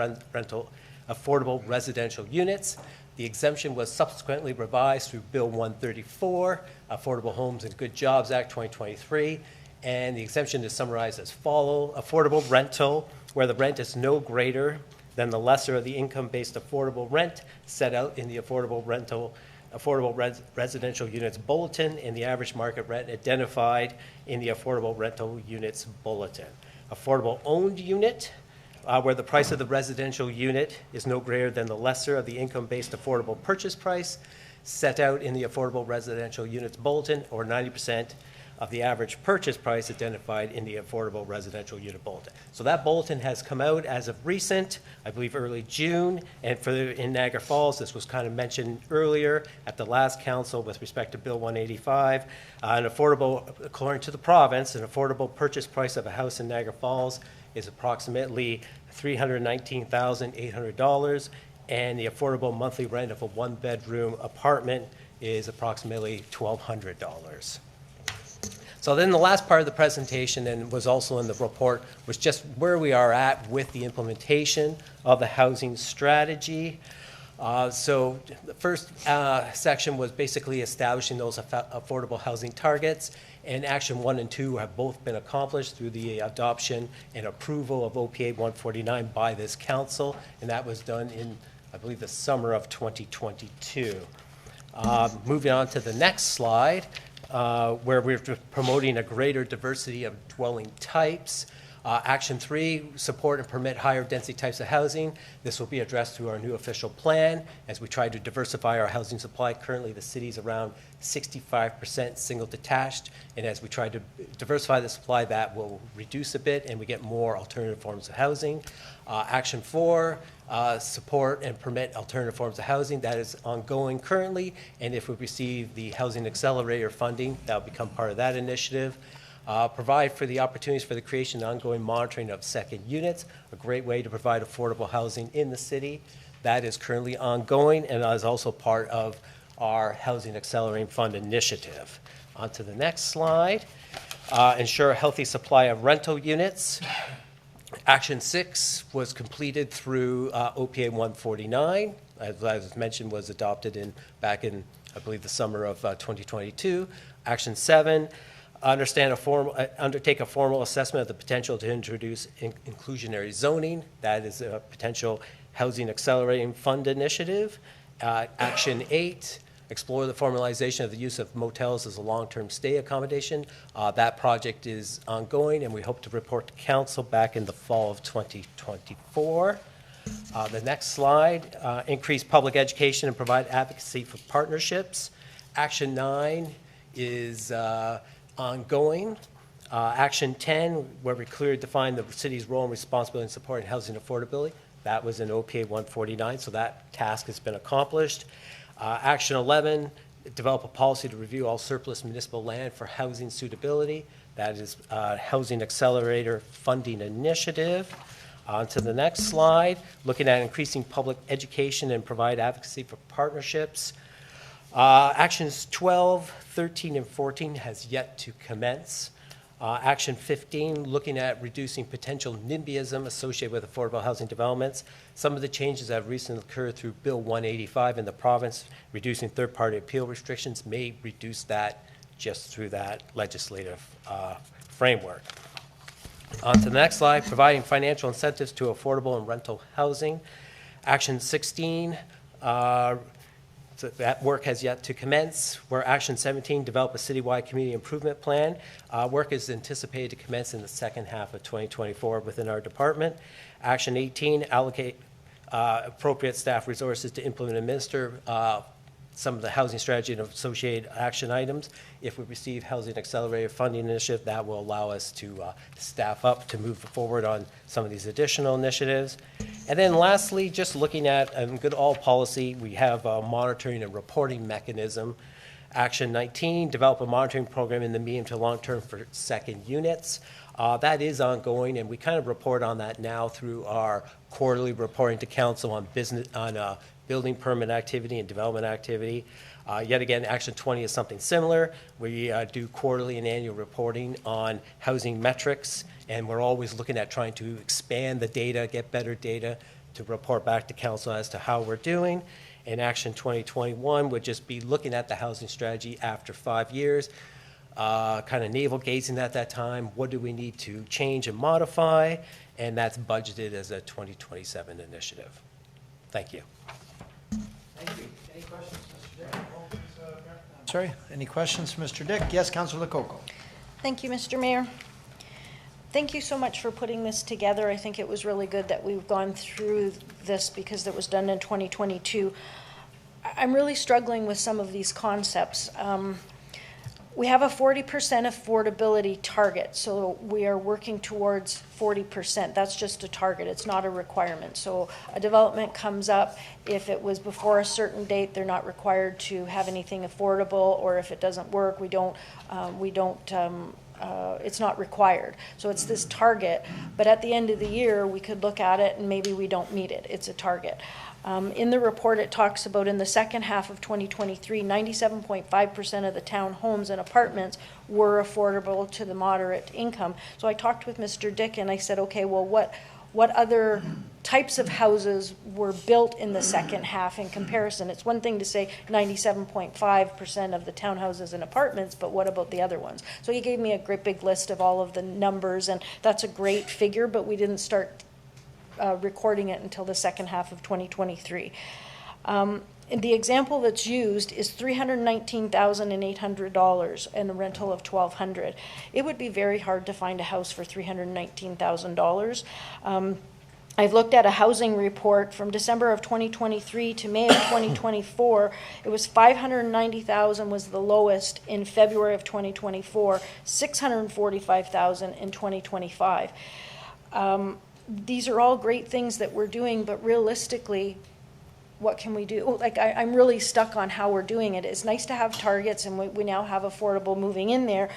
Speaker 22: residential units. The exemption was subsequently revised through Bill 134, Affordable Homes and Good Jobs Act 2023, and the exemption is summarized as follows: affordable rental, where the rent is no greater than the lesser of the income-based affordable rent set out in the affordable residential units bulletin and the average market rent identified in the affordable rental units bulletin. Affordable owned unit, where the price of the residential unit is no greater than the lesser of the income-based affordable purchase price set out in the affordable residential units bulletin, or 90% of the average purchase price identified in the affordable residential unit bulletin. So that bulletin has come out as of recent, I believe early June, and in Niagara Falls, this was kind of mentioned earlier at the last council with respect to Bill 185. An affordable, according to the province, an affordable purchase price of a house in Niagara Falls is approximately $319,800, and the affordable monthly rent of a one-bedroom apartment is approximately $1,200. So then the last part of the presentation, and was also in the report, was just where we are at with the implementation of the housing strategy. So the first section was basically establishing those affordable housing targets, and action 1 and 2 have both been accomplished through the adoption and approval of OPA 149 by this council, and that was done in, I believe, the summer of 2022. Moving on to the next slide, where we're promoting a greater diversity of dwelling types. Action 3, support and permit higher density types of housing. This will be addressed through our new official plan as we try to diversify our housing supply. Currently, the city's around 65% single detached, and as we try to diversify the supply, that will reduce a bit and we get more alternative forms of housing. Action 4, support and permit alternative forms of housing. That is ongoing currently, and if we receive the Housing Accelerator funding, that will become part of that initiative. Provide for the opportunities for the creation and ongoing monitoring of second units, a great way to provide affordable housing in the city. That is currently ongoing and is also part of our Housing Accelerating Fund initiative. On to the next slide. Ensure a healthy supply of rental units. Action 6 was completed through OPA 149, as mentioned, was adopted back in, I believe, the summer of 2022. Action 7, undertake a formal assessment of the potential to introduce inclusionary zoning. That is a potential Housing Accelerating Fund initiative. Action 8, explore the formalization of the use of motels as a long-term stay accommodation. That project is ongoing, and we hope to report to council back in the fall of 2024. The next slide, increase public education and provide advocacy for partnerships. Action 9 is ongoing. Action 10, where we clearly define the city's role and responsibility in supporting housing affordability. That was in OPA 149, so that task has been accomplished. Action 11, develop a policy to review all surplus municipal land for housing suitability. That is Housing Accelerator Funding Initiative. On to the next slide, looking at increasing public education and provide advocacy for partnerships. Actions 12, 13, and 14 has yet to commence. Action 15, looking at reducing potential NIMBYism associated with affordable housing developments. Some of the changes that have recently occurred through Bill 185 in the province, reducing third-party appeal restrictions, may reduce that just through that legislative framework. On to the next slide, providing financial incentives to affordable and rental housing. Action 16, So that work has yet to commence. Where Action 17, develop a citywide community improvement plan. Work is anticipated to commence in the second half of 2024 within our department. Action 18, allocate appropriate staff resources to implement and administer some of the housing strategy and associated action items. If we receive Housing Accelerator Funding Initiative, that will allow us to staff up to move forward on some of these additional initiatives. And then lastly, just looking at good all policy, we have a monitoring and reporting mechanism. Action 19, develop a monitoring program in the medium to long term for second units. That is ongoing, and we kind of report on that now through our quarterly reporting to council on building permit activity and development activity. Yet again, Action 20 is something similar. We do quarterly and annual reporting on housing metrics, and we're always looking at trying to expand the data, get better data to report back to council as to how we're doing. And Action 2021 would just be looking at the housing strategy after 5 years, kind of navel gazing at that time. What do we need to change and modify? And that's budgeted as a 2027 initiative. Thank you.
Speaker 1: Thank you. Any questions, Mr. Dick? Sorry, any questions, Mr. Dick? Yes, Councillor Lococo.
Speaker 4: Thank you, Mr. Mayor. Thank you so much for putting this together. I think it was really good that we've gone through this because it was done in 2022. I'm really struggling with some of these concepts. We have a 40% affordability target, so we are working towards 40%. That's just a target, it's not a requirement. So a development comes up, if it was before a certain date, they're not required to have anything affordable, or if it doesn't work, it's not required. So it's this target, but at the end of the year, we could look at it and maybe we don't meet it. It's a target. In the report, it talks about in the second half of 2023, 97.5% of the town homes and apartments were affordable to the moderate income. So I talked with Mr. Dick and I said, okay, well, what other types of houses were built in the second half in comparison? It's one thing to say 97.5% of the townhouses and apartments, but what about the other ones? So he gave me a great big list of all of the numbers, and that's a great figure, but we didn't start recording it until the second half of 2023. And the example that's used is $319,800 and a rental of $1,200. It would be very hard to find a house for $319,000. I've looked at a housing report from December of 2023 to May of 2024. It was $590,000 was the lowest in February of 2024, $645,000 in 2025. These are all great things that we're doing, but realistically, what can we do? Like, I'm really stuck on how we're doing it. It's nice to have targets, and we now have affordable moving in there.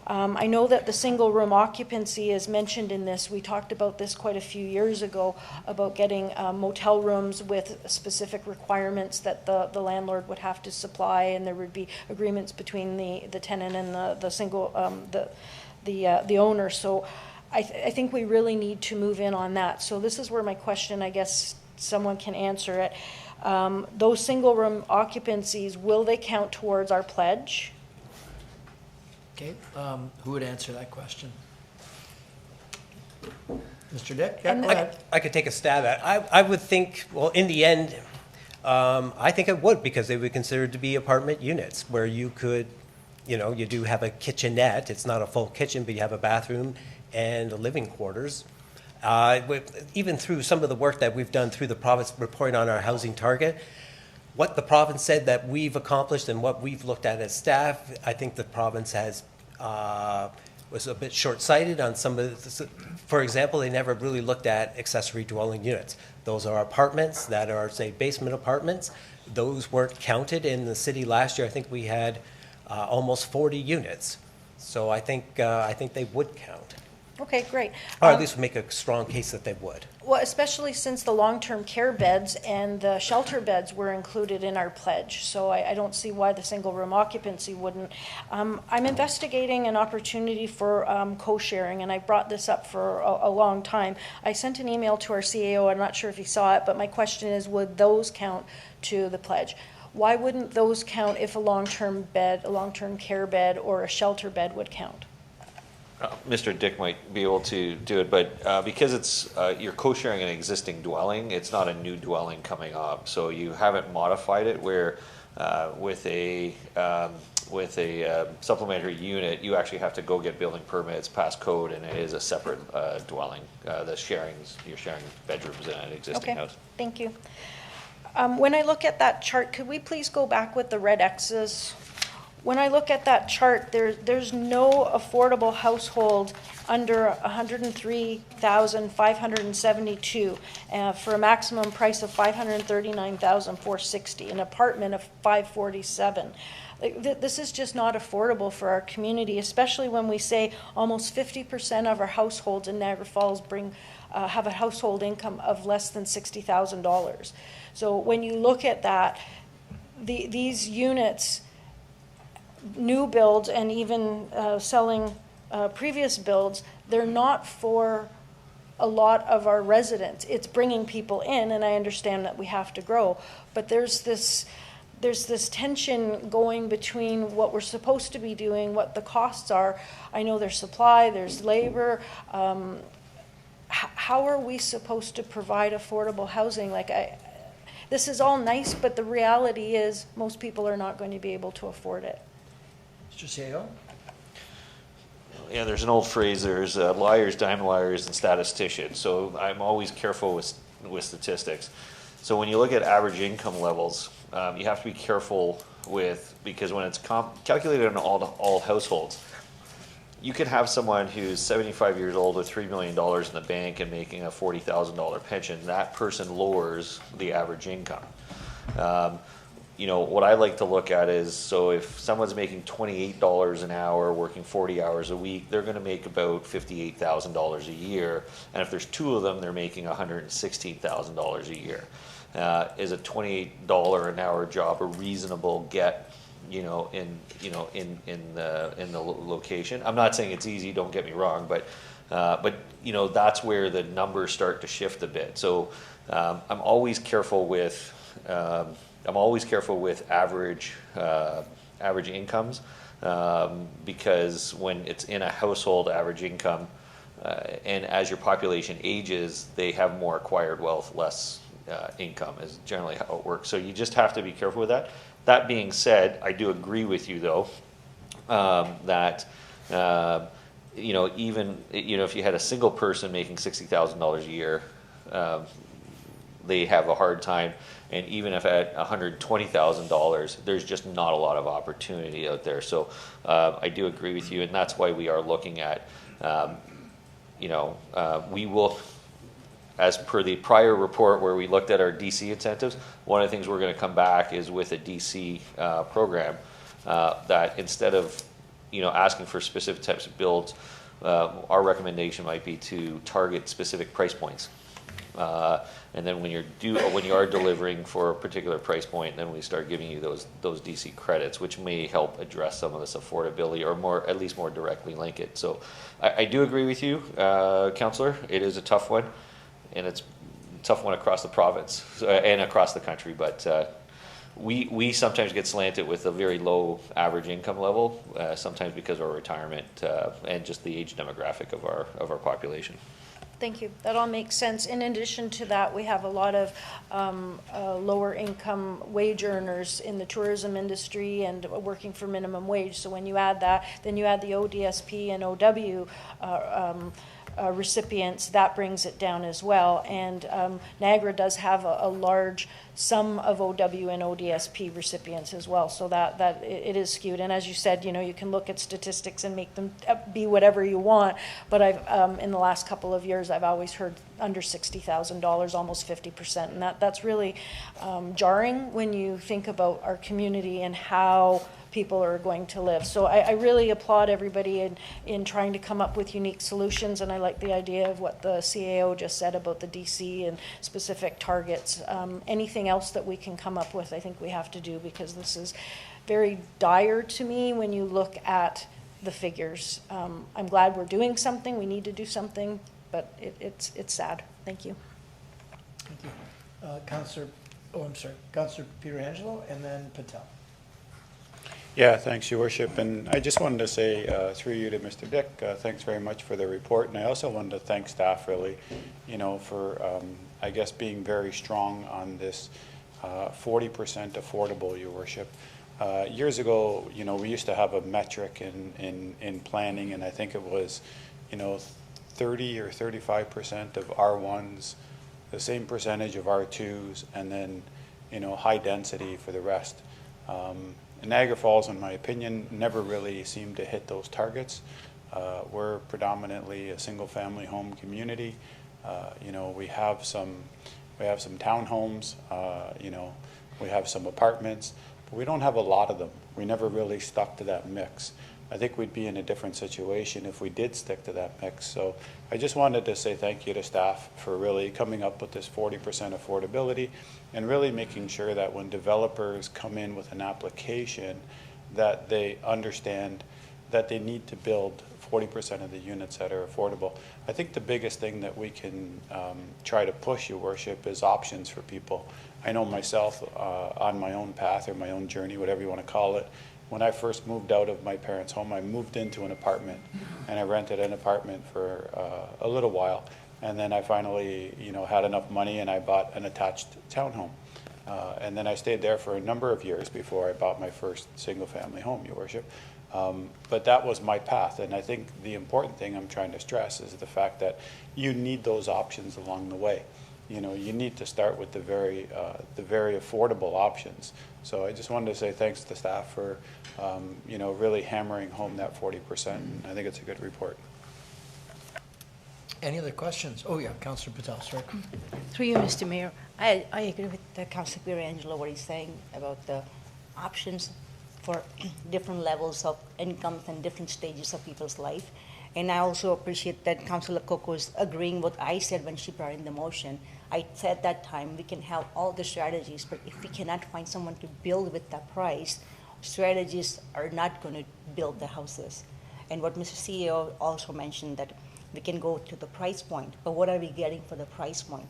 Speaker 4: I know that the single room occupancy is mentioned in this. We talked about this quite a few years ago, about getting motel rooms with specific requirements that the landlord would have to supply, and there would be agreements between the tenant and the owner. So I think we really need to move in on that. So this is where my question, I guess someone can answer it. Those single room occupancies, will they count towards our pledge?
Speaker 1: Okay, who would answer that question? Mr. Dick?
Speaker 22: I could take a stab at it. I would think, well, in the end, I think it would, because they would consider it to be apartment units where you could, you do have a kitchenette. It's not a full kitchen, but you have a bathroom and living quarters. Even through some of the work that we've done through the province reporting on our housing target, what the province said that we've accomplished and what we've looked at as staff, I think the province has was a bit short-sighted on some of the, for example, they never really looked at accessory dwelling units. Those are apartments that are, say, basement apartments. Those weren't counted in the city last year. I think we had almost 40 units. So I think they would count.
Speaker 4: Okay, great.
Speaker 22: Or at least make a strong case that they would.
Speaker 4: Well, especially since the long-term care beds and the shelter beds were included in our pledge. So I don't see why the single-room occupancy wouldn't. I'm investigating an opportunity for co-sharing, and I brought this up for a long time. I sent an email to our CAO. I'm not sure if he saw it, but my question is, would those count to the pledge? Why wouldn't those count if a long-term bed, a long-term care bed, or a shelter bed would count?
Speaker 7: Mr. Dick might be able to do it, but because it's, you're co-sharing an existing dwelling, it's not a new dwelling coming up. So you haven't modified it where with a supplementary unit, you actually have to go get building permits, pass code, and it is a separate dwelling. You're sharing bedrooms in an existing
Speaker 4: Okay,
Speaker 7: house.
Speaker 4: thank you. When I look at that chart, could we please go back with the red X's? When I look at that chart, there's no affordable household under 103,572 for a maximum price of 539,460, an apartment of 547. This is just not affordable for our community, especially when we say almost 50% of our households in Niagara Falls have a household income of less than $60,000. So when you look at that, these units, new builds and even selling previous builds, they're not for a lot of our residents. It's bringing people in, and I understand that we have to grow, but there's this tension going between what we're supposed to be doing, what the costs are. I know there's supply, there's labor. How are we supposed to provide affordable housing? This is all nice, but the reality is most people are not going to be able to afford it.
Speaker 1: Mr. Seo?
Speaker 7: Yeah, there's an old phrase, there's liars, dime liars, and statisticians. So I'm always careful with statistics. So when you look at average income levels, you have to be careful because when it's calculated on all households, you could have someone who's 75 years old with $3 million in the bank and making a $40,000 pension. That person lowers the average income. What I like to look at is, so if someone's making $28 an hour, working 40 hours a week, they're going to make about $58,000 a year. And if there's two of them, they're making $116,000 a year. Is a $28 an hour job a reasonable get, in the location? I'm not saying it's easy, don't get me wrong, but that's where the numbers start to shift a bit. So I'm always careful with average incomes because when it's in a household average income, and as your population ages, they have more acquired wealth, less income is generally how it works. So you just have to be careful with that. That being said, I do agree with you though that even if you had a single person making $60,000 a year, they have a hard time. And even if at $120,000, there's just not a lot of opportunity out there. So I do agree with you, and that's why we are looking at, we will, as per the prior report where we looked at our DC incentives, one of the things we're going to come back is with a DC program that instead of asking for specific types of builds, our recommendation might be to target specific price points. And then when you are delivering for a particular price point, then we start giving you those DC credits, which may help address some of this affordability or at least more directly link it. So I do agree with you, Councillor. It is a tough one, and it's a tough one across the province and across the country. But we sometimes get slanted with a very low average income level, sometimes because of our retirement and just the age demographic of our population.
Speaker 4: Thank you. That all makes sense. In addition to that, we have a lot of lower income wage earners in the tourism industry and working for minimum wage. So when you add that, then you add the ODSP and OW recipients, that brings it down as well. And Niagara does have a large sum of OW and ODSP recipients as well, so that it is skewed. And as you said, you can look at statistics and make them be whatever you want, but I've in the last couple of years I've always heard under $60,000, almost 50%, and that's really jarring when you think about our community and how people are going to live. So I really applaud everybody in trying to come up with unique solutions, and I like the idea of what the CAO just said about the DC and specific targets. Anything else that we can come up with, I think we have to do, because this is very dire to me when you look at the figures. I'm glad we're doing something. We need to do something, but it's sad. Thank you.
Speaker 1: Thank you. Councillor Pietrangelo and then Patel.
Speaker 5: Yeah, thanks, Your Worship. And I just wanted to say, through you to Mr. Dick, thanks very much for the report. And I also wanted to thank staff really, for, I guess, being very strong on this 40% affordable, Your Worship. Years ago, we used to have a metric in planning, and I think it was, 30 or 35% of R1s, the same percentage of R2s, and then, high density for the rest. Niagara Falls, in my opinion, never really seemed to hit those targets. We're predominantly a single-family home community. We have some townhomes. We have some apartments, but we don't have a lot of them. We never really stuck to that mix. I think we'd be in a different situation if we did stick to that mix. So I just wanted to say thank you to staff for really coming up with this 40% affordability and really making sure that when developers come in with an application that they understand that they need to build 40% of the units that are affordable. I think the biggest thing that we can try to push, Your Worship, is options for people. I know myself on my own path or my own journey, whatever you want to call it, when I first moved out of my parents' home, I moved into an apartment, and I rented an apartment for a little while, and then I finally, had enough money, and I bought an attached townhome, and then I stayed there for a number of years before I bought my first single-family home, Your Worship. But that was my path, and I think the important thing I'm trying to stress is the fact that you need those options along the way. You need to start with the very affordable options. So I just wanted to say thanks to staff for, really hammering home that 40%. And I think it's a good report.
Speaker 1: Any other questions? Oh, yeah, Councillor Patel, sorry.
Speaker 17: Through you, Mr. Mayor, I agree with Councillor Pietrangelo, what he's saying about the options for different levels of incomes and different stages of people's life. And I also appreciate that Councillor Lococo is agreeing what I said when she brought in the motion. I said that time we can have all the strategies, but if we cannot find someone to build with that price, strategies are not going to build the houses. And what Mr. CEO also mentioned, that we can go to the price point, but what are we getting for the price point?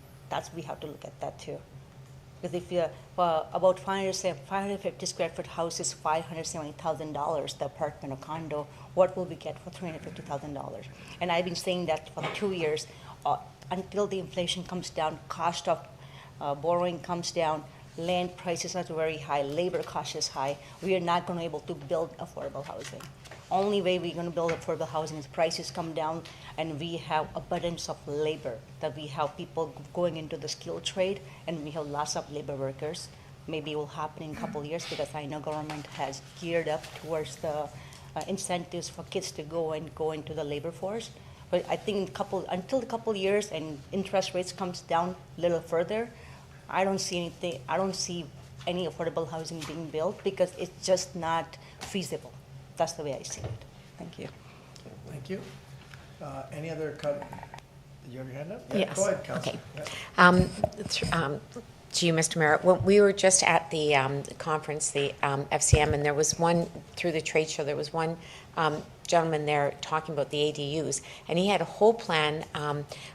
Speaker 17: We have to look at that too. Because if you're about 550 square foot house is $570,000, the apartment or condo, what will we get for $350,000? And I've been saying that for 2 years, until the inflation comes down, cost of borrowing comes down, land prices are very high, labor cost is high, we are not going to be able to build affordable housing. Only way we're going to build affordable housing is prices come down and we have abundance of labor, that we have people going into the skilled trade and we have lots of labor workers. Maybe it will happen in a couple of years because I know government has geared up towards the incentives for kids to go into the labor force. But I think until a couple of years and interest rates comes down a little further, I don't see any affordable housing being built because it's just not feasible. That's the way I see it. Thank you.
Speaker 1: Thank you. Any other, you have your hand up?
Speaker 10: Yes.
Speaker 1: Go ahead, Councillor.
Speaker 10: Okay. To you, Mr. Mayor, we were just at the conference, the FCM, and there was one, through the trade show, there was one gentleman there talking about the ADUs, and he had a whole plan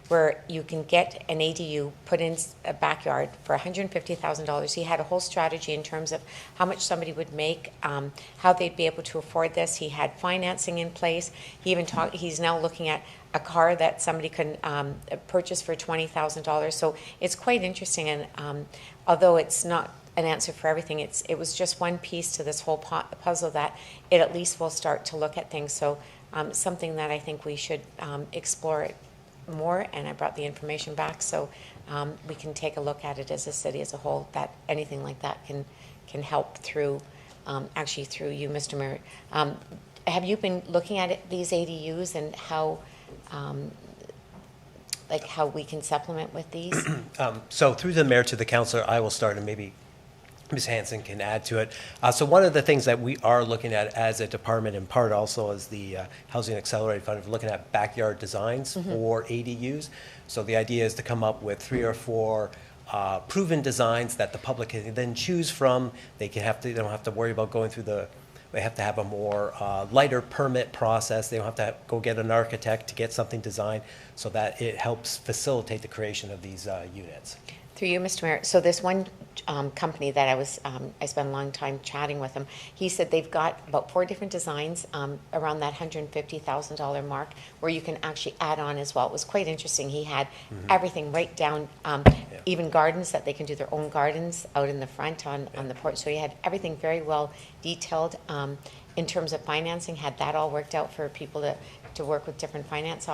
Speaker 10: where you can get an ADU put in a backyard for $150,000. He had a whole strategy in terms of how much somebody would make, how they'd be able to afford this. He had financing in place. He even he's now looking at a car that somebody can purchase for $20,000. So it's quite interesting, and although it's not an answer for everything, it was just one piece to this whole puzzle that it at least will start to look at things. So something that I think we should explore it more, and I brought the information back so we can take a look at it as a city as a whole, that anything like that can help through, actually through you, Mr. Mayor. Have you been looking at these ADUs and how how we can supplement with these?
Speaker 22: So through the mayor to the councillor, I will start, and maybe Ms. Hanson can add to it. So one of the things that we are looking at as a department, in part also as the Housing Accelerated Fund, of looking at backyard designs for ADUs. So the idea is to come up with 3 or 4 proven designs that the public can then choose from. They don't have to worry about going through they have to have a more lighter permit process. They don't have to go get an architect to get something designed, so that it helps facilitate the creation of these units.
Speaker 10: Through you, Mr. Mayor. So this one company that I spent a long time chatting with him. He said they've got about 4 different designs around that $150,000 mark where you can actually add on as well. It was quite interesting. He had everything right down, even gardens that they can do their own gardens out in the front on the porch. So he had everything very well detailed in terms of financing, had that all worked out for people to work with different finance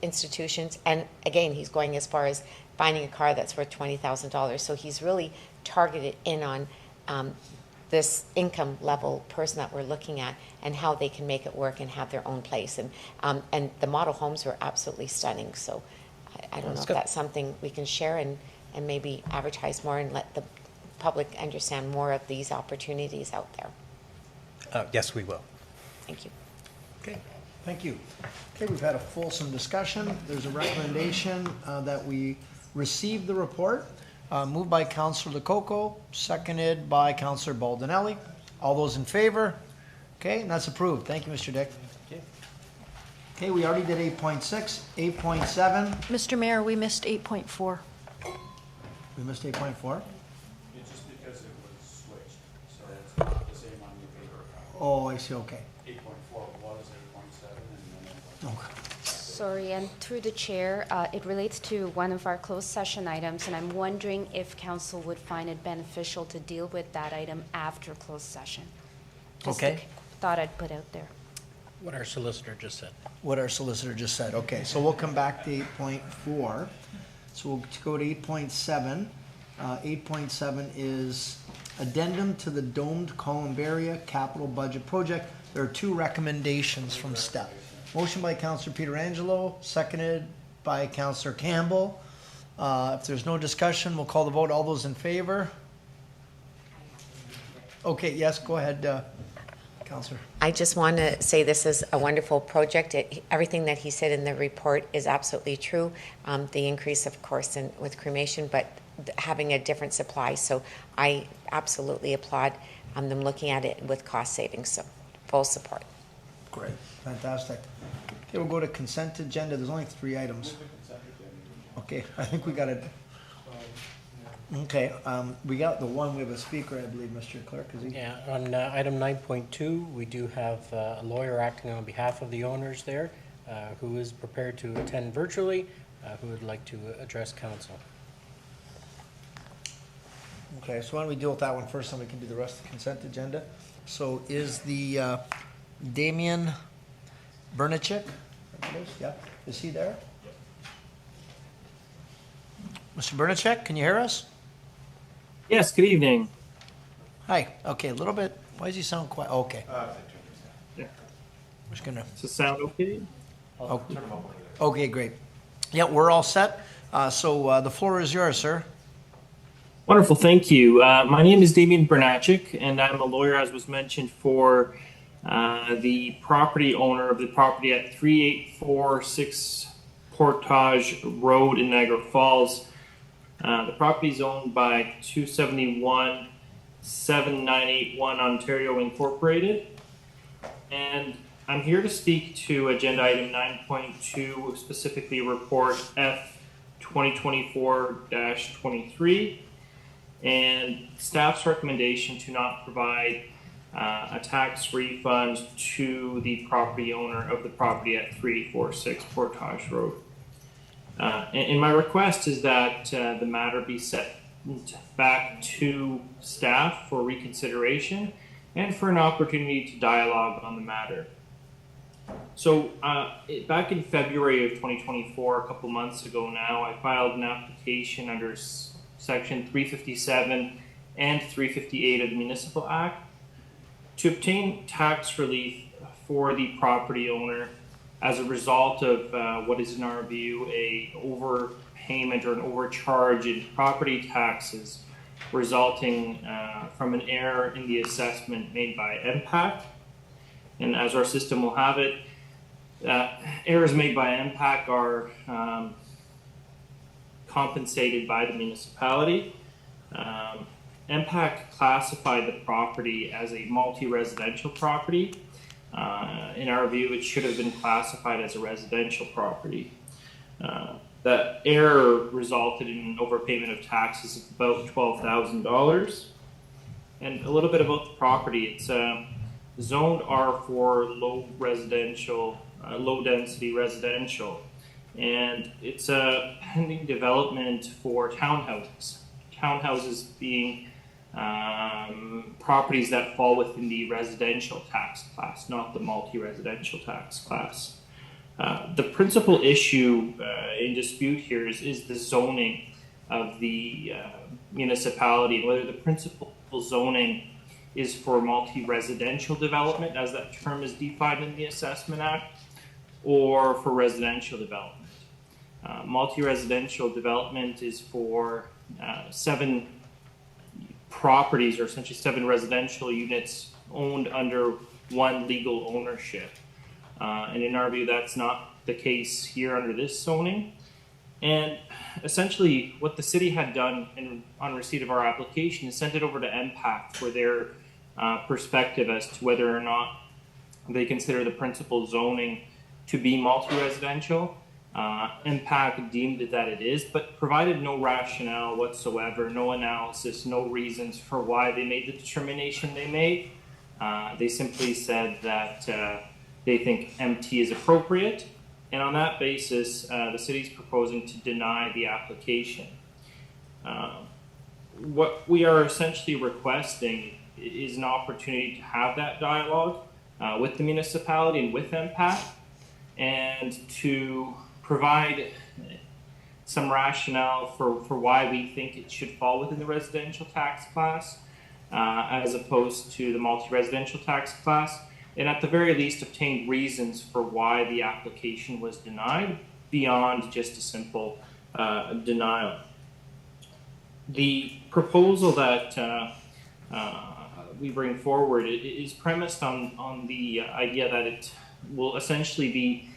Speaker 10: institutions. And again, he's going as far as finding a car that's worth $20,000. So he's really targeted in on this income level person that we're looking at and how they can make it work and have their own place. And the model homes were absolutely stunning. So I don't know if that's something we can share and maybe advertise more and let the public understand more of these opportunities out there.
Speaker 22: Yes, we will.
Speaker 10: Thank you.
Speaker 1: Okay, thank you. Okay, we've had a fulsome discussion. There's a recommendation that we receive the report, moved by Councillor Lococo, seconded by Councillor Baldinelli. All those in favor? Okay, and that's approved. Thank you, Mr. Dick. Okay, we already did 8.6, 8.7.
Speaker 4: Mr. Mayor, we missed 8.4.
Speaker 1: We missed 8.4.
Speaker 5: It's just because it was switched, so it's not the same on your paper.
Speaker 1: Oh, I see, okay.
Speaker 5: 8.4 was 8.7 and then.
Speaker 1: Okay.
Speaker 16: Sorry, and through the chair, it relates to one of our closed session items, and I'm wondering if council would find it beneficial to deal with that item after closed session. Just a thought I'd put out there.
Speaker 15: What our solicitor just said.
Speaker 1: What our solicitor just said. Okay, so we'll come back to 8.4. So we'll go to 8.7. 8.7 is addendum to the domed Columbaria capital budget project. There are 2 recommendations from STEP. Motion by Councillor Pietrangelo, seconded by Councillor Campbell. If there's no discussion, we'll call the vote. All those in favor? Okay, yes, go ahead, Councillor.
Speaker 10: I just want to say this is a wonderful project. Everything that he said in the report is absolutely true. The increase, of course, with cremation, but having a different supply. So I absolutely applaud them looking at it with cost savings. So full support.
Speaker 1: Great, fantastic. Okay, we'll go to consent agenda. There's only 3 items. Okay, I think we got it. Okay, we got the one, we have a speaker, I believe, Mr. Clerk, is he?
Speaker 15: Yeah, on item 9.2, we do have a lawyer acting on behalf of the owners there, who is prepared to attend virtually, who would like to address council.
Speaker 1: Okay, so why don't we deal with that one first, and we can do the rest of the consent agenda. So is the Damian Bernicek, yeah, is he there? Mr. Bernicek, can you hear us?
Speaker 18: Yes, good evening.
Speaker 1: Hi, okay, a little bit, why does he sound quiet? Okay.
Speaker 18: Yeah.
Speaker 1: We're just gonna.
Speaker 18: Does it sound okay?
Speaker 1: Okay, great. Yeah, we're all set. So the floor is yours, sir.
Speaker 18: Wonderful, thank you. My name is Damian Bernacik, and I'm a lawyer, as was mentioned, for the property owner of the property at 3846 Portage Road in Niagara Falls. The property is owned by 271 7981 Ontario Incorporated. And I'm here to speak to agenda item 9.2, specifically report F 2024-23, and staff's recommendation to not provide a tax refund to the property owner of the property at 3846 Portage Road. And my request is that the matter be set back to staff for reconsideration and for an opportunity to dialogue on the matter. So back in February of 2024, a couple months ago now, I filed an application under Section 357 and 358 of the Municipal Act to obtain tax relief for the property owner as a result of what is, in our view, a overpayment or an overcharge in property taxes resulting from an error in the assessment made by MPAC. And as our system will have it, errors made by MPAC are compensated by the municipality. MPAC classified the property as a multi-residential property. In our view, it should have been classified as a residential property. That error resulted in an overpayment of taxes of about $12,000. And a little bit about the property. It's zoned R4 low density residential. And it's a pending development for townhouses. Townhouses being properties that fall within the residential tax class, not the multi-residential tax class. The principal issue in dispute here is the zoning of the municipality, and whether the principal zoning is for multi-residential development, as that term is defined in the Assessment Act, or for residential development. Multi-residential development is for 7 properties, or essentially 7 residential units owned under one legal ownership. And in our view, that's not the case here under this zoning. And essentially what the city had done on receipt of our application is sent it over to MPAC for their perspective as to whether or not they consider the principal zoning to be multi-residential. MPAC deemed it that it is, but provided no rationale whatsoever, no analysis, no reasons for why they made the determination they made. They simply said that they think MT is appropriate, and on that basis, the city's proposing to deny the application. What we are essentially requesting is an opportunity to have that dialogue with the municipality and with MPAC, and to provide some rationale for why we think it should fall within the residential tax class as opposed to the multi-residential tax class, and at the very least obtain reasons for why the application was denied beyond just a simple denial. The proposal that we bring forward is premised on the idea that it will essentially be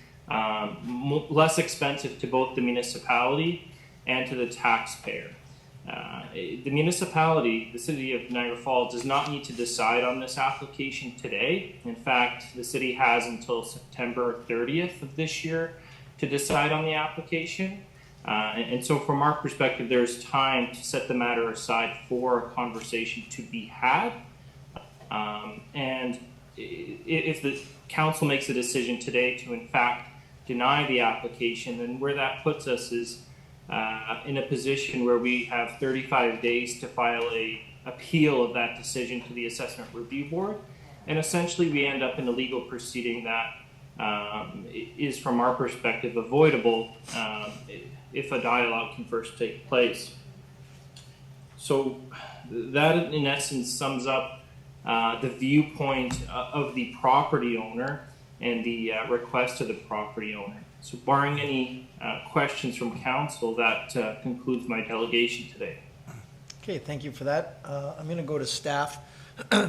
Speaker 18: less expensive to both the municipality and to the taxpayer. The municipality, the city of Niagara Falls, does not need to decide on this application today. In fact, the city has until September 30th of this year to decide on the application. And so from our perspective, there's time to set the matter aside for a conversation to be had. And if the council makes a decision today to in fact deny the application, then where that puts us is in a position where we have 35 days to file a appeal of that decision to the Assessment Review Board. And essentially we end up in a legal proceeding that is, from our perspective, avoidable if a dialogue can first take place. So that in essence sums up the viewpoint of the property owner and the request of the property owner. So barring any questions from council, that concludes my delegation today.
Speaker 1: Okay, thank you for that. I'm going to go to staff.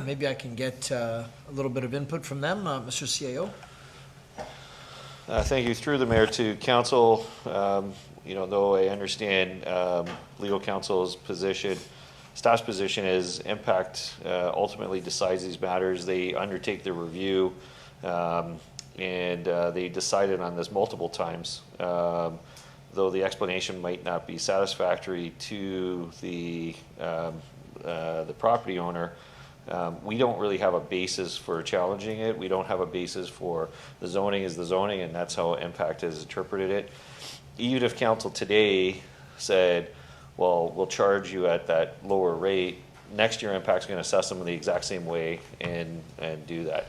Speaker 1: Maybe I can get a little bit of input from them. Mr. CAO.
Speaker 7: Thank you. Through the mayor to council, though I understand legal counsel's position, staff's position is impact ultimately decides these matters. They undertake the review, and they decided on this multiple times. Though the explanation might not be satisfactory to the property owner, we don't really have a basis for challenging it. We don't have a basis for the zoning is the zoning, and that's how impact has interpreted it. Even if council today said, well, we'll charge you at that lower rate, next year impact's going to assess them in the exact same way and do that.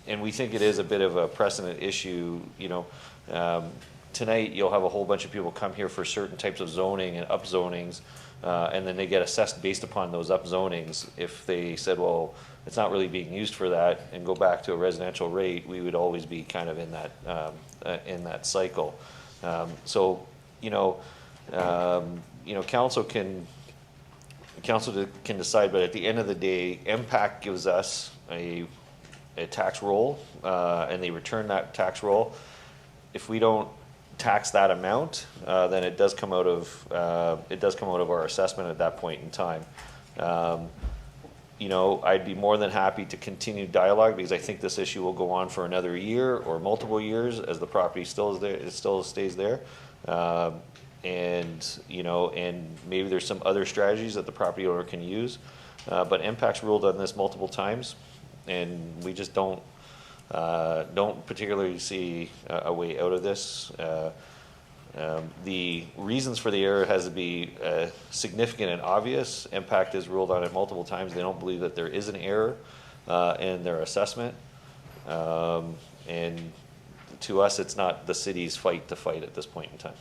Speaker 7: And we think it is a bit of a precedent issue. Tonight you'll have a whole bunch of people come here for certain types of zoning and upzonings, and then they get assessed based upon those upzonings. If they said, well, it's not really being used for that, and go back to a residential rate, we would always be kind of in that cycle. Council can decide, but at the end of the day, impact gives us a tax roll, and they return that tax roll. If we don't tax that amount, then it does come out of our assessment at that point in time. I'd be more than happy to continue dialogue, because I think this issue will go on for another year or multiple years as the property still is there. It still stays there. And, you know, and maybe there's some other strategies that the property owner can use. But MPAC's ruled on this multiple times, and we just don't particularly see a way out of this. The reasons for the error has to be significant and obvious. MPAC has ruled on it multiple times. They don't believe that there is an error in their assessment. And to us, it's not the city's fight to fight at this point in time.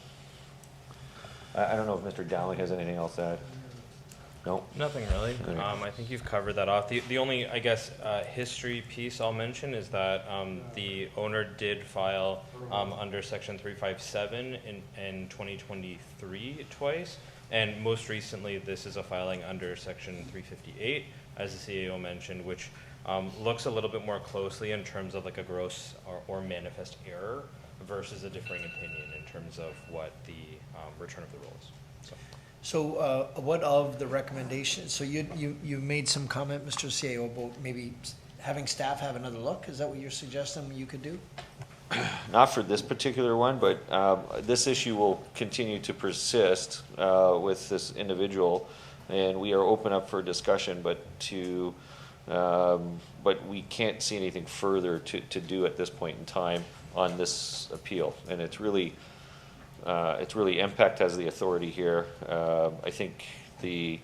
Speaker 7: I don't know if Mr. Dowling has anything else to add. No?
Speaker 2: Nothing really. I think you've covered that off. The only, I guess, history piece I'll mention is that the owner did file under Section 357 in 2023 twice, and most recently this is a filing under Section 358, as the CAO mentioned, which looks a little bit more closely in terms of like a gross or manifest error versus a differing opinion in terms of what the return of the rule is.
Speaker 1: So what of the recommendations? So you made some comment, Mr. CAO, about maybe having staff have another look. Is that what you're suggesting you could do?
Speaker 7: Not for this particular one, but this issue will continue to persist with this individual, and we are open up for discussion, but we can't see anything further to do at this point in time on this appeal, and it's really MPAC has the authority here. I think the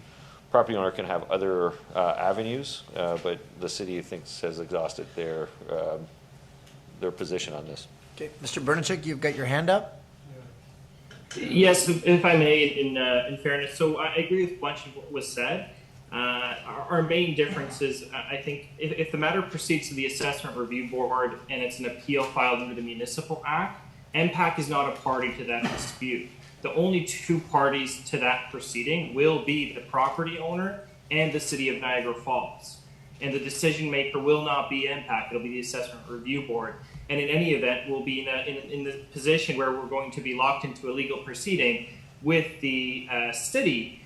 Speaker 7: property owner can have other avenues, but the city thinks has exhausted their position on this.
Speaker 1: Okay, Mr. Bernachik, you've got your hand up.
Speaker 18: Yes, if I may, in fairness, so I agree with much of what was said. Our main difference is, I think, if the matter proceeds to the Assessment Review Board and it's an appeal filed under the Municipal Act, MPAC is not a party to that dispute. The only two parties to that proceeding will be the property owner and the City of Niagara Falls. And the decision maker will not be MPAC, it'll be the Assessment Review Board. And in any event, we'll be in the position where we're going to be locked into a legal proceeding with the city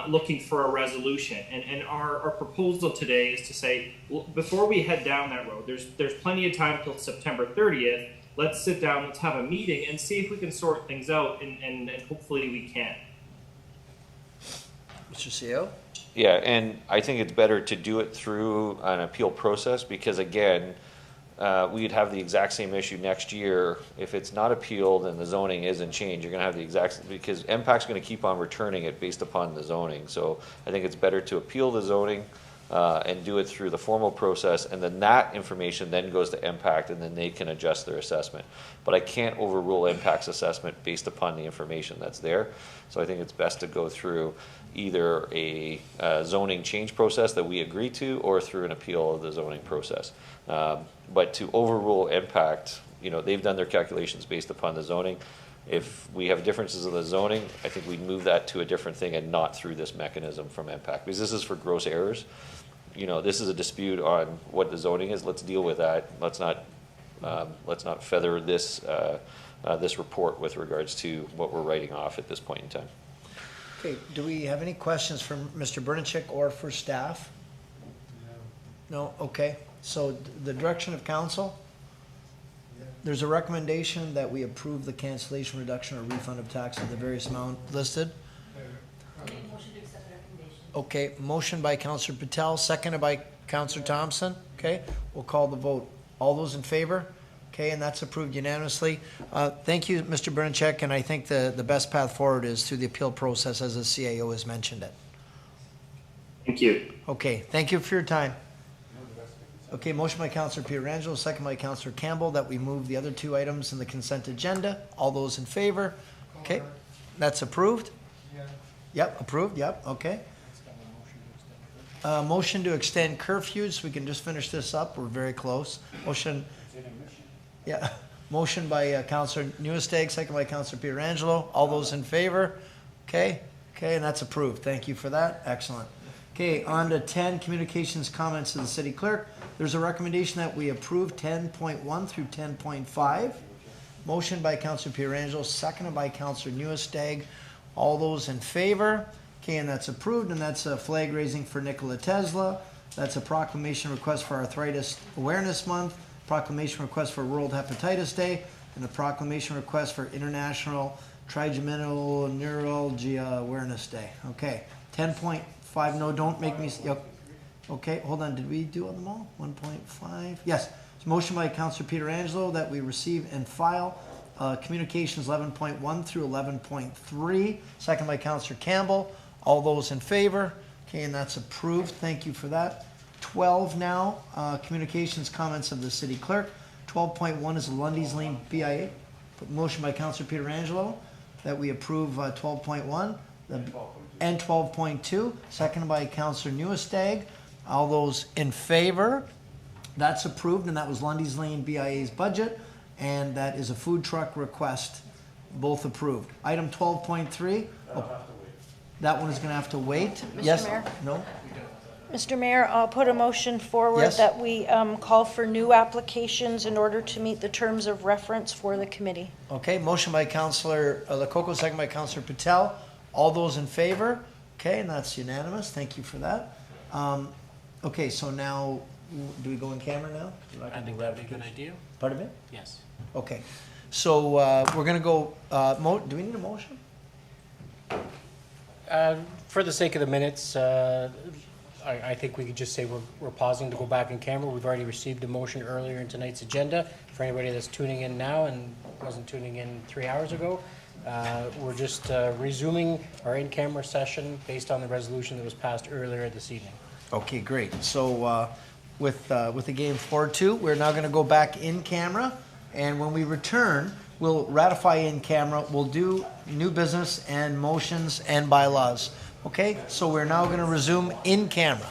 Speaker 18: looking for a resolution. And our proposal today is to say, well, before we head down that road, there's plenty of time till September 30th. Let's sit down, let's have a meeting and see if we can sort things out, and hopefully we can.
Speaker 1: Mr. CAO?
Speaker 7: Yeah, and I think it's better to do it through an appeal process because, again, we'd have the exact same issue next year. If it's not appealed and the zoning isn't changed, you're going to have the exact, because MPAC's going to keep on returning it based upon the zoning. So I think it's better to appeal the zoning and do it through the formal process, and then that information then goes to MPAC, and then they can adjust their assessment. But I can't overrule MPAC's assessment based upon the information that's there. So I think it's best to go through either a zoning change process that we agree to, or through an appeal of the zoning process. But to overrule MPAC, you know, they've done their calculations based upon the zoning. If we have differences in the zoning, I think we'd move that to a different thing and not through this mechanism from MPAC, because this is for gross errors. You know, this is a dispute on what the zoning is. Let's deal with that. Let's not feather this this report with regards to what we're writing off at this point in time.
Speaker 1: Okay, do we have any questions from Mr. Bernachik or for staff? No? Okay, so the direction of council? There's a recommendation that we approve the cancellation, reduction, or refund of tax of the various amount listed. Okay, motion by Councillor Patel, seconded by Councillor Thompson. Okay, we'll call the vote. All those in favor? Okay, and that's approved unanimously. Thank you, Mr. Bernachik, and I think the best path forward is through the appeal process, as the CAO has mentioned it.
Speaker 18: Thank you.
Speaker 1: Okay, thank you for your time. Okay, motion by Councillor Pietrangelo, second by Councillor Campbell, that we move the other two items in the consent agenda. All those in favor? Okay, that's approved? Yep, approved, yep, okay. Motion to extend curfews, we can just finish this up, we're very close. Motion, yeah, motion by Councillor Nieuwesteeg, second by Councillor Pietrangelo. All those in favor? Okay, and that's approved. Thank you for that, excellent. Okay, on to 10, communications comments to the city clerk. There's a recommendation that we approve 10.1 through 10.5. Motion by Councillor Pietrangelo, seconded by Councillor Nieuwesteeg. All those in favor? Okay, and that's approved, and that's a flag raising for Nikola Tesla. That's a proclamation request for Arthritis Awareness Month, proclamation request for World Hepatitis Day, and a proclamation request for International Trigeminal Neuralgia Awareness Day. Okay, 10.5, no, don't make me, yep. Okay, hold on, did we do them all? 1.5, yes. It's motion by Councillor Pietrangelo that we receive and file communications 11.1 through 11.3. Second by Councillor Campbell. All those in favor? Okay, and that's approved. Thank you for that. 12 now, communications comments of the city clerk. 12.1 is the Lundy's Lane BIA. Motion by Councillor Pietrangelo that we approve 12.1 and 12.2. Seconded by Councillor Nieuwesteeg. All those in favor? That's approved, and that was Lundy's Lane BIA's budget, and that is a food truck request, both approved. Item 12.3. That one is going to have to wait.
Speaker 4: Mr.
Speaker 1: Yes?
Speaker 4: Mayor?
Speaker 1: No?
Speaker 4: Mr. Mayor, I'll put a motion forward
Speaker 1: Yes.
Speaker 4: that we call for new applications in order to meet the terms of reference for the committee.
Speaker 1: Okay, motion by Councillor Lococo, second by Councillor Patel. All those in favor? Okay, and that's unanimous. Thank you for that. Okay, so now, do we go in camera now?
Speaker 15: I think that'd be a good idea.
Speaker 1: Pardon me?
Speaker 15: Yes.
Speaker 1: Okay, so we're gonna go, do we need a motion?
Speaker 15: For the sake of the minutes, I think we could just say we're pausing to go back in camera. We've already received a motion earlier in tonight's agenda. For anybody that's tuning in now and wasn't tuning in 3 hours ago, we're just resuming our in-camera session based on the resolution that was passed earlier this evening.
Speaker 1: Okay, great. So with the game 4-2, we're now gonna go back in camera, and when we return, we'll ratify in camera, we'll do new business and motions and bylaws. Okay, so we're now gonna resume in camera.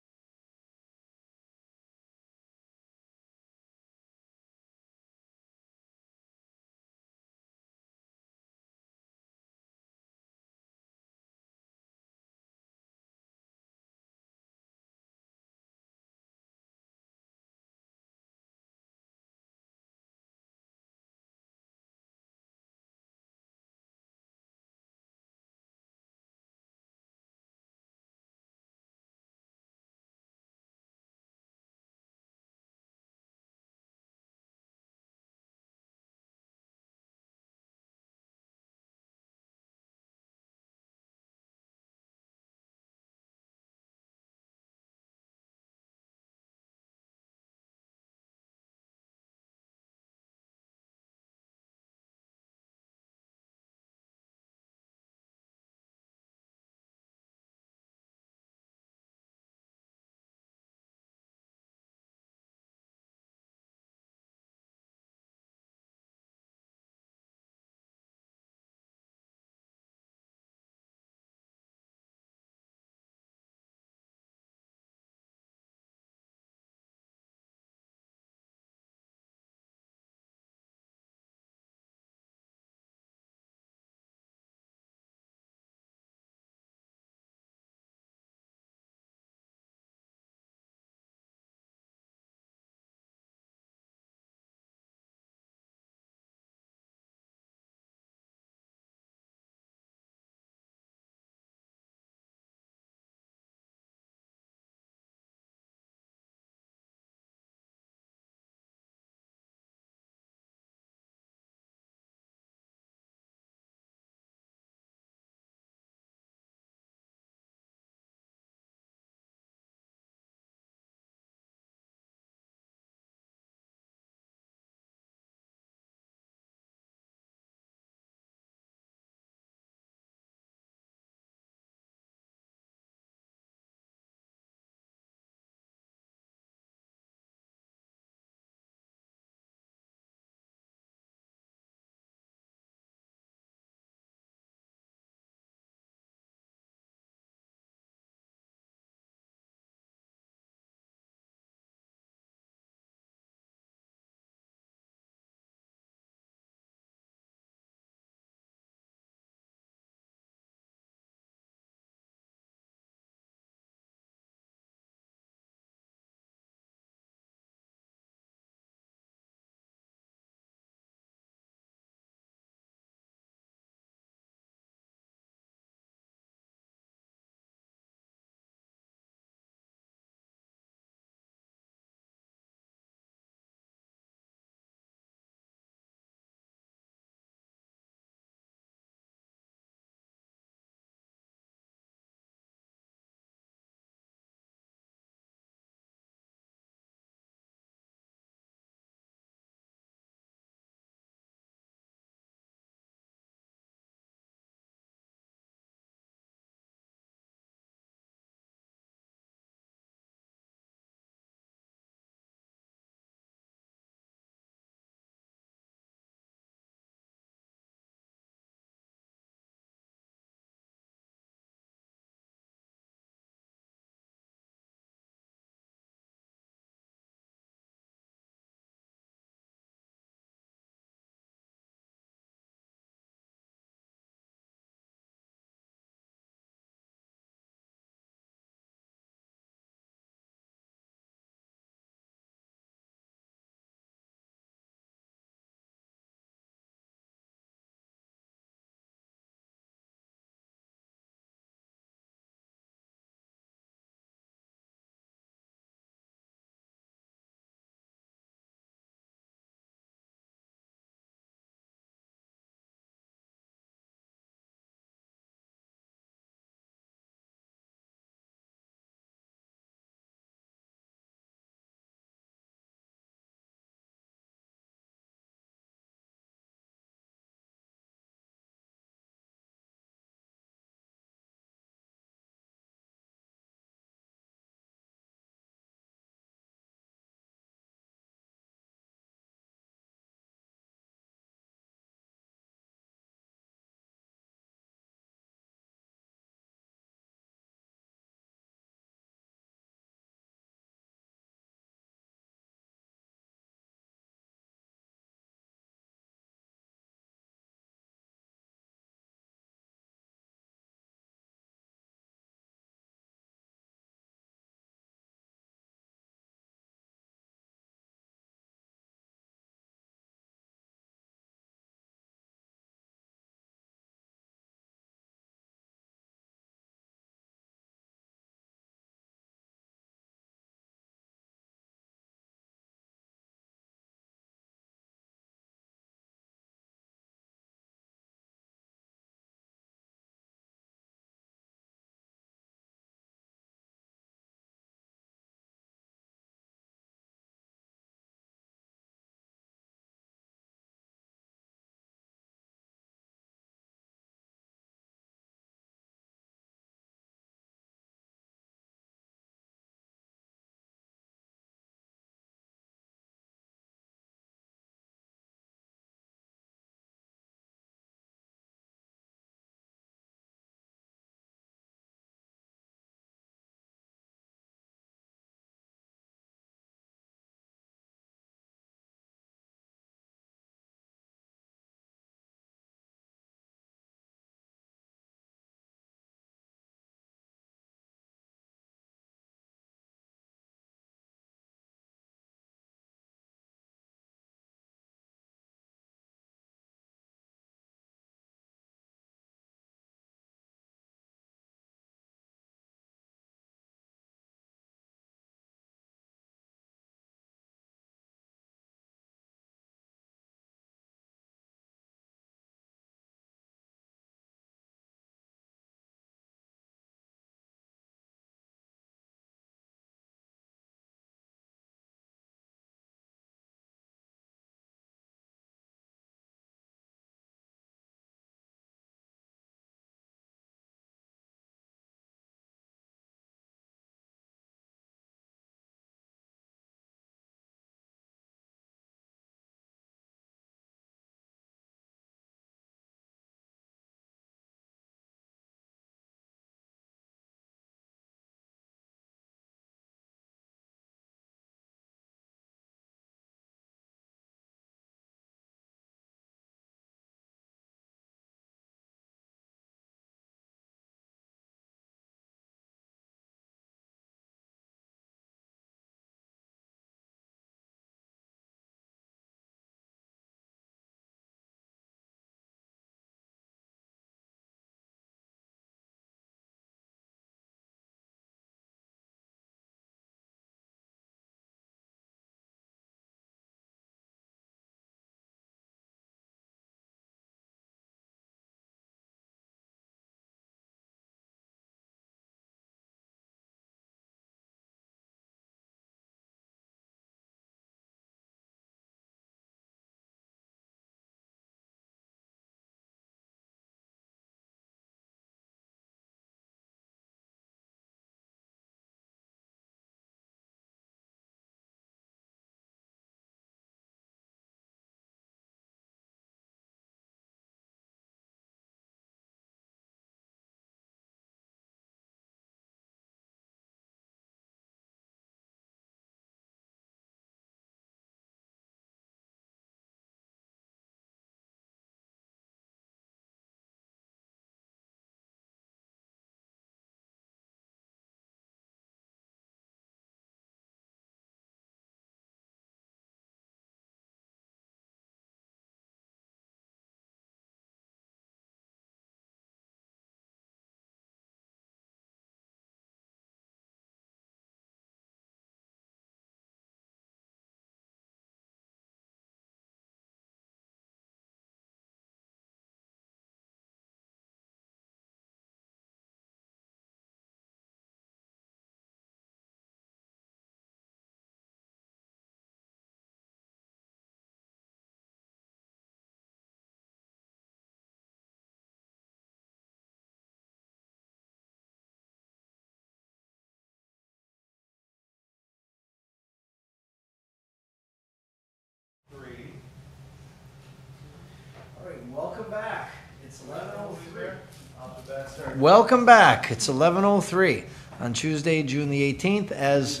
Speaker 1: Welcome back. It's 11:03 on Tuesday, June the 18th, as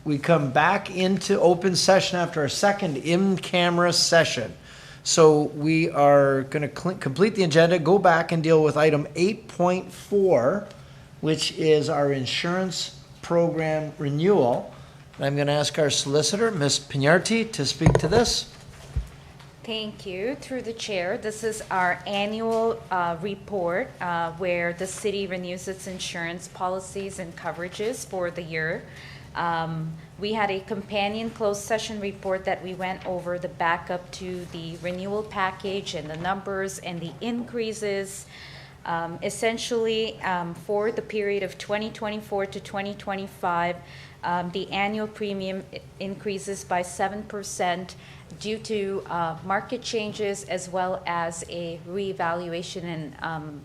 Speaker 1: we come back into open session after our second in-camera session. So we are going to complete the agenda, go back and deal with item 8.4, which is our insurance program renewal. I'm going to ask our solicitor, Ms. Pecuniary, to speak to this.
Speaker 16: Thank you. Through the chair, this is our annual report where the city renews its insurance policies and coverages for the year. We had a companion closed session report that we went over the backup to the renewal package and the numbers and the increases. Essentially, for the period of 2024 to 2025, the annual premium increases by 7% due to market changes as well as a reevaluation and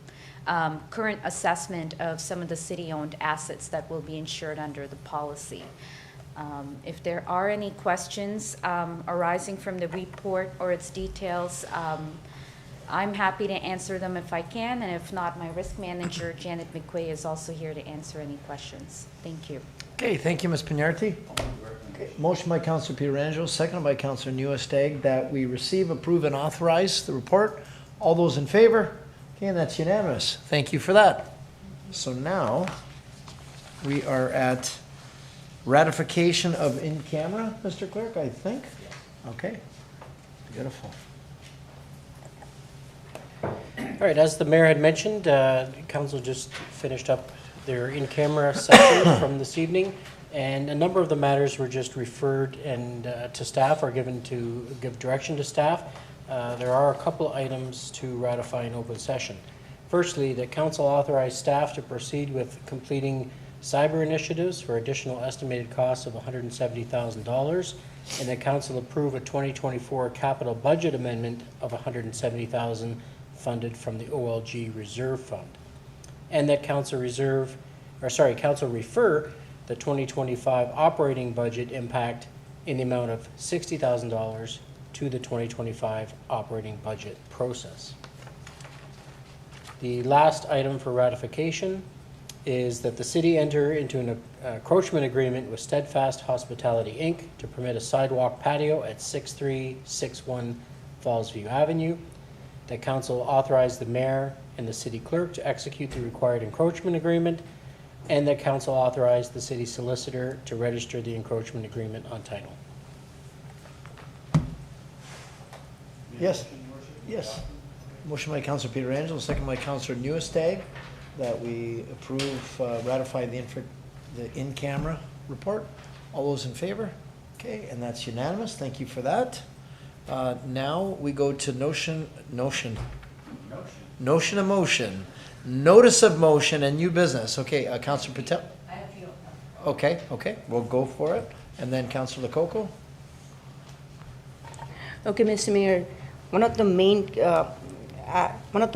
Speaker 16: current assessment of some of the city-owned assets that will be insured under the policy. If there are any questions arising from the report or its details, I'm happy to answer them if I can, and if not, my risk manager, Janet McQuay, is also here to answer any questions. Thank you.
Speaker 1: Okay, thank you, Ms. Pecuniary. Okay, motion by Councillor Pietrangelo, seconded by Councillor Nieuwesteeg, that we receive, approve, and authorize the report. All those in favor? Okay, and that's unanimous. Thank you for that. So now we are at ratification of in camera, Mr. Clerk, I think. Okay, beautiful.
Speaker 15: All right, as the mayor had mentioned, council just finished up their in-camera session from this evening, and a number of the matters were just referred and to staff, or given to give direction to staff. There are a couple items to ratify in open session. Firstly, that council authorized staff to proceed with completing cyber initiatives for additional estimated costs of $170,000, and that council approve a 2024 capital budget amendment of $170,000 funded from the OLG Reserve Fund, and that council refer the 2025 operating budget impact in the amount of $60,000 to the 2025 operating budget process. The last item for ratification is that the city enter into an encroachment agreement with Steadfast Hospitality, Inc. to permit a sidewalk patio at 6361 Fallsview Avenue. That council authorize the mayor and the city clerk to execute the required encroachment agreement, and that council authorize the city solicitor to register the encroachment agreement on title.
Speaker 1: Yes, yes. Motion by Councillor Pietrangelo, second by Councillor Nieuwesteeg, that we approve, ratify the in-camera report. All those in favor? Okay, and that's unanimous. Thank you for that. Now we go to notice of motion and new business. Okay, Councillor Patel.
Speaker 17: I have you.
Speaker 1: Okay, we'll go for it. And then Councillor Lococo.
Speaker 17: Okay, Mr. Mayor, one of the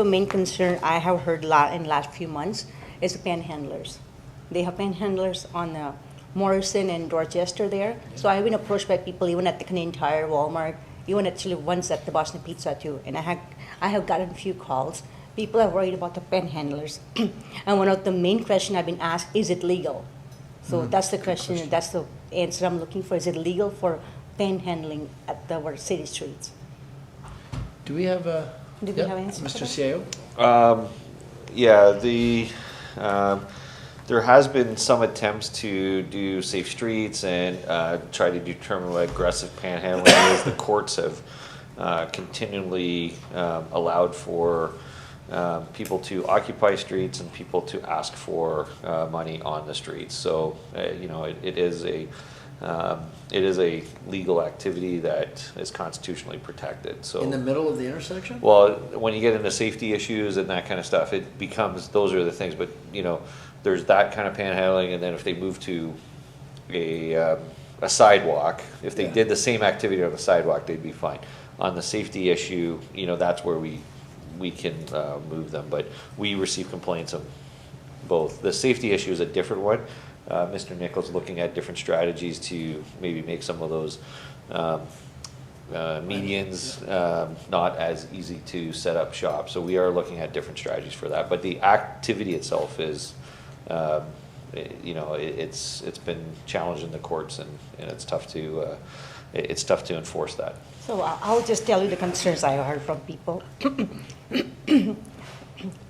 Speaker 17: main concerns I have heard in the last few months is the panhandlers. They have panhandlers on Morrison and Dorchester there. So I've been approached by people even at the Canadian Tire, Walmart, even actually once at the Boston Pizza too. And I have gotten a few calls. People are worried about the panhandlers. And one of the main questions I've been asked, is it legal? So that's the question, and that's the answer I'm looking for. Is it legal for panhandling at our city streets?
Speaker 1: Do we have a...
Speaker 17: Do we have answers
Speaker 1: Mr.
Speaker 17: for that?
Speaker 1: CIO?
Speaker 7: There has been some attempts to do safe streets and try to determine what aggressive panhandling is. The courts have continually allowed for people to occupy streets and people to ask for money on the streets. So, it is a legal activity that is constitutionally protected. So
Speaker 1: In the middle of the intersection?
Speaker 7: well, when you get into safety issues and that kind of stuff, it becomes, those are the things, but, there's that kind of panhandling, and then if they move to a sidewalk, if they did the same activity on the sidewalk, they'd be fine. On the safety issue, that's where we can move them, but we receive complaints of both. The safety issue is a different one. Mr. Nichols looking at different strategies to maybe make some of those medians, not as easy to set up shop. So we are looking at different strategies for that. But the activity itself is, you know, it's been challenged in the courts, and it's tough to enforce that.
Speaker 17: So I'll just tell you the concerns I heard from people.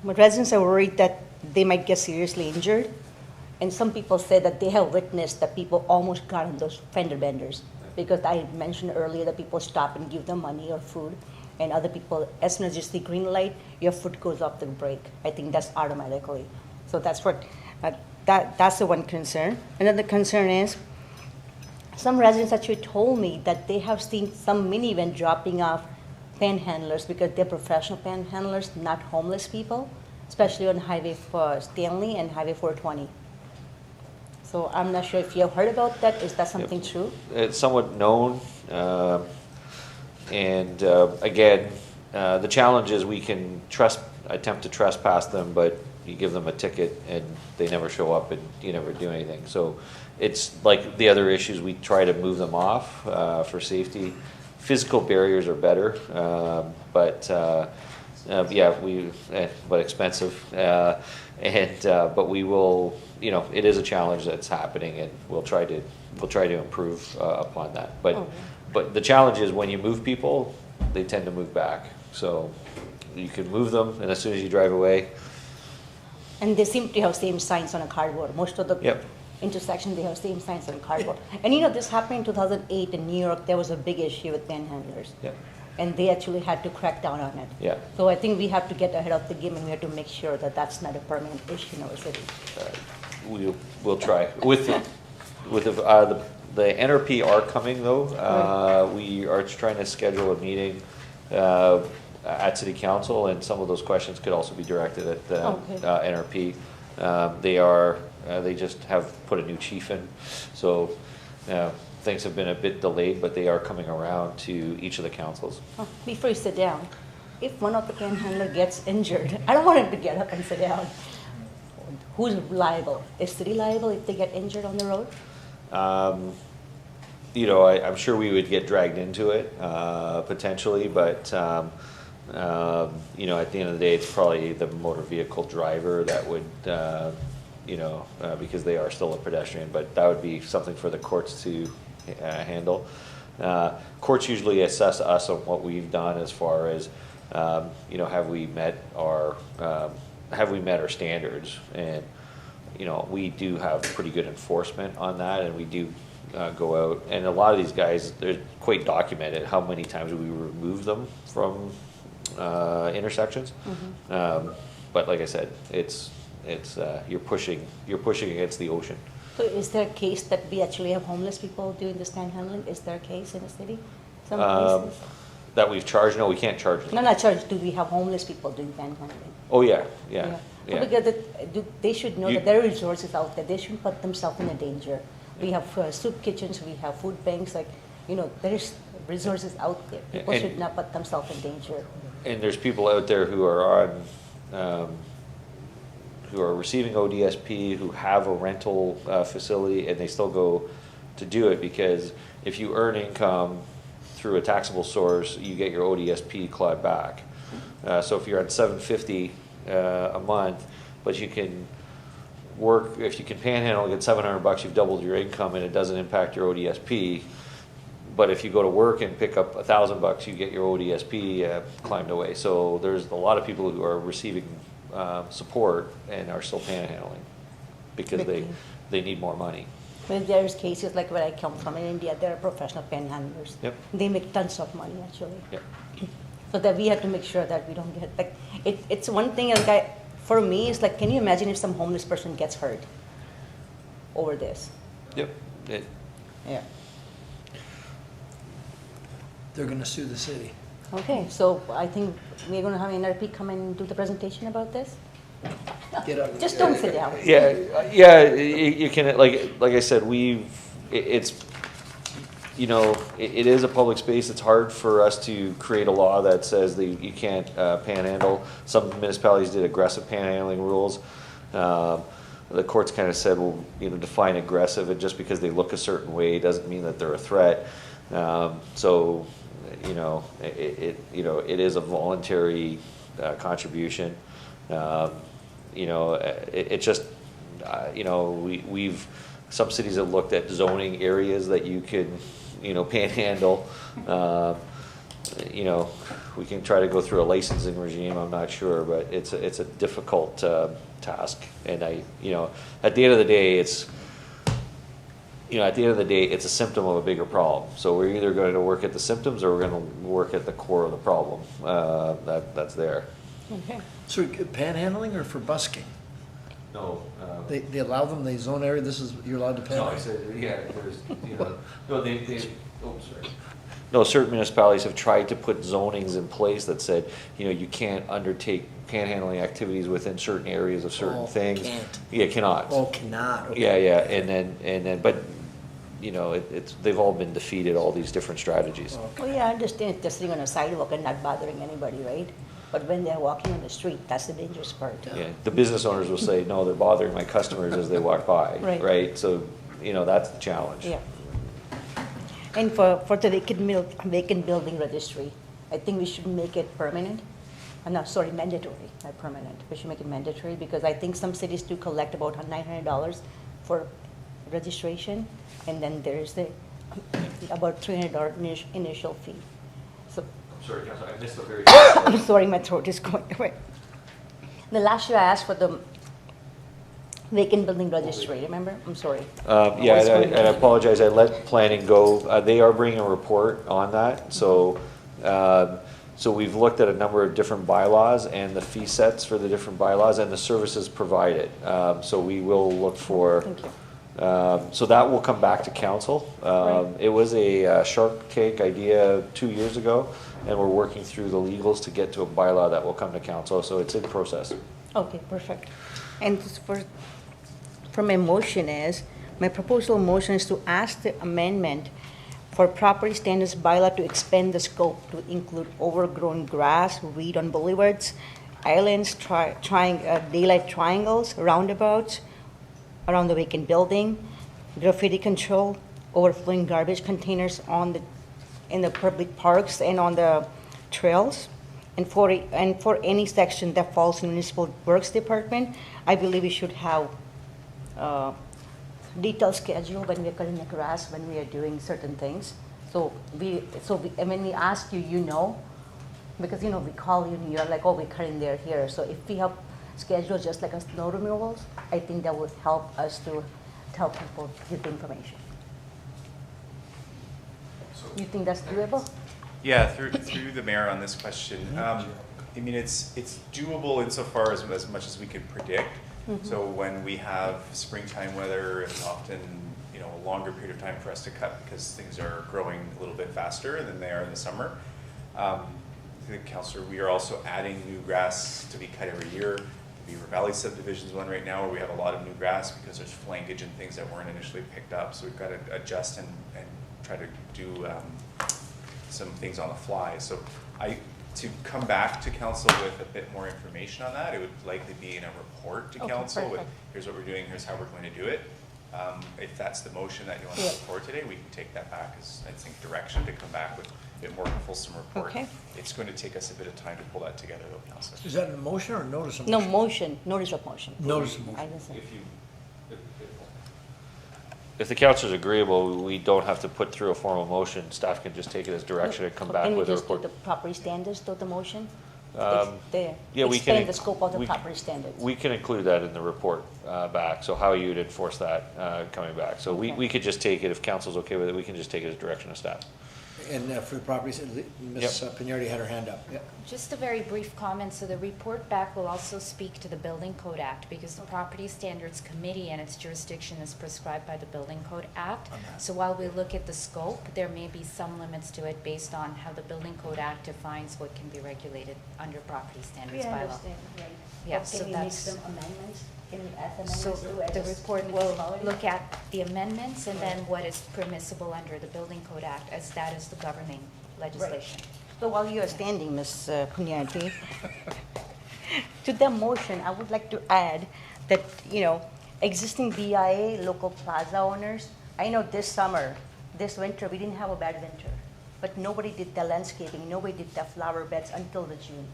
Speaker 17: But residents are worried that they might get seriously injured. And some people said that they have witnessed that people almost got on those fender benders. Because I mentioned earlier that people stop and give them money or food. And other people, as soon as you see green light, your foot goes off the brake. I think that's automatically. So that's what, that's the one concern. Another concern is, some residents actually told me that they have seen some minivan dropping off panhandlers because they're professional panhandlers, not homeless people, especially on Highway 4 Stanley and Highway 420. So I'm not sure if you have heard about that. Is that something true?
Speaker 7: It's somewhat known. Again, the challenge is we can attempt to trespass them, but you give them a ticket and they never show up and you never do anything. So it's like the other issues, we try to move them off for safety. Physical barriers are better, but expensive. But we will, you know, it is a challenge that's happening, and we'll try to improve upon that. But the challenge is when you move people, they tend to move back. So you can move them, and as soon as you drive away.
Speaker 17: And they seem to have same signs on a cardboard. Most of the intersection, they have same signs on cardboard. And you know, this happened in 2008 in New York. There was a big issue with panhandlers. And they actually had to crack down on it. So I think we have to get ahead of the game, and we have to make sure that that's not a permanent issue in our city.
Speaker 7: We'll try. With the NRP are coming though. We are trying to schedule a meeting at City Council, and some of those questions could also be directed at NRP. They just have put a new chief in, so things have been a bit delayed, but they are coming around to each of the councils.
Speaker 17: Before you sit down, if one of the panhandler gets injured, I don't want him to get up and sit down. Who's liable? Is city liable if they get injured on the road?
Speaker 7: You know, I'm sure we would get dragged into it potentially, but you know, at the end of the day, it's probably the motor vehicle driver that would, you know, because they are still a pedestrian, but that would be something for the courts to handle. Courts usually assess us on what we've done as far as, you know, have we met our standards? And, you know, we do have pretty good enforcement on that, and we do go out, and a lot of these guys, they're quite documented how many times we remove them from intersections. But like I said, it's you're pushing against the ocean.
Speaker 17: So is there a case that we actually have homeless people doing this panhandling? Is there a case in the city? Some places?
Speaker 7: That we've charged? No, we can't charge them.
Speaker 17: No, not charged. Do we have homeless people doing panhandling?
Speaker 7: Oh, yeah.
Speaker 17: So because they should know that there are resources out there. They shouldn't put themselves in a danger. We have soup kitchens, we have food banks, like, you know, there's resources out there. People should not put themselves in danger.
Speaker 7: And there's people out there who are on, who are receiving ODSP, who have a rental facility, and they still go to do it, because if you earn income through a taxable source, you get your ODSP clawed back. So if you're at $750 a month, but you can work, if you can panhandle and get $700, you've doubled your income, and it doesn't impact your ODSP. But if you go to work and pick up $1,000, you get your ODSP climbed away. So there's a lot of people who are receiving support and are still panhandling because they need more money.
Speaker 17: But there's cases like where I come from in India, there are professional panhandlers. They make tons of money actually. So that we have to make sure that we don't get, like, it's one thing, like for me, it's like, can you imagine if some homeless person gets hurt over this?
Speaker 1: They're going to sue the city.
Speaker 17: Okay, so I think we're going to have NRP come and do the presentation about this.
Speaker 1: Get up.
Speaker 17: Just don't sit down.
Speaker 7: You can, like I said, it's, you know, it is a public space. It's hard for us to create a law that says that you can't panhandle. Some municipalities did aggressive panhandling rules. The courts kind of said, well, you know, define aggressive, and just because they look a certain way doesn't mean that they're a threat. So you know, it is a voluntary contribution. You know, it just, you know, we've, some cities have looked at zoning areas that you could, you know, panhandle. You know, we can try to go through a licensing regime, I'm not sure, but it's a difficult task. And you know, at the end of the day, it's a symptom of a bigger problem. So we're either going to work at the symptoms or we're going to work at the core of the problem that's there.
Speaker 1: Okay. So panhandling or for busking?
Speaker 7: No.
Speaker 1: They allow them, they zone area, this is, you're allowed to panhandle?
Speaker 7: No, I said, yeah, there's, you know, no, sorry. No, certain municipalities have tried to put zonings in place that said, you know, you can't undertake panhandling activities within certain areas of certain things.
Speaker 1: Can't.
Speaker 7: Yeah, cannot.
Speaker 1: Oh, cannot. Okay.
Speaker 7: Yeah, and then, but, you know, they've all been defeated, all these different strategies.
Speaker 17: Well, yeah, I understand they're sitting on a sidewalk and not bothering anybody, right? But when they're walking on the street, that's the dangerous part.
Speaker 7: Yeah, the business owners will say, no, they're bothering my customers as they walk by,
Speaker 17: Right.
Speaker 7: right? So, you know, that's the challenge.
Speaker 17: Yeah. And for the vacant building registry, I think we should make it permanent. No, sorry, mandatory, not permanent. We should make it mandatory because I think some cities do collect about $900 for registration, and then there's the about $300 initial fee. So.
Speaker 7: Sorry, Councilor, I missed the very.
Speaker 17: I'm sorry, my throat is going away. The last year I asked for the vacant building registry, remember? I'm sorry.
Speaker 7: Yeah, and I apologize, I let planning go. They are bringing a report on that, so, so we've looked at a number of different bylaws and the fee sets for the different bylaws and the services provided. So we will look for.
Speaker 17: Thank you.
Speaker 7: So that will come back to council.
Speaker 17: Right.
Speaker 7: It was a Shark Tank idea 2 years ago, and we're working through the legals to get to a bylaw that will come to council, so it's in process.
Speaker 17: Okay, perfect. And for my motion is, my proposal motion is to ask the amendment for property standards bylaw to expand the scope to include overgrown grass, weed on boulevards, islands, daylight triangles, roundabouts, around the vacant building, graffiti control, overflowing garbage containers in the public parks and on the trails, and for any section that falls in Municipal Works Department, I believe we should have detailed schedule when we're cutting the grass, when we are doing certain things. So and when we ask you, you know, because you know we call you and you're like, oh, we're cutting there here. So if we have schedule just like a snow removals, I think that would help us to tell people, give the information. You think that's doable?
Speaker 8: Yeah, through the mayor on this question. I mean, it's doable insofar as much as we can predict.
Speaker 17: Mm-hmm.
Speaker 8: So when we have springtime weather, it's often, you know, a longer period of time for us to cut because things are growing a little bit faster than they are in the summer. I think, Councillor, we are also adding new grass to be cut every year. The Beaver Valley subdivision is one right now where we have a lot of new grass because there's flankage and things that weren't initially picked up. So we've got to adjust and try to do some things on the fly. So to come back to council with a bit more information on that, it would likely be in a report to council with, here's what we're doing, here's how we're going to do it. If that's the motion that you want to support today, we can take that back as, I think, direction to come back with a bit more fulsome report.
Speaker 17: Okay.
Speaker 8: It's going to take us a bit of time to pull that together though, Councillor.
Speaker 1: Is that a motion or a notice of
Speaker 17: No,
Speaker 1: motion?
Speaker 17: notice of motion.
Speaker 1: Notice of motion.
Speaker 17: I didn't say.
Speaker 7: If the council is agreeable, we don't have to put through a formal motion. Staff can just take it as direction and come back with a report.
Speaker 17: Can we just do the property standards to the motion?
Speaker 7: Yeah, we can.
Speaker 17: Expand the scope of the property standards.
Speaker 7: We can include that in the report back, so how you'd enforce that coming back. So we could just take it, if council's okay with it, we can just take it as direction of staff.
Speaker 1: And for the properties, Ms. Pecuniary had her hand up. Yep.
Speaker 16: Just a very brief comment. So the report back will also speak to the Building Code Act because the Property Standards Committee and its jurisdiction is prescribed by the Building Code Act. So while we look at the scope, there may be some limits to it based on how the Building Code Act defines what can be regulated under property standards bylaw.
Speaker 17: Understand, right.
Speaker 16: Yeah,
Speaker 17: But
Speaker 16: so
Speaker 17: can we make
Speaker 16: that's.
Speaker 17: some amendments? Can we add amendments
Speaker 16: So
Speaker 17: to it?
Speaker 16: the
Speaker 17: Just
Speaker 16: report
Speaker 17: with
Speaker 16: will
Speaker 17: quality?
Speaker 16: look at the amendments and then what is permissible under the Building Code Act, as that is the governing legislation.
Speaker 17: So while you are standing, Ms. Pecuniary, to the motion, I would like to add that, you know, existing BIA local plaza owners, I know this winter, we didn't have a bad winter. but nobody did the landscaping, nobody did the flower beds until the June.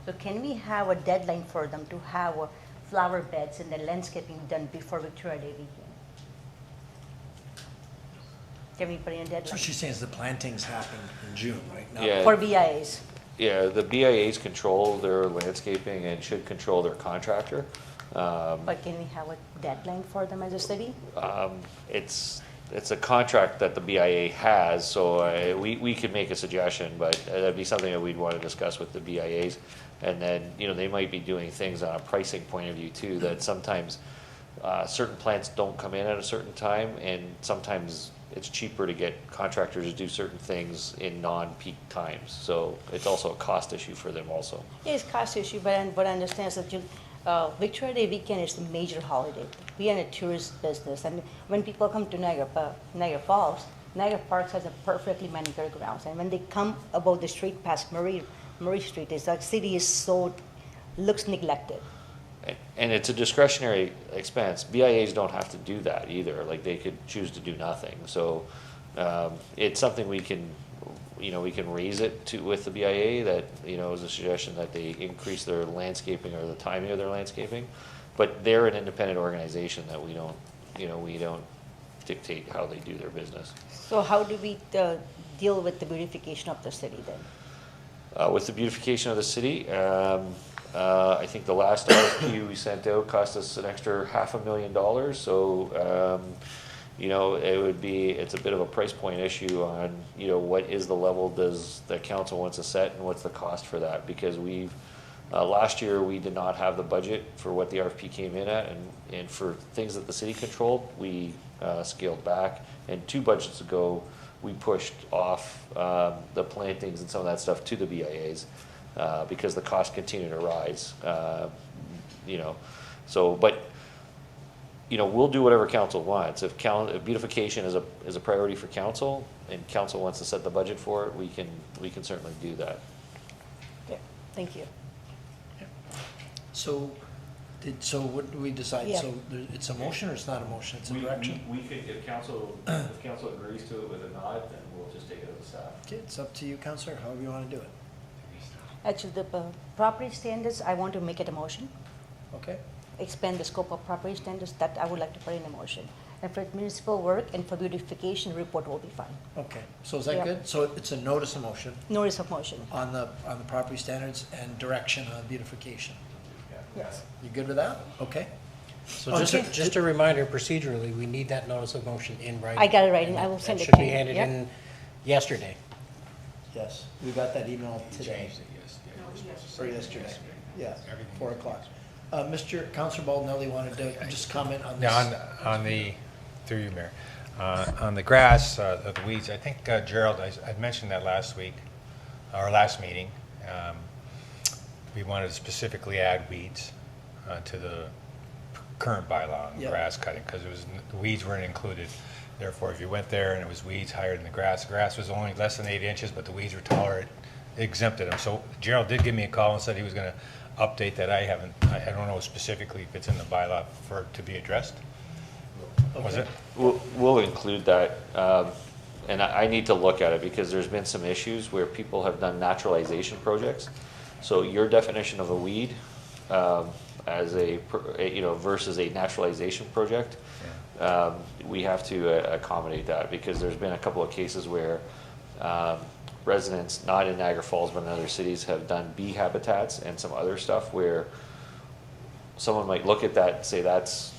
Speaker 17: So can we have a deadline for them to have flower beds and the landscaping done before Victoria Day weekend? Can we put in a
Speaker 1: So
Speaker 17: deadline?
Speaker 1: she's saying the plantings happen in June, right? Not-
Speaker 7: Yeah.
Speaker 17: For BIAs?
Speaker 7: Yeah, the BIAs control their landscaping and should control their contractor.
Speaker 17: But can we have a deadline for them as a city?
Speaker 7: It's a contract that the BIA has, so we could make a suggestion, but that'd be something that we'd want to discuss with the BIAs. And then, they might be doing things on a pricing point of view too, that sometimes certain plants don't come in at a certain time, and sometimes it's cheaper to get contractors to do certain things in non-peak times. So it's also a cost issue for them also.
Speaker 17: Yeah, it's cost issue, but I understand that Victoria Day weekend is a major holiday. We are in a tourist business, and when people come to Niagara Falls, Niagara Parks has a perfectly manicured grounds, and when they come above the street past Murray Street, it's like city is looks neglected.
Speaker 7: And it's a discretionary expense. BIAs don't have to do that either. Like, they could choose to do nothing. So it's something we can raise it to with the BIA, that, is a suggestion that they increase their landscaping or the timing of their landscaping. But they're an independent organization that we don't dictate how they do their business.
Speaker 17: So how do we deal with the beautification of the city then?
Speaker 7: With the beautification of the city, I think the last RFP we sent out cost us an extra $500,000. So, it's a bit of a price point issue on, what is the level does the council wants to set, and what's the cost for that? Because last year we did not have the budget for what the RFP came in at, and for things that the city controlled, we scaled back. And 2 budgets ago, we pushed off the plantings and some of that stuff to the BIAs. Because the costs continue to rise, So, but we'll do whatever council wants. If beautification is a priority for council, and council wants to set the budget for it, we can certainly do that.
Speaker 17: Yeah, thank you.
Speaker 1: So what do we decide?
Speaker 17: Yeah.
Speaker 1: So it's a motion or it's not a motion? It's a direction?
Speaker 7: We could, if council agrees to it with a nod, then we'll just take it as a staff.
Speaker 1: Okay, it's up to you, Councillor, however you want to do it.
Speaker 17: Actually, the property standards, I want to make it a motion.
Speaker 1: Okay.
Speaker 17: Expand the scope of property standards, that I would like to put in a motion. And for municipal work and for beautification, report will be fine.
Speaker 1: Okay, so is that
Speaker 17: Yeah.
Speaker 1: good? So it's a notice of motion
Speaker 17: Notice of motion.
Speaker 1: on the property standards and direction on beautification.
Speaker 17: Yes.
Speaker 1: You good with that? Okay. So
Speaker 15: Just a reminder, procedurally, we need that notice of motion in writing.
Speaker 17: I got it writing. I will send it
Speaker 15: should
Speaker 17: to
Speaker 15: be
Speaker 17: you.
Speaker 15: handed
Speaker 17: Yep.
Speaker 15: in yesterday.
Speaker 1: Yes, we got that email today. Or yesterday. Yeah, 4 o'clock. Mr. Councillor Baldinelli wanted to just comment on this.
Speaker 19: Yeah, through you, Mayor, on the grass, the weeds, I think Gerald, I mentioned that last week, our last meeting. We wanted to specifically add weeds to the current bylaw on
Speaker 1: Yeah.
Speaker 19: grass cutting, because the weeds weren't included. Therefore, if you went there and it was weeds higher than the grass was only less than 8 inches, but the weeds were taller, it exempted them. So Gerald did give me a call and said he was going to update that. I don't know specifically if it's in the bylaw for it to be addressed. Was it?
Speaker 7: We'll include that, and I need to look at it, because there's been some issues where people have done naturalization projects. So your definition of a weed as versus a naturalization project, we have to accommodate that, because there's been a couple of cases where residents, not in Niagara Falls but in other cities, have done bee habitats and some other stuff where someone might look at that and say that's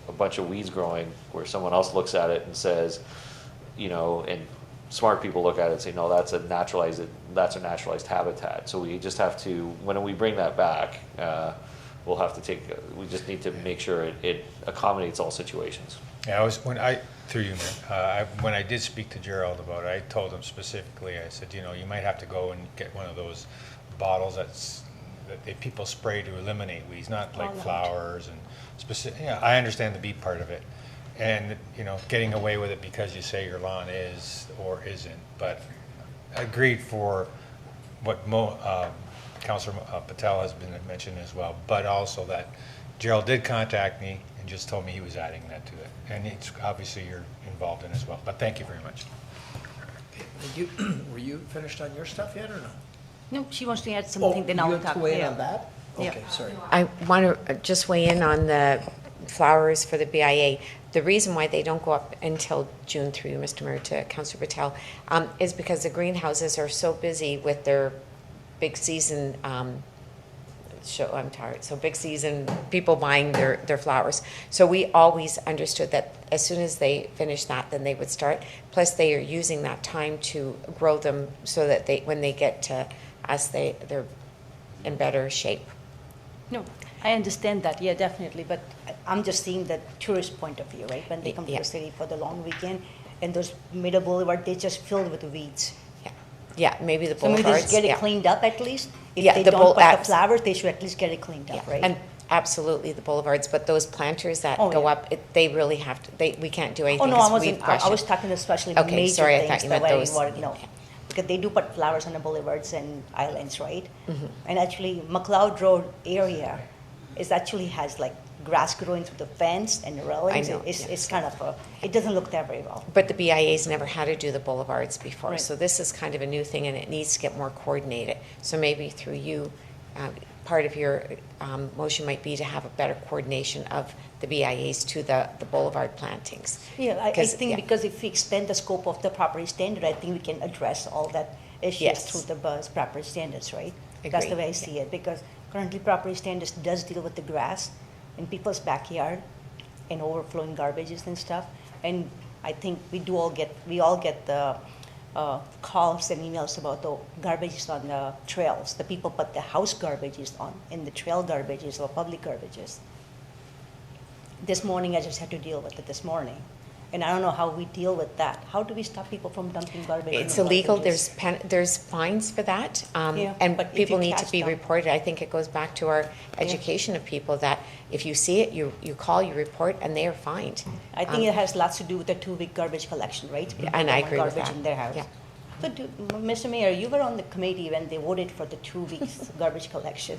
Speaker 7: a bunch of weeds growing, where someone else looks at it and says, and smart people look at it and say, no, that's a naturalized habitat. So we just have to, when we bring that back, we'll have to we just need to make sure it accommodates all situations.
Speaker 19: Yeah, through you, Mayor, when I did speak to Gerald about it, I told him specifically, I said, you might have to go and get one of those bottles that people spray to eliminate weeds, not like flowers and specific. Yeah, I understand the bee part of it, and getting away with it because you say your lawn is or isn't. But agreed for what Councillor Patel has been mentioned as well, but also that Gerald did contact me and just told me he was adding that to it, and it's obviously you're involved in as well. But thank you very much.
Speaker 1: Were you finished on your stuff yet or no?
Speaker 17: No, she wants to add something, then I'll
Speaker 1: You
Speaker 17: talk.
Speaker 1: have to weigh in
Speaker 17: yeah.
Speaker 1: on that?
Speaker 17: Yeah.
Speaker 1: Okay, sorry.
Speaker 10: I want to just weigh in on the flowers for the BIA. The reason why they don't go up until June through, Mr. Mayor, to Councillor Patel, is because the greenhouses are so busy with their big season I'm tired. So big season, people buying their flowers. So we always understood that as soon as they finish that, then they would start. Plus, they are using that time to grow them so that when they get to us, they're in better shape.
Speaker 17: No, I understand that, yeah, definitely, but I'm just seeing the tourist point of view, right? When they come to the city for the long weekend, and those middle boulevard, they just filled with weeds.
Speaker 10: Yeah, maybe the
Speaker 17: So maybe
Speaker 10: boulevards.
Speaker 17: just get it cleaned up at least? If
Speaker 10: Yeah,
Speaker 17: they
Speaker 10: the
Speaker 17: don't put the flowers, they should at least get it cleaned up, right?
Speaker 10: And absolutely the boulevards, but those planters that
Speaker 17: Oh,
Speaker 10: go
Speaker 17: yeah.
Speaker 10: up, they really have to, we can't do anything.
Speaker 17: Oh, no,
Speaker 10: 'cause
Speaker 17: I wasn't,
Speaker 10: we've
Speaker 17: I
Speaker 10: questioned.
Speaker 17: was talking especially
Speaker 10: Okay,
Speaker 17: major
Speaker 10: sorry, I
Speaker 17: things,
Speaker 10: thought you
Speaker 17: the
Speaker 10: meant
Speaker 17: way
Speaker 10: those.
Speaker 17: you want, you know, because they do put flowers on the boulevards and islands, right?
Speaker 10: Mhm.
Speaker 17: And actually, McLeod Road area actually has like grass growing through the fence and the railings.
Speaker 10: know,
Speaker 17: It's kind of, it doesn't look that very well.
Speaker 10: But the BIA's never had to do the boulevards before,
Speaker 17: Right.
Speaker 10: so this is kind of a new thing and it needs to get more coordinated. So maybe through you, part of your motion might be to have a better coordination of the BIA's to the boulevard plantings.
Speaker 17: Yeah, I
Speaker 10: 'Cause,
Speaker 17: think
Speaker 10: yeah.
Speaker 17: because if we expand the scope of the property standard, I think we can address all that issues
Speaker 10: Yes.
Speaker 17: through the property standards, right? That's the
Speaker 10: Agree.
Speaker 17: way I see it, because currently property standards does deal with the grass in people's backyard and overflowing garbages and stuff. And I think we all get the calls and emails about the garbages on the trails. The people put the house garbages in the trail garbages or public garbages. This morning, I just had to deal with it this morning. And I don't know how we deal with that. How do we stop people from dumping garbage?
Speaker 10: It's
Speaker 17: in the
Speaker 10: illegal,
Speaker 17: garbages?
Speaker 10: there's fines for that,
Speaker 17: Yeah,
Speaker 10: and
Speaker 17: but if
Speaker 10: people
Speaker 17: you
Speaker 10: need to
Speaker 17: catch
Speaker 10: be
Speaker 17: them-
Speaker 10: reported. I think it goes back to our education of people that if you see it, you call, you report, and they are fined.
Speaker 17: I think it has lots to do with the 2-week garbage collection, right? People
Speaker 10: and I
Speaker 17: don't want
Speaker 10: agree with
Speaker 17: garbage
Speaker 10: that.
Speaker 17: in their house.
Speaker 10: Yeah.
Speaker 17: So, Mr. Mayor, you were on the committee when they voted for the 2 weeks garbage collection.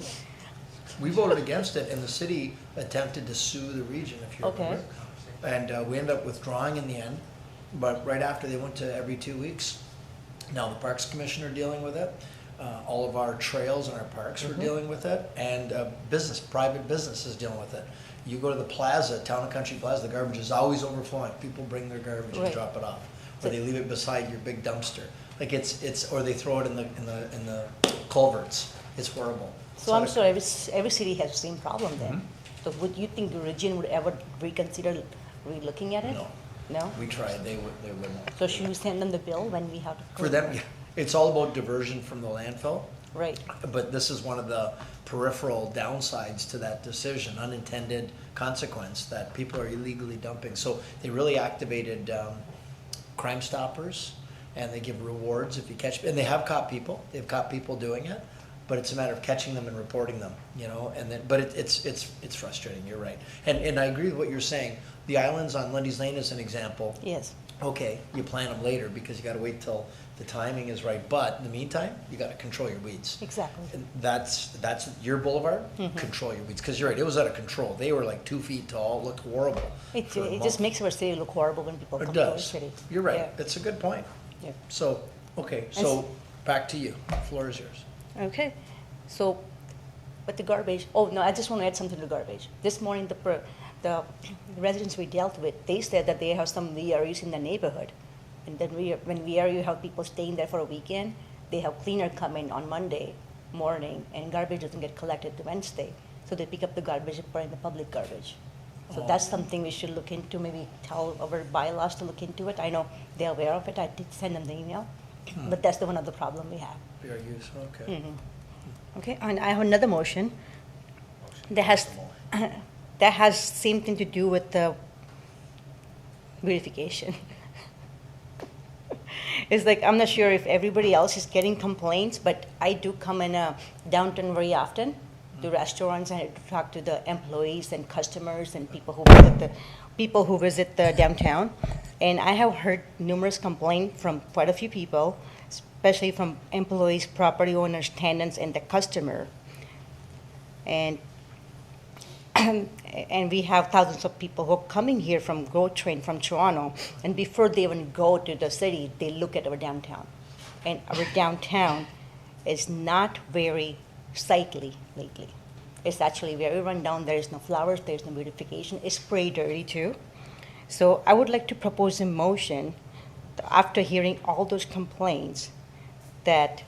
Speaker 1: We voted against it, and the city attempted to sue the region, if you
Speaker 17: Okay.
Speaker 1: remember. And we ended up withdrawing in the end, but right after they went to every 2 weeks. Now the Parks Commission are dealing with it. All of our trails and our parks are dealing with it, and private business is dealing with it. You go to the plaza, Town and Country Plaza, the garbage is always overflowing. People bring their garbage and
Speaker 17: Right.
Speaker 1: drop it off, or they leave it beside your big dumpster. Like or they throw it in the culverts. It's horrible.
Speaker 17: So I'm sorry, every city has the same problem then. So would you think the region would ever reconsider re-looking at it?
Speaker 1: No.
Speaker 17: No?
Speaker 1: We tried, they wouldn't.
Speaker 17: So should we send them the bill when we have to?
Speaker 1: For them, it's all about diversion from the landfill.
Speaker 17: Right.
Speaker 1: But this is one of the peripheral downsides to that decision, unintended consequence, that people are illegally dumping. So they really activated Crime Stoppers, and they give rewards if you catch, and they have caught people. They've caught people doing it, but it's a matter of catching them and reporting them, you know. And then, but it's frustrating. You're right, and I agree with what you're saying. The islands on Lundy's Lane is an example.
Speaker 17: Yes.
Speaker 1: Okay, you plant them later because you got to wait till the timing is right. But in the meantime, you got to control your weeds.
Speaker 17: Exactly.
Speaker 1: And that's your boulevard.
Speaker 17: Mhm.
Speaker 1: Control your weeds, because you're right. It was out of control. They were like 2 feet tall. Looked horrible.
Speaker 17: It
Speaker 1: for a
Speaker 17: just
Speaker 1: month.
Speaker 17: makes our city look horrible when people
Speaker 1: It
Speaker 17: come to our
Speaker 1: does.
Speaker 17: city.
Speaker 1: You're right.
Speaker 17: Yeah.
Speaker 1: It's a good point.
Speaker 17: Yeah.
Speaker 1: So, okay.
Speaker 17: And
Speaker 1: So back to you. The floor is yours.
Speaker 17: Okay, so, but the garbage, oh, no, I just want to add something to garbage. This morning, the residents we dealt with, they said that they have some VRUs in the neighborhood. And then when VRU have people staying there for a weekend, they have cleaner come in on Monday morning, and garbage doesn't get collected to Wednesday. So they pick up the garbage and put it in the public garbage. So
Speaker 1: Oh.
Speaker 17: that's something we should look into, maybe tell our bylaws to look into it. I know they're aware of it, I did send them the email, but that's the one of the problem we have.
Speaker 1: VRUs. Okay.
Speaker 17: Mhm. Okay, and I have another motion that has same thing to do with the verification. It's like, I'm not sure if everybody else is getting complaints, but I do come in downtown very often to restaurants, and I talk to the employees and customers and people who visit the downtown. And I have heard numerous complaints from quite a few people, especially from employees, property owners, tenants, and the customer. And and we have thousands of people who are coming here from GO Train from Toronto, and before they even go to the city, they look at our downtown. And our downtown is not very sightly lately. It's actually very run down. There is no flowers, there's no beautification. It's pretty dirty too. So I would like to propose a motion, after hearing all those complaints, that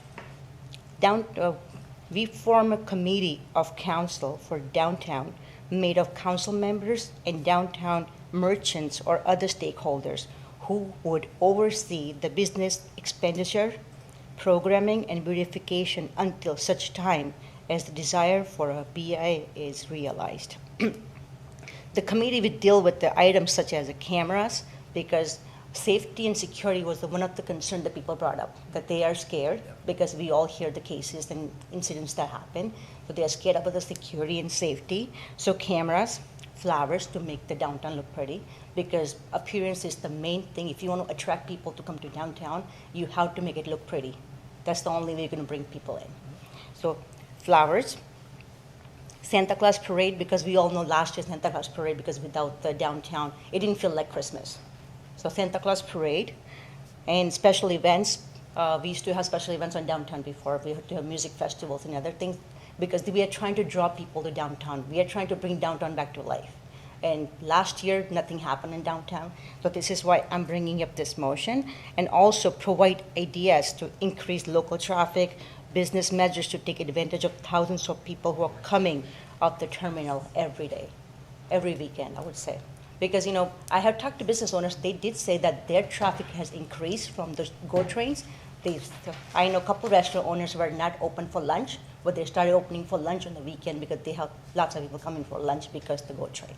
Speaker 17: we form a committee of council for downtown made of council members and downtown merchants or other stakeholders who would oversee the business expenditure, programming, and beautification until such time as the desire for a BIA is realized. The committee would deal with the items such as the cameras, because safety and security was one of the concerns that people brought up, that they are scared because we all hear the cases and incidents that happen. So they are scared about the security and safety. So cameras, flowers to make the downtown look pretty, because appearance is the main thing. If you want to attract people to come to downtown, you have to make it look pretty. That's the only way you're going to bring people in. So flowers, Santa Claus parade, because we all know last year's Santa Claus parade, because without the downtown, it didn't feel like Christmas. So Santa Claus parade and special events. We used to have special events on downtown before. We had to have music festivals and other things, because we are trying to draw people to downtown. We are trying to bring downtown back to life. And last year, nothing happened in downtown. So this is why I'm bringing up this motion, and also provide ideas to increase local traffic, business measures to take advantage of thousands of people who are coming off the terminal every day, every weekend, I would say. Because, I have talked to business owners, they did say that their traffic has increased from the GO trains. I know a couple restaurant owners were not open for lunch, but they started opening for lunch on the weekend because they have lots of people coming for lunch because of the GO train.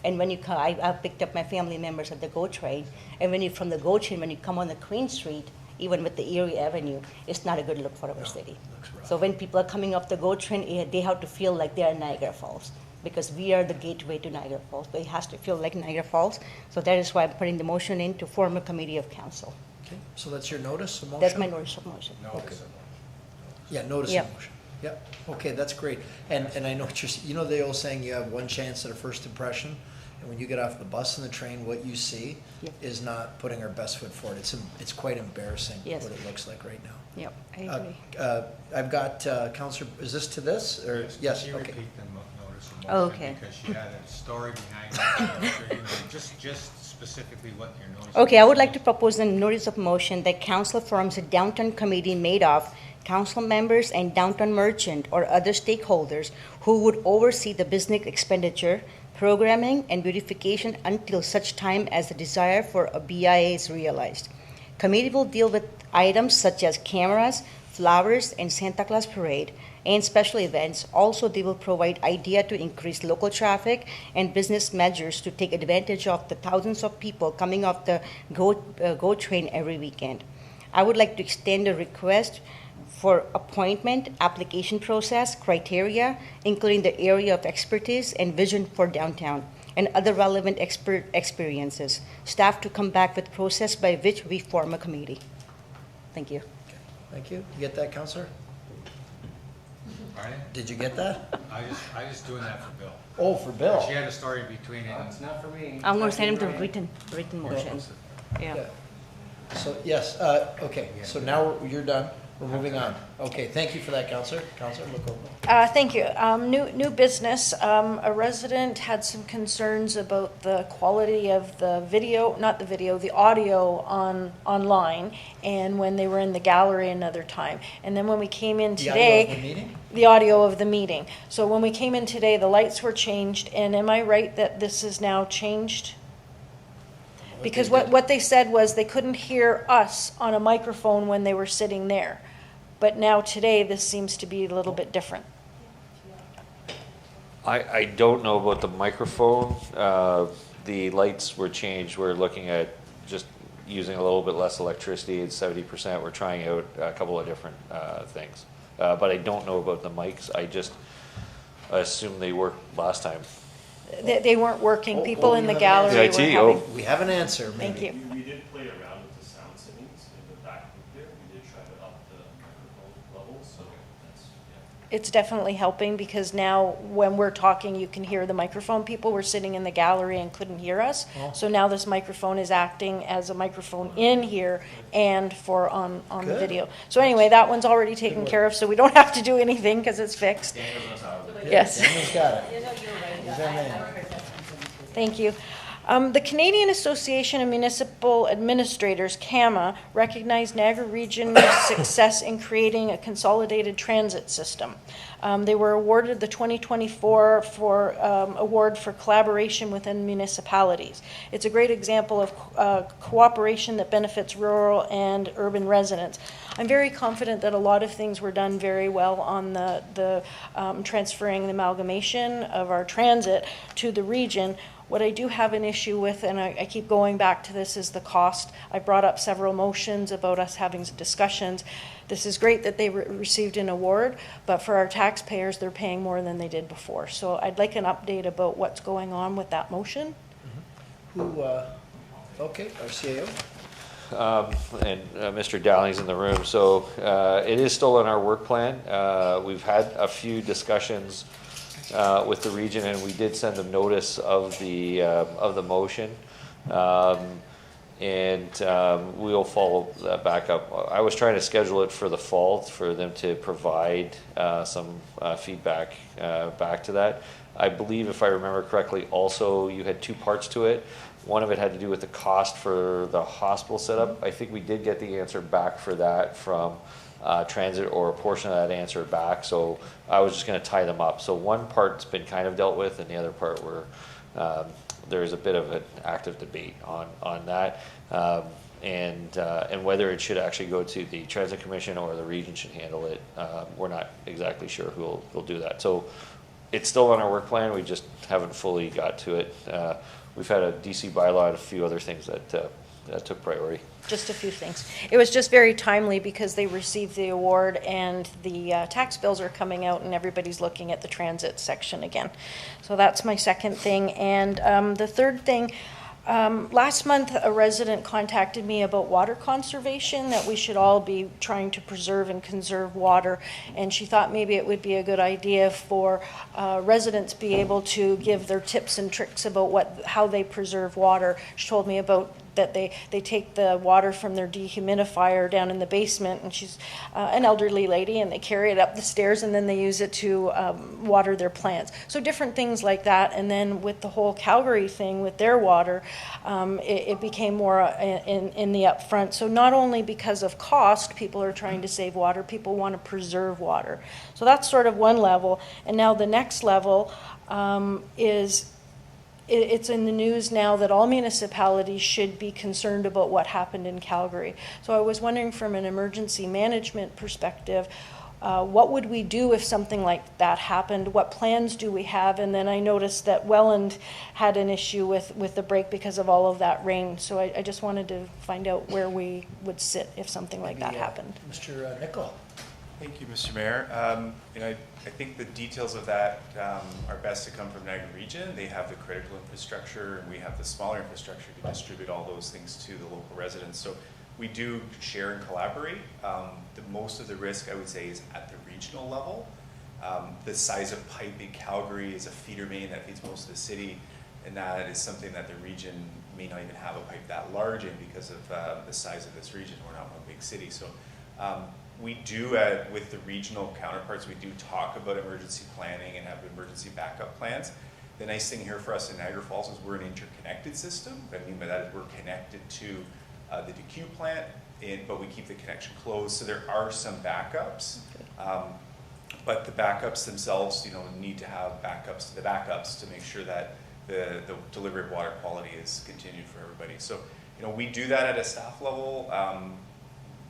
Speaker 17: And when you come, I picked up my family members at the GO train, and from the GO train, when you come on the Queen Street, even with the Erie Avenue, it's not a good look for our city. So when people are coming off the GO train, they have to feel like they are in Niagara Falls, because we are the gateway to Niagara Falls. But it has to feel like Niagara Falls. So that is why I'm putting the motion in to form a committee of council.
Speaker 1: Okay, so that's your notice of motion?
Speaker 17: That's my notice of motion.
Speaker 1: Okay. Yeah, notice
Speaker 17: Yep.
Speaker 1: of motion. Yep, okay, that's great. And I know what you're, the old saying, you have one chance at a first impression, and when you get off the bus and the train, what you see
Speaker 17: Yep.
Speaker 1: is not putting our best foot forward. It's quite embarrassing
Speaker 17: Yes.
Speaker 1: what it looks like right now.
Speaker 17: Yep, I agree.
Speaker 1: I've got Councillor, is this to this, or, yes,
Speaker 19: Can you
Speaker 1: okay.
Speaker 19: repeat the notice of motion?
Speaker 17: Oh, okay.
Speaker 19: Because she had a story behind it. I'm sure you know just specifically what your notice.
Speaker 17: Okay, I would like to propose a notice of motion that council forms a downtown committee made of council members and downtown merchant or other stakeholders who would oversee the business expenditure, programming, and beautification until such time as the desire for a BIA is realized. Committee will deal with items such as cameras, flowers, and Santa Claus parade, and special events. Also, they will provide idea to increase local traffic and business measures to take advantage of the thousands of people coming off the GO train every weekend. I would like to extend a request for appointment, application process, criteria, including the area of expertise and vision for downtown, and other relevant experiences. Staff to come back with process by which we form a committee. Thank you.
Speaker 1: Thank you. You get that, Councillor?
Speaker 19: Pardon?
Speaker 1: Did you get that?
Speaker 19: I just doing that for Bill.
Speaker 1: Oh, for Bill.
Speaker 19: She had a story between it.
Speaker 6: It's not for me.
Speaker 17: I'm going to send him the written motion. Yeah.
Speaker 1: So, yes, okay, so now you're done. We're moving on. Okay, thank you for that, Councillor. Councillor Lococo.
Speaker 4: Thank you. New business. A resident had some concerns about the quality of the video, not the video, the audio online, and when they were in the gallery another time. And then when we came in today.
Speaker 1: The audio of the meeting?
Speaker 4: The audio of the meeting. So when we came in today, the lights were changed, and am I right that this is now changed? Because what they said was they couldn't hear us on a microphone when they were sitting there. But now today, this seems to be a little bit different.
Speaker 7: I don't know about the microphone. The lights were changed. We're looking at just using a little bit less electricity. It's 70%. We're trying out a couple of different things. But I don't know about the mics. I assume they worked last time.
Speaker 4: They weren't working. People in the gallery were having...
Speaker 1: We have an answer, maybe.
Speaker 4: Thank you.
Speaker 3: We did play around with the sound settings in the back group there. We did try to up the microphone level, so that's,
Speaker 4: it's definitely helping, because now when we're talking, you can hear the microphone. People were sitting in the gallery and couldn't hear us.
Speaker 1: Oh.
Speaker 4: So now this microphone is acting as a microphone in here and for on the
Speaker 1: Good.
Speaker 4: video. So anyway, that one's already taken care of, so we don't have to do anything because it's fixed. Yes.
Speaker 1: Daniel's got it. He's our man.
Speaker 4: Thank you. The Canadian Association of Municipal Administrators, CAMA, recognized Niagara Region's success in creating a consolidated transit system. They were awarded the 2024 award for collaboration within municipalities. It's a great example of cooperation that benefits rural and urban residents. I'm very confident that a lot of things were done very well on the transferring the amalgamation of our transit to the region. What I do have an issue with, and I keep going back to this, is the cost. I brought up several motions about us having discussions. This is great that they received an award, but for our taxpayers, they're paying more than they did before. So I'd like an update about what's going on with that motion.
Speaker 1: Okay, our CAO.
Speaker 7: Mr. Dowling's in the room, so it is still in our work plan. We've had a few discussions with the region, and we did send them notice of the motion, we'll follow that back up. I was trying to schedule it for the fall for them to provide some feedback back to that. I believe, if I remember correctly, also you had two parts to it. One of it had to do with the cost for the hospital setup. I think we did get the answer back for that from transit, or a portion of that answer back, so I was just going to tie them up. So one part's been kind of dealt with, and the other part there's a bit of an active debate on that, and whether it should actually go to the Transit Commission or the region should handle it. We're not exactly sure who will do that. So it's still on our work plan, we just haven't fully got to it. We've had a DC bylaw and a few other things that took priority.
Speaker 4: Just a few things. It was just very timely because they received the award and the tax bills are coming out and everybody's looking at the transit section again. So that's my second thing. And the third thing, last month a resident contacted me about water conservation, that we should all be trying to preserve and conserve water, and she thought maybe it would be a good idea for residents be able to give their tips and tricks about how they preserve water. She told me about that they take the water from their dehumidifier down in the basement, and she's an elderly lady, and they carry it up the stairs and then they use it to water their plants. So different things like that. And then with the whole Calgary thing with their water, it became more in the upfront. So not only because of cost, people are trying to save water, people want to preserve water. So that's sort of one level. And now the next level is it's in the news now that all municipalities should be concerned about what happened in Calgary. So I was wondering, from an emergency management perspective, what would we do if something like that happened? What plans do we have? And then I noticed that Welland had an issue with the break because of all of that rain. So I just wanted to find out where we would sit if something like that happened.
Speaker 1: Mr. Nicol.
Speaker 8: Thank you, Mr. Mayor. I think the details of that are best to come from Niagara Region. They have the critical infrastructure, and we have the smaller infrastructure to distribute all those things to the local residents. So we do share and collaborate. Most of the risk, I would say, is at the regional level. The size of pipe in Calgary is a feeder main that feeds most of the city, and that is something that the region may not even have a pipe that large in because of the size of this region. We're not one big city. So we do, with the regional counterparts, we do talk about emergency planning and have emergency backup plans. The nice thing here for us in Niagara Falls is we're an interconnected system. What I mean by that is we're connected to the DQ plant, but we keep the connection closed, so there are some backups. But the backups themselves, need to have backups to the backups to make sure that the delivery of water quality is continued for everybody. So, we do that at a staff level,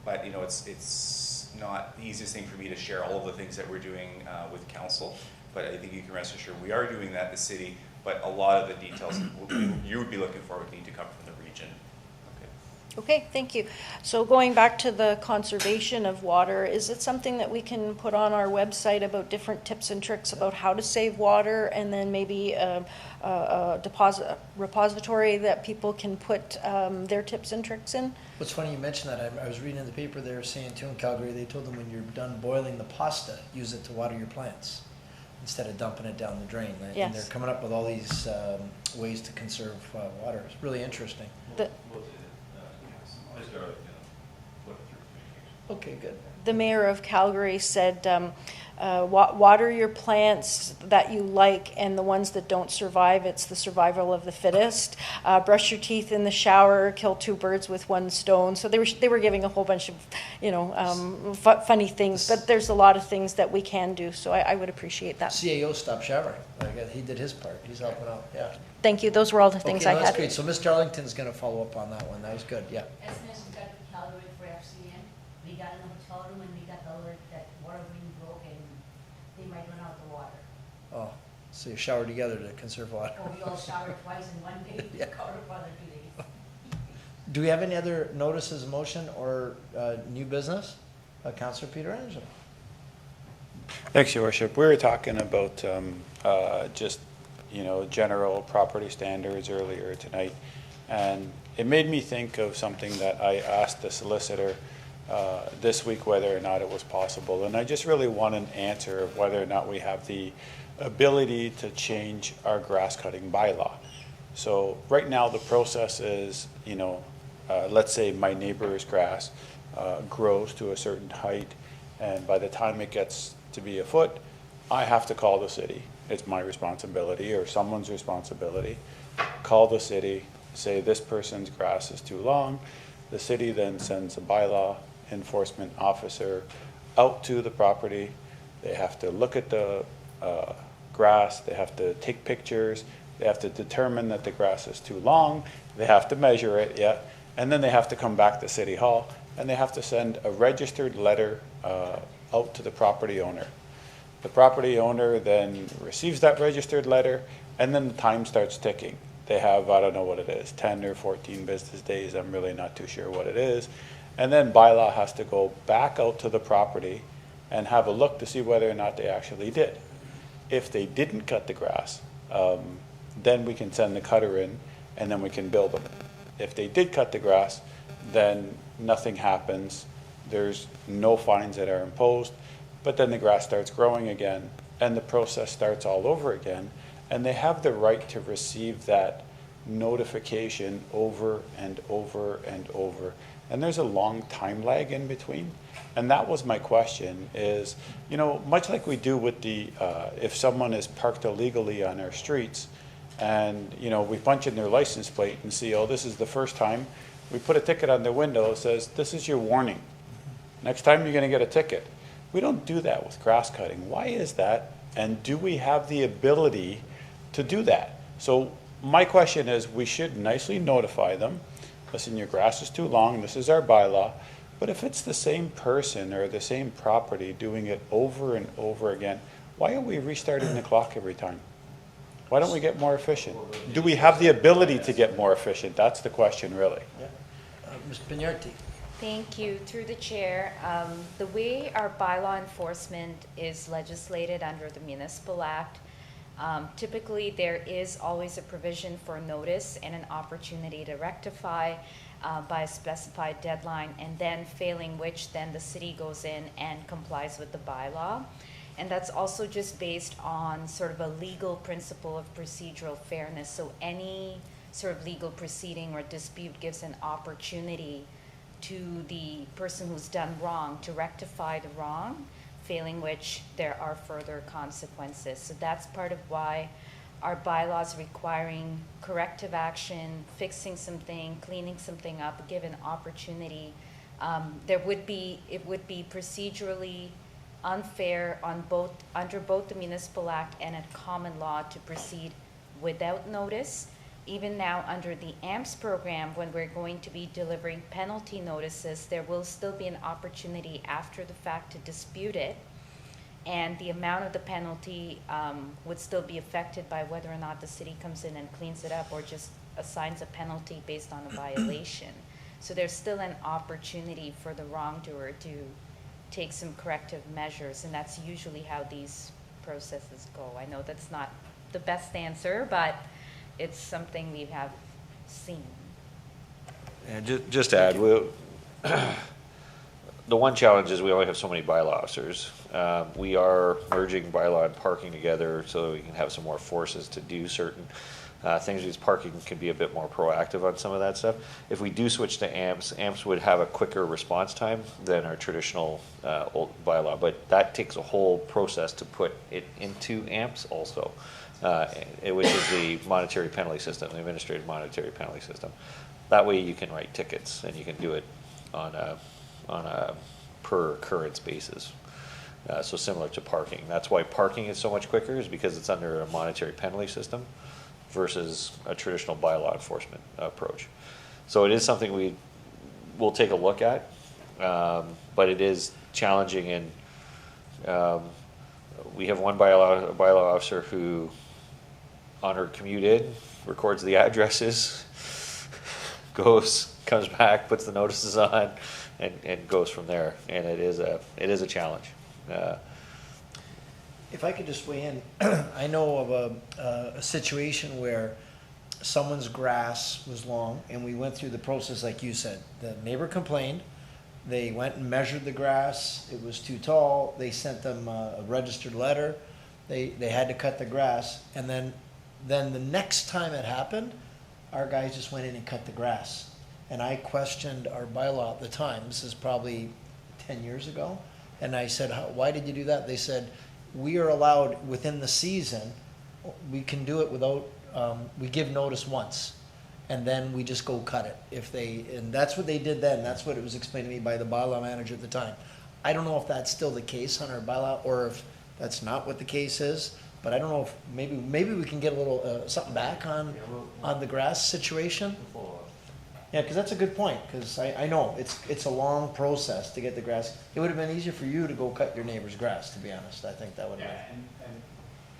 Speaker 8: but it's not the easiest thing for me to share all of the things that we're doing with council. But I think you can rest assured we are doing that in the city, but a lot of the details you would be looking for would need to come from the region.
Speaker 4: Okay, thank you. So going back to the conservation of water, is it something that we can put on our website about different tips and tricks about how to save water, and then maybe a repository that people can put their tips and tricks in?
Speaker 1: What's funny you mentioned that. I was reading in the paper, they were saying too in Calgary, they told them when you're done boiling the pasta, use it to water your plants instead of dumping it down the drain. And
Speaker 4: Yes.
Speaker 1: they're coming up with all these ways to conserve water. It's really interesting. Okay, good.
Speaker 4: The mayor of Calgary said, water your plants that you like, and the ones that don't survive, it's the survival of the fittest. Brush your teeth in the shower, kill two birds with one stone. So they were giving a whole bunch of, funny things, but there's a lot of things that we can do, so I would appreciate that.
Speaker 1: CAO stopped showering. He did his part. He's helping out, yeah.
Speaker 4: Thank you, those were all the things I had.
Speaker 1: That's great. So Ms. Darlington's going to follow up on that one. That was good, yeah.
Speaker 12: As soon as we got to Calgary for FCN, we got in the hotel room and we got the alert that water being broke and they might run out of water.
Speaker 1: Oh, so you showered together to conserve water.
Speaker 12: Or we all showered twice in one day,
Speaker 1: Yeah.
Speaker 12: covered for the 2 days.
Speaker 1: Do we have any other notices of motion or new business? Councillor Pietrangelo.
Speaker 5: Thanks, Your Worship. We were talking about just, general property standards earlier tonight, and it made me think of something that I asked the solicitor this week whether or not it was possible, and I just really want an answer of whether or not we have the ability to change our grass cutting bylaw. So right now the process is, let's say my neighbor's grass grows to a certain height, and by the time it gets to be a foot, I have to call the city. It's my responsibility or someone's responsibility. Call the city, say this person's grass is too long. The city then sends a bylaw enforcement officer out to the property. They have to look at the grass, they have to take pictures, they have to determine that the grass is too long, they have to measure it, and then they have to come back to City Hall and they have to send a registered letter out to the property owner. The property owner then receives that registered letter, and then the time starts ticking. They have, I don't know what it is, 10 or 14 business days, I'm really not too sure what it is. And then bylaw has to go back out to the property and have a look to see whether or not they actually did. If they didn't cut the grass, then we can send the cutter in and then we can bill them. If they did cut the grass, then nothing happens. There's no fines that are imposed, but then the grass starts growing again and the process starts all over again, and they have the right to receive that notification over and over and over. And there's a long time lag in between. And that was my question is, much like we do with the, if someone is parked illegally on our streets and, we punch in their license plate and see, oh, this is the first time, we put a ticket on their window that says, this is your warning. Next time you're going to get a ticket. We don't do that with grass cutting. Why is that? And do we have the ability to do that? So my question is, we should nicely notify them, listen, your grass is too long, this is our bylaw. But if it's the same person or the same property doing it over and over again, why are we restarting the clock every time? Why don't we get more efficient? Do we have the ability to get more efficient? That's the question, really.
Speaker 1: Yeah. Ms. Pignarti.
Speaker 16: Thank you. Through the chair, the way our bylaw enforcement is legislated under the Municipal Act, typically there is always a provision for notice and an opportunity to rectify by a specified deadline, and then failing which, then the city goes in and complies with the bylaw. And that's also just based on sort of a legal principle of procedural fairness. So any sort of legal proceeding or dispute gives an opportunity to the person who's done wrong to rectify the wrong, failing which there are further consequences. So that's part of why our bylaws requiring corrective action, fixing something, cleaning something up, give an opportunity. It would be procedurally unfair under both the Municipal Act and a common law to proceed without notice. Even now under the AMPS program, when we're going to be delivering penalty notices, there will still be an opportunity after the fact to dispute it. And the amount of the penalty would still be affected by whether or not the city comes in and cleans it up or just assigns a penalty based on a violation. So there's still an opportunity for the wrongdoer to take some corrective measures, and that's usually how these processes go. I know that's not the best answer, but it's something we have seen.
Speaker 7: And just to add, the one challenge is we only have so many bylaw officers. We are merging bylaw and parking together so that we can have some more forces to do certain things, because parking can be a bit more proactive on some of that stuff. If we do switch to AMPS would have a quicker response time than our traditional old bylaw, but that takes a whole process to put it into AMPS also, which is the monetary penalty system, the administrative monetary penalty system. That way you can write tickets and you can do it on a per occurrence basis. So similar to parking. That's why parking is so much quicker, is because it's under a monetary penalty system versus a traditional bylaw enforcement approach. So it is something we will take a look at, but it is challenging, and we have one bylaw officer who, on her commute in, records the addresses, comes back, puts the notices on, and goes from there. And it is a challenge.
Speaker 1: If I could just weigh in, I know of a situation where someone's grass was long, and we went through the process like you said. The neighbor complained, they went and measured the grass, it was too tall, they sent them a registered letter, they had to cut the grass, and then the next time it happened, our guys just went in and cut the grass. And I questioned our bylaw at the time, this is probably 10 years ago, and I said, why did you do that? They said, we are allowed within the season, we can do it without, we give notice once, and then we just go cut it. And that's what they did then, that's what it was explained to me by the bylaw manager at the time. I don't know if that's still the case on our bylaw, or if that's not what the case is, but I don't know if, maybe we can get a little, something back on the grass situation. Yeah, because that's a good point, because I know it's a long process to get the grass. It would have been easier for you to go cut your neighbor's grass, to be honest. I think that would have been.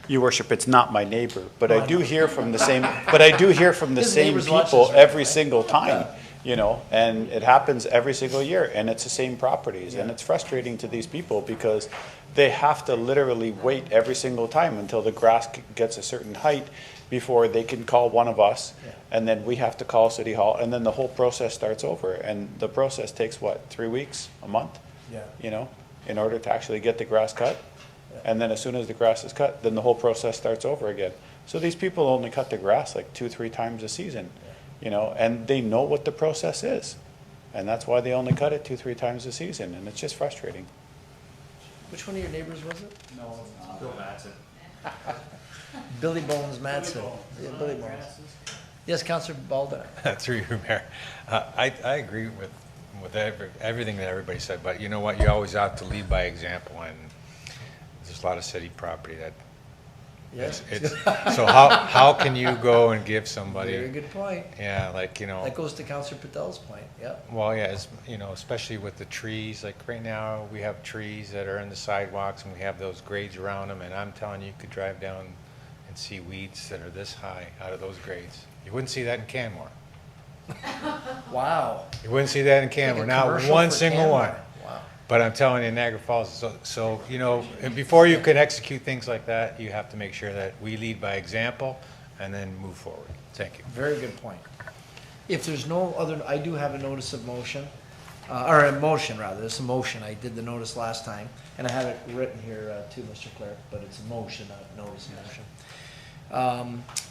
Speaker 5: Your worship, it's not my neighbor, but I do hear from the same, same
Speaker 1: neighbors watch
Speaker 5: people
Speaker 1: this, right?
Speaker 5: every single time, you know, and it happens every single year, and it's the same properties, and it's frustrating to these people because they have to literally wait every single time until the grass gets a certain height before they can call one of us, and then we have to call City Hall, and then the whole process starts over. And the process takes, what, 3 weeks, a month?
Speaker 1: Yeah.
Speaker 5: You know, in order to actually get the grass cut. And then as soon as the grass is cut, then the whole process starts over again. So these people only cut the grass like 2-3 times a season, you know, and they know what the process is. And that's why they only cut it 2-3 times a season, and it's just frustrating.
Speaker 1: Which one of your neighbors was it?
Speaker 8: No, it's not. Bill Matson.
Speaker 1: Billy Bones Madsen. Yeah, Billy Bones. Yes, Councillor Baldwin.
Speaker 19: Through you, Mayor. I agree with everything that everybody said, but you know what? You always have to lead by example, and there's a lot of city property that.
Speaker 1: Yes.
Speaker 19: So how can you go and give somebody?
Speaker 1: Very good point.
Speaker 19: Yeah, like, you know.
Speaker 1: That goes to Councillor Patel's point, yeah.
Speaker 19: Well, yeah, you know, especially with the trees, like right now, we have trees that are in the sidewalks and we have those grades around them, and I'm telling you, you could drive down and see weeds that are this high out of those grades. You wouldn't see that in Canmore.
Speaker 1: Wow.
Speaker 19: You wouldn't see that in Canmore,
Speaker 1: Like a
Speaker 19: not
Speaker 1: commercial
Speaker 19: one
Speaker 1: for
Speaker 19: single
Speaker 1: Canmore.
Speaker 19: one.
Speaker 1: Wow.
Speaker 19: But I'm telling you, Niagara Falls, so, you know, and before you can execute things like that, you have to make sure that we lead by example and then move forward. Thank you.
Speaker 1: Very good point. If there's no other, I do have a notice of motion, or a motion rather, it's a motion. I did the notice last time, and I have it written here too, Mr. Clerk, but it's a motion, not a notice of motion.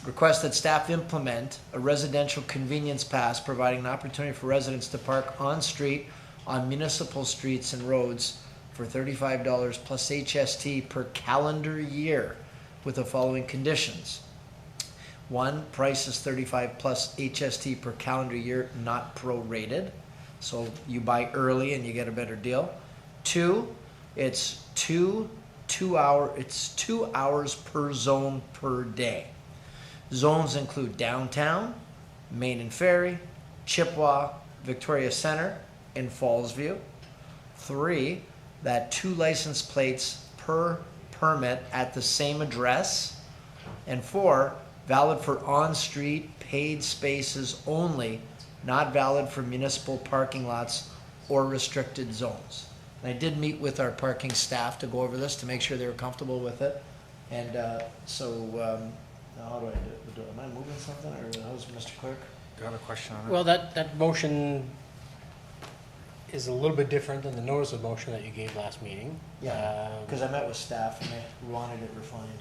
Speaker 1: Request that staff implement a residential convenience pass providing an opportunity for residents to park on street on municipal streets and roads for $35 plus HST per calendar year with the following conditions. 1, price is $35 plus HST per calendar year, not prorated. So you buy early and you get a better deal. 2, it's 2 hours per zone per day. Zones include downtown, Main and Ferry, Chippewa, Victoria Center, and Fallsview. 3, that 2 license plates per permit at the same address. And 4, valid for on-street paid spaces only not valid for municipal parking lots or restricted zones. And I did meet with our parking staff to go over this to make sure they were comfortable with it. And now how do I do it? Am I moving something, or how's Mr. Clerk?
Speaker 19: Got a question on it?
Speaker 15: Well, that motion is a little bit different than the notice of motion that you gave last meeting.
Speaker 1: Yeah, because I met with staff and they wanted it refined.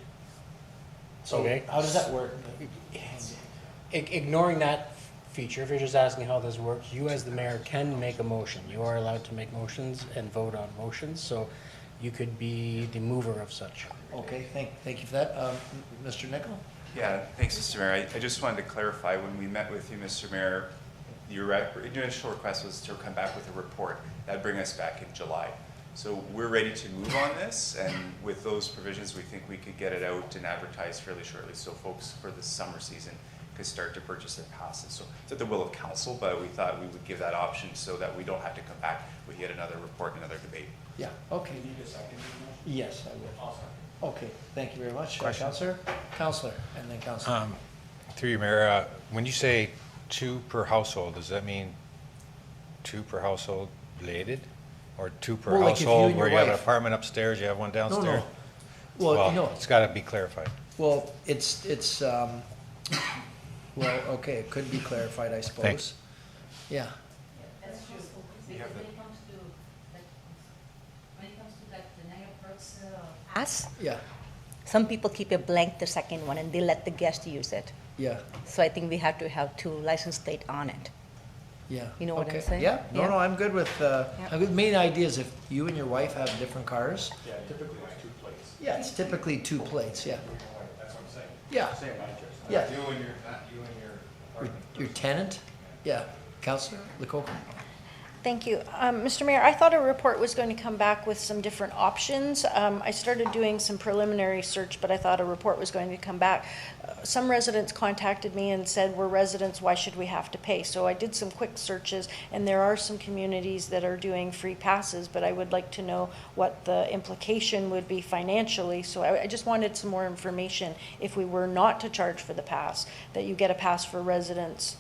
Speaker 1: So
Speaker 15: Okay.
Speaker 1: how does that work?
Speaker 15: Ignoring that feature, if you're just asking how this works, you as the mayor can make a motion. You are allowed to make motions and vote on motions, so you could be the mover of such.
Speaker 1: Okay, thank you for that. Mr. Nickel?
Speaker 8: Yeah, thanks, Mr. Mayor. I just wanted to clarify, when we met with you, Mr. Mayor, your initial request was to come back with a report. That'd bring us back in July. So we're ready to move on this, and with those provisions, we think we could get it out and advertised fairly shortly, so folks for the summer season could start to purchase their passes. So it's at the will of council, but we thought we would give that option so that we don't have to come back with yet another report and another debate.
Speaker 1: Yeah, okay.
Speaker 8: Need a second?
Speaker 1: Yes, I will. Okay, thank you very much.
Speaker 19: Question.
Speaker 1: Counselor, and then Counselor.
Speaker 19: Through you, Mayor, when you say 2 per household, does that mean 2 per household related? Or 2 per
Speaker 1: Well, like if you
Speaker 19: household
Speaker 1: and
Speaker 19: where
Speaker 1: your
Speaker 19: you have an
Speaker 1: wife-
Speaker 19: apartment upstairs, you have one downstairs?
Speaker 1: Well, no.
Speaker 19: It's gotta be clarified.
Speaker 1: Well, well, okay, it could be clarified, I suppose.
Speaker 19: Thanks.
Speaker 1: Yeah.
Speaker 12: That's true, because when it comes to, like, the Niagara Perks,
Speaker 17: Pass,
Speaker 1: Yeah,
Speaker 17: some people keep a blank the second one and they let the guest use it.
Speaker 1: yeah,
Speaker 17: So I think we have to have 2 license plate on it.
Speaker 1: yeah.
Speaker 17: You know what I'm
Speaker 1: Okay.
Speaker 17: saying?
Speaker 1: Yeah,
Speaker 17: Yeah.
Speaker 1: no, I'm good with, the main idea is if you and your wife have different cars,
Speaker 8: Yeah, typically it's 2 plates.
Speaker 1: yeah, it's typically 2 plates, yeah.
Speaker 8: That's what I'm saying.
Speaker 1: Yeah.
Speaker 8: Same interest.
Speaker 1: Yeah.
Speaker 8: Not you and your apartment.
Speaker 1: Your tenant? Yeah. Counselor Lococo?
Speaker 4: Thank you. Mr. Mayor, I thought a report was going to come back with some different options. I started doing some preliminary search, but I thought a report was going to come back. Some residents contacted me and said, we're residents, why should we have to pay? So I did some quick searches, and there are some communities that are doing free passes, but I would like to know what the implication would be financially. So I just wanted some more information if we were not to charge for the pass, that you get a pass for residents.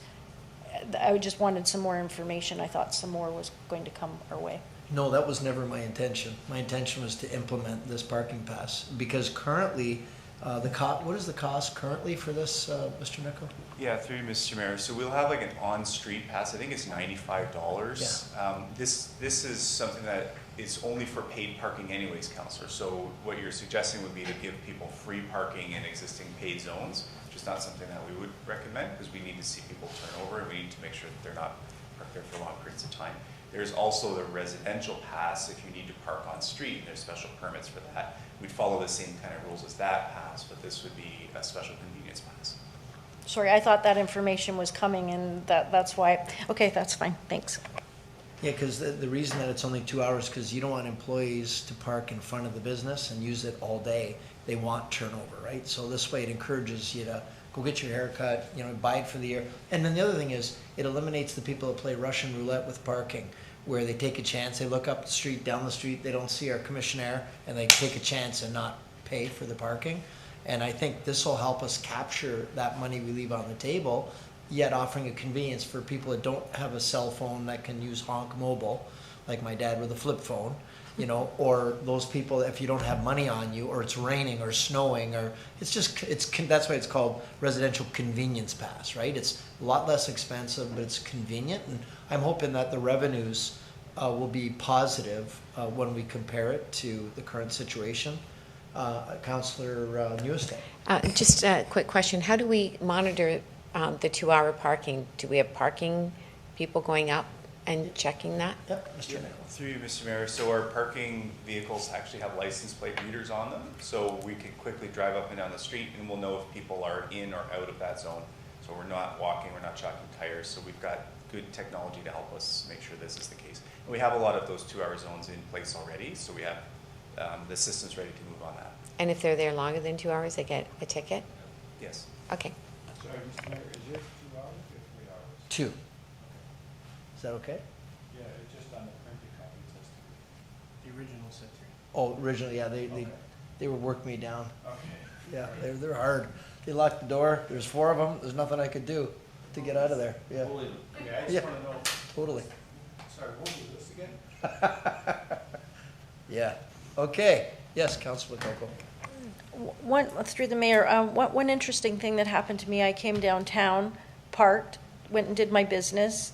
Speaker 4: I just wanted some more information. I thought some more was going to come our way.
Speaker 1: No, that was never my intention. My intention was to implement this parking pass, because currently, what is the cost currently for this, Mr. Nickel?
Speaker 8: Yeah, through you, Mr. Mayor. So we'll have like an on-street pass. I think it's $95. This is something that is only for paid parking anyways, Councillor. So what you're suggesting would be to give people free parking in existing paid zones, which is not something that we would recommend, because we need to see people turn over and we need to make sure that they're not parked there for long periods of time. There's also the residential pass if you need to park on street, and there's special permits for that. We'd follow the same kind of rules as that pass, but this would be a special convenience pass.
Speaker 4: Sorry, I thought that information was coming, and that's why. Okay, that's fine. Thanks.
Speaker 1: Yeah, because the reason that it's only 2 hours, because you don't want employees to park in front of the business and use it all day. They want turnover, right? So this way it encourages you to go get your hair cut, buy it for the year. And then the other thing is, it eliminates the people that play Russian roulette with parking, where they take a chance, they look up the street, down the street, they don't see our commissioner, and they take a chance and not pay for the parking. And I think this will help us capture that money we leave on the table, yet offering a convenience for people that don't have a cell phone that can use Honk Mobile, like my dad with a flip phone, or those people, if you don't have money on you, or it's raining or snowing, or that's why it's called residential convenience pass, right? It's a lot less expensive, but it's convenient, and I'm hoping that the revenues will be positive when we compare it to the current situation. Councillor Nieuwesteeg.
Speaker 10: Just a quick question. How do we monitor the 2-hour parking? Do we have parking people going up and checking that?
Speaker 1: Yep, Mr. Mayor.
Speaker 8: Through you, Mr. Mayor. So our parking vehicles actually have license plate readers on them, so we can quickly drive up and down the street and we'll know if people are in or out of that zone. So we're not walking, we're not shocking tires, so we've got good technology to help us make sure this is the case. And we have a lot of those 2-hour zones in place already, so we have the systems ready to move on that.
Speaker 10: And if they're there longer than 2 hours, they get a ticket?
Speaker 8: Yes.
Speaker 10: Okay.
Speaker 3: Sorry, Mr. Mayor, is it 2 hours or 3 hours?
Speaker 1: 2. Is that okay?
Speaker 3: Yeah, it's just on the printed copy, it says 3. The original said 3.
Speaker 1: Oh, originally, yeah, they would work me down.
Speaker 3: Okay.
Speaker 1: Yeah, they're hard. They locked the door, there's 4 of them, there's nothing I could do. to get out of there, yeah.
Speaker 3: Yeah, I
Speaker 1: Yeah.
Speaker 3: just wanna know,
Speaker 1: Totally,
Speaker 3: sorry, what was this again?
Speaker 1: yeah. Okay, yes, Councillor Coco.
Speaker 4: One, through the mayor, one interesting thing that happened to me, I came downtown, parked, went and did my business,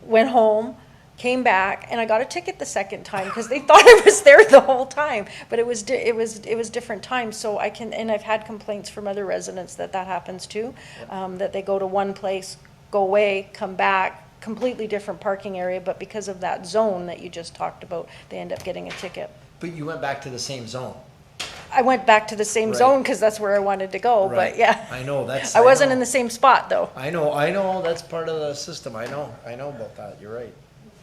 Speaker 4: went home, came back, and I got a ticket the second time because they thought I was there the whole time. But it was different times, so I can, and I've had complaints from other residents that happens too, that they go to one place, go away, come back, completely different parking area, but because of that zone that you just talked about, they end up getting a ticket.
Speaker 1: But you went back to the same zone.
Speaker 4: I went back to the same
Speaker 1: Right.
Speaker 4: zone because that's where I wanted to go,
Speaker 1: Right.
Speaker 4: but yeah.
Speaker 1: I know, that's.
Speaker 4: I wasn't
Speaker 1: know.
Speaker 4: in the same spot though.
Speaker 1: I know, that's part of the system, I know about that, you're right.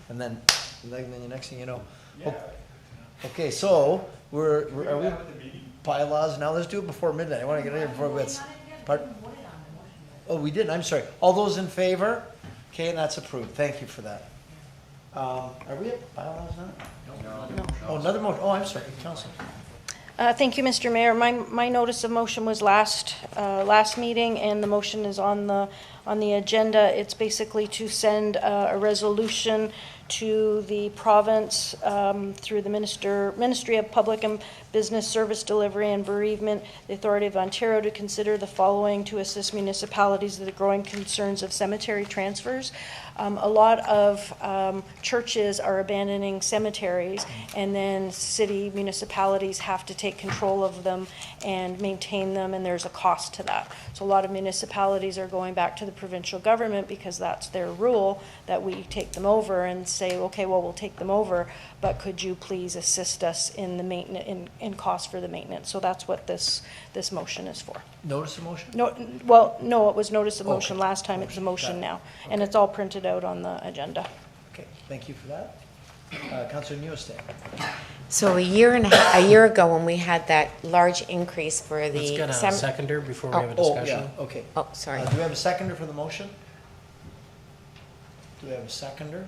Speaker 1: And then the next thing you know. Okay, so, are we bylaws now, let's do it before midnight, I wanna get in here before it's. Oh, we didn't, I'm sorry, all those in favor? Okay, and that's approved, thank you for that. Are we at bylaws now? No. Oh, another motion, oh, I'm sorry, Council.
Speaker 4: Thank you, Mr. Mayor. My notice of motion was last meeting, and the motion is on the agenda. It's basically to send a resolution to the province through the Ministry of Public and Business Service Delivery and Bereavement, the Authority of Ontario, to consider the following to assist municipalities with the growing concerns of cemetery transfers. A lot of churches are abandoning cemeteries, and then city municipalities have to take control of them and maintain them, and there's a cost to that. So a lot of municipalities are going back to the provincial government because that's their rule, that we take them over and say, okay, well, we'll take them over, but could you please assist us in the maintenance, in cost for the maintenance? So that's what this motion is for.
Speaker 1: Notice of motion?
Speaker 4: No, well, no, it was notice of motion
Speaker 1: Okay.
Speaker 4: last time, it's a motion
Speaker 1: Got it.
Speaker 4: now, and it's all printed out on the agenda.
Speaker 1: Okay, thank you for that. Councillor Nieuwesteeg.
Speaker 10: So a year ago, when we had that large increase for the.
Speaker 15: Let's get a seconder before we have a
Speaker 1: Oh,
Speaker 15: discussion.
Speaker 1: yeah, okay.
Speaker 10: Oh, sorry.
Speaker 1: Do we have a seconder for the motion? Do we have a seconder?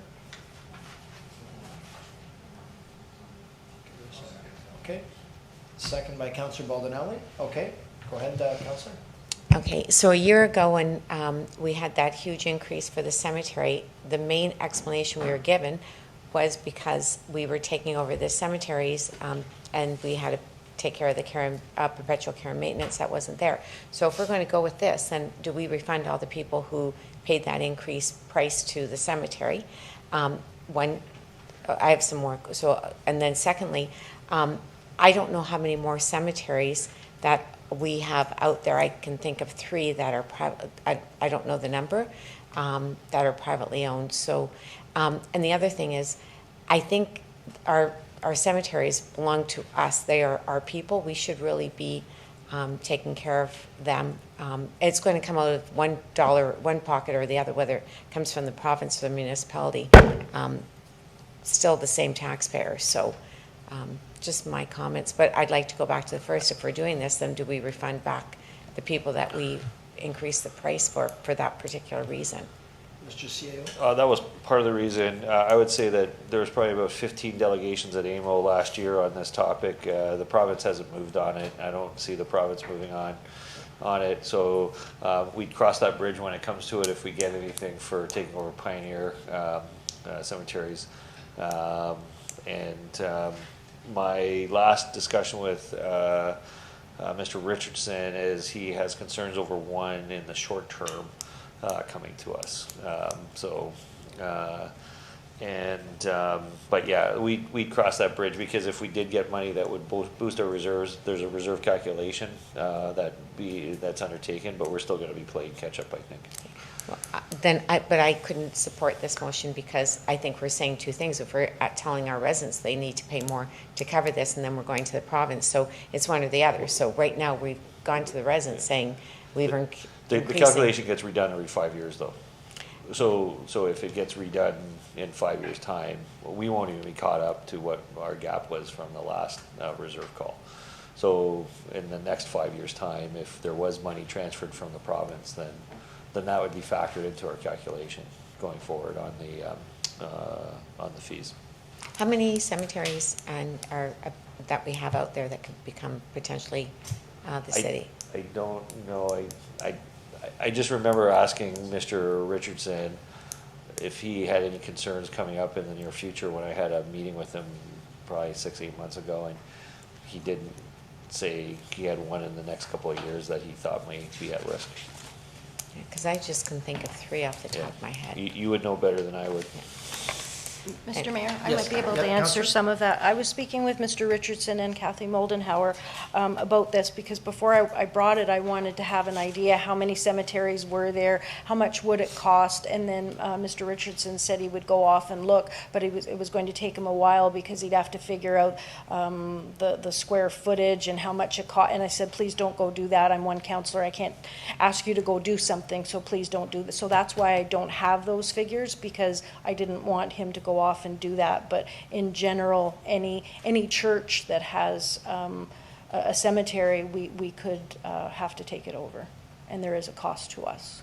Speaker 1: Okay. Second by Councillor Baldinelli. Okay, go ahead, Councillor.
Speaker 10: Okay, so a year ago when we had that huge increase for the cemetery, the main explanation we were given was because we were taking over the cemeteries and we had to take care of the care, perpetual care and maintenance that wasn't there. So if we're going to go with this, then do we refund all the people who paid that increased price to the cemetery? One, I have some more. So, and then secondly, I don't know how many more cemeteries that we have out there. I can think of 3 that are private. I don't know the number, that are privately owned. So, and the other thing is, I think our cemeteries belong to us. They are our people. We should really be taking care of them. It's going to come out of $1, one pocket or the other, whether it comes from the province or the municipality. Still the same taxpayer. So just my comments. But I'd like to go back to the first. If we're doing this, then do we refund back the people that we increased the price for that particular reason?
Speaker 1: Mr. CEO?
Speaker 7: That was part of the reason. I would say that there was probably about 15 delegations at AMO last year on this topic. The province hasn't moved on it. I don't see the province moving on it. So we'd cross that bridge when it comes to it if we get anything for taking over Pioneer cemeteries. My last discussion with Mr. Richardson is he has concerns over one in the short term coming to us. But yeah, we'd cross that bridge because if we did get money that would boost our reserves, there's a reserve calculation that's undertaken, but we're still going to be playing catch up, I think.
Speaker 10: But I couldn't support this motion because I think we're saying 2 things. If we're telling our residents they need to pay more to cover this, and then we're going to the province, so it's one or the other. So right now we've gone to the residents saying we've
Speaker 7: The calculation gets redone every 5 years, though. So if it gets redone in 5 years' time, we won't even be caught up to what our gap was from the last reserve call. So in the next 5 years' time, if there was money transferred from the province, then that would be factored into our calculation going forward on the fees.
Speaker 10: How many cemeteries that we have out there that could become potentially the city?
Speaker 7: I don't know. I just remember asking Mr. Richardson if he had any concerns coming up in the near future when I had a meeting with him probably 6-8 months ago, and he didn't say he had one in the next couple of years that he thought might be at risk.
Speaker 10: Because I just can think of 3 off the top of my head.
Speaker 7: You would know better than I would.
Speaker 4: Mr. Mayor, I
Speaker 1: Yes.
Speaker 4: might be able to
Speaker 1: Yeah,
Speaker 4: answer
Speaker 1: Councillor?
Speaker 4: some of that. I was speaking with Mr. Richardson and Kathy Moldenhauer about this, because before I brought it, I wanted to have an idea how many cemeteries were there, how much would it cost, and then Mr. Richardson said he would go off and look, but it was going to take him a while because he'd have to figure out the square footage and how much it cost. And I said, please don't go do that. I'm one councillor. I can't ask you to go do something, so please don't do this. So that's why I don't have those figures, because I didn't want him to go off and do that. But in general, any church that has a cemetery, we could have to take it over, and there is a cost to us.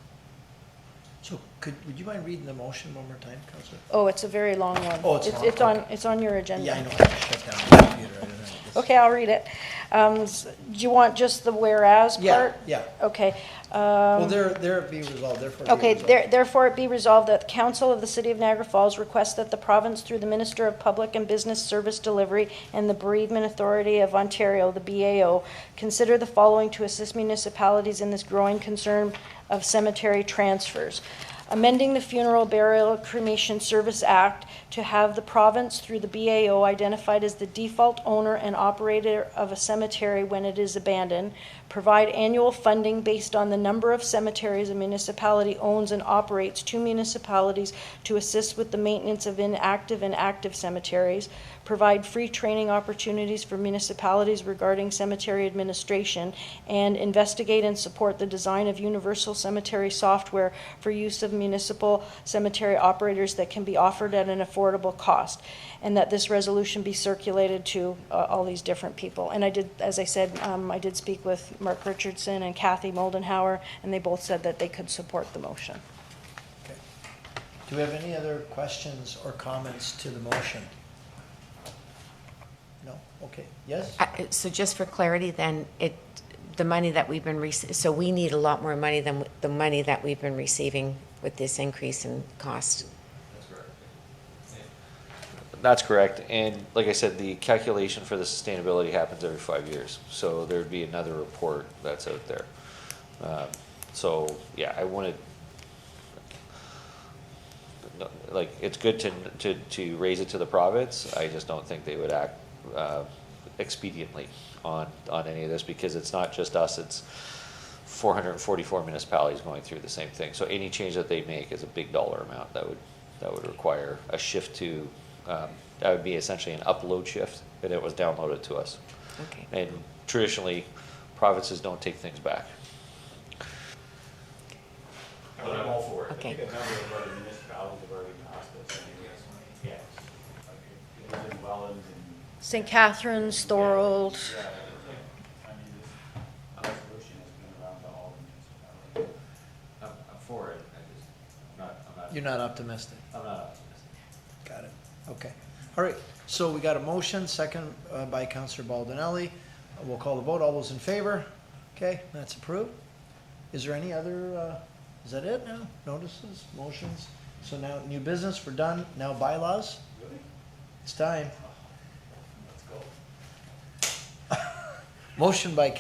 Speaker 1: So would you mind reading the motion one more time, Councillor?
Speaker 4: Oh, it's a very long one.
Speaker 1: Oh, it's long.
Speaker 4: It's on your agenda.
Speaker 1: Yeah, I know, I just shut down the computer. I don't know.
Speaker 4: Okay, I'll read it. Do you want just the whereas part?
Speaker 1: Yeah.
Speaker 4: Okay.
Speaker 1: Well, there be resolved, therefore.
Speaker 4: Okay,
Speaker 1: be resolved.
Speaker 4: therefore it be resolved that the Council of the City of Niagara Falls requests that the province, through the Minister of Public and Business Service Delivery and the Bereavement Authority of Ontario, the BAO, consider the following to assist municipalities in this growing concern of cemetery transfers. Amending the Funeral, Burial, Cremation Service Act to have the province, through the BAO, identified as the default owner and operator of a cemetery when it is abandoned. Provide annual funding based on the number of cemeteries a municipality owns and operates to municipalities to assist with the maintenance of inactive and active cemeteries. Provide free training opportunities for municipalities regarding cemetery administration, and investigate and support the design of universal cemetery software for use of municipal cemetery operators that can be offered at an affordable cost, and that this resolution be circulated to all these different people. And I did, as I said, I did speak with Mark Richardson and Kathy Moldenhauer, and they both said that they could support the motion.
Speaker 1: Okay. Do we have any other questions or comments to the motion? No? Okay. Yes?
Speaker 10: So just for clarity then, the money that we've been so we need a lot more money than the money that we've been receiving with this increase in cost.
Speaker 7: That's correct, and like I said, the calculation for the sustainability happens every 5 years, so there'd be another report that's out there. So, yeah, I wanted, like, it's good to raise it to the province. I just don't think they would act expediently on any of this, because it's not just us, it's 444 municipalities going through the same thing. So any change that they make is a big dollar amount that would require a shift to, that would be essentially an upload shift, and it was downloaded to us.
Speaker 10: Okay.
Speaker 7: And traditionally, provinces don't take things back.
Speaker 3: But I'm all for it.
Speaker 10: Okay.
Speaker 3: I think a number of other municipalities have already passed this. Yes. Like, it was in Welland and.
Speaker 4: St. Catharines, Thorold.
Speaker 3: Yeah, I mean, this resolution has been around to all the municipalities. I'm for it, I'm not.
Speaker 1: You're not optimistic?
Speaker 3: I'm not optimistic.
Speaker 1: Got it. Okay. All right. So we got a motion, second by Councillor Baldinelli. We'll call the vote. All those in favor? Okay, that's approved. Is there any other, is that it now? Notices, motions? So now new business, we're done. Now bylaws?
Speaker 3: Really?
Speaker 1: It's time.
Speaker 3: Let's go.
Speaker 1: Motion by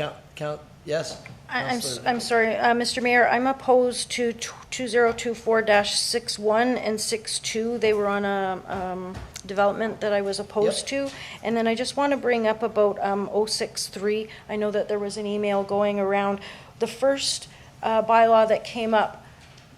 Speaker 1: yes?
Speaker 4: I'm
Speaker 1: Councillor.
Speaker 4: sorry, Mr. Mayor, I'm opposed to 2024-61 and 62. They were on a development that I was opposed to. And then I just want to bring up about 063. I know that there was an email going around. The first bylaw that came up,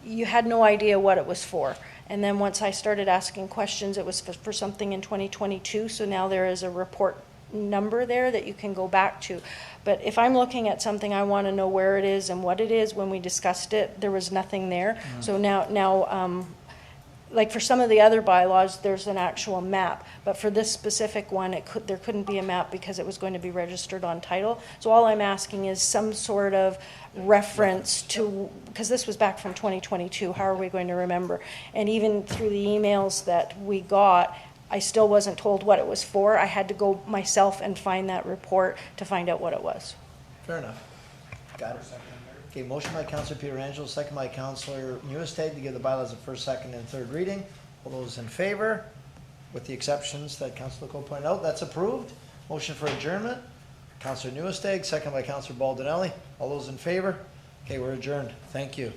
Speaker 4: you had no idea what it was for. And then once I started asking questions, it was for something in 2022. So now there is a report number there that you can go back to. But if I'm looking at something, I want to know where it is and what it is. When we discussed it, there was nothing there. So now, like for some of the other bylaws, there's an actual map. But for this specific one, there couldn't be a map because it was going to be registered on title. So all I'm asking is some sort of reference to, because this was back from 2022, how are we going to remember? And even through the emails that we got, I still wasn't told what it was for. I had to go myself and find that report to find out what it was.
Speaker 1: Fair enough. Got it. Okay, motion by Councillor Pietrangelo, second by Councillor Nieuwesteeg to give the bylaws a first, second, and third reading. All those in favor, with the exceptions that Councillor Lococo pointed out, that's approved. Motion for adjournment, Councillor Nieuwesteeg, second by Councillor Baldinelli. All those in favor? Okay, we're adjourned. Thank you.